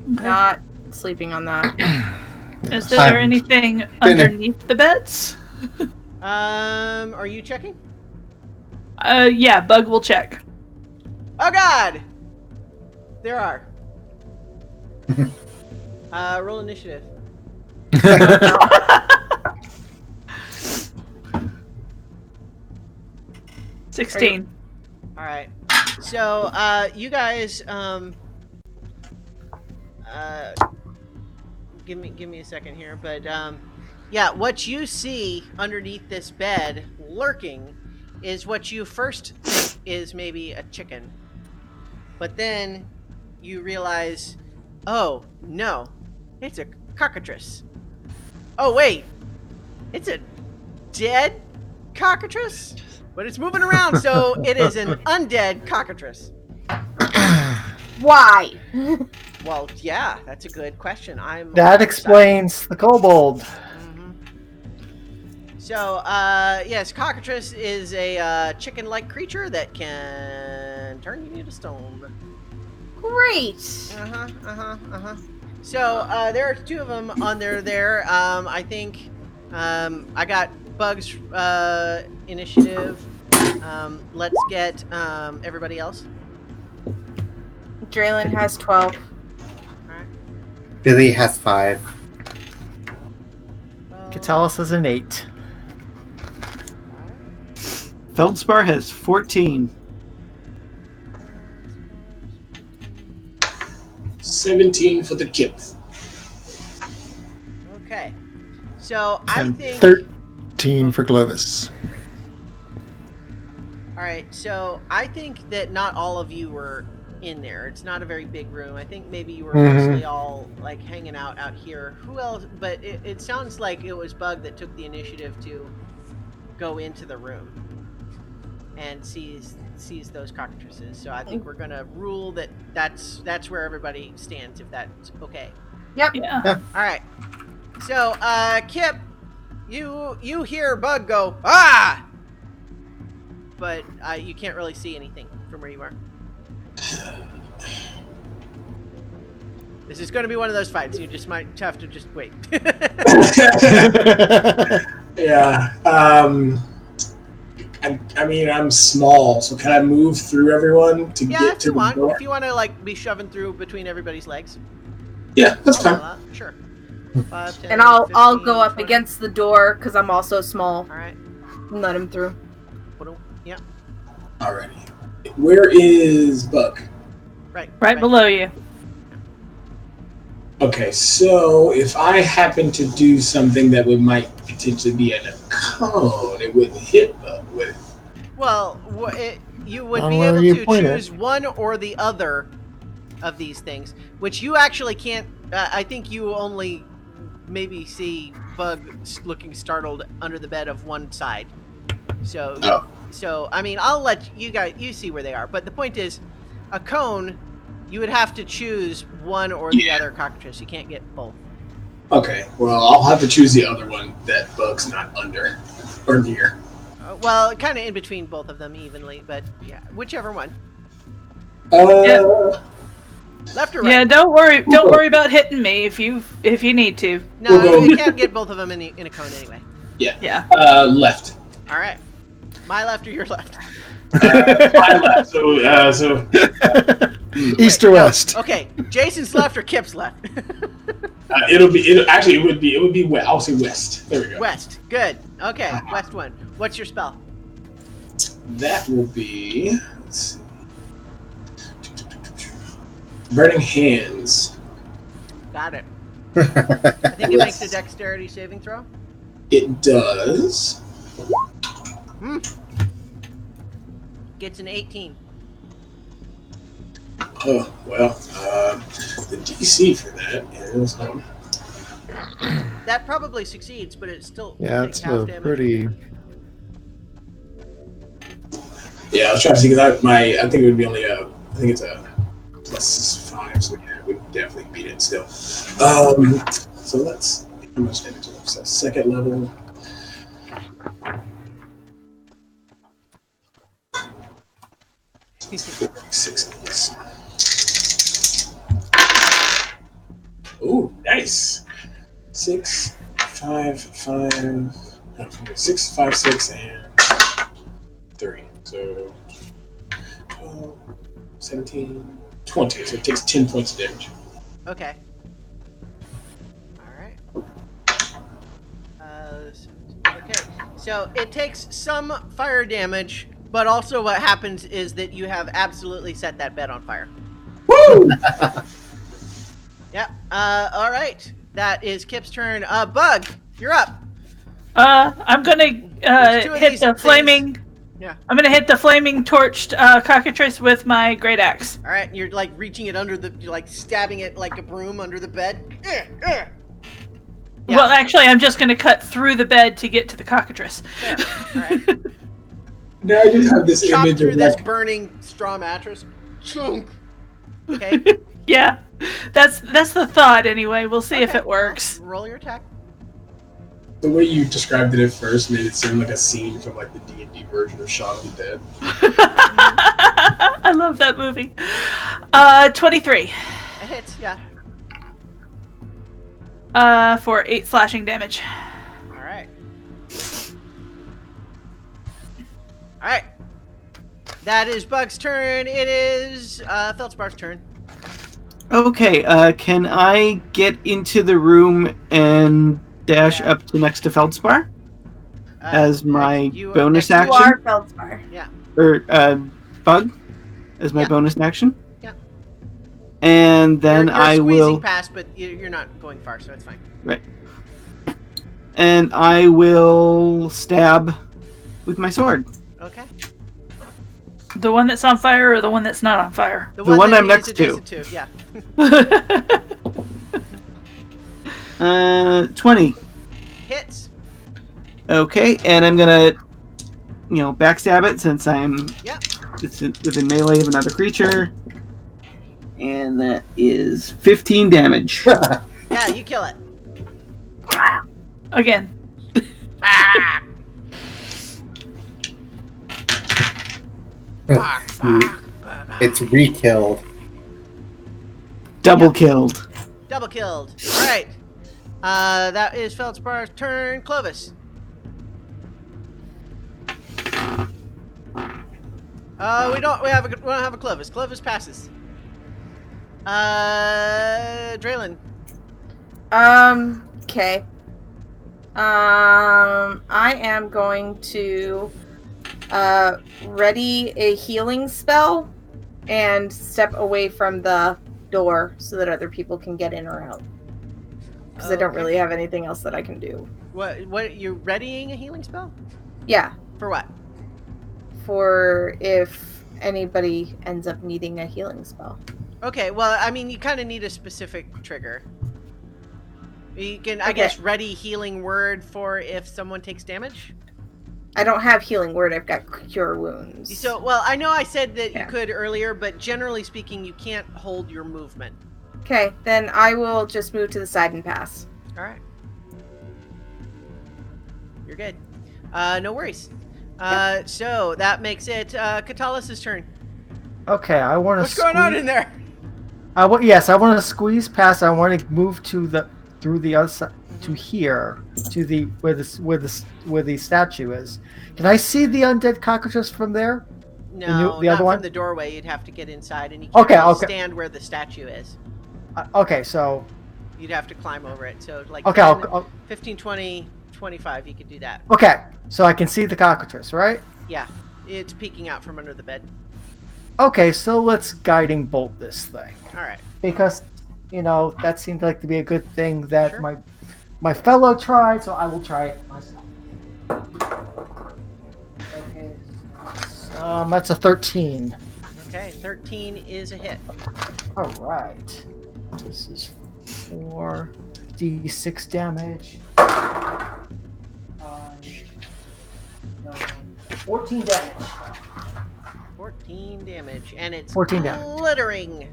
Not sleeping on that. Is there anything underneath the beds? Are you checking? Yeah, Bug will check. Oh God! There are. Roll initiative. 16. All right. So, you guys, give me a second here, but yeah, what you see underneath this bed lurking is what you first think is maybe a chicken, but then you realize, oh no, it's a cockatrice. Oh wait, it's a dead cockatrice, but it's moving around, so it is an undead cockatrice. Why? Well, yeah, that's a good question. That explains the kobold. So, yes, cockatrice is a chicken-like creature that can turn you to stone. Great. So, there are 2 of them on there. I think, I got Bug's initiative. Let's get everybody else. Draylin has 12. Alright. Billy has 5. Catalyst has an 8. Feldspar has 14. 17 for the kip. Okay. So, I And think... 13 for Glovis. Alright, so I think that not all of you were in there. It's not a very big room. I think maybe you were mostly all like hanging out here. Who else? But it sounds like it was Bug that took the initiative to go into the room and sees those cockatrices. So I think we're gonna rule that that's where everybody stands, if that's okay. Yep. Yeah. All right. So Kip, you hear Bug go ah, but you can't really see anything from where you are. This is going to be one of those fights. You just might have to just wait. Yeah. I mean, I'm small, so can I move through everyone to get to the door? If you want to like be shoving through between everybody's legs. Yeah, that's fine. Sure. 5, 10, And I'll 15, go up 20. against the door because I'm also small. All right. And let him through. Yeah. Alrighty. Where is Bug? Right below you. Okay, so if I happen to do something that might potentially be in a cone, it wouldn't hit Bug, would it? Well, you would be where able you to point it. choose one or the other of these things, which you actually can't. I think you only maybe see Bug looking startled under the bed of one side. So, so I mean, I'll let you see where they are. But the point is, a cone, you would have to choose one or the other cockatrice. You can't get both. Okay, well, I'll have to choose the other one that Bug's not under or near. Well, kind of in between both of them evenly, but yeah, whichever one. Left or right? Yeah, don't worry about hitting me if you need to. No, you can't get both of them in a cone anyway. Yeah. Left. All right. My left or your left? My left. So East or west? Okay, Jason's left or Kip's left? it would be west. I'll say west. There we go. West. Good. Okay, West Wind. What's your spell? That will be. Let's see. Burning Hands. Got it. I think it makes a dexterity saving throw. It does. Gets an 18. Oh, well, the DC for that is. That probably succeeds, but it still Yeah, takes it's half a damage. pretty. Yeah, I was trying to see because I think it would be only I think it's a +5, so yeah, we would definitely beat it still. So let's how much damage is that? Second level. Six of these. Ooh, nice. 6, 5, 5. No, 6, 5, 6, and 3. So 12, 17, 20. So it takes 10 points of damage. Okay. All right. Okay. So it takes some fire damage, but also what happens is that you have absolutely set that bed on fire. Woo! Yep. All right. That is Kip's turn. Bug, you're up. I'm gonna hit the flaming. Yeah. I'm gonna hit the flaming torched cockatrice with my great axe. All right. You're like reaching it under the, you're like stabbing it like a broom under the bed. Yeah. Well, actually, I'm just gonna cut through the bed to get to the cockatrice. Fair. All right. Now I just have this Chop image through of this like, burning straw mattress. Chunk. Okay. Yeah, that's the thought anyway. We'll see if it works. Roll your attack. the way you described it at first made it seem like a scene from like the D&D version of Shaun of the Dead. I love that movie. 23. It hits, yeah. For 8 slashing damage. Alright. Alright. That is Bug's turn. It is Feldspar's turn. Okay, can I get into the room and dash up to next to Feldspar? As my bonus action? You are Feldspar. Yeah. Or, Bug? As my bonus action? Yeah. And then you're I will... squeezing past, but you're not going far, so it's fine. Right. And I will stab with my sword. Okay. The one that's on fire or the one that's not on fire? The one I'm next to. Yeah. 20. Hits. Okay, and I'm gonna, backstab it since it's within melee of another creature. And that is 15 damage. Yeah, you kill it. Again. It's re-killed. Double killed. Double killed. All right. That is Feldspar's turn. Clovis. We don't have a Clovis. Clovis passes. Draylin. Okay. I am going to ready a healing spell and step away from the door so that other people can get in or out. Because I don't really have anything else that I can do. What? You're readying a healing spell? Yeah. For what? For if anybody ends up needing a healing spell. Okay, well, I mean, you kind of need a specific trigger. You can, I guess, ready healing word for if someone takes damage? I don't have healing word, I've got cure wounds. So, well, I know I said that you could earlier, but generally speaking, you can't hold your movement. Okay, then I will just move to the side and pass. Alright. You're good. No worries. So, that makes it Katalis' turn. Okay, I want to What's going on in there? I want to squeeze past. I want to move through the other side to here, to the where the statue is. Can I see the undead cockroaches from there? No, the other not one? from the doorway. You'd have to get inside, and you can't really stand where the statue is. Okay, so you'd have to climb over it. So like okay, 15, 20, 25. You could do that. Okay, so I can see the cockatrice, right? Yeah, it's peeking out from under the bed. Okay, so let's guiding bolt this thing. All right. Because, that seemed like to be a good thing that Sure. my fellow tried, so I will try it myself. Okay, that's a 13. Okay, 13 is a hit. All right. This is 4d6 damage. 14 damage. 14 damage, and it's 14 damage. glittering.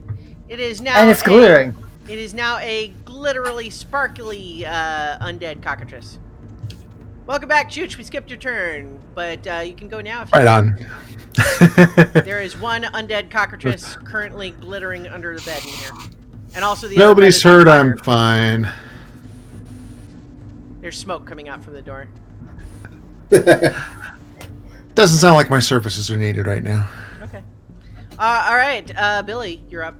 It is now. And it's glittering. It is now a glitterily, sparkly undead cockatrice. Welcome back, Chooch. We skipped your turn, but you can go now. If you Right on. There is one undead cockatrice currently glittering under the bed in here, and also the other bed Nobody's is on hurt. fire. I'm fine. There's smoke coming out from the door. Doesn't sound like my services are needed right now. Okay. All right, Billy, you're up.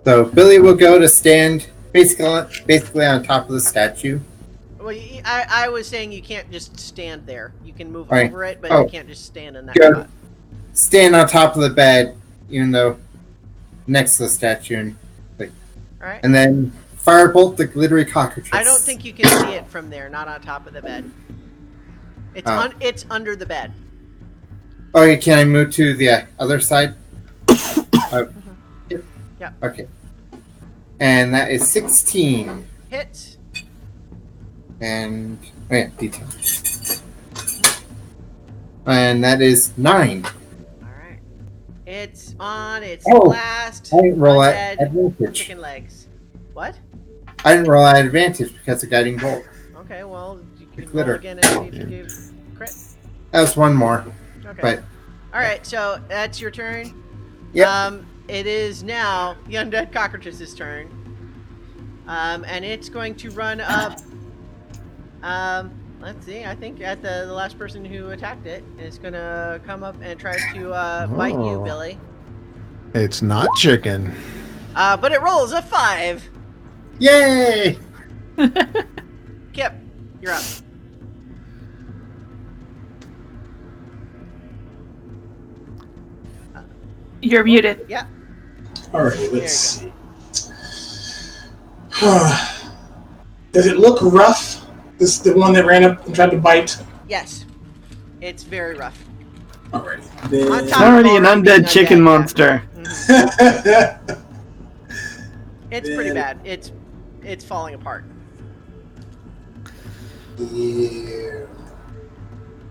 So Billy will go to stand basically on top of the statue. Well, I was saying you can't just stand there. You can move Right. over it, but Oh. you can't just stand in that Go. spot. Stand on top of the bed, even though next to the statue, All right. and then firebolt the glittery cockatrice. I don't think you can see it from there. Not on top of the bed. It's it's under the bed. Okay, can I move to the other side? Yeah. Okay. And that is 16. Hits. And detail. And that is 9. All right. It's on its Oh, last I didn't roll at undead advantage. chicken legs. What? I didn't roll at advantage because of guiding bolt. Okay, well, you can roll glitter. again and see if you do crit. That was one more. Okay. But All right, so that's your turn. yeah. It is now the undead cockatrice's turn. And it's going to run up. Let's see. I think at the last person who attacked it is going to come up and try to bite you, Oh. Billy. It's not chicken. But it rolls a 5. Yay! Kip, you're up. You're muted. Yeah. Alright, let's see. Does it look rough? This is the one that ran up and tried to bite? Yes. It's very rough. Alrighty. On Then... top- Already an already being undead chicken undead, yeah. monster. It's pretty bad. It's falling apart. Yeah.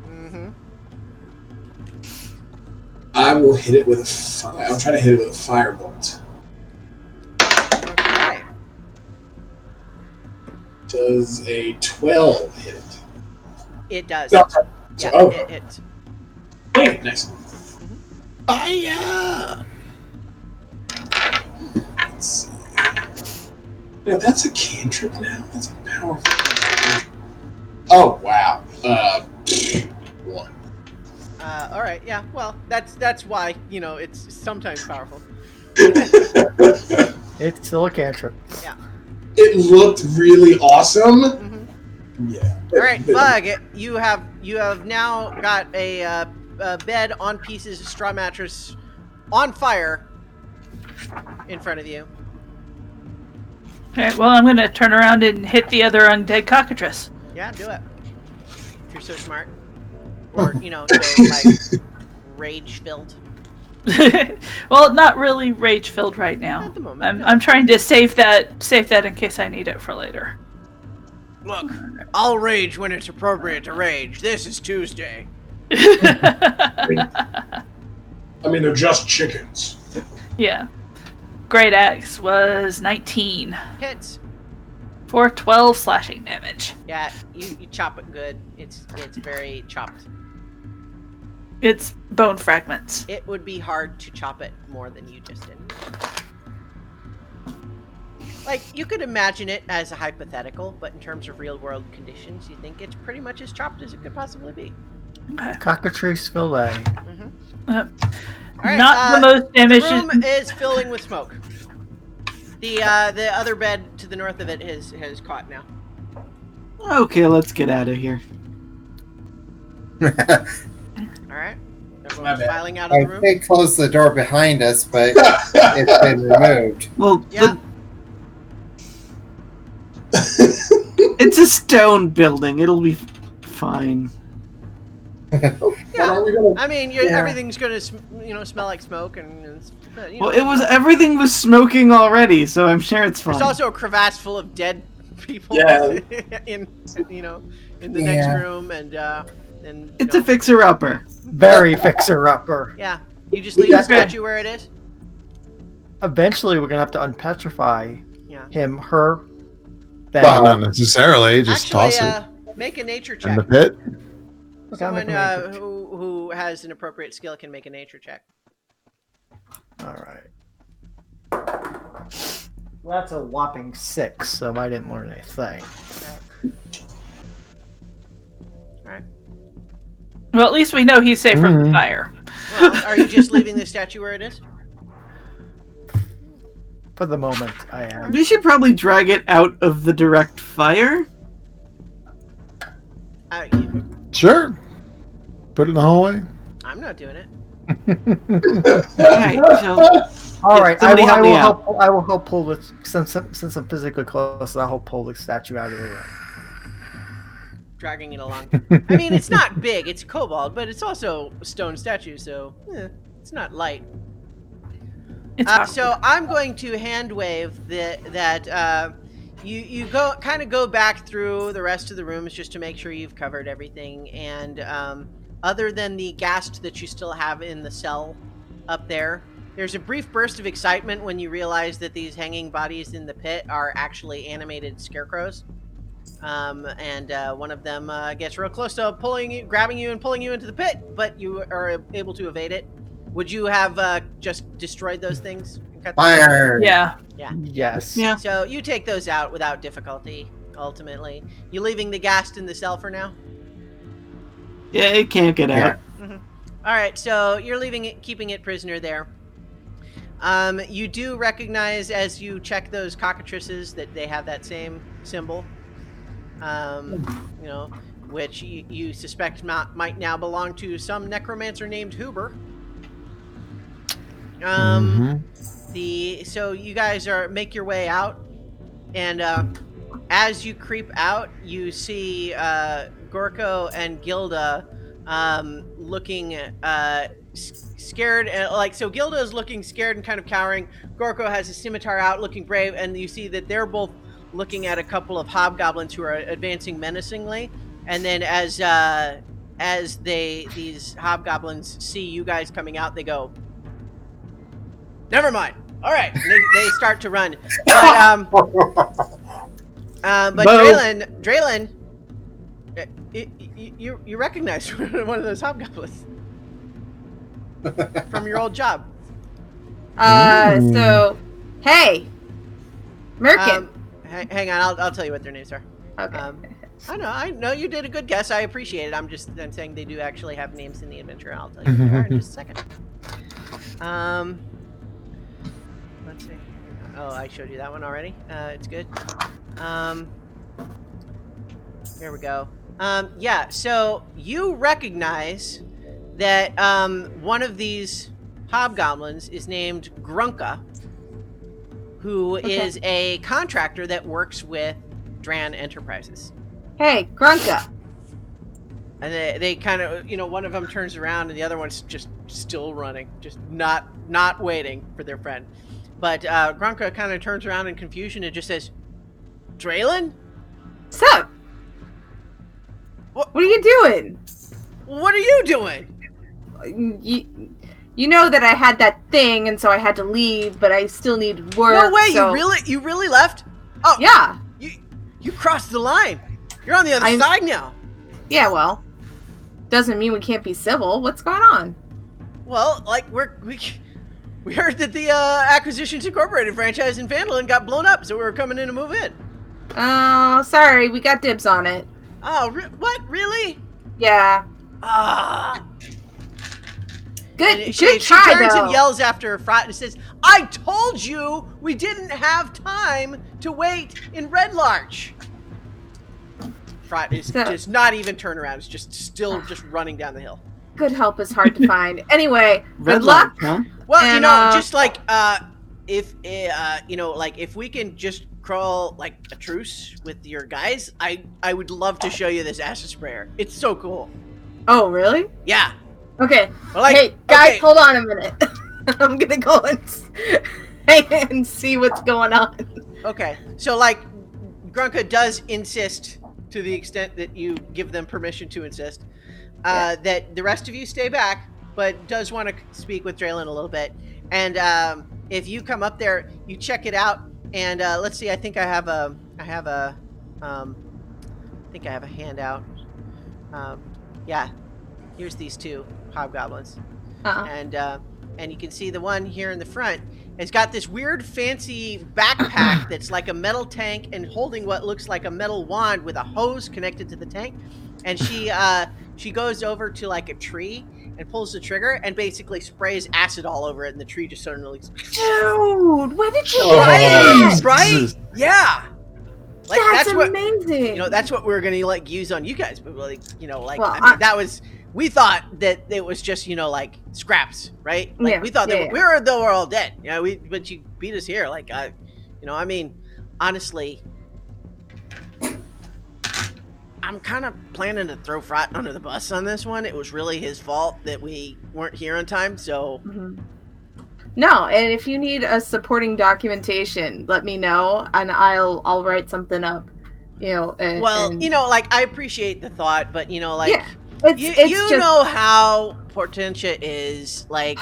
Mm-hmm. I will hit it with a I'll try to hit it with a firebolt. Okay. Does a 12 hit it? It does. No. Yeah, Oh. it hits. Okay, nice. Let's see. Yeah, that's a cantrip now. That's a powerful. Oh wow. 1. All right. Yeah. Well, that's why it's sometimes powerful. It's still a cantrip. Yeah. It looked really awesome. Mm-hmm. Yeah. All right, Bug. You have now got a bed on pieces, straw mattress, on fire, in front of you. Alright, well, I'm going to turn around and hit the other undead cockatrice. Yeah, do it. If you're so smart, or so like rage-filled. Well, not really rage-filled right now. At the moment. I'm trying to save that in case I need it for later. Look, I'll rage when it's appropriate to rage. This is Tuesday. I mean, they're just chickens. Yeah. Great Axe was 19 Hits. for 12 slashing damage. Yeah, you chop it good. It's very chopped. It's bone fragments. It would be hard to chop it more than you just did. Like, you could imagine it as a hypothetical, but in terms of real-world conditions, you think it's pretty much as chopped as it could possibly be. Okay. Cockatrice fillet. Mm-hmm. Uh, All right, not the most damage. The room is filling with smoke. The other bed to the north of it has caught now. Okay, let's get out of here. All right. Everyone's filing out of the room. I did close the door behind us, but it's been removed. Well, Yeah. It's a stone building. It'll be fine. Yeah. I mean, everything's going to smell like smoke, and well, everything was smoking already, so I'm sure it's fine. There's also a crevasse full of dead people in the next room, and it's a fixer-upper. Very fixer-upper. Yeah. You just leave the statue where it is? Eventually, we're going to have to unpetrify him, her, them. Well, not necessarily. Just toss it. Make a nature check. In the pit? Someone who has an appropriate skill can make a nature check. All right. Well, that's a whopping 6, so I didn't learn anything. All right. Well, at least we know he's safe from the fire. Well, are you just leaving the statue where it is? For the moment, I am. We should probably drag it out of the direct fire. Sure. Put it in the hallway. I'm not doing it. All right. I will help pull this since I'm physically close. I'll help pull the statue out of the room. Dragging it along. I mean, it's not big. It's cobalt, but it's also a stone statue, so it's not light. So I'm going to hand wave that you go back through the rest of the rooms just to make sure you've covered everything, and other than the ghast that you still have in the cell up there, there's a brief burst of excitement when you realize that these hanging bodies in the pit are actually animated scarecrows. And one of them gets real close to grabbing you and pulling you into the pit, but you are able to evade it. Would you have just destroyed those things? Fire! Yeah. Yeah. Yes. Yeah. So you take those out without difficulty, ultimately. You leaving the ghast in the cell for now? Yeah, it can't get out. Mm-hmm. All right, so you're leaving it, keeping it prisoner there. You do recognize as you check those cockatrices that they have that same symbol. Which you suspect might now belong to some necromancer named Huber. So you guys make your way out, and as you creep out, you see Gorko and Gilda looking scared, so Gilda is looking scared and kind of cowering. Gorko has his scimitar out, looking brave, and you see that they're both looking at a couple of hobgoblins who are advancing menacingly. And then as these hobgoblins see you guys coming out, they go, "Never mind. All right." And they start to run. But Draylin, you recognize one of those hobgoblins from your old job. So, hey, Merkin. Hang on, I'll tell you what their names are. Okay. I know you did a good guess. I appreciate it. I'm saying they do actually have names in the adventure, and I'll tell you what they are in just a second. Let's see. Oh, I showed you that one already. It's good. Here we go. Yeah, so you recognize that one of these hobgoblins is named Grunka, who is a contractor that works with Dran Enterprises. Hey, Grunka. And they kind of, one of them turns around and the other one's just still running, just not waiting for their friend. But Grunka kind of turns around in confusion and just says, "Draylin? What's up? What are you doing? What are you doing? You know that I had that thing, and so I had to leave, but I still need work. No way! So... You really left? Oh yeah. You crossed the line. You're on the other side now. Yeah, well, doesn't mean we can't be civil. What's going on? Well, like we heard that the Acquisitions Incorporated franchise in Vandalin got blown up, so we were coming in to move in. Oh, sorry, we got dibs on it. Oh, what? Really? Yeah. Good She try, turns though. and yells after Frat and says, "I told you we didn't have time to wait in Red Larch." Frot is So- just not even turn around. It's just still just running down the hill. Good help is hard to find. Anyway, Red good luck. light, huh? Well, And, just like if like if we can just crawl like a truce with your guys, I would love to show you this acid sprayer. It's so cool. Oh, really? Yeah. Okay. Well, like, Hey, guys, okay. hold on a minute. I'm gonna go and see what's going on. Okay. So like, Grunka does insist, to the extent that you give them permission to insist, that the rest of you stay back, but does want to speak with Draylin a little bit. And if you come up there, you check it out, and let's see. I think I have a handout. Yeah, here's these two hobgoblins, and you can see the one here in the front has got this weird fancy backpack that's like a metal tank and holding what looks like a metal wand with a hose connected to the tank. And she goes over to like a tree and pulls the trigger and basically sprays acid all over it, and the tree just suddenly. Dude, why did you do Right? that? Right? Yeah. Like That's what amazing. that's what we were gonna like use on you guys, but like Well, I mean, that was. We thought that it was just, like scraps, right? Like Yeah, we thought that yeah. we were though we're all dead. But you beat us here. Like I mean, honestly, I'm kind of planning to throw Frot under the bus on this one. It was really his fault that we weren't here on time. So No, and if you need a supporting documentation, let me know, and I'll write something up. Like I appreciate the thought, but like. Yeah. It's You just, know how Portentia is, like,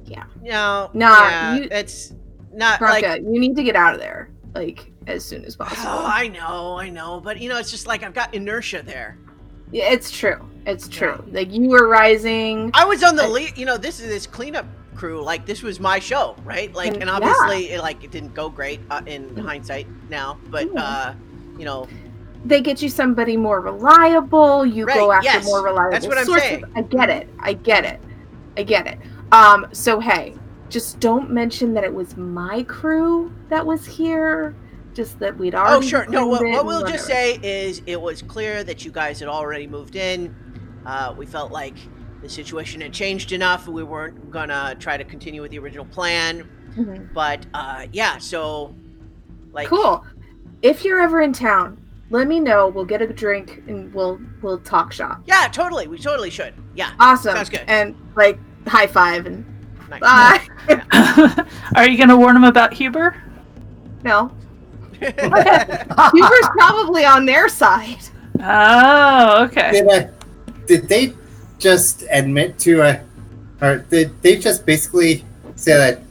Yeah. it's not Bronca, like. you need to get out of there, like, as soon as possible. Oh, I know, but it's just like I've got inertia there. Yeah, it's true. It's true. Like, you were rising. I was on the lead. This cleanup crew. Like, this was my show, right? Like, and obviously, it didn't go great in hindsight now, but They get you somebody more reliable. You go after more reliable That's what I'm sources. saying. I get it. So hey, just don't mention that it was my crew that was here. Just that we'd already. Oh, sure. No, what we'll whatever. just say is it was clear that you guys had already moved in. We felt like the situation had changed enough. We weren't gonna try to continue with the original plan. But so like. Cool. If you're ever in town, let me know. We'll get a drink and we'll talk shop. Yeah, totally. We totally should. Yeah. Awesome. Sounds good. And like high five and Nice. bye. Are you going to warn them about Huber? No. Huber's probably on their side. Oh, okay. Did they just admit to or did they just basically say that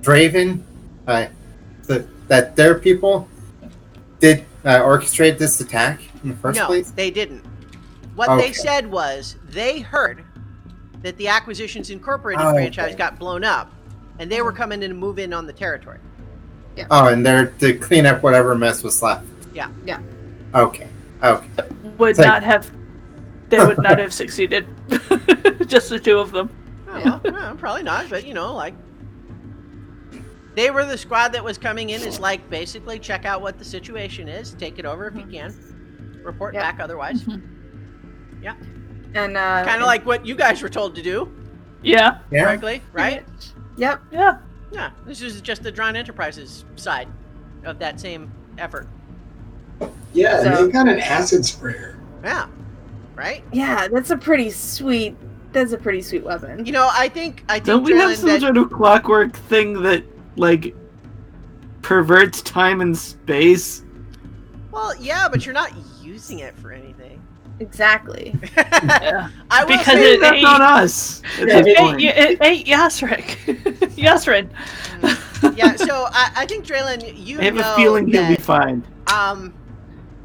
Draven, that their people did orchestrate this attack in the first place? No, they didn't. What they said was they heard that the Acquisitions Incorporated franchise got blown up, and they were coming in to move in on the territory. Yeah. Oh, and they're to clean up whatever mess was left. Yeah. Yeah. Okay. Would not have. They would not have succeeded. Just the two of them. Oh, well, probably not, but like. They were the squad that was coming in is like basically check out what the situation is, take it over if you can, report back otherwise. Yeah. And kind of like what you guys were told to do. Yeah. Frankly, right? Yep. Yeah. Yeah. This is just the Drawn Enterprises side of that same effort. Yeah, and they've got an acid sprayer. Yeah. Right? Yeah, that's a pretty sweet weapon. I think Don't we have some sort of clockwork thing that like perverts time and space? Well, yeah, but you're not using it for anything. Exactly. Yeah. I will Because say That's not us. it ate Yasrik. Yasrin. Yeah, so I think Draylin, I have a feeling he'll be fine.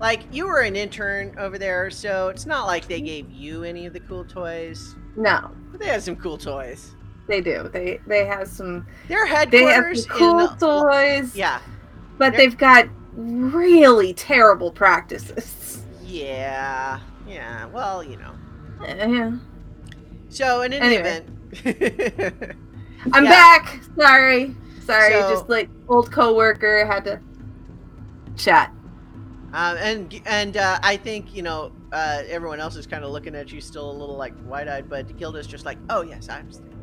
Like you were an intern over there, so it's not like they gave you any of the cool toys. No. But they had some cool toys. They do. They have some. Their They have headquarters some cool in the, toys. Yeah. But they've got really terrible practices. Yeah. Yeah. Well, Yeah. So in any event, I'm back. Sorry. So- Just like old coworker had to chat. And I think everyone else is kind of looking at you still a little like wide-eyed, but Gilda's just like, oh yes, I understand.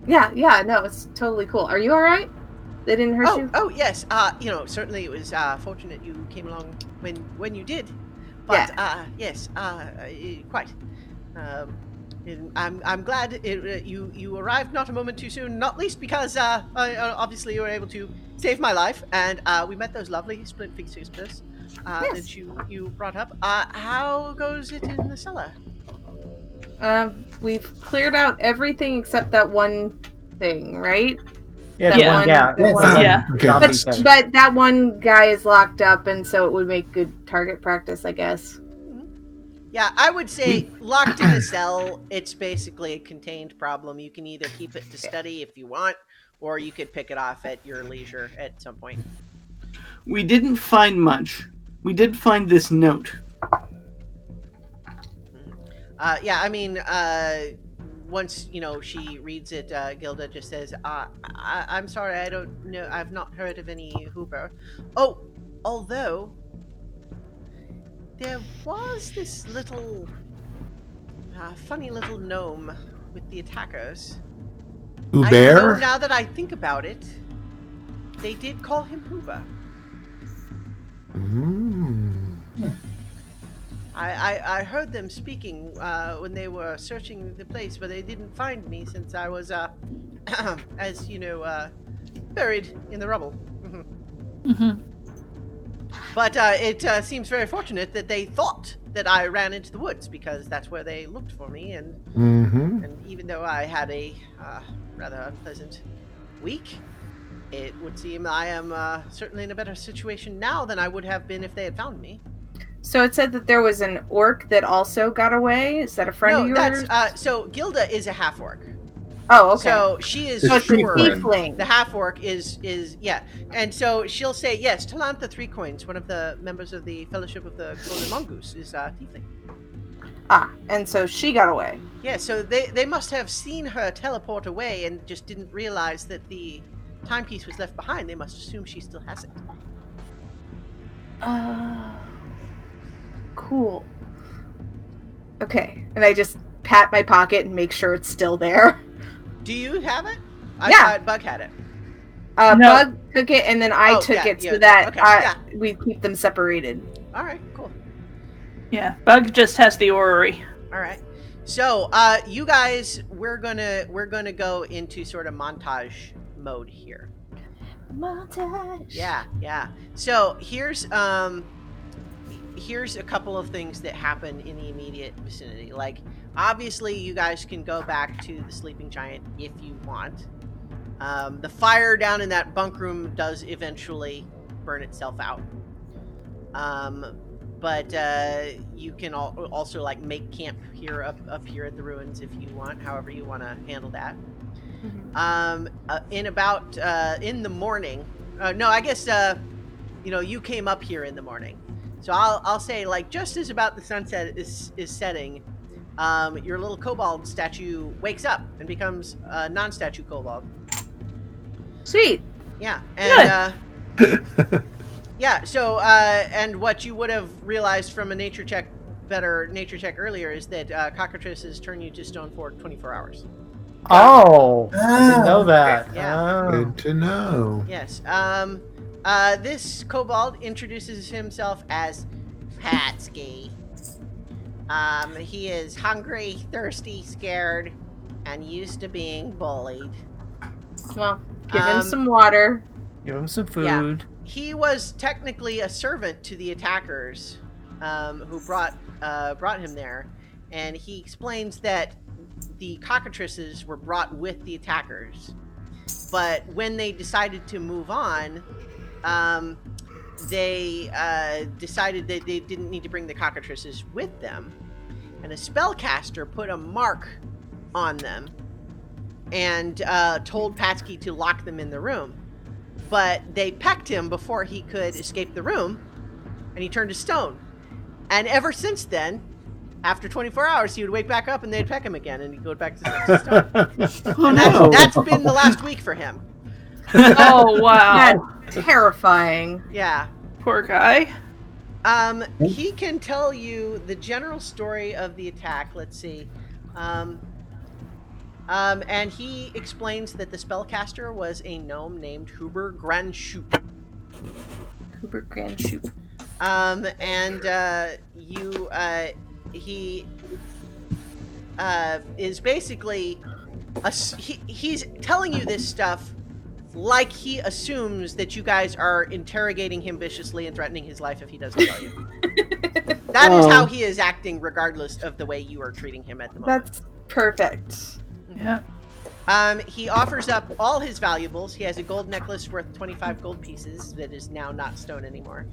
Yeah, no, it's totally cool. Are you all right? They didn't hurt you? Oh yes. Certainly it was fortunate you came along when you did. But yes, quite. I'm glad you arrived not a moment too soon. Not least because obviously you were able to save my life, and we met those lovely splint-fig sisters that you brought up. How goes it in the cellar? We've cleared out everything except that one thing, right? Yeah. Yeah. But that one guy is locked up, and so it would make good target practice, I guess. Yeah, I would say locked in a cell, it's basically a contained problem. You can either keep it to study if you want, or you could pick it off at your leisure at some point. We didn't find much. We did find this note. Once she reads it, Gilda just says, I'm sorry, I don't know, I've not heard of any Hoover. Oh, although there was this little funny little gnome with the attackers. Hoover? Now that I think about it, they did call him Hoover. I heard them speaking when they were searching the place, but they didn't find me since I was, as you know, buried in the rubble. But it seems very fortunate that they thought that I ran into the woods, because that's where they looked for me. And and even though I had a rather unpleasant week, it would seem I am certainly in a better situation now than I would have been if they had found me. So it said that there was an orc that also got away. Is that a friend of yours? So Gilda is a half orc. Oh, okay. So she is So sure tiefling. the half orc is and so she'll say yes. Talantha Three Coins, one of the members of the Fellowship of the Golden Mongoose, is tiefling. And so she got away. Yeah, so they must have seen her teleport away and just didn't realize that the timepiece was left behind. They must assume she still has it. Cool. Okay, and I just pat my pocket and make sure it's still there. Do you have it? Yeah. I thought Bug had it. No. Bug took it, and then I took it so that okay, we keep them separated. All right, cool. Yeah, Bug just has the orrery. All right. So, you guys, we're gonna go into sort of montage mode here. Montage. Yeah. So here's a couple of things that happen in the immediate vicinity. Like, obviously, you guys can go back to the sleeping giant if you want. The fire down in that bunk room does eventually burn itself out. But you can also like make camp here up here at the ruins if you want, however you want to handle that. In the morning, no, I guess you came up here in the morning. So I'll say, like, just as about the sunset is setting, your little kobold statue wakes up and becomes a non-statue kobold. Sweet. Yeah, and yeah. So and what you would have realized from a nature check earlier is that cockatrices turn you to stone for 24 hours. Oh, I didn't know that. Yeah. Good to know. Yes. This kobold introduces himself as Patsky. He is hungry, thirsty, scared, and used to being bullied. Well, give him some water. Give him some food. Yeah. He was technically a servant to the attackers, who brought him there, and he explains that the cockatrices were brought with the attackers, but when they decided to move on, they decided that they didn't need to bring the cockatrices with them, and a spellcaster put a mark on them and told Patsky to lock them in the room. But they pecked him before he could escape the room, and he turned to stone. And ever since then, after 24 hours, he would wake back up and they'd peck him again, and he'd go back to stone. And that's been the last week for him. Oh, wow. That's terrifying. Yeah. Poor guy. He can tell you the general story of the attack. Let's see. And he explains that the spellcaster was a gnome named Huber Granshoop. Huber Granshoop. He is basically he's telling you this stuff like he assumes that you guys are interrogating him viciously and threatening his life if he doesn't tell you. That is how he is acting, regardless of the way you are treating him at the moment. That's perfect. Yeah. He offers up all his valuables. He has a gold necklace worth 25 gold pieces that is now not stone anymore.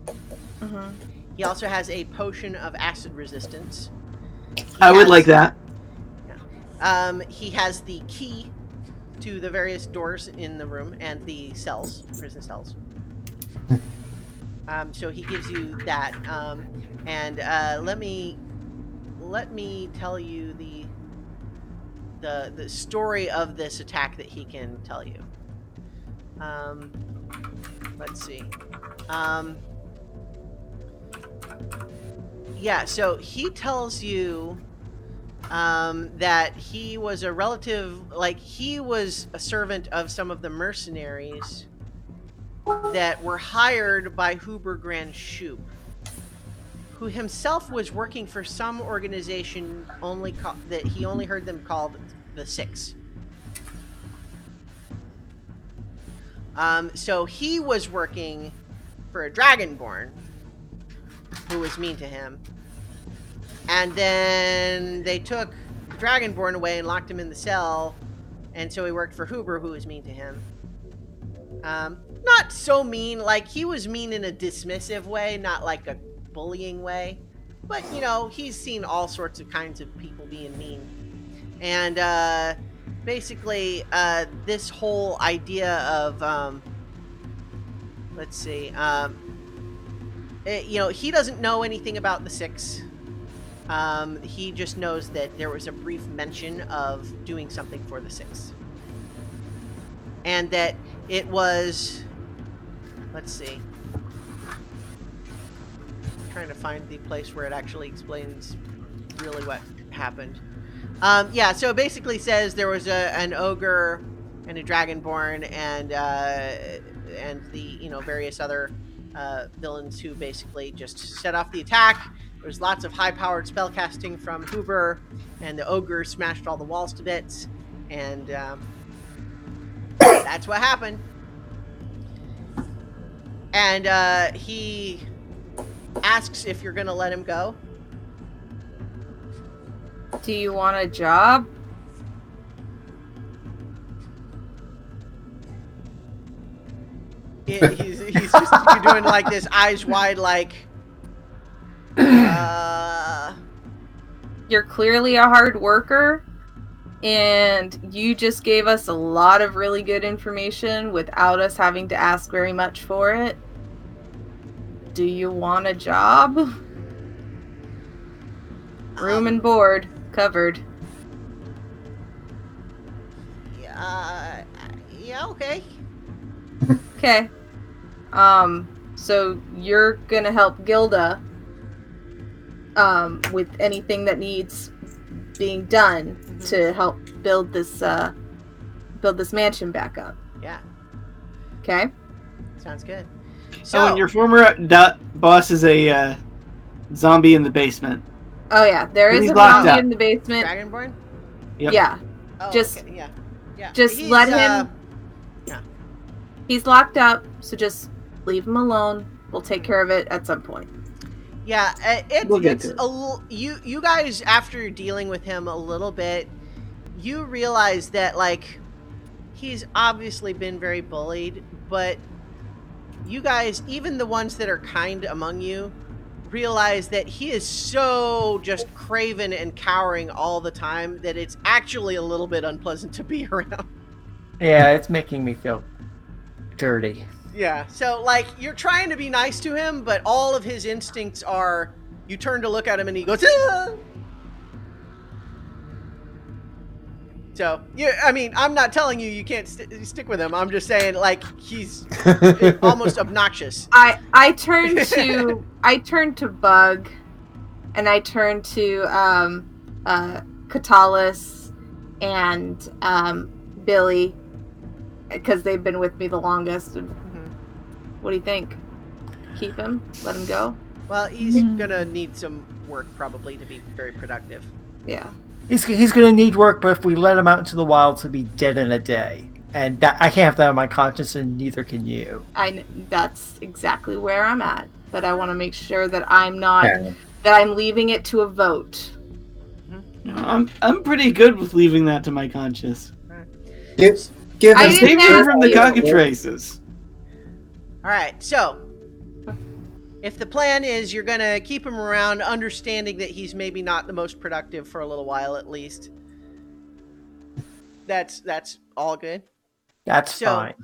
Mm-hmm. He also has a potion of acid resistance. I would like that. Yeah. He has the key to the various doors in the room and the cells, prison cells. So he gives you that. And let me tell you the story of this attack that he can tell you. Let's see. Yeah, so he tells you that he was a relative, like he was a servant of some of the mercenaries that were hired by Huber Granshoop, who himself was working for some organization that he only heard them called the Six. So he was working for a Dragonborn who was mean to him. And then they took the Dragonborn away and locked him in the cell. And so he worked for Huber, who was mean to him. Not so mean, like he was mean in a dismissive way, not like a bullying way. But, you know, he's seen all sorts of kinds of people being mean. And basically, this whole idea of, let's see, you know, he doesn't know anything about the Six. He just knows that there was a brief mention of doing something for the Six. And that it was, let's see, I'm trying to find the place where it actually explains really what happened. Yeah, so it basically says there was an ogre and a dragonborn and the, you know, various other villains who basically just set off the attack. There was lots of high-powered spellcasting from Huber, and the ogre smashed all the walls to bits, and that's what happened. And he asks if you're going to let him go. Do you want a job? He's just you're doing like this eyes wide, like. You're clearly a hard worker, and you just gave us a lot of really good information without us having to ask very much for it. Do you want a job? Room and board covered. Yeah, okay. Okay. So you're gonna help Gilda with anything that needs being done to help build this mansion back up. Yeah. Okay. Sounds good. So, and your former boss is a zombie in the basement. Oh yeah, there is He's a locked zombie up. in the basement. Dragonborn? Yep. Yeah. Oh, Just okay. Yeah. Just He's, let him. Yeah. He's locked up, so just leave him alone. We'll take care of it at some point. Yeah, We'll get it's to it. a you guys, after dealing with him a little bit, you realize that like he's obviously been very bullied, but you guys, even the ones that are kind among you, realize that he is so just craven and cowering all the time that it's actually a little bit unpleasant to be around. Yeah, it's making me feel dirty. Yeah, so like you're trying to be nice to him, but all of his instincts are you turn to look at him and he goes, "Ah!" So, yeah, I mean, I'm not telling you you can't stick with him. I'm just saying, like, he's almost obnoxious. I turn to Bug, and I turn to Katalis and Billy, because they've been with me the longest. What do you think? Keep him? Let him go? Well, he's gonna need some work probably to be very productive. Yeah. He's going to need work, but if we let him out into the wild, he'll be dead in a day. And that, I can't have that on my conscience, and neither can you. That's exactly where I'm at. But I want to make sure that I'm not, that I'm leaving it to a vote. I'm pretty good with leaving that to my conscience. Give Save me from the cockatrices. All right, so if the plan is you're gonna keep him around, understanding that he's maybe not the most productive for a little while at least, that's all good. That's fine.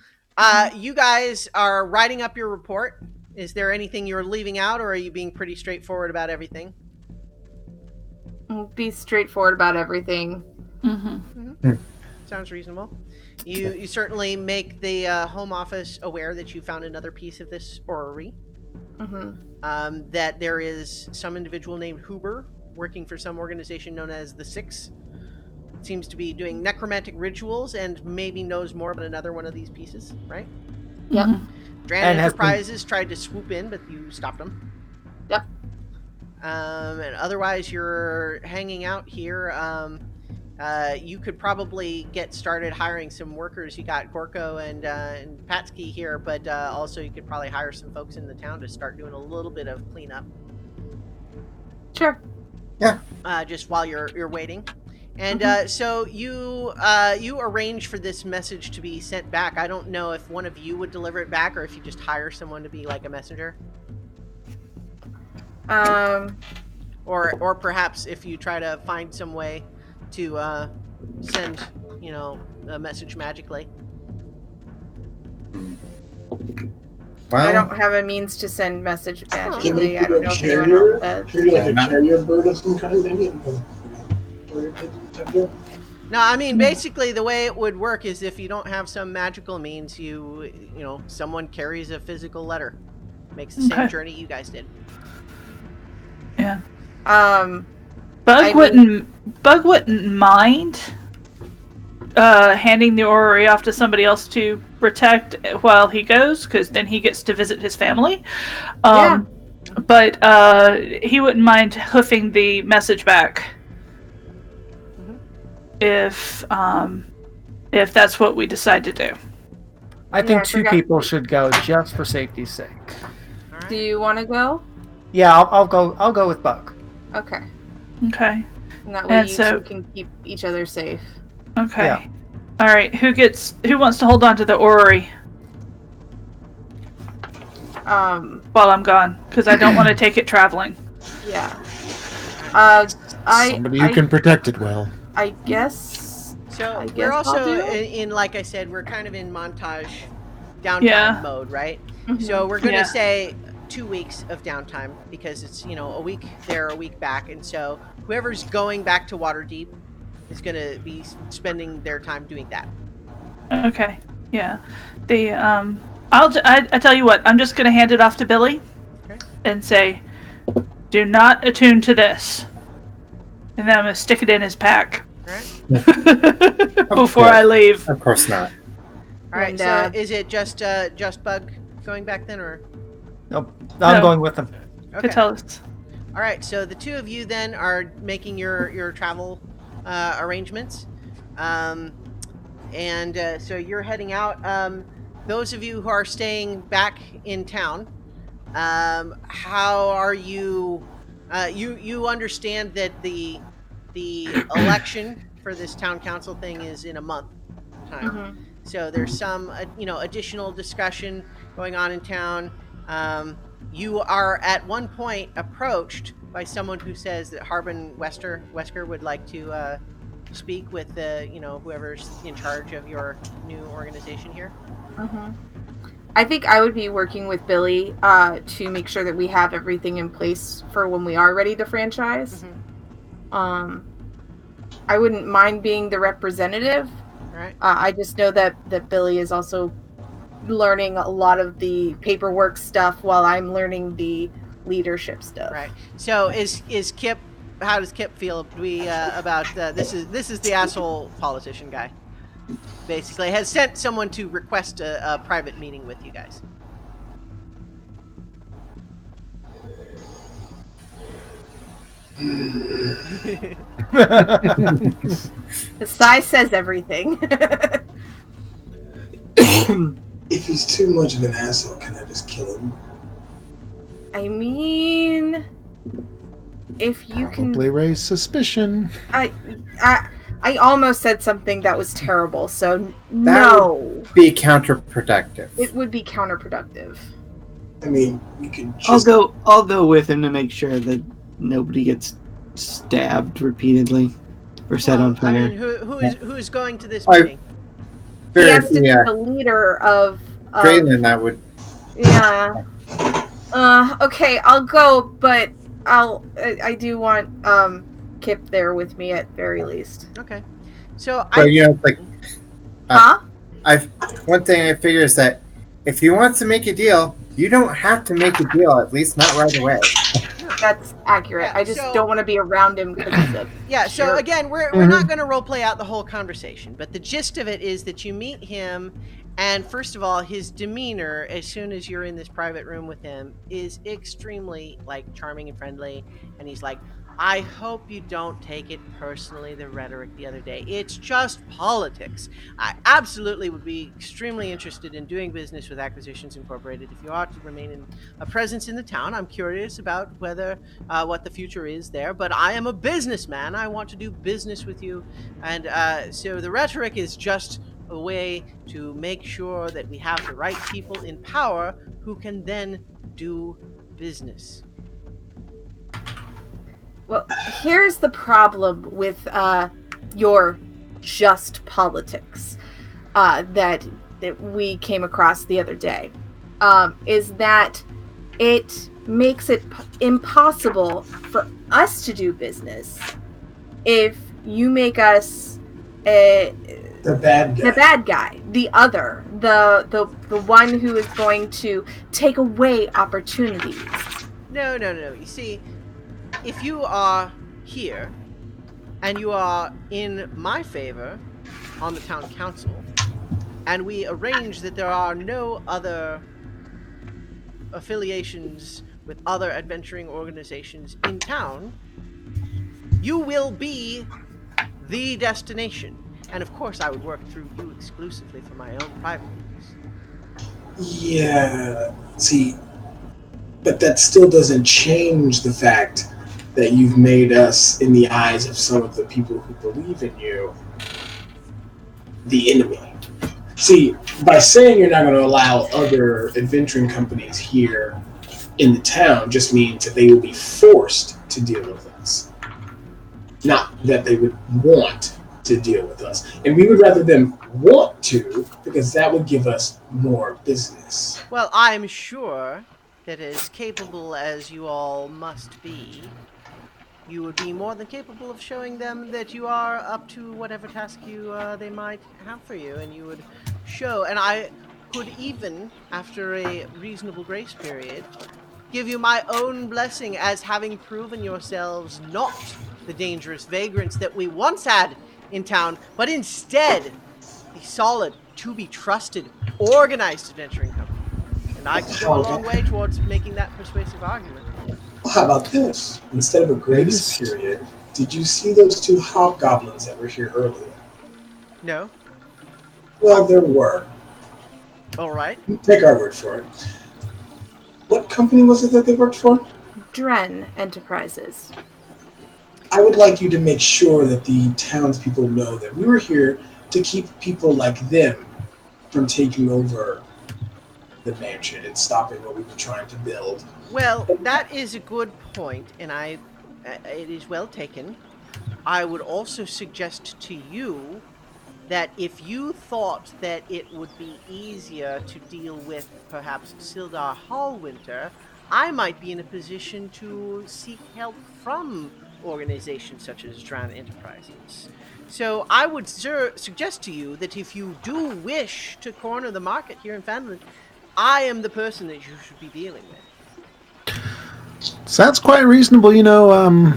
You guys are writing up your report. Is there anything you're leaving out, or are you being pretty straightforward about everything? Be straightforward about everything. Sounds reasonable. You certainly make the home office aware that you found another piece of this orrery. That there is some individual named Huber working for some organization known as the Six. Seems to be doing necromantic rituals and maybe knows more about another one of these pieces, right? Yep. Dran Enterprises tried to swoop in, but you stopped them. Yep. And otherwise, you're hanging out here. You could probably get started hiring some workers. You got Gorko and Patsky here, but also you could probably hire some folks in the town to start doing a little bit of cleanup. Sure. Yeah. Just while you're waiting. And so you arrange for this message to be sent back. I don't know if one of you would deliver it back or if you just hire someone to be like a messenger. Or perhaps if you try to find some way to send, a message magically. Well, I don't have a means to send message magically. I don't know if anyone else does. Maybe like a carrier bird of some kind, maybe? No, I mean, basically the way it would work is if you don't have some magical means, someone carries a physical letter. Makes the same journey you guys did. Yeah. Bug wouldn't mind handing the orrery off to somebody else to protect while he goes, because then he gets to visit his family. But he wouldn't mind hoofing the message back if that's what we decide to do. I think two people should go just for safety's sake. Do you want to go? Yeah, I'll go. I'll go with Bug. Okay. Okay. And that way you two can keep each other safe. Okay. Yeah. All right. Who wants to hold on to the orrery while I'm gone? Because I don't want to take it traveling. Yeah. Somebody who can protect it well. I guess. So we're also in, like I said, we're kind of in montage downtime mode, right? So we're going to say 2 weeks of downtime because it's, a week there, a week back. And so whoever's going back to Waterdeep is going to be spending their time doing that. Okay. Yeah. I tell you what, I'm just going to hand it off to Billy and say, do not attune to this. And then I'm going to stick it in his pack. Before I leave. Of course not. All right, so is it just Bug going back then, or? Nope, I'm going with them. Okay. Tell us. All right, so the two of you then are making your travel arrangements, and so you're heading out. Those of you who are staying back in town, how are you? You understand that the election for this town council thing is in a month time. So there's some additional discussion going on in town. You are at one point approached by someone who says that Harbin Wesker would like to speak with whoever's in charge of your new organization here. I think I would be working with Billy to make sure that we have everything in place for when we are ready to franchise. I wouldn't mind being the representative. Right. I just know that Billy is also learning a lot of the paperwork stuff while I'm learning the leadership stuff. Right. So is Kip? How does Kip feel? About this is the asshole politician guy. Basically, has sent someone to request a private meeting with you guys. The size says everything. If he's too much of an asshole, can I just kill him? I mean, if you Probably raise suspicion. I almost said something that was terrible, so no. Be counterproductive. It would be counterproductive. I mean, we could just... I'll go with him to make sure that nobody gets stabbed repeatedly or set on fire. I mean, who is going to this meeting? He has to be the leader of Drayden, that would. Yeah. Okay, I'll go, but I do want Kip there with me at very least. Okay. So like one thing I figure is that if he wants to make a deal, you don't have to make a deal, at least not right away. That's accurate. I just don't want to be around him because of So again, we're not going to role play out the whole conversation, but the gist of it is that you meet him, and first of all, his demeanor as soon as you're in this private room with him is extremely charming and friendly, and he's like, I hope you don't take it personally, the rhetoric the other day. It's just politics. I absolutely would be extremely interested in doing business with Acquisitions Incorporated if you are to remain in a presence in the town. I'm curious about whether what the future is there, but I am a businessman. I want to do business with you. And so the rhetoric is just a way to make sure that we have the right people in power who can then do business. Well, here's the problem with your just politics that we came across the other day, is that it makes it impossible for us to do business if you make us the bad guy, the other, the one who is going to take away opportunities. No. You see, if you are here and you are in my favor on the town council, and we arrange that there are no other affiliations with other adventuring organizations in town, you will be the destination. And of course, I would work through you exclusively for my own private use. Yeah, see, but that still doesn't change the fact that you've made us, in the eyes of some of the people who believe in you, the enemy. See, by saying you're not going to allow other adventuring companies here in the town just means that they will be forced to deal with us. Not that they would want to deal with us. And we would rather them want to, because that would give us more business. Well, I'm sure that as capable as you all must be, you would be more than capable of showing them that you are up to whatever task they might have for you, and you would show, and I could even, after a reasonable grace period, give you my own blessing as having proven yourselves not the dangerous vagrants that we once had in town, but instead the solid, to be trusted, organized adventuring company. And I could go a long way towards making that persuasive argument. Well, how about this? Instead of a grace period, did you see those two hobgoblins that were here earlier? No. Well, there were. All right. Take our word for it. What company was it that they worked for? Dren Enterprises. I would like you to make sure that the townspeople know that we were here to keep people like them from taking over the mansion and stopping what we were trying to build. Well, that is a good point, and it is well taken. I would also suggest to you that if you thought that it would be easier to deal with perhaps Sildar Hallwinter, I might be in a position to seek help from organizations such as Dran Enterprises. So I would suggest to you that if you do wish to corner the market here in Fanlin, I am the person that you should be dealing with. Sounds quite reasonable.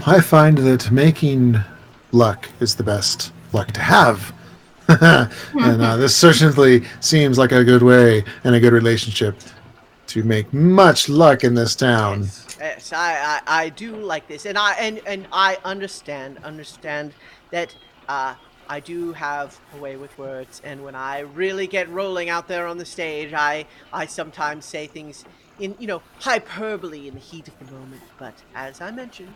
I find that making luck is the best luck to have. And this certainly seems like a good way and a good relationship to make much luck in this town. Yes, I do like this, and I understand that I do have a way with words, and when I really get rolling out there on the stage, I sometimes say things in hyperbole in the heat of the moment. But as I mentioned,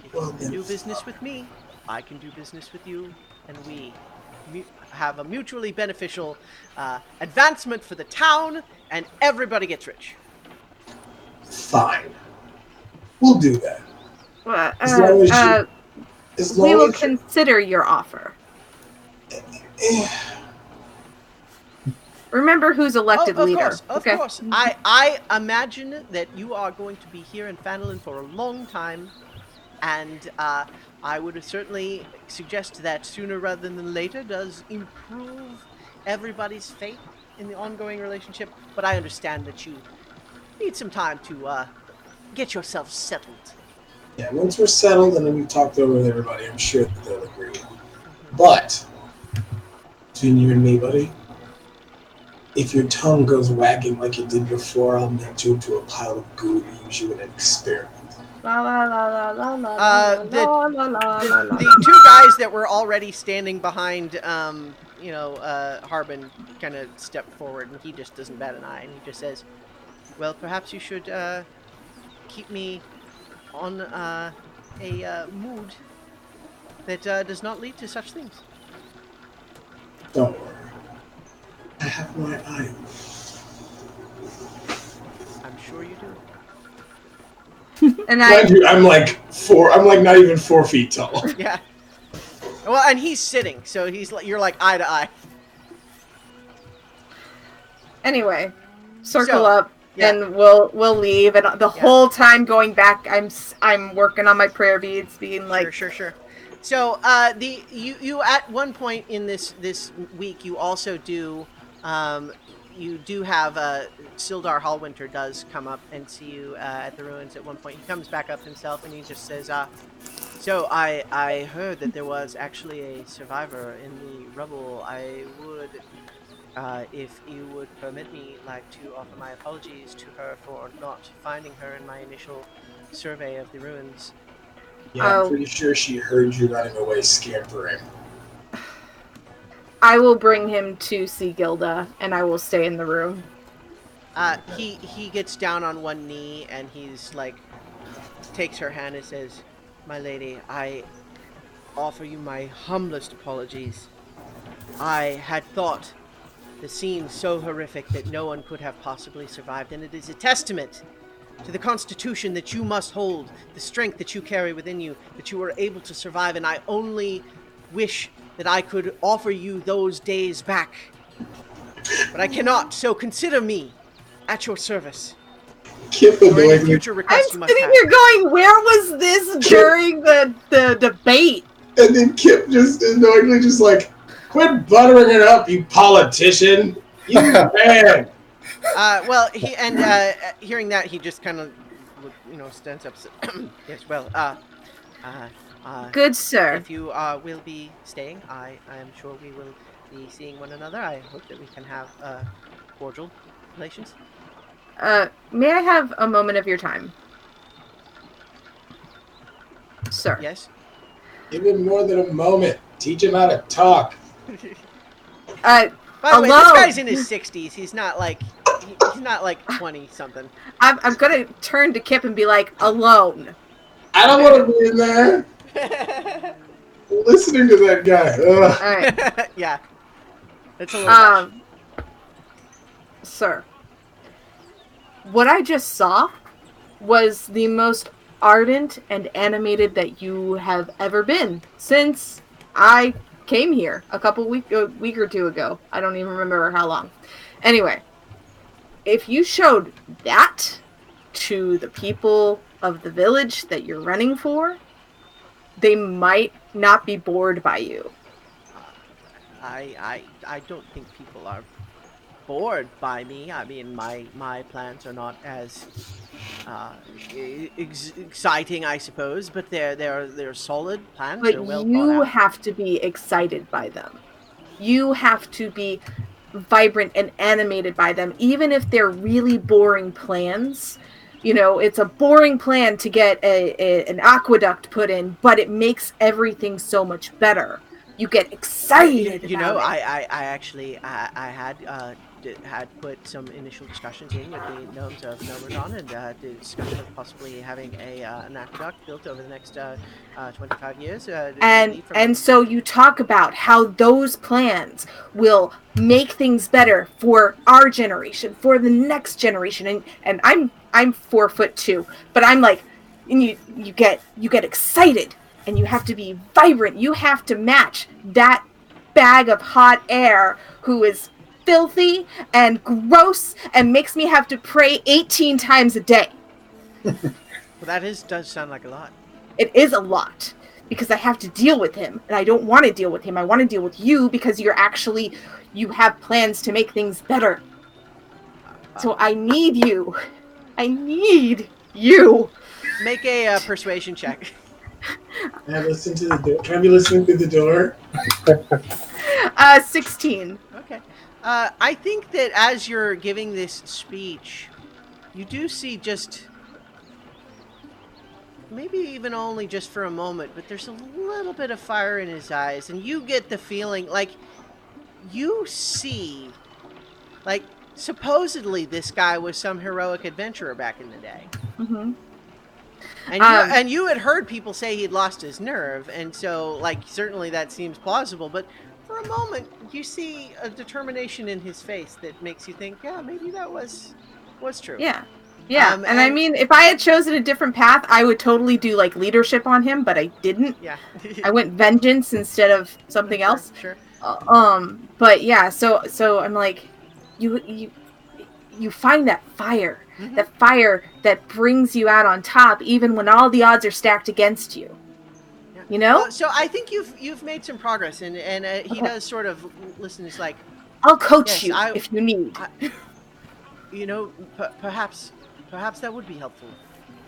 if you can do business with me, I can do business with you, and we have a mutually beneficial advancement for the town, and everybody gets rich. Fine. We'll do that. We will consider your offer. Remember who's elected leader. Of course. I imagine that you are going to be here in Fanelin for a long time, and I would certainly suggest that sooner rather than later does improve everybody's faith in the ongoing relationship. But I understand that you need some time to get yourself settled. Yeah, once we're settled and then we've talked over with everybody, I'm sure that they'll agree. But, between you and me, buddy, if your tongue goes wagging like it did before, I'll melt you into a pile of goo to use you in an experiment. The two guys that were already standing behind, Harbin kind of stepped forward, and he just doesn't bat an eye, and he just says, "Well, perhaps you should keep me on a mood that does not lead to such things." Don't worry. I have my eye. I'm sure you do. And I'm like not even 4 feet tall. Yeah. Well, and he's sitting, so you're like eye to eye. Anyway, circle up. Yeah. And we'll leave, and the whole time going back, I'm working on my prayer beads, being like, sure. So you at one point in this week, you also do you do have Sildar Hallwinter does come up and see you at the ruins at one point. He comes back up himself, and he just says, "So I heard that there was actually a survivor in the rubble. I would." If you would permit me, like to offer my apologies to her for not finding her in my initial survey of the ruins. Yeah, I'm pretty sure she heard you running away scampering. I will bring him to see Gilda, and I will stay in the room. He gets down on one knee, and he's like, takes her hand and says, "My lady, I offer you my humblest apologies. I had thought the scene so horrific that no one could have possibly survived, and it is a testament to the constitution that you must hold, the strength that you carry within you, that you were able to survive, and I only wish that I could offer you those days back. But I cannot, so consider me at your service. Or any future request you must have." I'm sitting here going, where was this during the debate? And then Kip just annoyingly just like, "Quit buttering it up, you politician! You man!" Hearing that, he just kind of, stands up. Yes, well, good sir. If you will be staying, I am sure we will be seeing one another. I hope that we can have cordial relations. May I have a moment of your time, sir? Yes. Give him more than a moment. Teach him how to talk. By the way, this guy's in his 60s. He's not like 20 something. I'm gonna turn to Kip and be like, alone. I don't want to be in there. Listening to that guy. All right. Yeah. It's a little much. Sir, what I just saw was the most ardent and animated that you have ever been since I came here a week or two ago. I don't even remember how long. Anyway, if you showed that to the people of the village that you're running for, they might not be bored by you. I don't think people are bored by me. I mean, my plans are not as exciting, I suppose, but they're solid plans. But They're well thought you out. have to be excited by them. You have to be vibrant and animated by them, even if they're really boring plans. You know, it's a boring plan to get an aqueduct put in, but it makes everything so much better. You get excited You about know, it. I actually I had put some initial discussions in with the gnomes of Nomerdon, and the discussion of possibly having a an aqueduct built over the next 25 years. And so you talk about how those plans will make things better for our generation, for the next generation. And I'm 4'2", but I'm like, and you get excited, and you have to be vibrant. You have to match that bag of hot air who is filthy and gross and makes me have to pray 18 times a day. Well, does sound like a lot. It is a lot because I have to deal with him, and I don't want to deal with him. I want to deal with you because you have plans to make things better. So I need you. I need you. Make a persuasion check. Can I listen to the door? Can I be listening through the door? 16. Okay. I think that as you're giving this speech, you do see just maybe even only just for a moment, but there's a little bit of fire in his eyes, and you get the feeling like you see, like, supposedly this guy was some heroic adventurer back in the day. Mm-hmm. And you had heard people say he'd lost his nerve, and so, like, certainly that seems plausible, but for a moment, you see a determination in his face that makes you think, yeah, maybe that was true. Yeah. Yeah, and I mean, if I had chosen a different path, I would totally do, like, leadership on him, but I didn't. Yeah. I went vengeance instead of something else. Sure. But yeah, so I'm like, you find that fire, Mm-hmm. that fire that brings you out on top, even when all the odds are stacked against you. Yeah. You know? So I think you've made some progress, and he does sort of listen. He's like, I'll coach you if you need. You know, perhaps that would be helpful.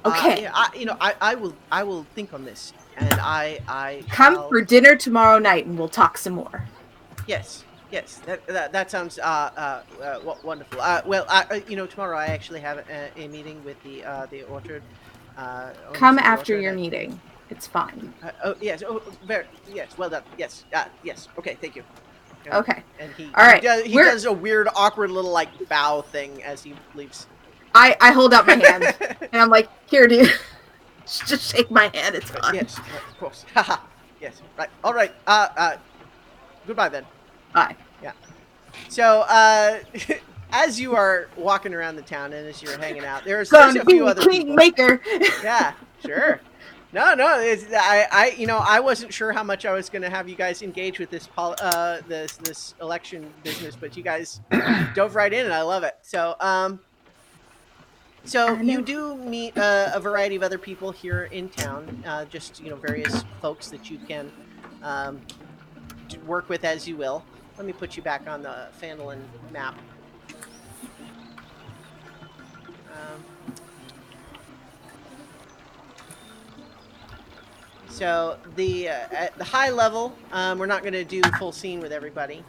Okay. I will think on this, and I come for dinner tomorrow night, and we'll talk some more. Yes. That sounds wonderful. Tomorrow I actually have a meeting with the orchard. Come after your meeting. It's fine. Yes. Yes. Well done. Yes. Yes. Okay. Thank you. Okay. And all right. He does a weird, awkward little like bow thing as he leaves. I hold out my hand and I'm like, here, dude. Just shake my hand. It's fine. Yes. Of course. Haha. Yes. Right. All right. Goodbye then. Bye. Yeah. So, as you are walking around the town and as you're hanging out, there's a few other people. Maker. Yeah, sure. No, I wasn't sure how much I was going to have you guys engage with this this election business, but you guys dove right in, and I love it. So, you do meet a variety of other people here in town, just various folks that you can work with as you will. Let me put you back on the Phandalin map. So at the high level, we're not going to do full scene with everybody.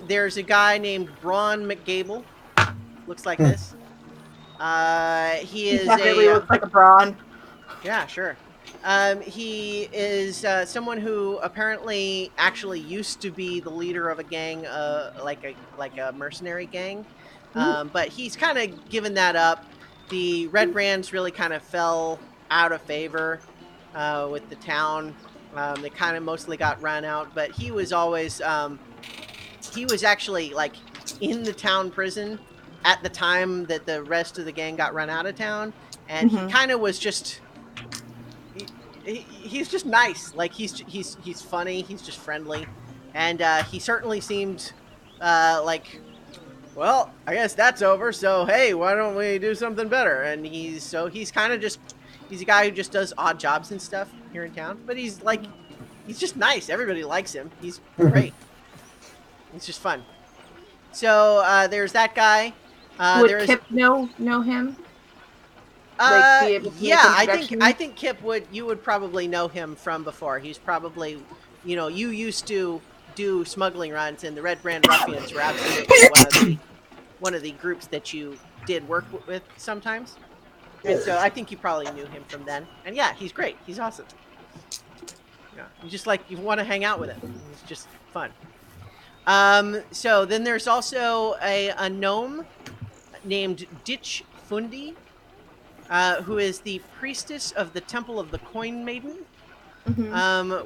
There's a guy named Braun McGable. Looks like this. He is definitely looks like a Braun. Yeah, sure. He is someone who apparently actually used to be the leader of a gang, like a mercenary gang, but he's kind of given that up. The Red Brands really kind of fell out of favor with the town. They kind of mostly got run out, but he was always he was actually like in the town prison at the time that the rest of the gang got run out of town, and he kind of was just. He's just nice. Like he's funny. He's just friendly, and he certainly seemed like well, I guess that's over. So hey, why don't we do something better? And he's kind of just he's a guy who just does odd jobs and stuff here in town. But he's just nice. Everybody likes him. He's great. It's just fun. So there's that guy. Would Kip know him? Like, be able to yeah, I think Kip you would probably know him from before. He's probably, you used to do smuggling runs, and the Red Brand Ruffians were absolutely one of the groups that you did work with sometimes. And so I think you probably knew him from then. And yeah, he's great. He's awesome. Yeah, you want to hang out with him. It's just fun. So then there's also a gnome named Ditch Fundi, who is the priestess of the Temple of the Coin Maiden,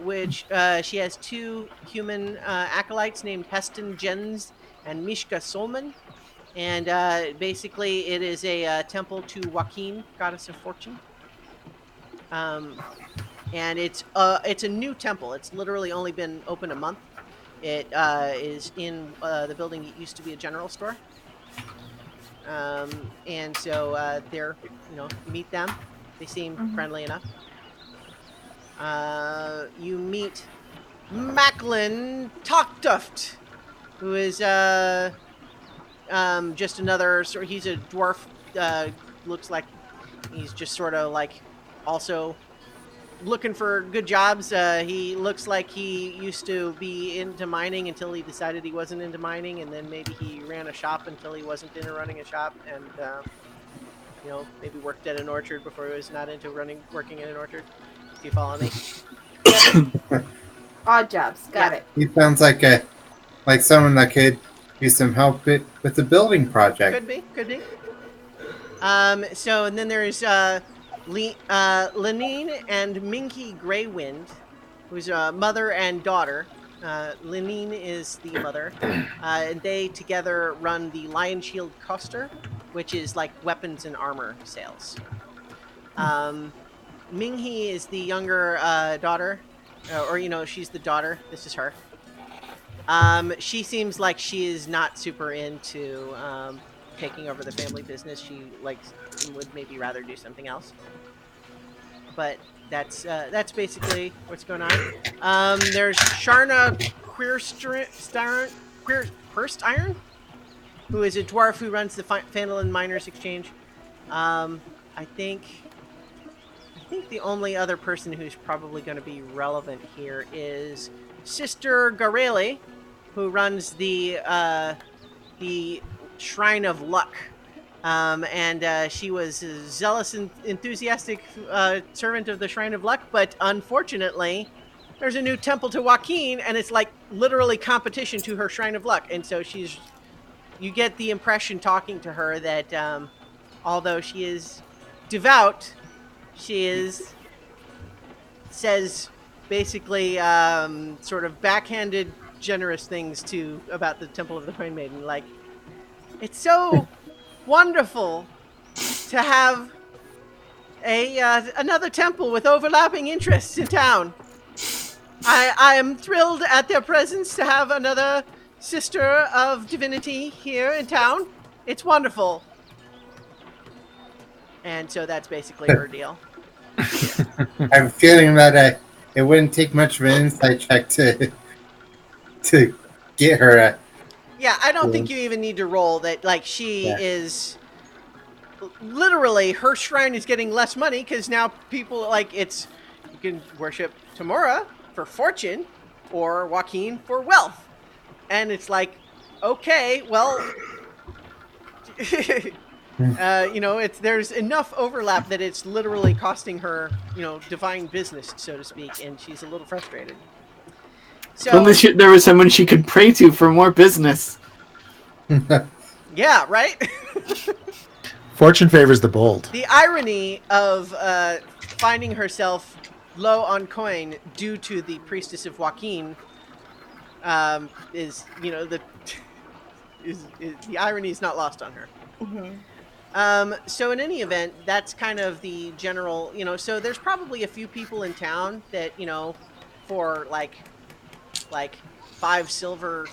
which she has 2 human acolytes named Heston Jens and Mishka Solman. And basically it is a temple to Joaquin, goddess of fortune. And it's a new temple. It's literally only been open a month. It is in the building that used to be a general store. And so they're, meet them. They seem friendly enough. You meet Macklin Talkduft, who is just another he's a dwarf. Looks like he's just sort of like also looking for good jobs. He looks like he used to be into mining until he decided he wasn't into mining, and then maybe he ran a shop until he wasn't into running a shop, and maybe worked at an orchard before he was not into working in an orchard. Do you follow me? Odd jobs. Got it. He sounds like someone that could use some help with the building project. Could be. So and then there's Lenine and Minky Greywind, who's a mother and daughter. Lenine is the mother, and they together run the Lion Shield Coster, which is like weapons and armor sales. Minghe is the younger daughter, she's the daughter. This is her. She seems like she is not super into taking over the family business. She would maybe rather do something else. But that's basically what's going on. There's Sharna Quirstiron, who is a dwarf who runs the Phandalin Miners Exchange. I think the only other person who's probably going to be relevant here is Sister Gareli, who runs the Shrine of Luck. And she was a zealous and enthusiastic servant of the Shrine of Luck, but unfortunately, there's a new temple to Joaquin, and it's like literally competition to her Shrine of Luck. And so you get the impression talking to her that although she is devout, she says basically sort of backhanded generous things about the Temple of the Coin Maiden. Like, it's so wonderful to have another temple with overlapping interests in town. I am thrilled at their presence to have another sister of divinity here in town. It's wonderful. And so that's basically her deal. I have a feeling that it wouldn't take much of an insight check to get her. Yeah, I don't think you even need to roll that. Like, she is literally, her shrine is getting less money because now people you can worship Tamora for fortune or Joaquin for wealth, and it's like, okay, well. There's enough overlap that it's literally costing her, divine business, so to speak, and she's a little frustrated. So, unless there was someone she could pray to for more business. Yeah, right? Fortune favors the bold. The irony of finding herself low on coin due to the priestess of Joaquin is, the irony is not lost on her. Mm-hmm. So in any event, that's kind of the general, so there's probably a few people in town that, for like 5 silver,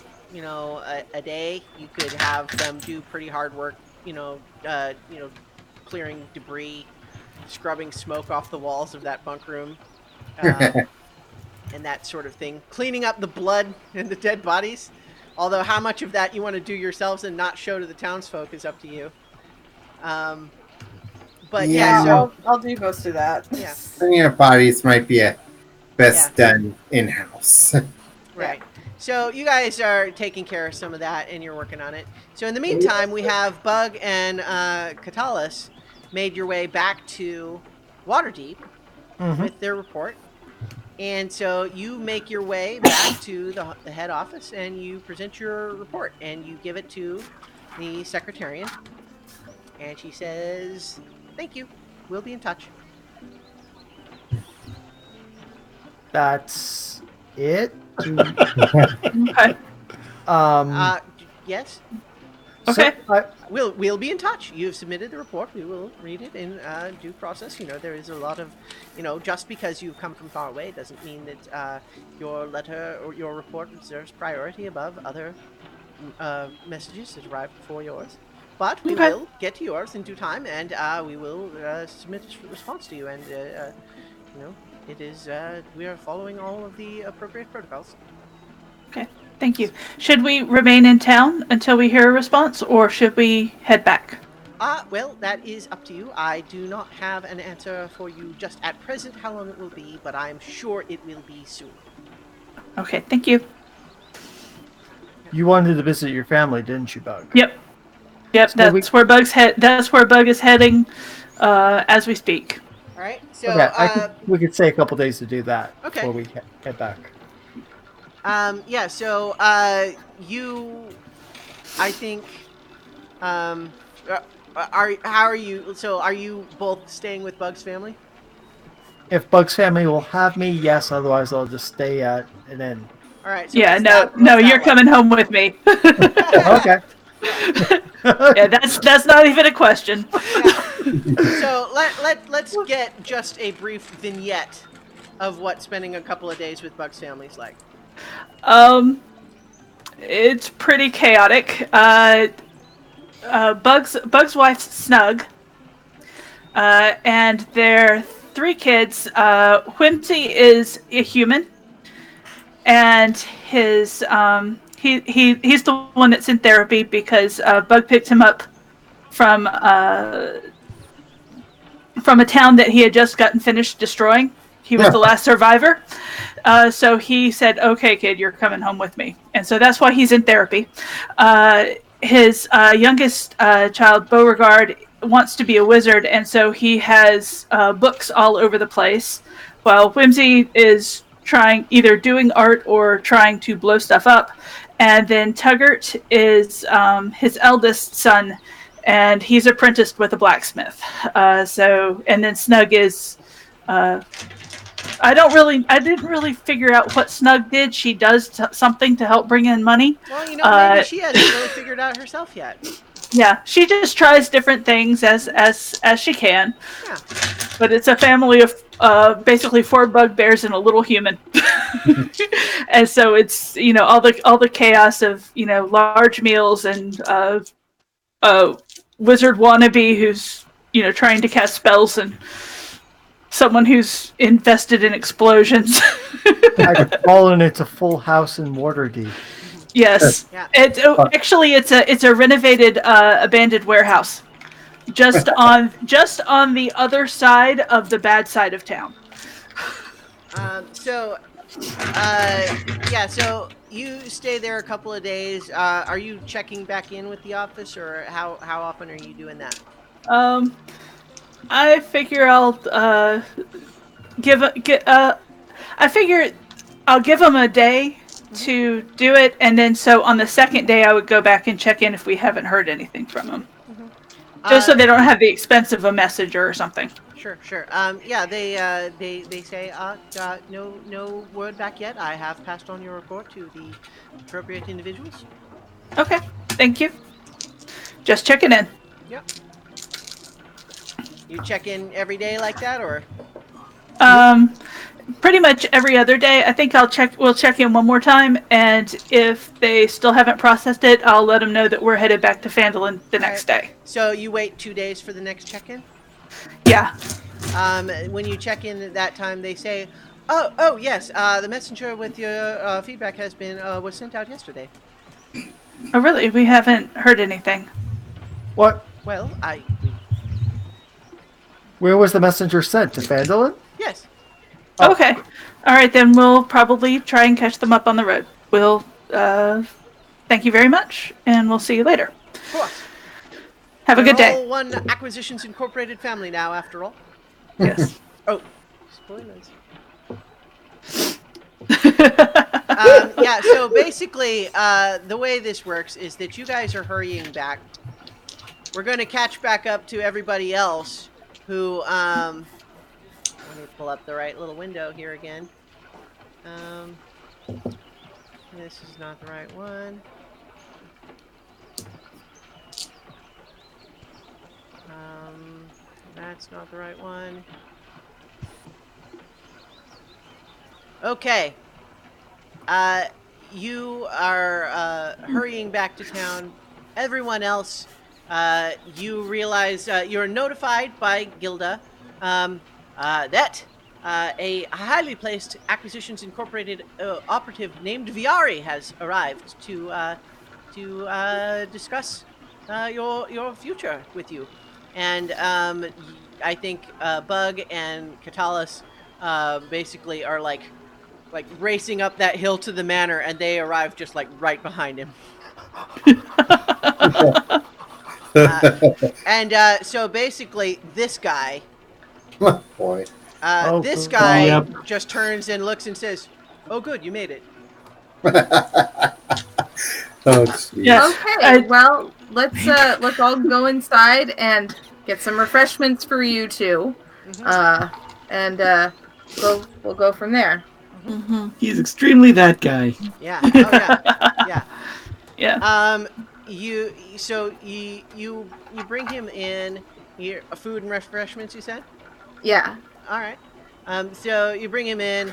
a day. You could have them do pretty hard work, clearing debris, scrubbing smoke off the walls of that bunk room, and that sort of thing. Cleaning up the blood and the dead bodies. Although how much of that you want to do yourselves and not show to the townsfolk is up to you. But Yeah, so I'll do most of that. yeah, cleaning up bodies might be best done in house. right. So you guys are taking care of some of that, and you're working on it. So in the meantime, we have Bug and Katalis made your way back to Waterdeep with their report. And so you make your way back to the head office, and you present your report, and you give it to the secretarian. And she says, "Thank you. We'll be in touch." That's it. Okay. Yes. Okay. So We'll be in touch. You've submitted the report. We will read it in due process. There is a lot of, just because you've come from far away doesn't mean that your letter or your report deserves priority above other messages that arrived before yours. But we will get to yours in due time, and we will submit a response to you. And it is we are following all of the appropriate protocols. Okay. Thank you. Should we remain in town until we hear a response, or should we head back? Well, that is up to you. I do not have an answer for you just at present how long it will be, but I'm sure it will be soon. Okay, thank you. You wanted to visit your family, didn't you, Bug? Yep. Yep, So that's where Bug is heading as we speak. All right. So we could say a couple days to do that Okay. before we head back. Yeah, so you, I think, how are you? So are you both staying with Bug's family? If Bug's family will have me, yes. Otherwise, I'll just stay at an inn. All right. So Yeah, what's no, that you're coming home with me. Okay. Yeah, that's not even a question. Yeah. So let's get just a brief vignette of what spending a couple of days with Bug's family is like. It's pretty chaotic. Bug's wife's Snug, and their 3 kids. Whimsy is a human, and his he's the one that's in therapy because Bug picked him up from a town that he had just gotten finished destroying. He was the last survivor. So he said, "Okay, kid, you're coming home with me." And so that's why he's in therapy. His youngest child, Beauregard, wants to be a wizard, and so he has books all over the place, while Whimsy is either doing art or trying to blow stuff up. And then Tuggart is his eldest son, and he's apprenticed with a blacksmith. And then Snug is... I didn't really figure out what Snug did. She does something to help bring in money. Well, maybe she hasn't really figured out herself yet. Yeah, she just tries different things as she can. Yeah. But it's a family of basically 4 bugbears and a little human. And so it's all the chaos of large meals and wizard wannabe who's trying to cast spells and someone who's invested in explosions. I've fallen into Full House in Waterdeep. Yes. Yeah. Actually it's a renovated abandoned warehouse. Just on the other side of the bad side of town. So you stay there a couple of days. Are you checking back in with the office, or how often are you doing that? I figure I'll give them a day to do it, and then so on the second day I would go back and check in if we haven't heard anything from them. Just so they don't have the expense of a messenger or something. Sure. Yeah, they say no word back yet. I have passed on your report to the appropriate individuals. Okay, thank you. Just checking in. Yep. You check in every day like that, or? pretty much every other day. I think we'll check in one more time, and if they still haven't processed it, I'll let them know that we're headed back to Phandalin the next day. So you wait 2 days for the next check-in? Yeah. When you check in at that time, they say, "Oh, yes. The messenger with your feedback was sent out yesterday." Oh, really? We haven't heard anything. What? Well, Where was the messenger sent? To Phandalin? Yes. Oh. Okay. All right, then we'll probably try and catch them up on the road. We'll thank you very much, and we'll see you later. Of course. Have a good day. We're all one Acquisitions Incorporated family now, after all. Yes. Oh, spoilers. Yeah, so basically, the way this works is that you guys are hurrying back. We're going to catch back up to everybody else who, let me pull up the right little window here again. This is not the right one. That's not the right one. Okay. You are hurrying back to town. Everyone else, you realize you're notified by Gilda that a highly placed Acquisitions Incorporated operative named Viari has arrived to discuss your future with you. And I think Bug and Katalis basically are like racing up that hill to the manor, and they arrive just like right behind him. So basically, this guy, Boy. this guy Yep. just turns and looks and says, "Oh, good, you made it." Oh, geez. Yes. Okay, well, let's all go inside and get some refreshments for you two, and we'll go from there. Mm-hmm. He's extremely that guy. Yeah. Oh, yeah. Yeah. You bring him in here, food and refreshments. You said. Yeah. All right. So you bring him in,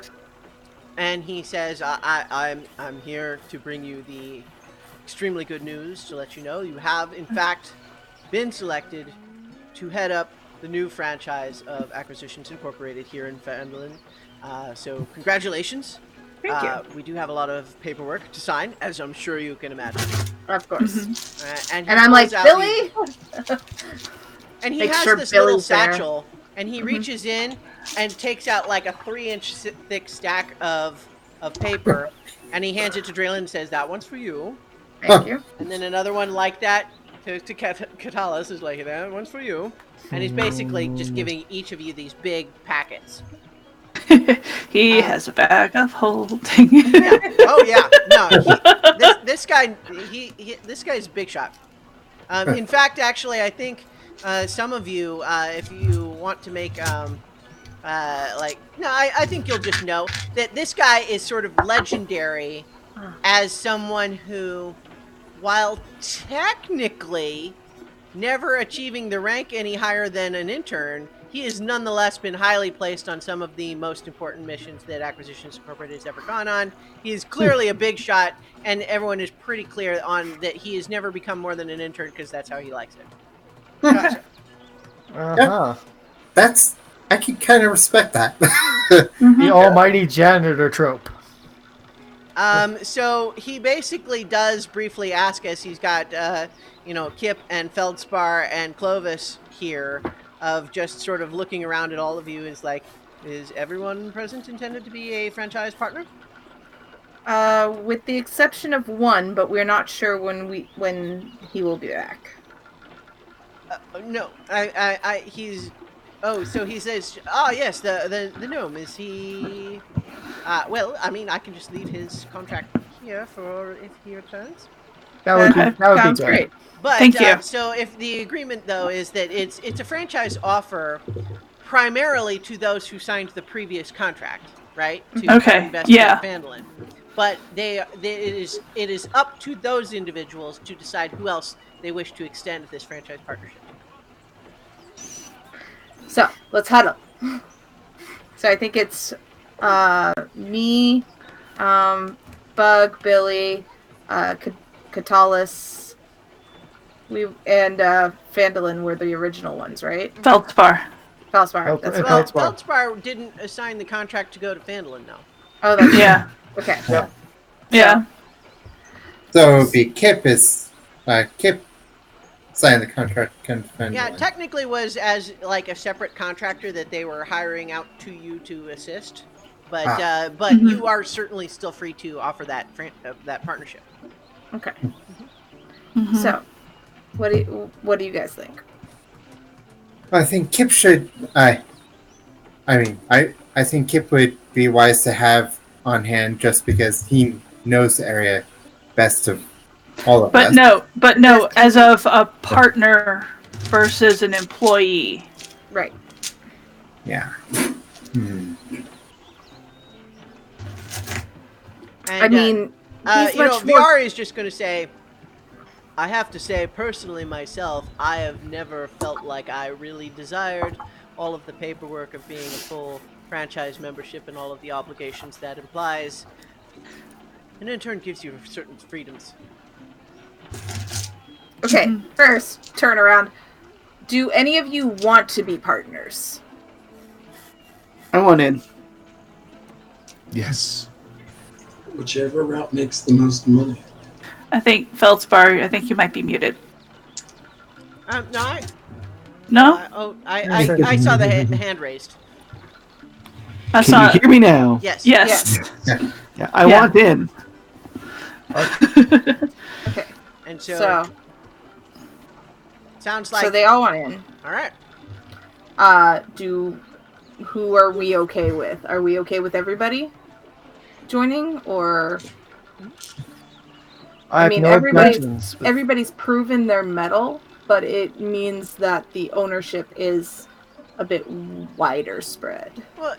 and he says, I'm here to bring you the extremely good news to let you know you have, in fact, been selected to head up the new franchise of Acquisitions Incorporated here in Phandalin. So congratulations. Thank you. We do have a lot of paperwork to sign, as I'm sure you can imagine. Of course. Mm-hmm. And I'm like, Billy? And he Make has sure this Billy's little there. satchel, and he reaches in and takes out like a 3-inch thick stack of paper, and he hands it to Draylin and says, "That one's for you." Thank you. And then another one like that to Katalis is like, "That one's for you." And he's basically just giving each of you these big packets. He has a bag of holding. Yeah. Oh yeah. No. This guy. This guy's a big shot. In fact, actually, I think some of you, if you want to make I think you'll just know that this guy is sort of legendary as someone who, while technically never achieving the rank any higher than an intern, he has nonetheless been highly placed on some of the most important missions that Acquisitions Incorporated has ever gone on. He is clearly a big shot, and everyone is pretty clear on that he has never become more than an intern because that's how he likes it. Gotcha. I can kind of respect that. The almighty janitor trope. So he basically does briefly ask us. He's got, Kip and Feldspar and Clovis here, of just sort of looking around at all of you. Is like, is everyone present intended to be a franchise partner? With the exception of one, but we're not sure when he will be back. No, he's. Oh, so he says, yes, the gnome, is he... well, I mean, I can just leave his contract here for if he returns. That would Sounds be great. But, Thank you. So if the agreement, though, is that it's a franchise offer primarily to those who signed the previous contract, right? To invest in Phandalin. But it is up to those individuals to decide who else they wish to extend this franchise partnership. So let's huddle. So I think it's Me, Bug, Billy, Katalis, and Phandalin were the original ones, right? Feldspar. Feldspar. That's Well, right. Feldspar didn't assign the contract to go to Phandalin, though. Oh, that's Yeah. Okay. Yep. Yeah. So it would be Kip signed the contract. Yeah, technically was as like a separate contractor that they were hiring out to you to assist, but Mhm. you are certainly still free to offer that that partnership. Okay. Mhm. So, what do you guys think? I think Kip should. I think Kip would be wise to have on hand just because he knows the area best of all of us. But no, as of a partner versus an employee. Right. Yeah. And, I mean, he's much more. VR is just going to say, I have to say, personally myself, I have never felt like I really desired all of the paperwork of being a full franchise membership and all of the obligations that implies, and in turn gives you certain freedoms. Okay, first, turn around. Do any of you want to be partners? I want in. Yes. Whichever route makes the most money. I think Feldspar, I think you might be muted. No? I saw the hand raised. Can you hear me now? Yes. Yes. Yeah, I want in. Okay. And so sounds like... So they all want in. All right. Who are we okay with? Are we okay with everybody joining, or... I mean, everybody's proven their mettle, but it means that the ownership is a bit wider spread. Well,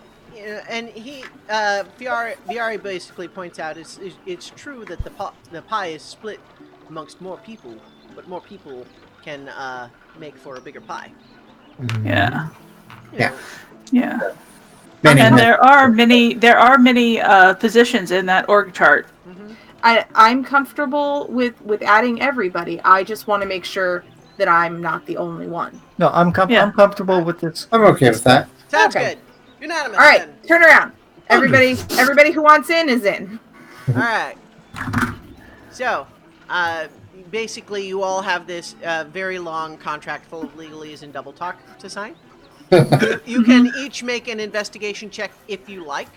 and Viari basically points out it's true that the pie is split amongst more people, but more people can make for a bigger pie. Yeah. Yeah. And there are many positions in that org chart. I'm comfortable with adding everybody. I just want to make sure that I'm not the only one. No, I'm comfortable with this. I'm okay with that. Sounds good. Unanimous. All right, then. turn around. Everybody who wants in is in. All right. So, basically, you all have this very long contract full of legalese and double talk to sign. You can each make an investigation check if you like,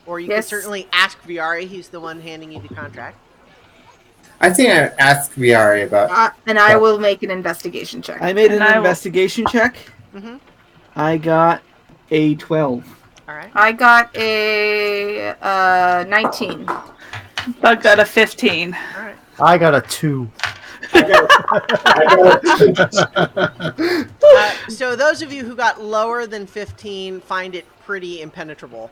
or you can certainly ask Viari. He's the one handing you the contract. I think I asked Viari about. And I will make an investigation check. I made an investigation check. Mm-hmm. I got a 12. All right. I got a 19. Bug got a 15. All right. I got a 2. So those of you who got lower than 15 find it pretty impenetrable.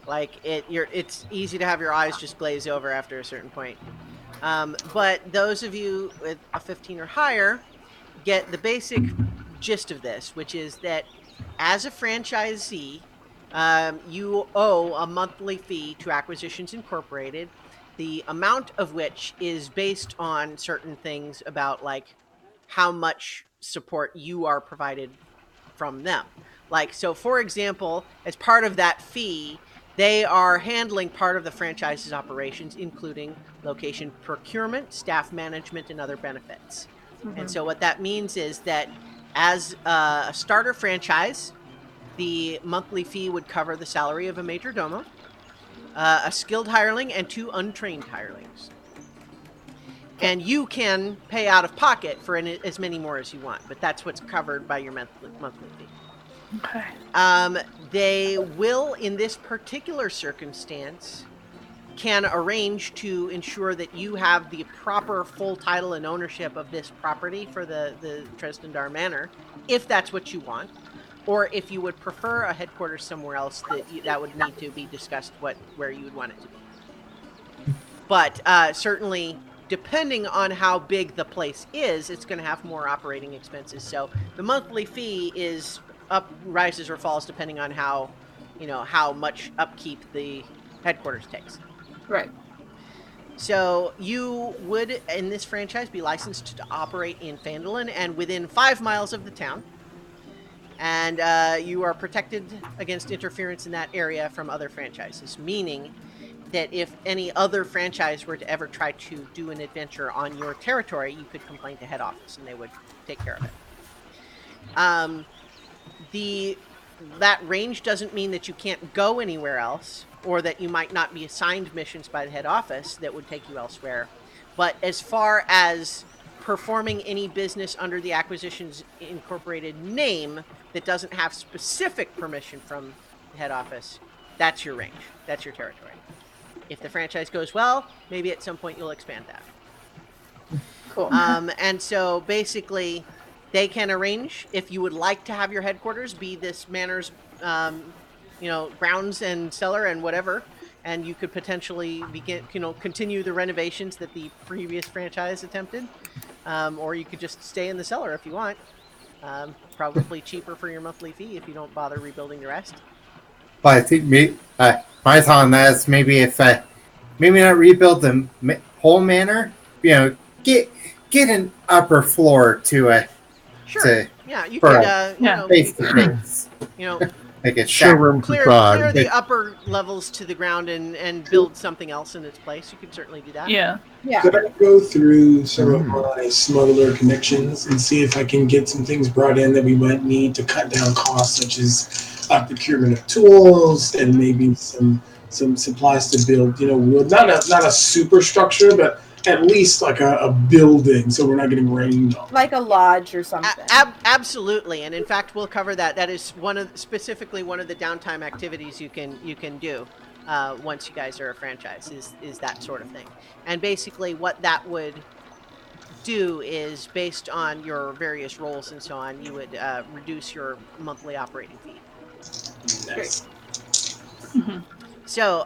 Like it's easy to have your eyes just glaze over after a certain point. But those of you with a 15 or higher get the basic gist of this, which is that as a franchisee, you owe a monthly fee to Acquisitions Incorporated, the amount of which is based on certain things about like how much support you are provided from them. Like, so for example, as part of that fee, they are handling part of the franchise's operations, including location procurement, staff management, and other benefits. And so what that means is that as a starter franchise, the monthly fee would cover the salary of a major domo, a skilled hireling, and 2 untrained hirelings. And you can pay out of pocket for as many more as you want, but that's what's covered by your monthly fee. Okay. They will, in this particular circumstance, can arrange to ensure that you have the proper full title and ownership of this property for the Tresdendar Manor, if that's what you want. Or if you would prefer a headquarters somewhere else, that would need to be discussed where you would want it to be. But certainly, depending on how big the place is, it's going to have more operating expenses. So the monthly fee is rises or falls depending on how how much upkeep the headquarters takes. Right. So you would, in this franchise, be licensed to operate in Phandalin and within 5 miles of the town. And you are protected against interference in that area from other franchises, meaning that if any other franchise were to ever try to do an adventure on your territory, you could complain to head office and they would take care of it. That range doesn't mean that you can't go anywhere else, or that you might not be assigned missions by the head office that would take you elsewhere. But as far as performing any business under the Acquisitions Incorporated name that doesn't have specific permission from the head office, that's your range. That's your territory. If the franchise goes well, maybe at some point you'll expand that. Cool. And so basically, they can arrange, if you would like to have your headquarters be this manor's, grounds and cellar and whatever, and you could potentially continue the renovations that the previous franchise attempted, or you could just stay in the cellar if you want. Probably cheaper for your monthly fee if you don't bother rebuilding the rest. Well, I think my thought on that is maybe if maybe not rebuild the whole manor, get an upper floor to sure. Yeah, you could face to face. Like a showroom clear the upper levels to the ground and build something else in its place. You could certainly do that. Yeah. Could I go through some of my smuggler connections and see if I can get some things brought in that we might need to cut down costs, such as procurement of tools and maybe some supplies to build, wood. Not a super structure, but at least like a building, so we're not getting rained on. Like a lodge or something. Absolutely, and in fact, we'll cover that. That is specifically one of the downtime activities you can do once you guys are a franchise. Is that sort of thing, and basically what that would do is, based on your various roles and so on, you would reduce your monthly operating fee. Nice. Mm-hmm. So,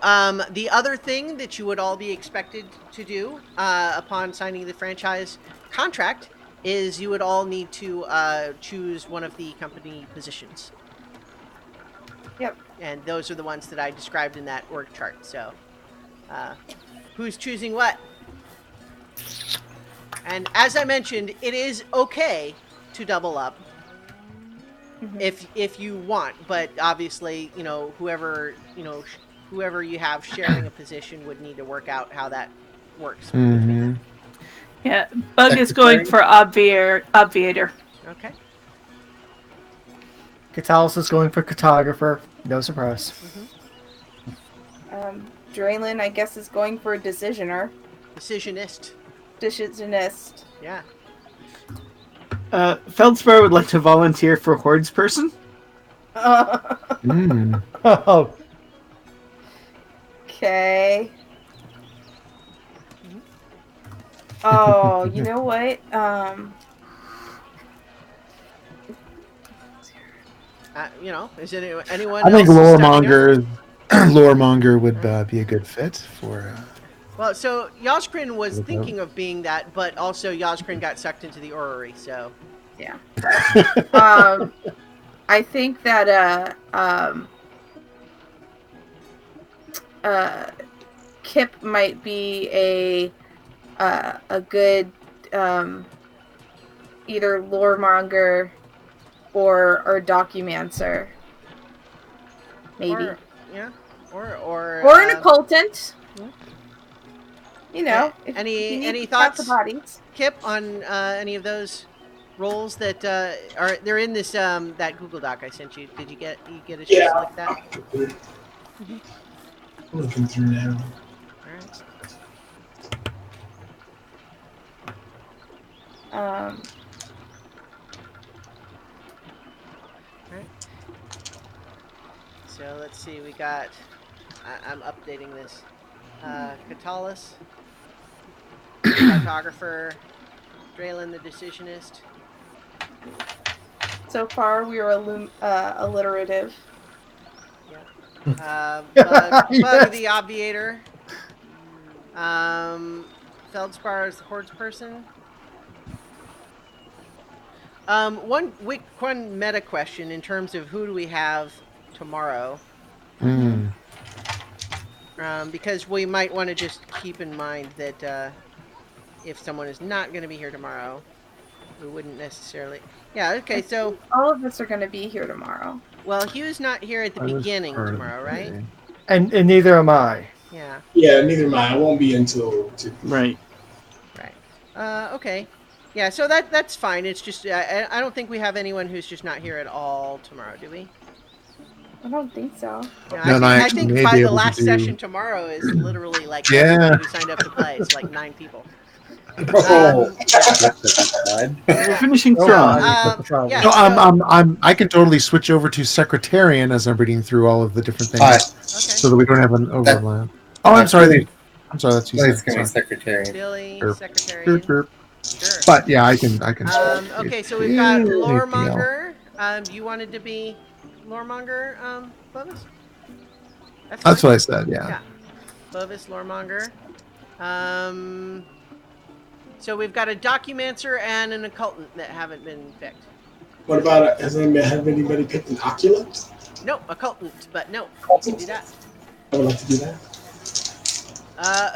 the other thing that you would all be expected to do upon signing the franchise contract is you would all need to choose one of the company positions. Yep. And those are the ones that I described in that org chart. So, who's choosing what? And as I mentioned, it is okay to double up. Mm-hmm. If you want, but obviously, whoever you have sharing a position would need to work out how that works. Mm-hmm. Yeah, Bug is going for obviator. Okay. Catalyst is going for cartographer. No surprise. Mm-hmm. Draylin, I guess, is going for a decisioner. Decisionist. Yeah. Feldspar would like to volunteer for Hordes person. Oh. Okay. Oh, you know what? Is anyone? I think Loremonger would be a good fit for. Well, so Yashkrin was thinking of being that, but also Yashkrin got sucked into the Orrery, so. Yeah. I think that Kip might be a good either loremonger or documancer. Maybe. Or an occultant. Any thoughts, Kip, on any of those roles that they're in this that Google Doc I sent you? Did you get a chance to look at that? Mm-hmm. I'm looking through now. All right. So let's see. We got. I'm updating this. Catalyst, cartographer, Draylin the decisionist. So far, we are alliterative. Yeah. Bug the obviator. Feldspar is the hordes person. One meta question in terms of who do we have tomorrow. Because we might want to just keep in mind that if someone is not going to be here tomorrow, we wouldn't necessarily. Yeah. Okay. So all of us are going to be here tomorrow. Well, Hugh's not here at the beginning tomorrow, right? And neither am I. Yeah. Yeah, neither am I. I won't be until 2. Right. Right. Okay. Yeah. So that's fine. It's just I don't think we have anyone who's just not here at all tomorrow, do we? I don't think so. Yeah, I think by the last session tomorrow is literally like everybody who signed up to play. It's like 9 people. Oh, We're finishing strong. Yeah, No, I can totally switch over to secretarian as I'm reading through all of the different things, so that we don't have an overlap. I'm sorry. I'm sorry. That's you. Secretarian. Billy, secretarian. Sure. But yeah, I can. Okay, so we've got Loremonger. You wanted to be Loremonger, Clovis? That's what I said. Yeah. Clovis, Loremonger. So we've got a documancer and an occultant that haven't been picked. What about, have anybody picked an oculent? No, occultant, but no. Occultant? Do that. I would like to do that.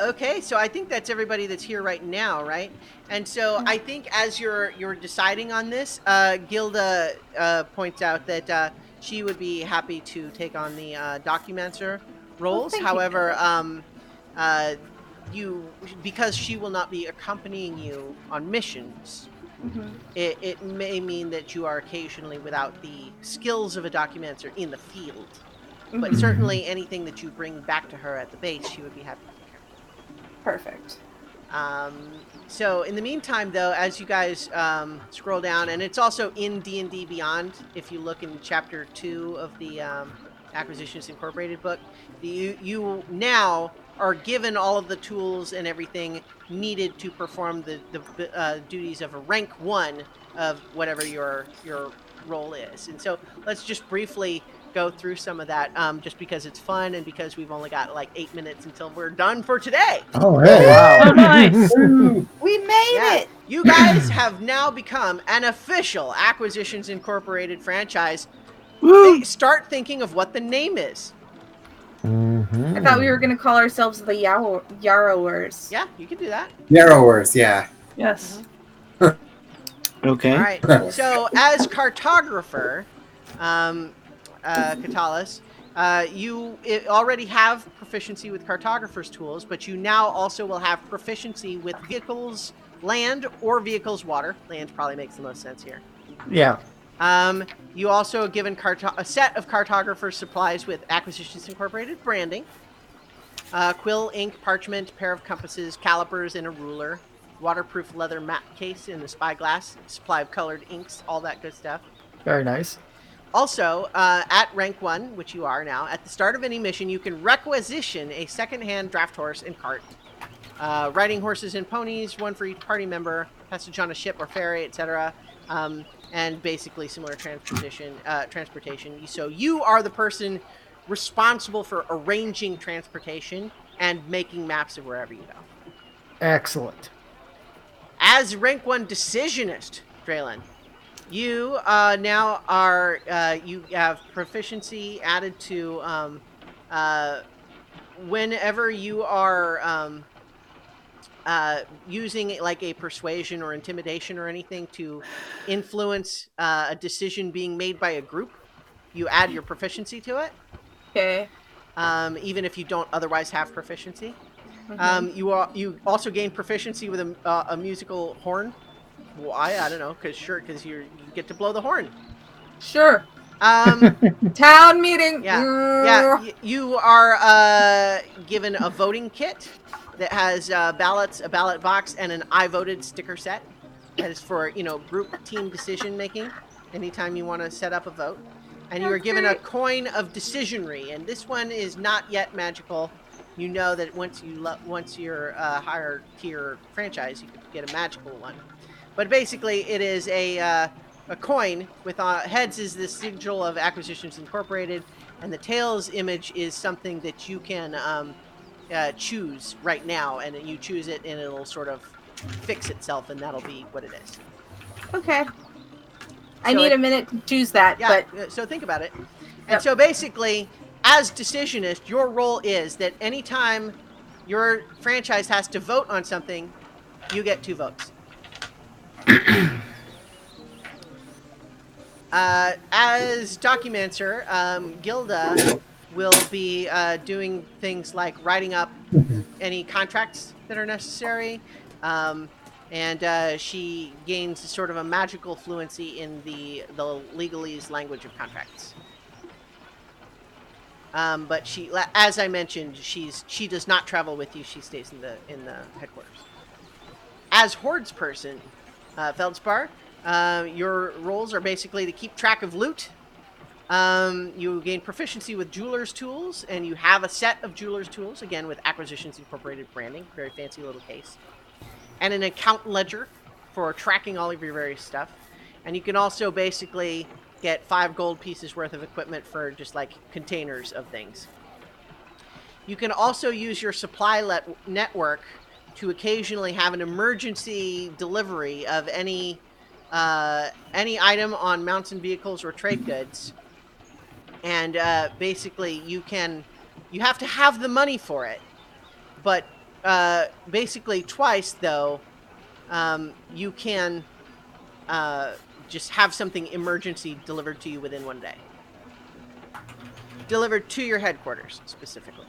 Okay, so I think that's everybody that's here right now, right? And so I think as you're deciding on this, Gilda points out that she would be happy to take on the documancer roles. However, because she will not be accompanying you on missions, it may mean that you are occasionally without the skills of a documancer in the field. But certainly anything that you bring back to her at the base, she would be happy to take care of. Perfect. So in the meantime, though, as you guys scroll down, and it's also in D&D Beyond, if you look in Chapter 2 of the Acquisitions Incorporated book, you now are given all of the tools and everything needed to perform the duties of a rank 1 of whatever your role is. And so let's just briefly go through some of that, just because it's fun and because we've only got like 8 minutes until we're done for today. Oh, hey. Wow. Oh, nice. We made it. You guys have now become an official Acquisitions Incorporated franchise. Start thinking of what the name is. I thought we were going to call ourselves the Yarrowers. Yeah, you can do that. Yarrowers, yeah. Yes. Okay. All right. So as cartographer, Katalis, you already have proficiency with cartographer's tools, but you now also will have proficiency with vehicles, land, or vehicles, water. Land probably makes the most sense here. Yeah. You also are given a set of cartographer's supplies with Acquisitions Incorporated branding, quill, ink, parchment, pair of compasses, calipers, and a ruler, waterproof leather map case in the spyglass, supply of colored inks, all that good stuff. Very nice. Also, at rank 1, which you are now, at the start of any mission, you can requisition a second-hand draft horse and cart. Riding horses and ponies, one for each party member, passage on a ship or ferry, etc. And basically similar transportation. So you are the person responsible for arranging transportation and making maps of wherever you go. Excellent. As rank 1 decisionist, Draylon, you now are, you have proficiency added to whenever you are using like a persuasion or intimidation or anything to influence a decision being made by a group, you add your proficiency to it. Okay. Even if you don't otherwise have proficiency. You also gain proficiency with a musical horn. Why? I don't know. Because you get to blow the horn. Sure. Town meeting. Yeah. You are given a voting kit that has ballots, a ballot box, and an I voted sticker set. That is for group team decision making. Anytime you want to set up a vote, and you are given a coin of decisionry, and this one is not yet magical. You know that once you're a higher tier franchise, you can get a magical one. But basically, it is a coin with heads is the sigil of Acquisitions Incorporated, and the tails image is something that you can choose right now, and you choose it, and it'll sort of fix itself, and that'll be what it is. Okay. I need a minute to choose that. Yeah. But So think about it. And so basically, as decisionist, your role is that anytime your franchise has to vote on something, you get 2 votes. As Documenter, Gilda will be doing things like writing up any contracts that are necessary, and she gains sort of a magical fluency in the legalese language of contracts. But she, as I mentioned, she does not travel with you. She stays in the headquarters. As Horde's person, Feldspar, your roles are basically to keep track of loot. You gain proficiency with jeweler's tools, and you have a set of jeweler's tools, again with Acquisitions Incorporated branding, very fancy little case, and an account ledger for tracking all of your various stuff. And you can also basically get 5 gold pieces worth of equipment for just like containers of things. You can also use your supply network to occasionally have an emergency delivery of any item on mounts and vehicles or trade goods. And basically you have to have the money for it. But basically twice, though, you can just have something emergency delivered to you within 1 day. Delivered to your headquarters, specifically.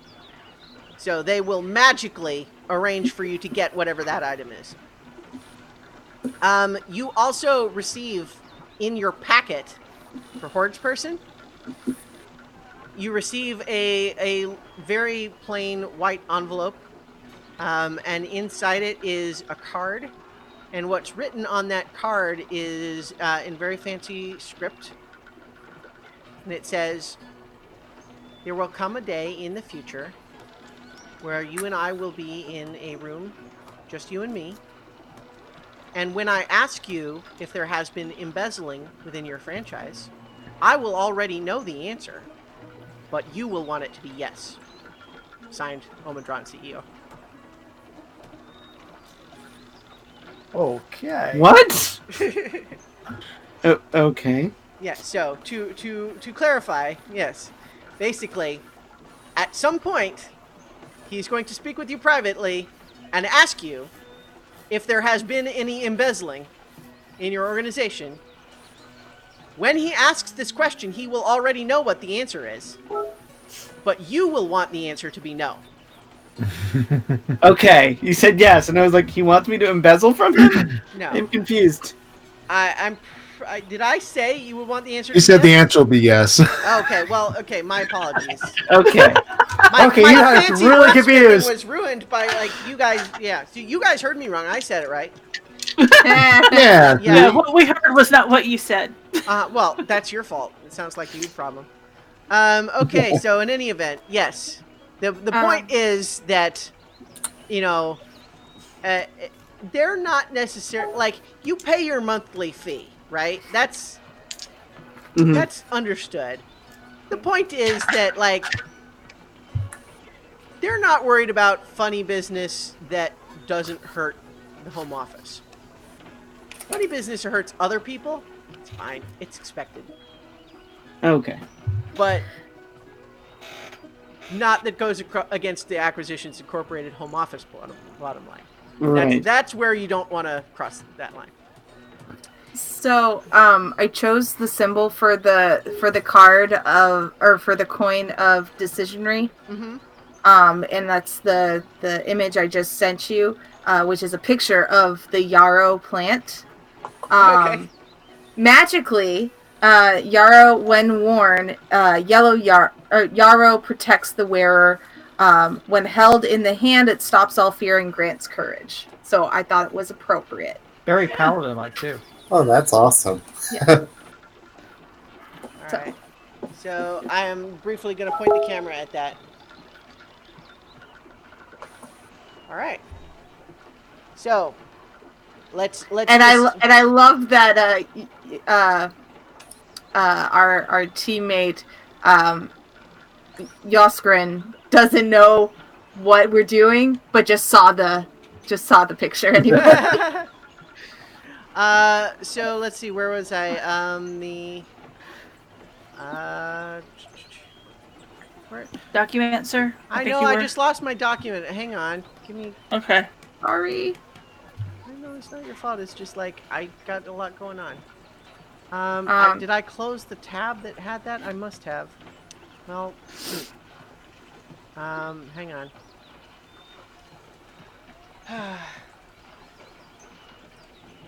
So they will magically arrange for you to get whatever that item is. You also receive in your packet, for Horde's person, you receive a very plain white envelope, and inside it is a card. And what's written on that card is in very fancy script. And it says, "There will come a day in the future where you and I will be in a room, just you and me. And when I ask you if there has been embezzling within your franchise, I will already know the answer, but you will want it to be yes." Signed, Omidron CEO. Okay. What? Okay. Yeah, so to clarify, yes. Basically, at some point, he's going to speak with you privately and ask you if there has been any embezzling in your organization. When he asks this question, he will already know what the answer is, but you will want the answer to be no. Okay, you said yes, and I was like, he wants me to embezzle from him? No. I'm confused. Did I say you would want the answer? You said the answer will be yes. Okay, well, okay, my apologies. Okay. My you guys fancy really breath confused. was ruined by like you guys. Yeah, so you guys heard me wrong. I said it right. Yeah. Yeah, what we heard was not what you said. Well, that's your fault. It sounds like your problem. Okay, so in any event, yes. The point is that, you know, they're not necessarily like you pay your monthly fee, right? That's understood. The point is that like they're not worried about funny business that doesn't hurt the home office. Funny business that hurts other people, it's fine. It's expected. Okay. But not that goes against the Acquisitions Incorporated home office bottom line. Right. That's where you don't want to cross that line. So, I chose the symbol for the card of, or for the coin of decisionry. Mm-hmm. And that's the image I just sent you, which is a picture of the yarrow plant. Okay. Magically, yarrow, when worn, yarrow protects the wearer. When held in the hand, it stops all fear and grants courage. So I thought it was appropriate. Very paladin-like too. Oh, that's awesome. All right. So I am briefly going to point the camera at that. All right. So let's. And I love that our teammate Yoskrin doesn't know what we're doing, but just saw the picture anyway. So let's see, where was I? Document, sir? I know, I just lost my document. Hang on. Give me... Okay. Sorry. I know, it's not your fault. It's just like, I got a lot going on. Did I close the tab that had that? I must have. Well, hang on.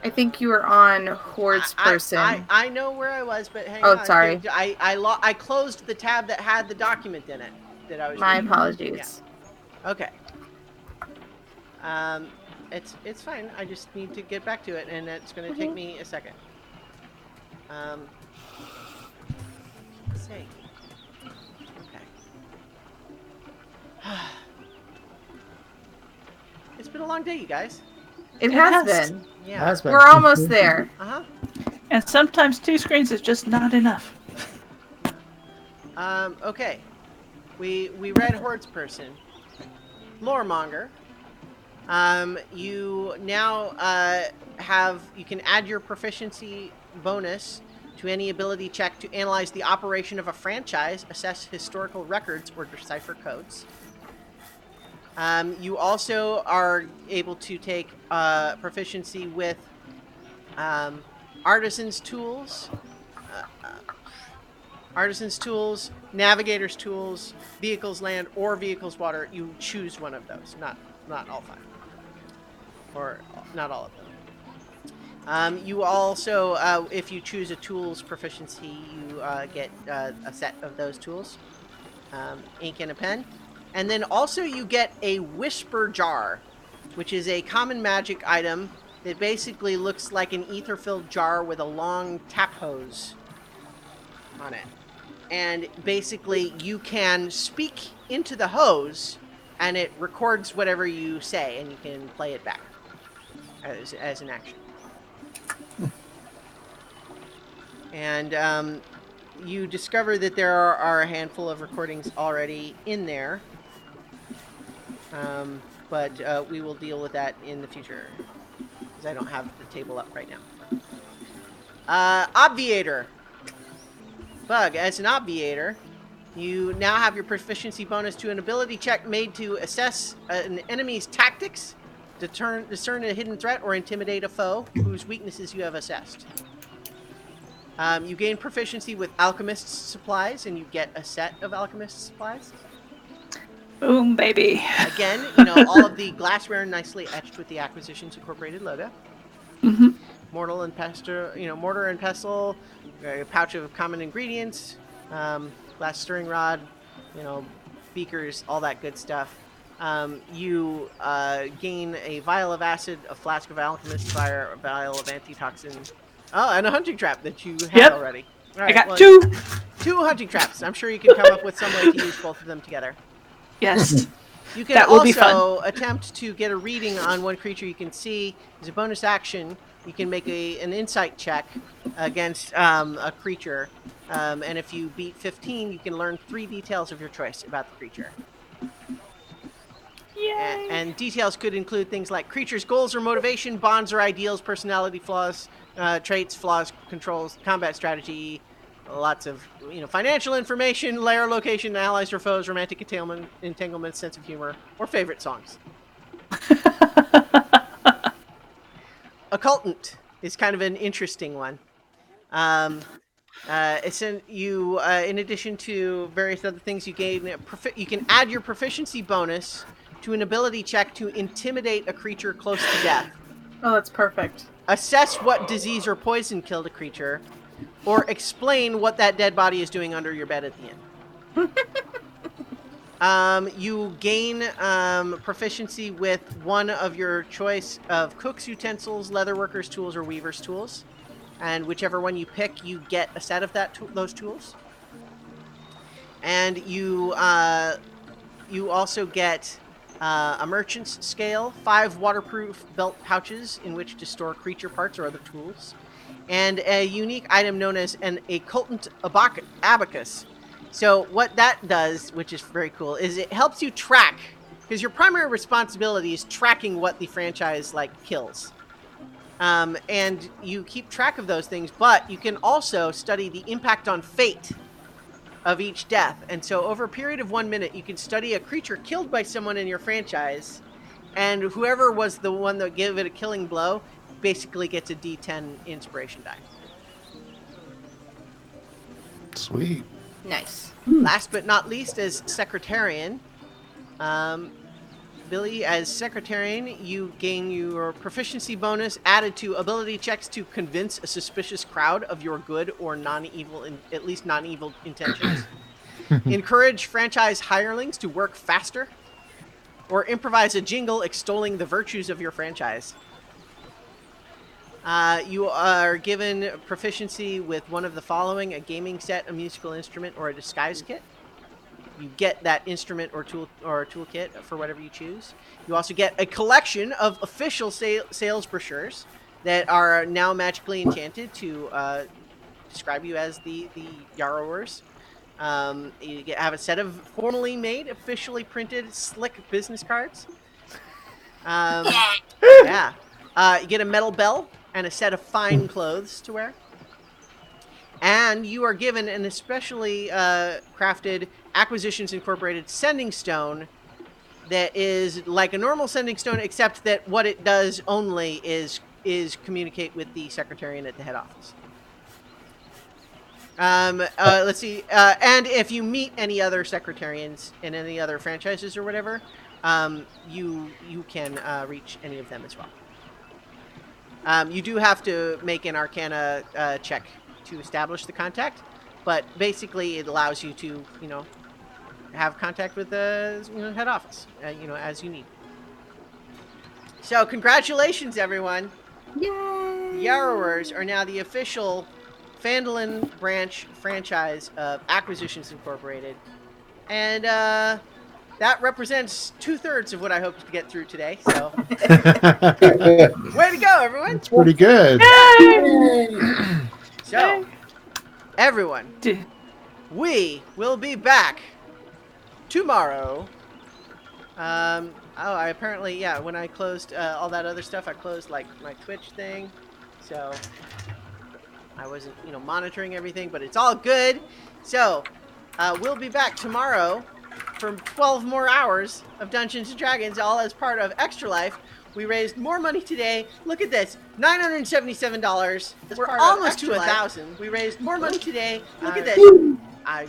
I think you were on Horde's person. I know where I was, but hang on. Oh, sorry. I closed the tab that had the document in it that I was My reading. apologies. Yeah. Okay. It's fine. I just need to get back to it, and it's going to take me a second. Let's see. Okay. It's been a long day, you guys. It has been. Yeah. Has been. We're almost there. And sometimes 2 screens is just not enough. Okay. We read Horde's person. Loremonger. You now you can add your proficiency bonus to any ability check to analyze the operation of a franchise, assess historical records, or decipher codes. You also are able to take proficiency with artisan's tools, navigator's tools, vehicles land, or vehicles water. You choose one of those, not all 5, or not all of them. You also, if you choose a tools proficiency, you get a set of those tools, ink and a pen. And then also you get a whisper jar, which is a common magic item that basically looks like an ether-filled jar with a long tap hose on it. And basically you can speak into the hose and it records whatever you say and you can play it back as an action. And you discover that there are a handful of recordings already in there. But we will deal with that in the future, because I don't have the table up right now. Obviator. Bug, as an obviator, you now have your proficiency bonus to an ability check made to assess an enemy's tactics, discern a hidden threat, or intimidate a foe whose weaknesses you have assessed. You gain proficiency with alchemist's supplies, and you get a set of alchemist's supplies. Boom, baby. Again, all of the glassware nicely etched with the Acquisitions Incorporated logo. Mm-hmm. Mortar and pestle, a pouch of common ingredients, glass stirring rod, beakers, all that good stuff. You gain a vial of acid, a flask of alchemist's fire, a vial of antitoxin, and a hunting trap that you have already. All right, I got 2 hunting traps. I'm sure you can come up with some way to use both of them together. Yes. You can that will be also fun. attempt to get a reading on one creature you can see. As a bonus action, you can make an insight check against a creature. And if you beat 15, you can learn 3 details of your choice about the creature. Yay. And details could include things like creature's goals or motivation, bonds or ideals, personality flaws, traits, flaws, controls, combat strategy, lots of financial information, lair location, allies or foes, romantic entanglements, sense of humor, or favorite songs. Occultant is kind of an interesting one. It's in addition to various other things, you can add your proficiency bonus to an ability check to intimidate a creature close to death. Oh, that's perfect. Assess what disease or poison killed a creature, or explain what that dead body is doing under your bed at the end. You gain proficiency with one of your choice of cook's utensils, leatherworker's tools, or weaver's tools. And whichever one you pick, you get a set of those tools. And you also get a merchant's scale, 5 waterproof belt pouches in which to store creature parts or other tools, and a unique item known as an occultant abacus. So what that does, which is very cool, is it helps you track, because your primary responsibility is tracking what the franchise kills. And you keep track of those things, but you can also study the impact on fate of each death. And so over a period of 1 minute, you can study a creature killed by someone in your franchise, and whoever was the one that gave it a killing blow basically gets a D10 inspiration die. Sweet. Nice. Last but not least, as Secretarian, Billy, as Secretarian, you gain your proficiency bonus added to ability checks to convince a suspicious crowd of your good or non-evil, at least non-evil intentions. Encourage franchise hirelings to work faster, or improvise a jingle extolling the virtues of your franchise. You are given proficiency with one of the following: a gaming set, a musical instrument, or a disguise kit. You get that instrument or toolkit for whatever you choose. You also get a collection of official sales brochures that are now magically enchanted to describe you as the Yarrowers. You have a set of formally made, officially printed, slick business cards. Yeah. You get a metal bell and a set of fine clothes to wear. And you are given an especially crafted Acquisitions Incorporated sending stone that is like a normal sending stone, except that what it does only is communicate with the Secretarian at the head office. Let's see. And if you meet any other Secretarians in any other franchises or whatever, you can reach any of them as well. You do have to make an Arcana check to establish the contact, but basically it allows you to, have contact with the head office, as you need. So congratulations, everyone! Yay! Yarrowers are now the official Phandalin branch franchise of Acquisitions Incorporated, and that represents 2/3 of what I hoped to get through today. So, way to go, everyone! That's pretty good. So, everyone, we will be back tomorrow. I apparently, when I closed all that other stuff, I closed like my Twitch thing, so I wasn't, monitoring everything, but it's all good. So, we'll be back tomorrow for 12 more hours of Dungeons & Dragons, all as part of Extra Life. We raised more money today. Look at this, $977. We're almost to 1,000. We raised more money today. Look at this. I'm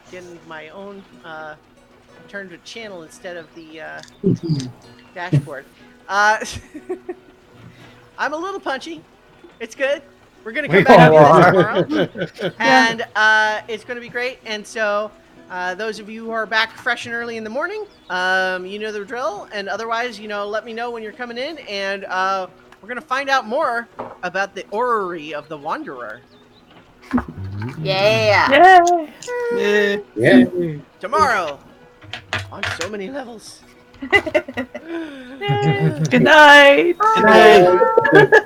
getting my own turned to channel instead of the dashboard. I'm a little punchy. It's good. We're going to come back to this tomorrow. And it's going to be great. And so those of you who are back fresh and early in the morning, you know the drill. And otherwise, let me know when you're coming in. And we're going to find out more about the Orrery of the Wanderer. Yeah. Yeah. Tomorrow on so many levels. Good night. Good night.